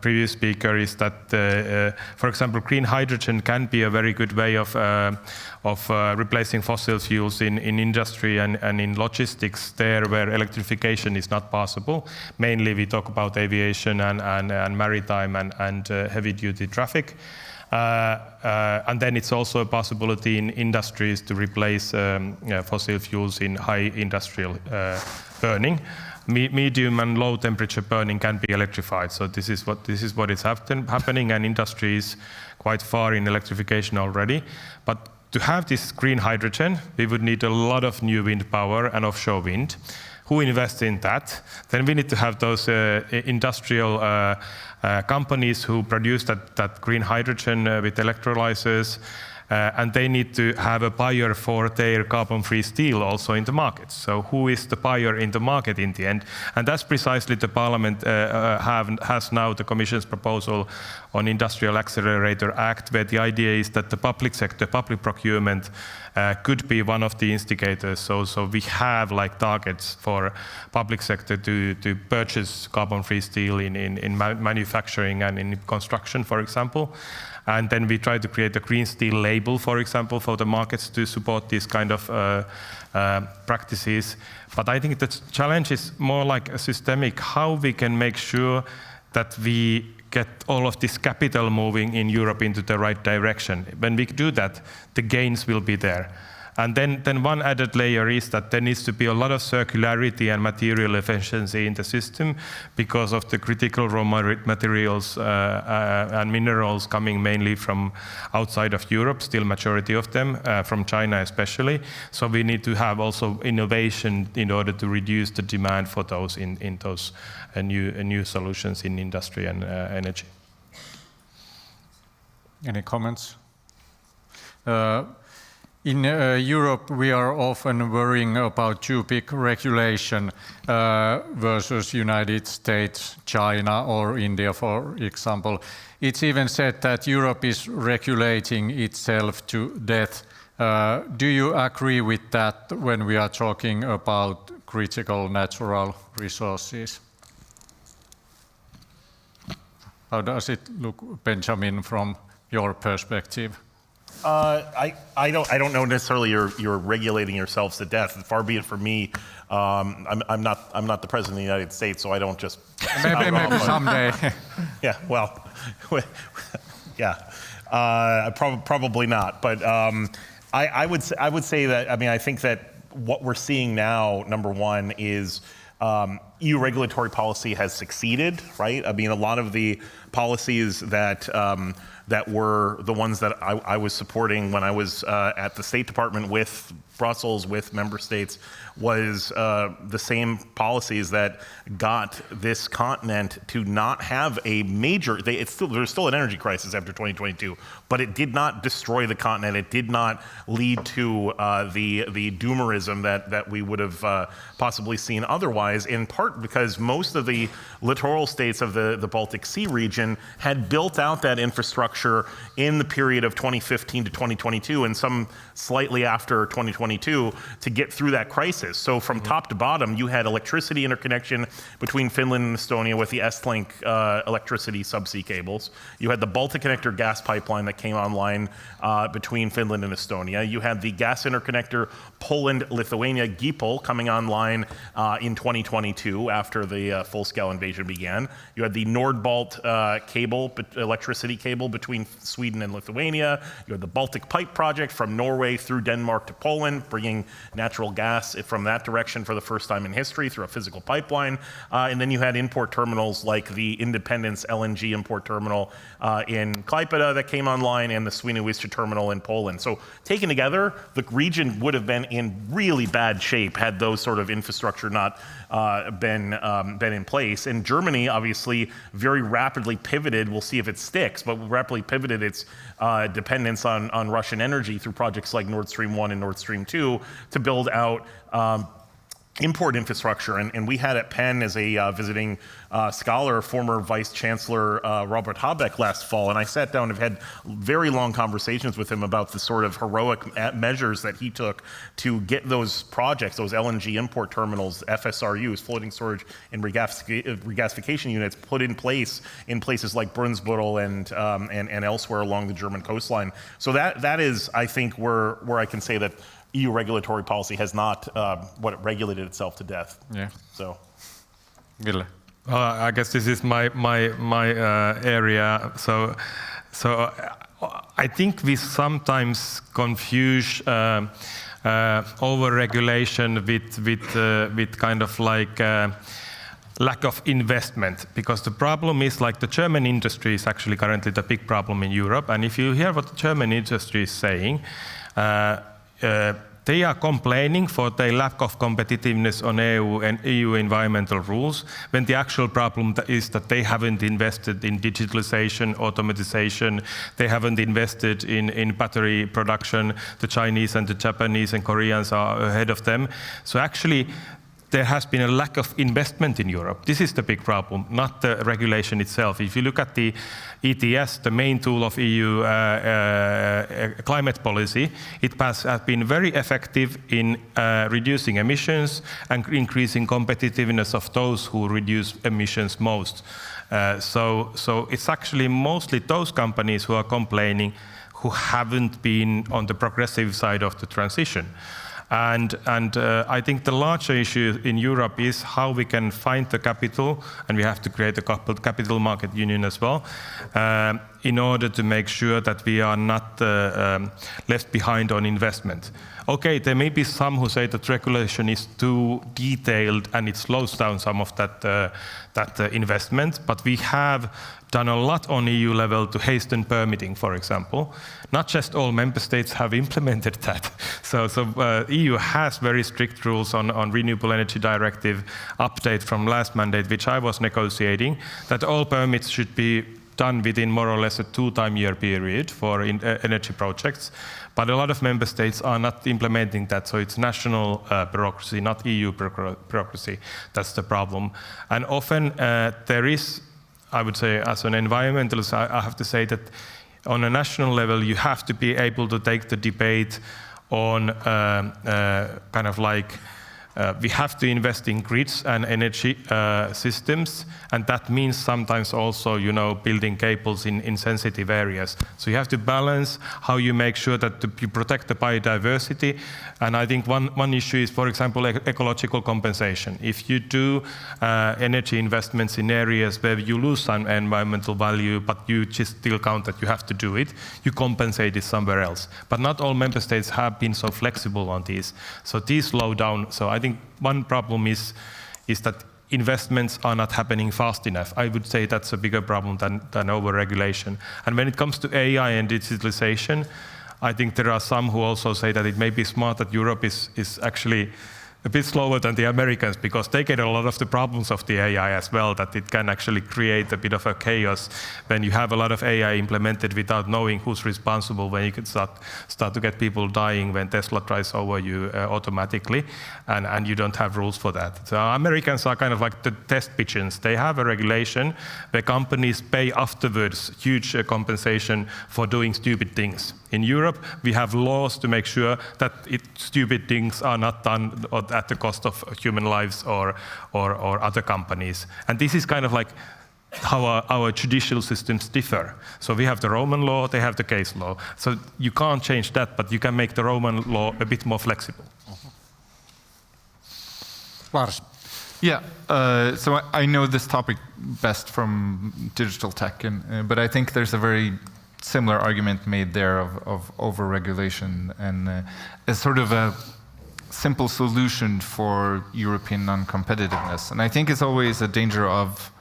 previous speaker is that, for example, green hydrogen can be a very good way of replacing fossil fuels in industry and in logistics there where electrification is not possible. Mainly we talk about aviation and maritime and heavy-duty traffic. And then it's also a possibility in industries to replace fossil fuels in high industrial burning. Medium and low temperature burning can be electrified. So this is what is happening, and industry is quite far in electrification already. But to have this green hydrogen, we would need a lot of new wind power and offshore wind. Who invests in that? Then we need to have those industrial companies who produce that green hydrogen with electrolyzers. And they need to have a buyer for their carbon-free steel also in the market. So who is the buyer in the market in the end? And that's precisely the Parliament has now the Commission's proposal on Industrial Accelerator Act, where the idea is that the public sector, public procurement, could be one of the instigators. So we have like targets for public sector to purchase carbon-free steel in manufacturing and in construction, for example. And then we try to create a green steel label, for example, for the markets to support these kind of practices. But I think the challenge is more like a systemic, how we can make sure that we get all of this capital moving in Europe into the right direction. When we do that, the gains will be there. And then one added layer is that there needs to be a lot of circularity and material efficiency in the system because of the critical raw materials and minerals coming mainly from outside of Europe, still majority of them, from China especially. So we need to have also innovation in order to reduce the demand for those in those new solutions in industry and energy. Any comments? In Europe, we are often worrying about too big regulation versus United States, China, or India, for example. It's even said that Europe is regulating itself to death. Do you agree with that when we are talking about critical natural resources? How does it look, Benjamin, from your perspective? I don't know necessarily you're regulating yourselves to death. Far be it from me. I'm not the president of the United States, so I don't just. Maybe someday. Yeah. Well. Yeah. Probably not. But I would say that. I mean, I think that what we're seeing now, number one, is EU regulatory policy has succeeded, right? I mean, a lot of the policies that that were the ones that I was supporting when I was at the State Department with Brussels, with member states, was the same policies that got this continent to not have a major, there's still an energy crisis after 2022, but it did not destroy the continent. It did not lead to the doomerism that we would have possibly seen otherwise, in part because most of the littoral states of the Baltic Sea region had built out that infrastructure in the period of 2015 to 2022, and some slightly after 2022, to get through that crisis. So from top to bottom, you had electricity interconnection between Finland and Estonia with the Estlink electricity subsea cables. You had the Baltic Connector gas pipeline that came online between Finland and Estonia. You had the gas interconnector Poland-Lithuania GIPL coming online in 2022 after the full-scale invasion began. You had the Nordbalt cable, electricity cable between Sweden and Lithuania. You had the Baltic Pipe project from Norway through Denmark to Poland, bringing natural gas from that direction for the first time in history through a physical pipeline. And then you had import terminals like the Independence LNG import terminal in Klaipėda that came online, and the Świnoujście terminal in Poland. So taken together, the region would have been in really bad shape had those sort of infrastructure not been in place. And Germany obviously very rapidly pivoted, we'll see if it sticks, but rapidly pivoted its dependence on Russian energy through projects like Nord Stream 1 and Nord Stream 2 to build out import infrastructure. And we had at Penn as a visiting scholar, former Vice Chancellor Robert Habeck last fall, and I sat down and had very long conversations with him about the sort of heroic measures that he took to get those projects, those LNG import terminals, FSRUs, floating storage and regasification units, put in place in places like Brunsbüttel and elsewhere along the German coastline. So that is, I think, where I can say that EU regulatory policy has not regulated itself to death. Yeah. So, Ville. I guess this is my area. So I think we sometimes confuse over-regulation with kind of like lack of investment, because the problem is like the German industry is actually currently the big problem in Europe. And if you hear what the German industry is saying, they are complaining for their lack of competitiveness on EU environmental rules, when the actual problem is that they haven't invested in digitalization, automatization, they haven't invested in battery production. The Chinese and the Japanese and Koreans are ahead of them. So actually, there has been a lack of investment in Europe. This is the big problem, not the regulation itself. If you look at the ETS, the main tool of EU climate policy, it has been very effective in reducing emissions and increasing competitiveness of those who reduce emissions most. So it's actually mostly those companies who are complaining who haven't been on the progressive side of the transition. And I think the larger issue in Europe is how we can find the capital, and we have to create a capital market union as well, in order to make sure that we are not left behind on investment. Okay, there may be some who say that regulation is too detailed and it slows down some of that investment, but we have done a lot on EU level to hasten permitting, for example. Not just all member states have implemented that. So EU has very strict rules on Renewable Energy Directive update from last mandate, which I was negotiating, that all permits should be done within more or less a 2-year period for energy projects. But a lot of member states are not implementing that, so it's national bureaucracy, not EU bureaucracy. That's the problem. And often there is, I would say, as an environmentalist, I have to say that on a national level, you have to be able to take the debate on kind of like We have to invest in grids and energy systems, and that means sometimes also, building cables in sensitive areas. So you have to balance how you make sure that you protect the biodiversity. And I think one issue is, for example, ecological compensation. If you do energy investments in areas where you lose some environmental value, but you just still count that you have to do it, you compensate it somewhere else. But not all member states have been so flexible on these. So these slow down. So I think one problem is that investments are not happening fast enough. I would say that's a bigger problem than over-regulation. And when it comes to AI and digitalization, I think there are some who also say that it may be smart that Europe is actually a bit slower than the Americans, because they get a lot of the problems of the AI as well, that it can actually create a bit of a chaos when you have a lot of AI implemented without knowing who's responsible, when you can start to get people dying when Tesla drives over you automatically, and you don't have rules for that. So Americans are kind of like the test pigeons. They have a regulation where companies pay afterwards huge compensation for doing stupid things. In Europe, we have laws to make sure that stupid things are not done at the cost of human lives or other companies. And this is kind of like how our judicial systems differ. So we have the Roman law, they have the case law. So you can't change that, but you can make the Roman law a bit more flexible. Lars. Yeah, so I know this topic best from digital tech, but I think there's a very similar argument made there of over-regulation and as sort of a simple solution for European non-competitiveness. And I think it's always a danger of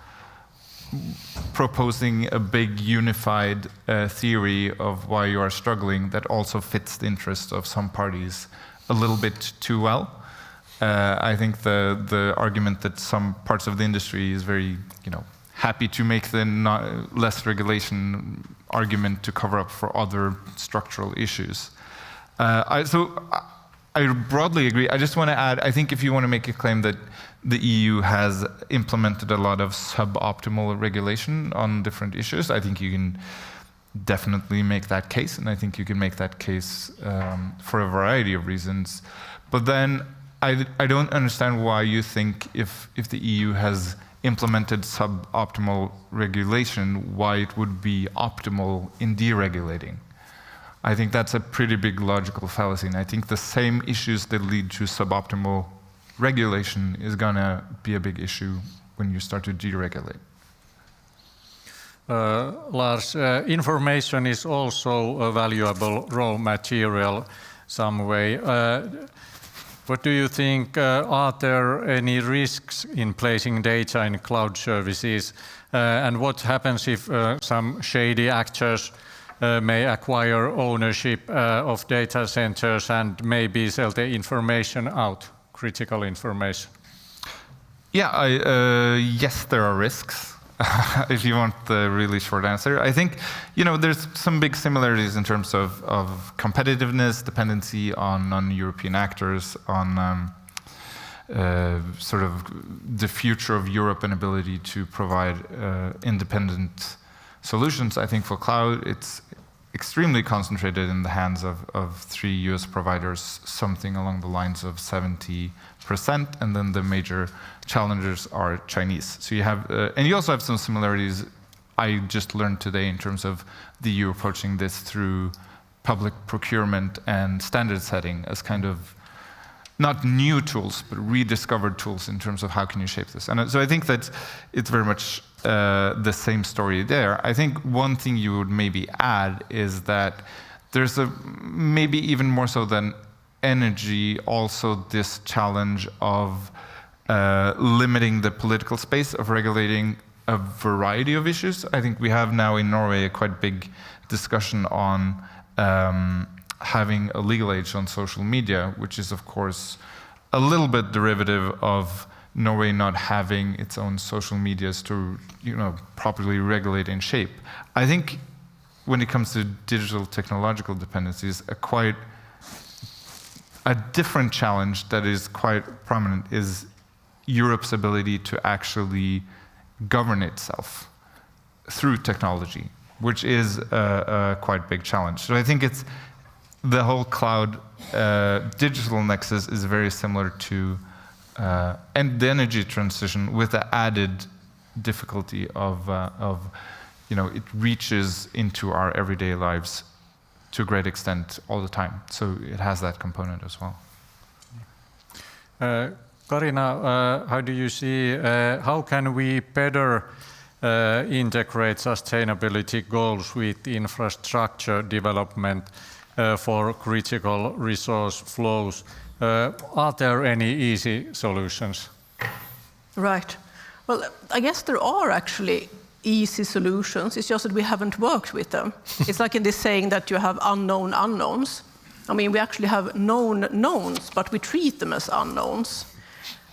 proposing a big unified theory of why you are struggling that also fits the interests of some parties a little bit too well. I think the argument that some parts of the industry is very, happy to make the less regulation argument to cover up for other structural issues. So I broadly agree. I just want to add, I think if you want to make a claim that the EU has implemented a lot of suboptimal regulation on different issues, I think you can definitely make that case, and I think you can make that case for a variety of reasons. But then I don't understand why you think if the EU has implemented suboptimal regulation, why it would be optimal in deregulating. I think that's a pretty big logical fallacy, and I think the same issues that lead to suboptimal regulation is going to be a big issue when you start to deregulate. Lars, information is also a valuable raw material some way. What do you think, are there any risks in placing data in cloud services? And what happens if some shady actors may acquire ownership of data centers and maybe sell the information out, critical information? Yeah, yes, there are risks. If you want the really short answer, I think there's some big similarities in terms of competitiveness, dependency on non-European actors, on sort of the future of Europe and ability to provide independent solutions. I think for cloud, it's extremely concentrated in the hands of 3 US providers, something along the lines of 70%, and then the major challengers are Chinese. So you have, and you also have some similarities I just learned today in terms of the EU approaching this through public procurement and standard setting as kind of not new tools, but rediscovered tools in terms of how can you shape this. And so I think that it's very much the same story there. I think one thing you would maybe add is that there's maybe even more so than energy, also this challenge of limiting the political space of regulating a variety of issues. I think we have now in Norway a quite big discussion on having a legal age on social media, which is of course a little bit derivative of Norway not having its own social medias to properly regulate and shape. I think when it comes to digital technological dependencies, a different challenge that is quite prominent is Europe's ability to actually govern itself through technology, which is a quite big challenge. So I think the whole cloud digital nexus is very similar to and the energy transition with the added difficulty of it reaches into our everyday lives to a great extent all the time. So it has that component as well. Karina, how do you see, how can we better integrate sustainability goals with infrastructure development for critical resource flows? Are there any easy solutions? Right. Well, I guess there are actually easy solutions. It's just that we haven't worked with them. It's like in this saying that you have unknown unknowns. I mean, we actually have known knowns, but we treat them as unknowns.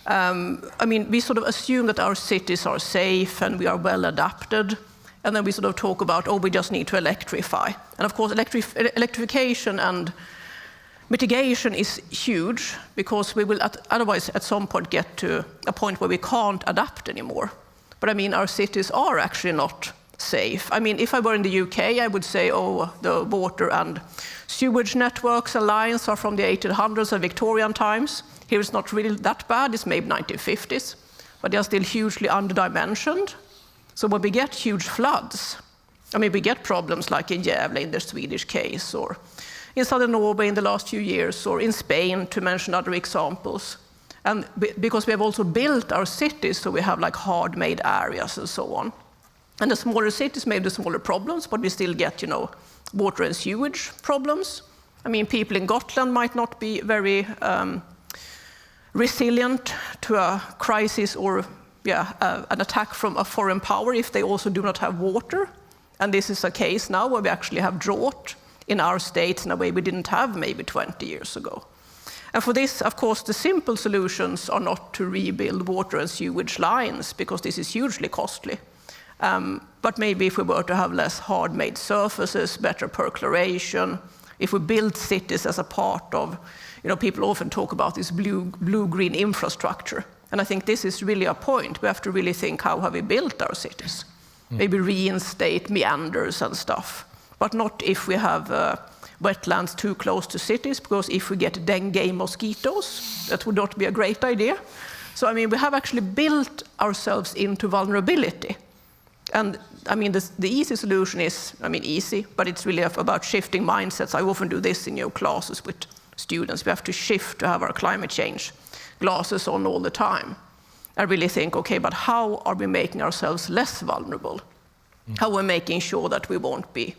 I mean, we sort of assume that our cities are safe and we are well adapted. And then we sort of talk about, oh, we just need to electrify. And of course, electrification and mitigation is huge because we will otherwise at some point get to a point where we can't adapt anymore. But I mean, our cities are actually not safe. I mean, if I were in the UK, I would say, oh, the water and sewage networks and lines are from the 1800s and Victorian times. Here it's not really that bad, it's maybe 1950s, but they are still hugely underdimensioned. So when we get huge floods, I mean, we get problems like in Gävle in the Swedish case, or in southern Norway in the last few years, or in Spain, to mention other examples. And because we have also built our cities, so we have like hard-made areas and so on. And the smaller cities may have the smaller problems, but we still get, water and sewage problems. I mean, people in Gotland might not be very resilient to a crisis or an attack from a foreign power if they also do not have water. And this is a case now where we actually have drought in our states in a way we didn't have maybe 20 years ago. And for this, of course, the simple solutions are not to rebuild water and sewage lines, because this is hugely costly. But maybe if we were to have less hard-made surfaces, better percoloration, if we build cities as a part of, people often talk about this blue-green infrastructure. And I think this is really a point. We have to really think, how have we built our cities? Maybe reinstate meanders and stuff, but not if we have wetlands too close to cities, because if we get dengue mosquitoes, that would not be a great idea. So, I mean, we have actually built ourselves into vulnerability. And, I mean, the easy solution is, easy, but it's really about shifting mindsets. I often do this in your classes with students. We have to shift to have our climate change glasses on all the time. I really think, okay, but how are we making ourselves less vulnerable? How are we making sure that we won't be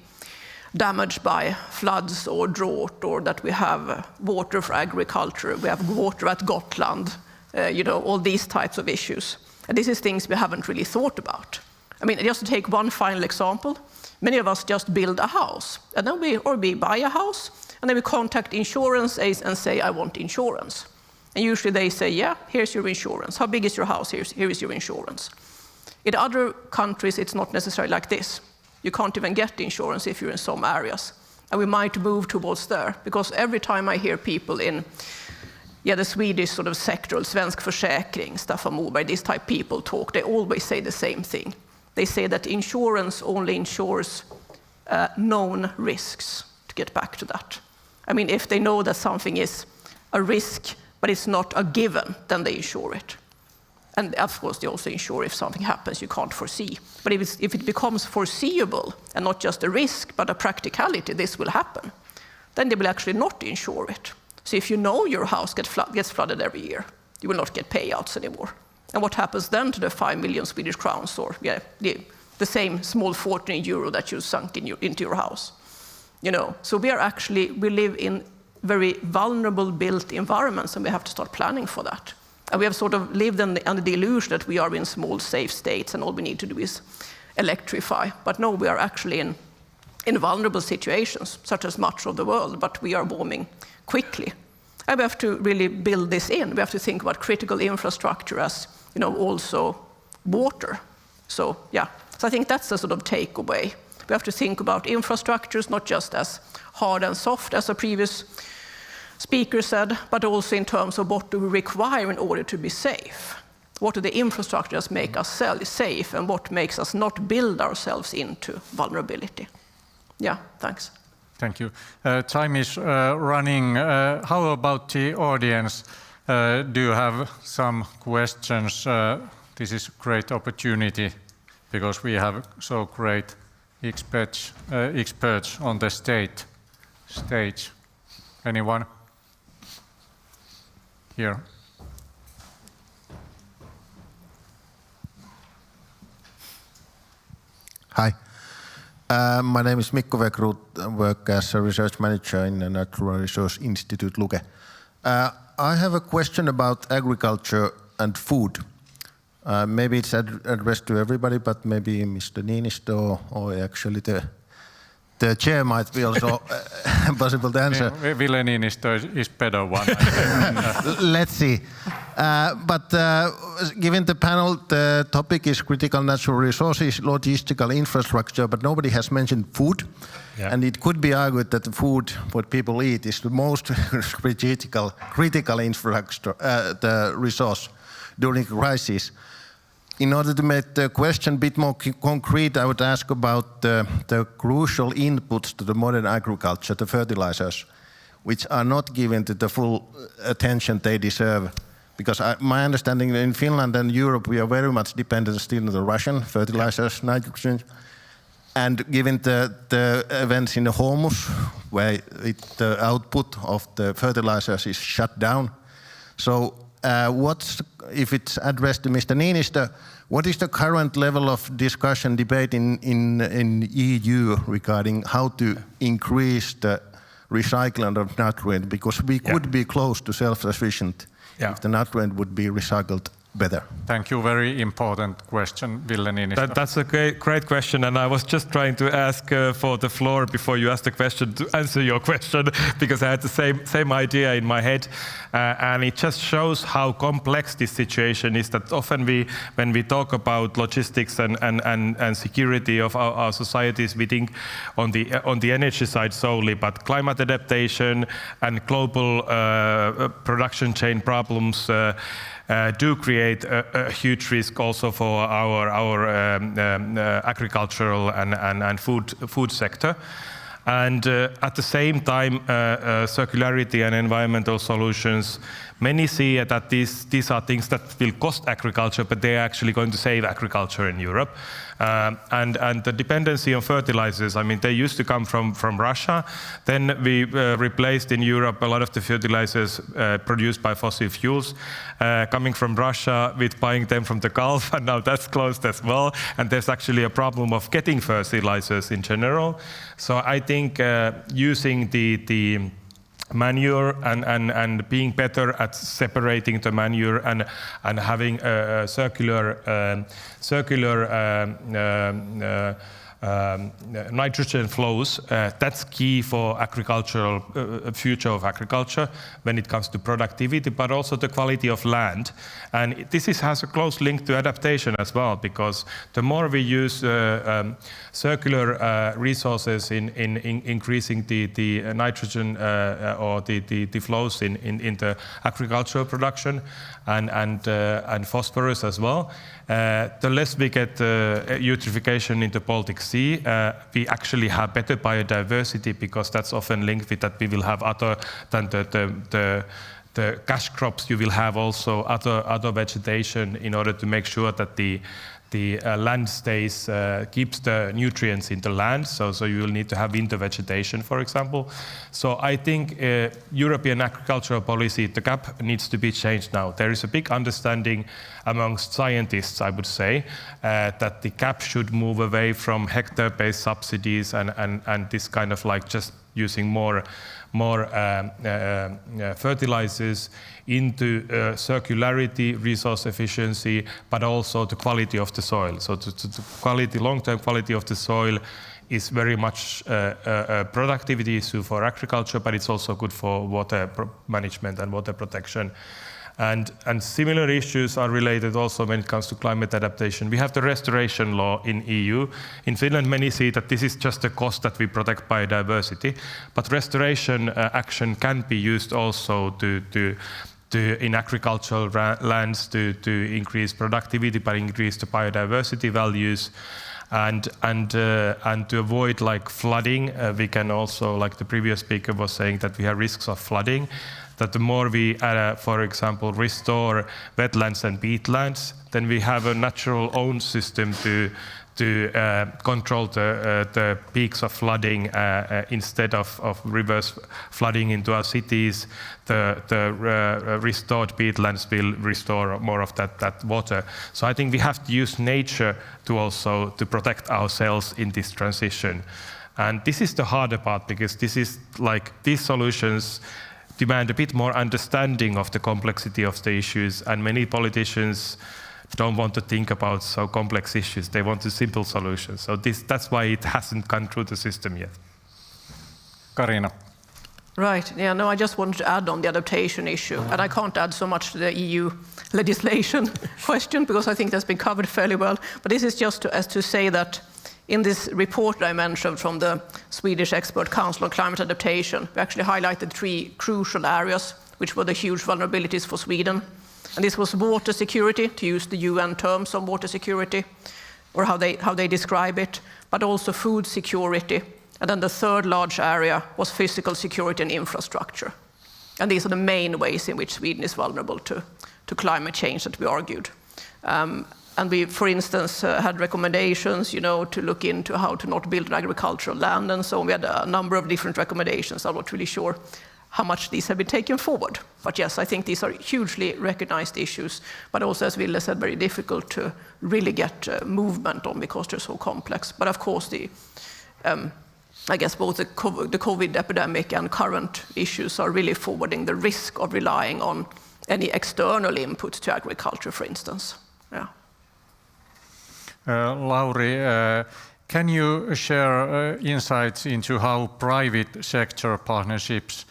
damaged by floods or drought, or that we have water for agriculture, we have water at Gotland, all these types of issues. And this is things we haven't really thought about. I mean, just to take one final example, many of us just build a house, and then we buy a house, and then we contact insurance and say, I want insurance. And usually they say, yeah, here's your insurance. How big is your house? Here is your insurance. In other countries, it's not necessarily like this. You can't even get insurance if you're in some areas. And we might move towards there, because every time I hear people in the Swedish sort of sectoral, Svensk Försäkring, Staffan Moberg, these type people talk, they always say the same thing. They say that insurance only insures known risks, to get back to that. I mean, if they know that something is a risk, but it's not a given, then they insure it. And of course, they also insure if something happens you can't foresee. But if it becomes foreseeable, and not just a risk, but a practicality, this will happen, then they will actually not insure it. So if you know your house gets flooded every year, you will not get payouts anymore. And what happens then to the 5 million Swedish crowns, or the same small fortune in euro that you sunk into your house? So we live in very vulnerable built environments, and we have to start planning for that. And we have sort of lived under the illusion that we are in small, safe states, and all we need to do is electrify. But no, we are actually in vulnerable situations, such as much of the world, but we are warming quickly. And we have to really build this in. We have to think about critical infrastructure as, also water. So I think that's the sort of takeaway. We have to think about infrastructures not just as hard and soft, as a previous speaker said, but also in terms of what do we require in order to be safe. What are the infrastructures that make us safe, and what makes us not build ourselves into vulnerability? Yeah, thanks. Thank you. Time is running. How about the audience? Do you have some questions? This is a great opportunity because we have so great experts on the stage. Anyone? Here. Hi. My name is Mikko Vekrut. I work as a research manager in the Natural Resource Institute, Luke. I have a question about agriculture and food. Maybe it's addressed to everybody, but maybe Mr. Niinistö or actually the chair might be also possible to answer. Ville Niinistö is better one. Let's see. But given the panel, the topic is critical natural resources, logistical infrastructure, but nobody has mentioned food. Yeah. And it could be argued that the food, what people eat, is the most critical infrastructure, the resource during a crisis. In order to make the question a bit more concrete, I would ask about the crucial inputs to the modern agriculture, the fertilizers, which are not given to the full attention they deserve. Because my understanding in Finland and Europe, we are very much dependent still on the Russian fertilizers, nitrogen. And given the events in the Hormuz, where the output of the fertilizers is shut down. So if it's addressed to Mr. Niinistö, what is the current level of discussion, debate in EU regarding how to increase the recycling of nutrient? Because we could be close to self-sufficient if the nutrient would be recycled better. Thank you. Very important question, Ville Niinistö. That's a great question, and I was just trying to ask for the floor before you asked the question to answer your question, because I had the same idea in my head, and it just shows how complex this situation is. That often when we talk about logistics and security of our societies, we think on the energy side solely, but climate adaptation and global production chain problems do create a huge risk also for our agricultural and food sector. And at the same time, circularity and environmental solutions, many see that these are things that will cost agriculture, but they are actually going to save agriculture in Europe. And the dependency on fertilizers, I mean, they used to come from Russia. Then we replaced in Europe a lot of the fertilizers produced by fossil fuels, coming from Russia with buying them from the Gulf, and now that's closed as well. And there's actually a problem of getting fertilizers in general. So I think using the manure and being better at separating the manure and having circular nitrogen flows, that's key for agricultural future of agriculture when it comes to productivity, but also the quality of land. And this has a close link to adaptation as well, because the more we use circular resources in increasing the nitrogen or the flows in the agricultural production and phosphorus as well, the less we get eutrophication in the Baltic Sea, we actually have better biodiversity, because that's often linked with that we will have other than the cash crops, you will have also other vegetation in order to make sure that the land keeps the nutrients in the land, so you will need to have winter vegetation, for example. So I think European agricultural policy, the gap needs to be changed now. There is a big understanding amongst scientists, I would say, that the gap should move away from hectare-based subsidies and this kind of like just using more fertilizers into circularity, resource efficiency, but also the quality of the soil. So the long-term quality of the soil is very much a productivity issue for agriculture, but it's also good for water management and water protection. And similar issues are related also when it comes to climate adaptation. We have the restoration law in EU. In Finland, many see that this is just a cost that we protect biodiversity, but restoration action can be used also in agricultural lands to increase productivity, but increase the biodiversity values. And to avoid like flooding, we can also, like the previous speaker was saying, that we have risks of flooding. that the more we, for example, restore wetlands and peatlands, then we have a natural own system to control the peaks of flooding instead of reverse flooding into our cities. The restored peatlands will restore more of that water. So I think we have to use nature to protect ourselves in this transition. And this is the harder part, because these solutions demand a bit more understanding of the complexity of the issues, and many politicians don't want to think about so complex issues. They want a simple solution. So that's why it hasn't gone through the system yet. Karina. Right. Yeah, no, I just wanted to add on the adaptation issue. And I can't add so much to the EU legislation question, because I think that's been covered fairly well. But this is just to say that in this report I mentioned from the Swedish Expert Council on Climate Adaptation, we actually highlighted 3 crucial areas which were the huge vulnerabilities for Sweden. And this was water security, to use the UN terms on water security, or how they describe it, but also food security. And then the third large area was physical security and infrastructure. And these are the main ways in which Sweden is vulnerable to climate change that we argued. And we, for instance, had recommendations, to look into how to not build on agricultural land and so on. We had a number of different recommendations. I'm not really sure how much these have been taken forward. But yes, I think these are hugely recognized issues, but also, as Ville said, very difficult to really get movement on because they're so complex. But of course, I guess both the COVID epidemic and current issues are really forwarding the risk of relying on any external input to agriculture, for instance. Yeah. Lauri, can you share insights into how private sector partnerships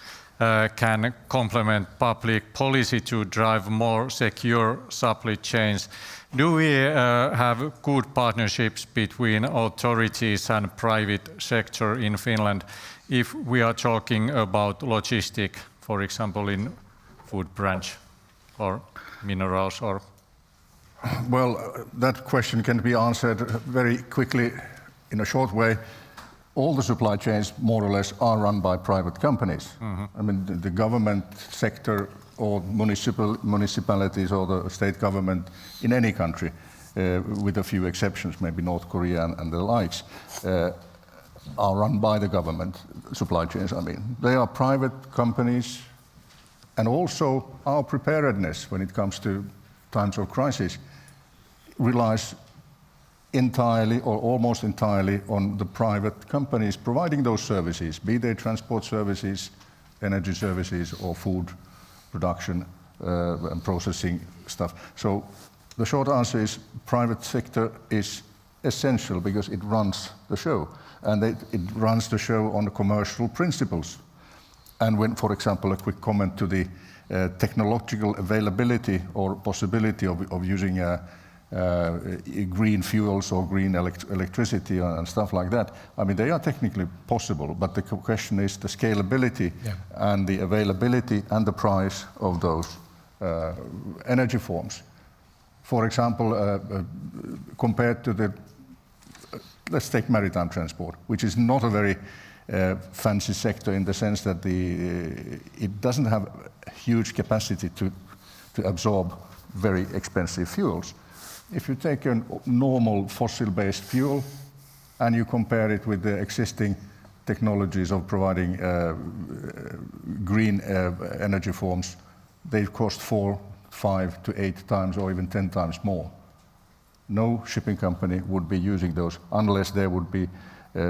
can complement public policy to drive more secure supply chains? Do we have good partnerships between authorities and private sector in Finland if we are talking about logistics, for example, in food branch or minerals or? Well, that question can be answered very quickly in a short way. All the supply chains, more or less, are run by private companies. I mean, the government sector or municipalities or the state government in any country, with a few exceptions, maybe North Korea and the likes, are run by the government supply chains. I mean, they are private companies, and also our preparedness when it comes to times of crisis relies entirely or almost entirely on the private companies providing those services, be they transport services, energy services, or food production and processing stuff. So the short answer is private sector is essential because it runs the show, and it runs the show on the commercial principles. And when, for example, a quick comment to the technological availability or possibility of using green fuels or green electricity and stuff like that. I mean, they are technically possible, but the question is the scalability and the availability and the price of those energy forms. For example, compared to let's take maritime transport, which is not a very fancy sector in the sense that it doesn't have huge capacity to absorb very expensive fuels. If you take a normal fossil-based fuel and you compare it with the existing technologies of providing green energy forms, they cost 4, 5 to 8 times or even 10 times more. No shipping company would be using those unless there would be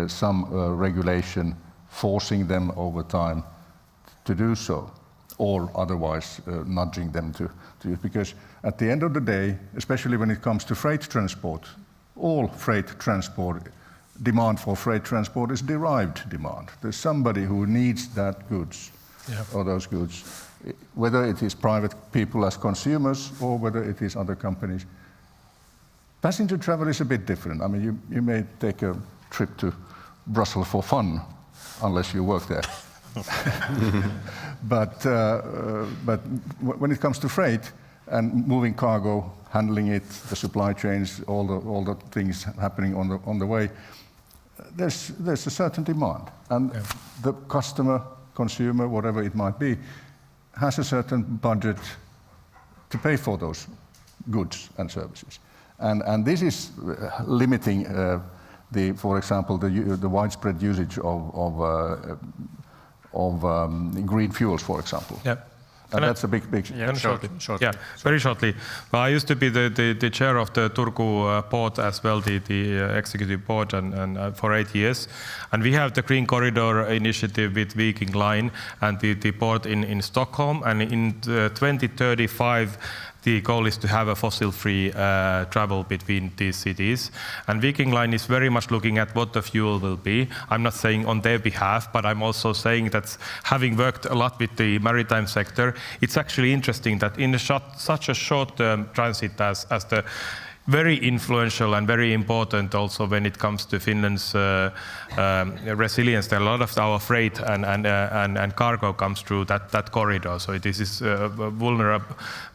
some regulation forcing them over time to do so, or otherwise nudging them to use. Because at the end of the day, especially when it comes to freight transport, all freight transport, demand for freight transport is derived demand. There's somebody who needs that goods or those goods, whether it is private people as consumers or whether it is other companies. Passenger travel is a bit different. I mean, you may take a trip to Brussels for fun, unless you work there. But when it comes to freight and moving cargo, handling it, the supply chains, all the things happening on the way, there's a certain demand, and the customer, consumer, whatever it might be, has a certain budget to pay for those goods and services. And this is limiting, for example, the widespread usage of green fuels, for example. Yeah. And that's a big Yeah, very shortly. Well, I used to be the chair of the Turku port as well, the executive board, and for 8 years. And we have the Green Corridor initiative with Viking Line and the port in Stockholm. And in 2035, the goal is to have a fossil-free travel between these cities. And Viking Line is very much looking at what the fuel will be. I'm not saying on their behalf, but I'm also saying that having worked a lot with the maritime sector, it's actually interesting that in such a short-term transit as the very influential and very important also when it comes to Finland's resilience. There are a lot of our freight and cargo comes through that corridor. So this is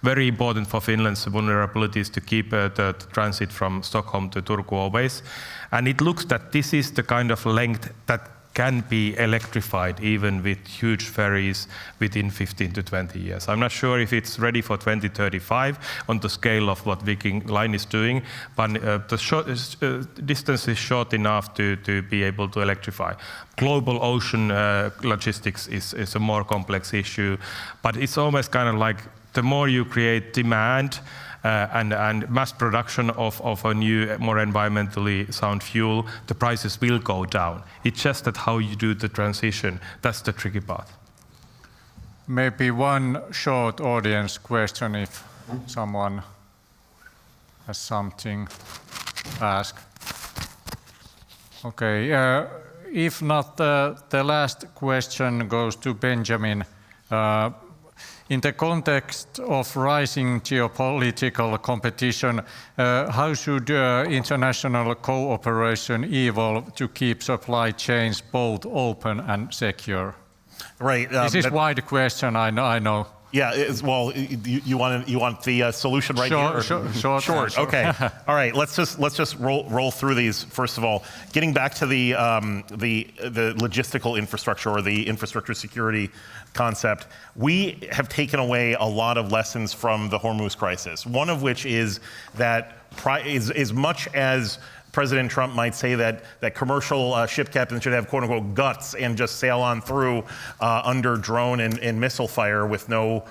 very important for Finland's vulnerabilities to keep the transit from Stockholm to Turku always. And it looks that this is the kind of length that can be electrified even with huge ferries within 15 to 20 years. I'm not sure if it's ready for 2035 on the scale of what Viking Line is doing, but the distance is short enough to be able to electrify. Global ocean logistics is a more complex issue, but it's almost kind of like the more you create demand and mass production of a new, more environmentally sound fuel, the prices will go down. It's just that how you do the transition, that's the tricky part. Maybe one short audience question if someone has something to ask. Okay, if not, the last question goes to Benjamin. In the context of rising geopolitical competition, how should international cooperation evolve to keep supply chains both open and secure? Right. This is wide question, I know. Yeah, well, you want the solution right here? Short. Okay. All right. Let's just roll through these. First of all, getting back to the logistical infrastructure or the infrastructure security concept, we have taken away a lot of lessons from the Hormuz crisis. One of which is that as much as President Trump might say that commercial ship captains should have quote-unquote guts and just sail on through under drone and missile fire with no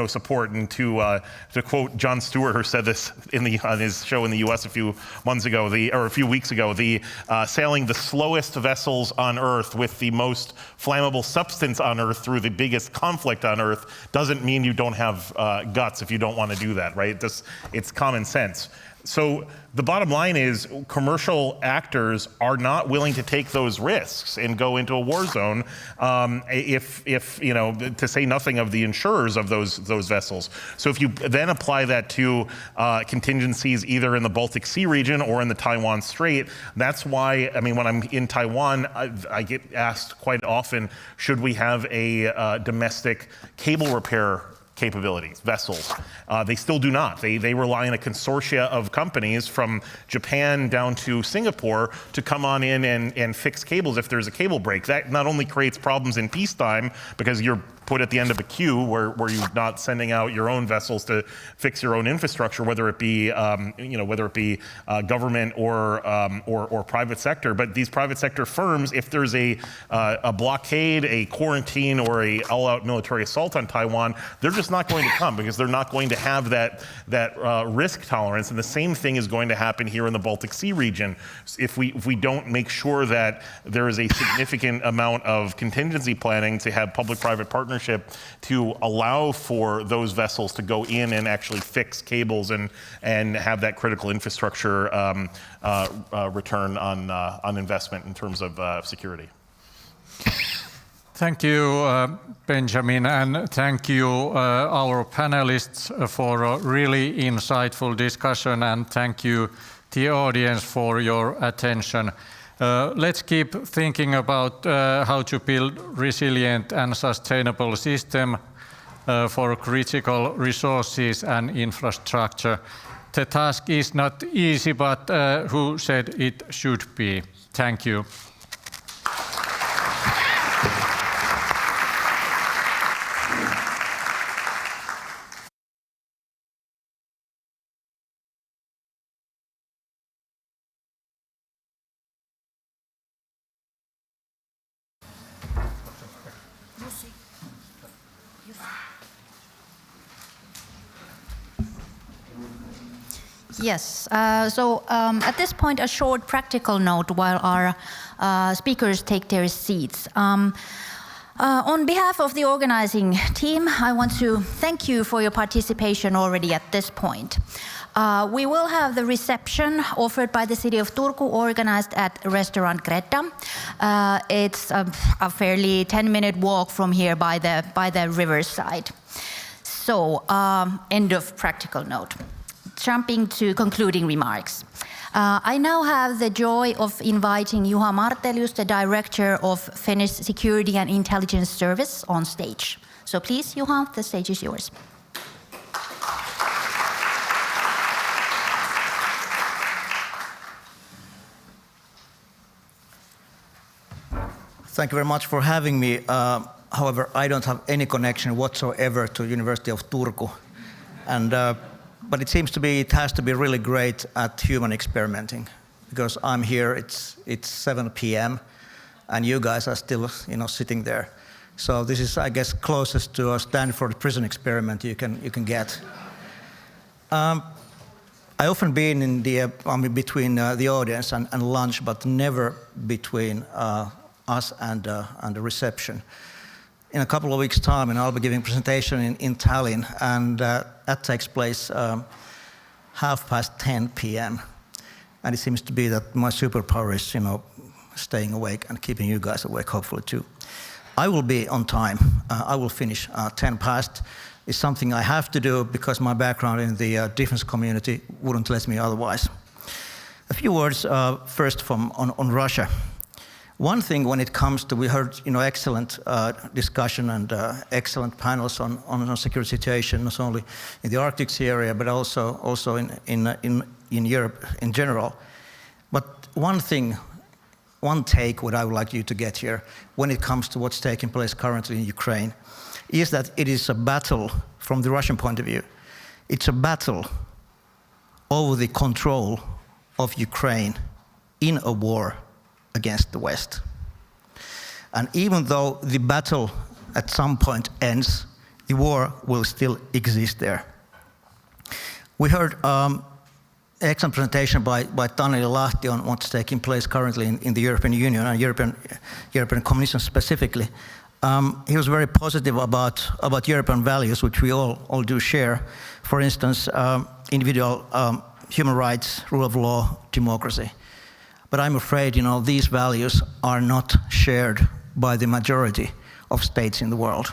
support. And to quote Jon Stewart, who said this on his show in the U.S. a few weeks ago, sailing the slowest vessels on Earth with the most flammable substance on Earth through the biggest conflict on Earth doesn't mean you don't have guts if you don't want to do that, right? It's common sense. So the bottom line is commercial actors are not willing to take those risks and go into a war zone if to say nothing of the insurers of those vessels. So if you then apply that to contingencies either in the Baltic Sea region or in the Taiwan Strait, that's why, when I'm in Taiwan, I get asked quite often, should we have a domestic cable repair capabilities, vessels. They still do not. They rely on a consortia of companies from Japan down to Singapore to come on in and fix cables if there's a cable break. That not only creates problems in peacetime because you're put at the end of a queue where you're not sending out your own vessels to fix your own infrastructure, whether it be government or private sector. But these private sector firms, if there's a blockade, a quarantine, or a all-out military assault on Taiwan, they're just not going to come because they're not going to have that risk tolerance. And the same thing is going to happen here in the Baltic Sea region. If we don't make sure that there is a significant amount of contingency planning to have public-private partnerships to allow for those vessels to go in and actually fix cables and have that critical infrastructure return on investment in terms of security. Thank you, Benjamin, and thank you, our panelists, for a really insightful discussion, and thank you, the audience, for your attention. Let's keep thinking about how to build resilient and sustainable system for critical resources and infrastructure. The task is not easy, but who said it should be? Thank you. Yes. At this point, a short practical note while our speakers take their seats. On behalf of the organizing team, I want to thank you for your participation already at this point. We will have the reception offered by the city of Turku, organized at restaurant Greta. It's a fairly 10-minute walk from here by the riverside. So, end of practical note. Jumping to concluding remarks. I now have the joy of inviting Juha Martelius, the Director of Finnish Security and Intelligence Service, on stage. So please, Juha, the stage is yours. Thank you very much for having me. However, I don't have any connection whatsoever to University of Turku. But it seems to be, it has to be really great at human experimenting, because I'm here, it's 7 p.m. and you guys are still, sitting there. So this is, I guess, closest to a Stanford prison experiment you can get. I often been in the between the audience and lunch, but never between us and the reception. In a couple of weeks' time, and I'll be giving a presentation in Tallinn, and that takes place 10:30 p.m. And it seems to be that my superpower is, staying awake and keeping you guys awake, hopefully too. I will be on time. I will finish 10 past. It's something I have to do because my background in the defense community wouldn't let me otherwise. A few words first on Russia. One thing when it comes to, we heard excellent discussion and excellent panels on security situation, not only in the Arctic Sea area, but also in Europe in general. But one take what I would like you to get here when it comes to what's taking place currently in Ukraine is that it is a battle from the Russian point of view. It's a battle over the control of Ukraine in a war against the West. And even though the battle at some point ends, the war will still exist there. We heard an excellent presentation by Taneli Lahti on what's taking place currently in the European Union and European Commission specifically. He was very positive about European values, which we all do share. For instance, individual human rights, rule of law, democracy. But I'm afraid, these values are not shared by the majority of states in the world.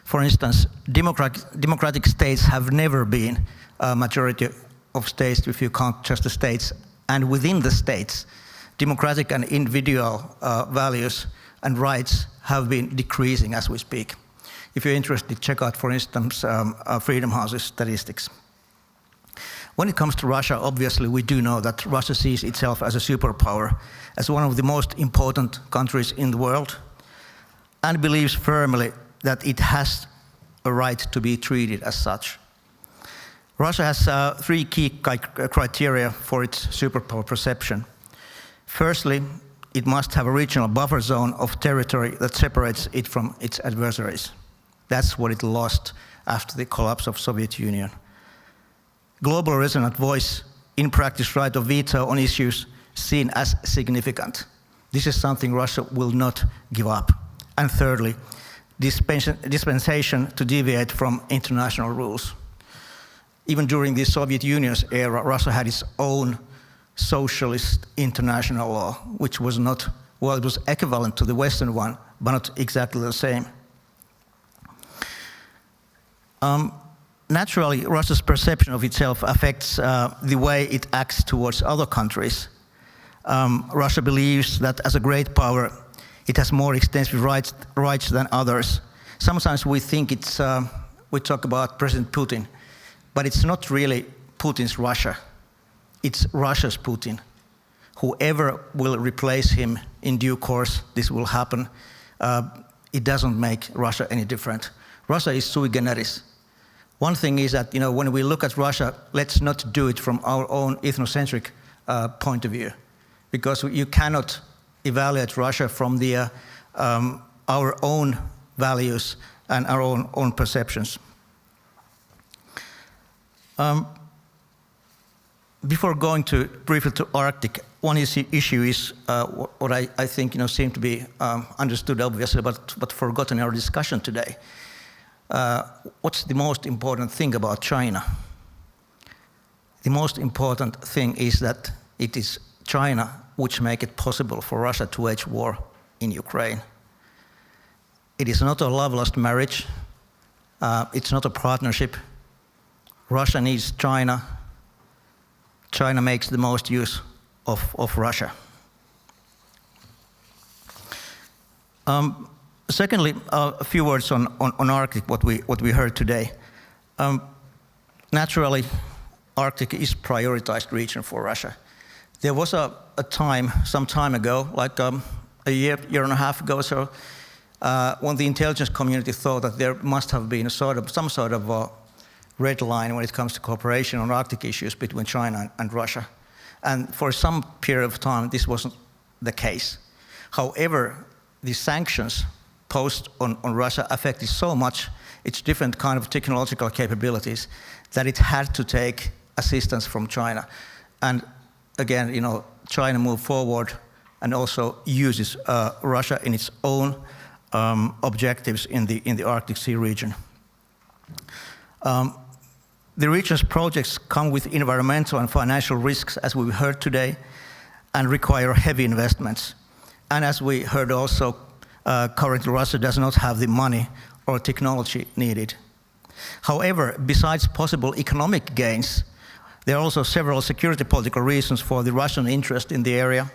For instance, democratic states have never been a majority of states if you count just the states. And within the states, democratic and individual values and rights have been decreasing as we speak. If you're interested, check out, for instance, Freedom House's statistics. When it comes to Russia, obviously we do know that Russia sees itself as a superpower, as one of the most important countries in the world, and believes firmly that it has a right to be treated as such. Russia has 3 key criteria for its superpower perception. Firstly, it must have a regional buffer zone of territory that separates it from its adversaries. That's what it lost after the collapse of Soviet Union. Global resonant voice, in practice right of veto on issues seen as significant. This is something Russia will not give up. And thirdly, dispensation to deviate from international rules. Even during the Soviet Union's era, Russia had its own socialist international law, which was not, well, it was equivalent to the Western one, but not exactly the same. Naturally, Russia's perception of itself affects the way it acts towards other countries. Russia believes that as a great power, it has more extensive rights than others. Sometimes we think we talk about President Putin, but it's not really Putin's Russia. It's Russia's Putin. Whoever will replace him in due course, this will happen. It doesn't make Russia any different. Russia is sui generis. One thing is that, when we look at Russia, let's not do it from our own ethnocentric point of view, because you cannot evaluate Russia from our own values and our own perceptions. before going briefly to Arctic, one issue is what I think seemed to be understood obviously, but forgotten in our discussion today. What's the most important thing about China? The most important thing is that it is China which make it possible for Russia to wage war in Ukraine. It is not a love-lost marriage. It's not a partnership. Russia needs China. China makes the most use of Russia. Secondly, a few words on Arctic, what we heard today. Naturally, Arctic is prioritized region for Russia. There was a time, some time ago, like a year and a half ago or so, when the intelligence community thought that there must have been some sort of a red line when it comes to cooperation on Arctic issues between China and Russia. And for some period of time, this wasn't the case. However, the sanctions posed on Russia affected so much its different kind of technological capabilities that it had to take assistance from China. And again, China moved forward and also uses Russia in its own objectives in the Arctic Sea region. The region's projects come with environmental and financial risks, as we heard today, and require heavy investments. And as we heard also, currently Russia does not have the money or technology needed. However, besides possible economic gains, there are also several security political reasons for the Russian interest in the area,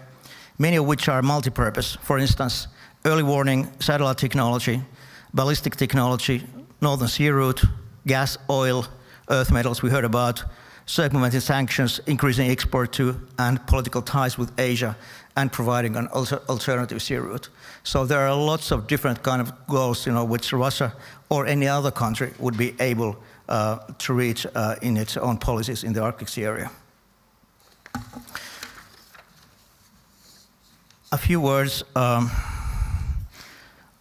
many of which are multi-purpose. For instance, early warning, satellite technology, ballistic technology, Northern Sea Route, gas, oil, earth metals we heard about, circumventing sanctions, increasing export to, and political ties with Asia, and providing an alternative sea route. So there are lots of different kind of goals, which Russia or any other country would be able to reach in its own policies in the Arctic Sea area. A few words on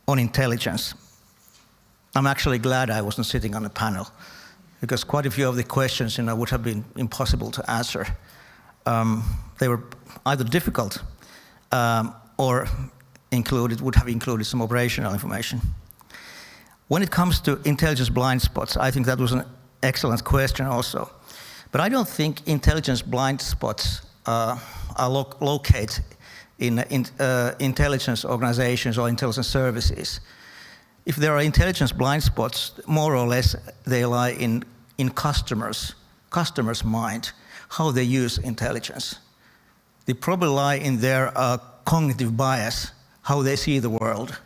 intelligence. I'm actually glad I wasn't sitting on the panel, because quite a few of the questions would have been impossible to answer. They were either difficult or would have included some operational information. When it comes to intelligence blind spots, I think that was an excellent question also. But I don't think intelligence blind spots are located in intelligence organizations or intelligence services. If there are intelligence blind spots, more or less they lie in customers' mind, how they use intelligence. They probably lie in their cognitive bias, how they see the world.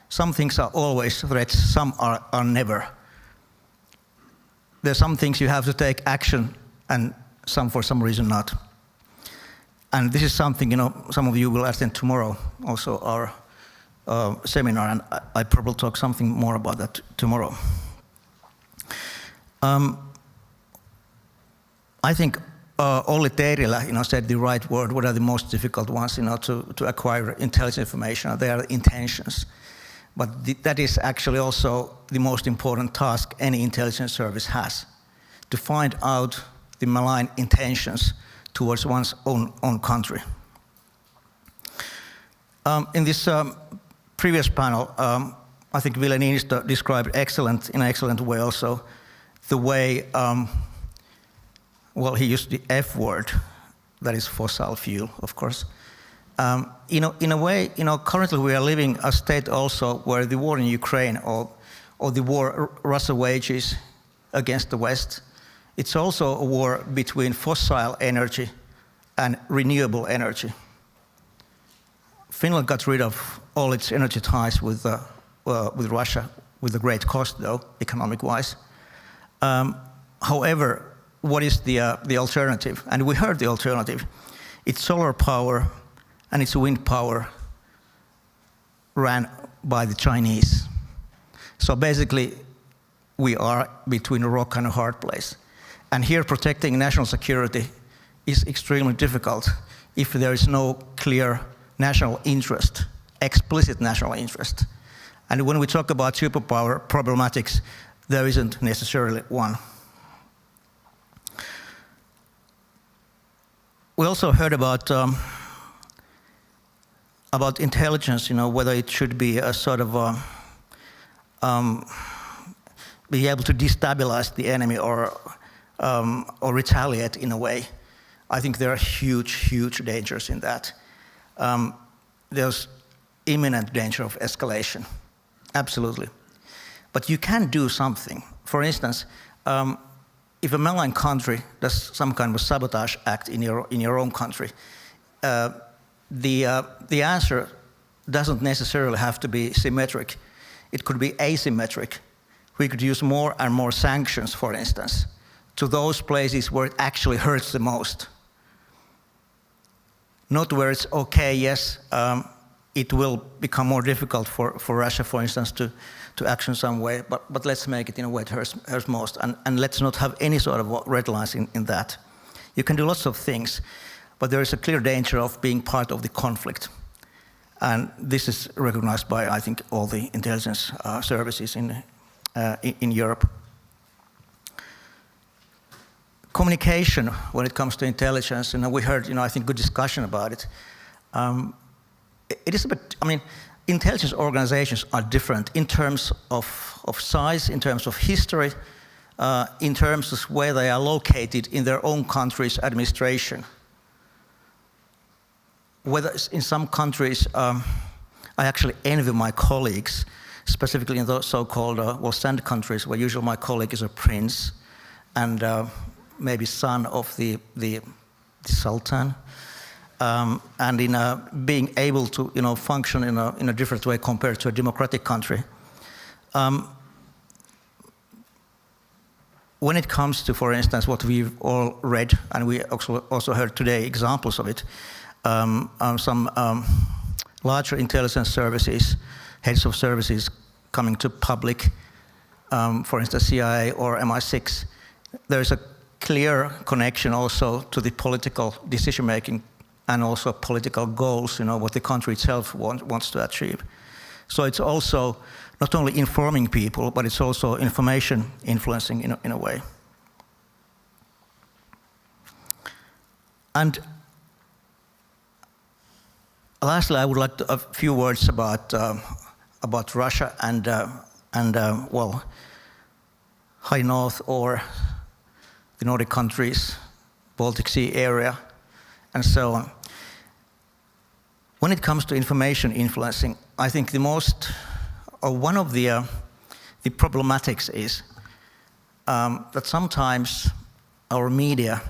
Some things are always threats, some are never. There's some things you have to take action, and some for some reason not. And this is something, some of you will attend tomorrow, also our seminar, and I probably talk something more about that tomorrow. I think Olli Teirila, said the right word. What are the most difficult ones, to acquire intelligence information? They are intentions. But that is actually also the most important task any intelligence service has, to find out the malign intentions towards one's own country. In this previous panel, I think Ville Niinistö described in an excellent way also the way, he used the F word, that is fossil fuel, of course. In a way, currently we are living a state also where the war in Ukraine or the war Russia wages against the West, it's also a war between fossil energy and renewable energy. Finland got rid of all its energy ties with Russia, with a great cost though, economic-wise. However, what is the alternative? And we heard the alternative. It's solar power and it's wind power ran by the Chinese. So basically, we are between a rock and a hard place. And here protecting national security is extremely difficult if there is no clear national interest, explicit national interest. And when we talk about superpower problematics, there isn't necessarily one. we also heard about intelligence, whether it should be a sort of be able to destabilize the enemy or retaliate in a way. I think there are huge dangers in that. There's imminent danger of escalation, absolutely. But you can do something. For instance, if a malign country does some kind of a sabotage act in your own country, the answer doesn't necessarily have to be symmetric. It could be asymmetric. We could use more and more sanctions, for instance, to those places where it actually hurts the most. Not where it's okay, yes, it will become more difficult for Russia, for instance, to act in some way, but let's make it in a way it hurts most, and let's not have any sort of red lines in that. You can do lots of things, but there is a clear danger of being part of the conflict. And this is recognized by, I think, all the intelligence services in Europe. Communication, when it comes to intelligence, we heard, I think, good discussion about it. It is a bit, intelligence organizations are different in terms of size, in terms of history, in terms of where they are located in their own country's administration. Whether in some countries, I actually envy my colleagues, specifically in those so-called sand countries, where usually my colleague is a prince and maybe son of the sultan, and in being able to function in a different way compared to a democratic country. When it comes to, for instance, what we've all read, and we also heard today examples of it, some larger intelligence services, heads of services coming to public, for instance, CIA or MI6, there's a clear connection also to the political decision-making and also political goals, what the country itself wants to achieve. So it's also not only informing people, but it's also information influencing in a way. And lastly, I would like a few words about Russia and High North or the Nordic countries, Baltic Sea area, and so on. When it comes to information influencing, I think one of the problematics is that sometimes our media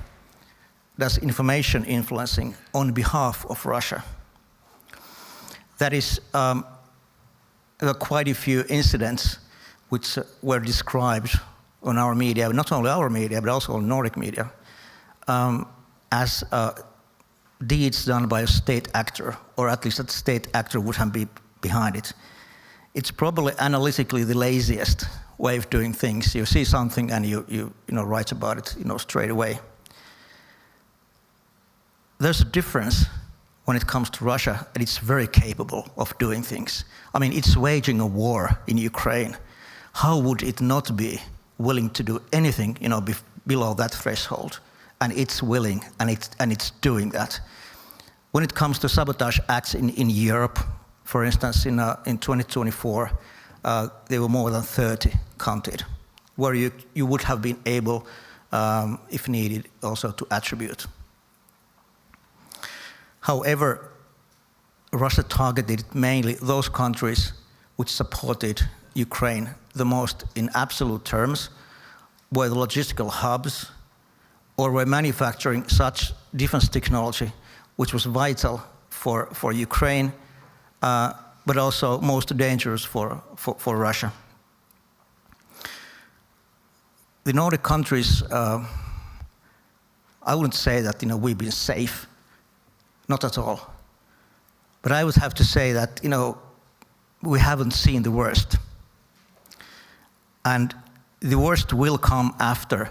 does information influencing on behalf of Russia. That is, there are quite a few incidents which were described on our media, not only our media, but also Nordic media, as deeds done by a state actor, or at least that state actor would have been behind it. It's probably analytically the laziest way of doing things. You see something and you write about it straight away. There's a difference when it comes to Russia, and it's very capable of doing things. It's waging a war in Ukraine. How would it not be willing to do anything, below that threshold? And it's willing, and it's doing that. When it comes to sabotage acts in Europe, for instance, in 2024, there were more than 30 counted, where you would have been able, if needed, also to attribute. However, Russia targeted mainly those countries which supported Ukraine the most in absolute terms, were the logistical hubs, or were manufacturing such defense technology which was vital for Ukraine, but also most dangerous for Russia. The Nordic countries, I wouldn't say that we've been safe, not at all. But I would have to say that we haven't seen the worst. And the worst will come after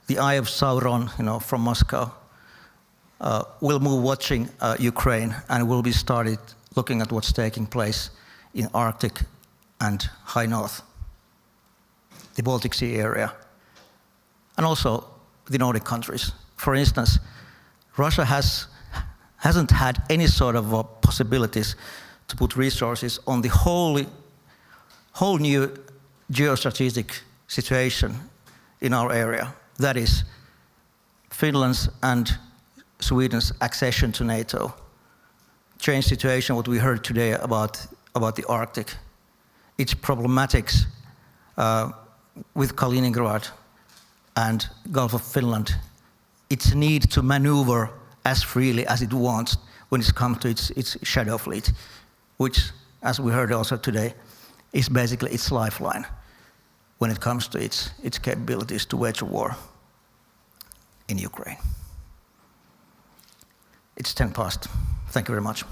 the eye of Sauron, from Moscow, will move watching Ukraine and will be started looking at what's taking place in Arctic and High North, the Baltic Sea area, and also the Nordic countries. For instance, Russia hasn't had any sort of possibilities to put resources on the whole new geostrategic situation in our area. That is Finland's and Sweden's accession to NATO. Change situation, what we heard today about the Arctic. Its problematics with Kaliningrad and Gulf of Finland. Its need to maneuver as freely as it wants when it comes to its shadow fleet, which, as we heard also today, is basically its lifeline when it comes to its capabilities to wage a war in Ukraine. It's 10 past. Thank you very much.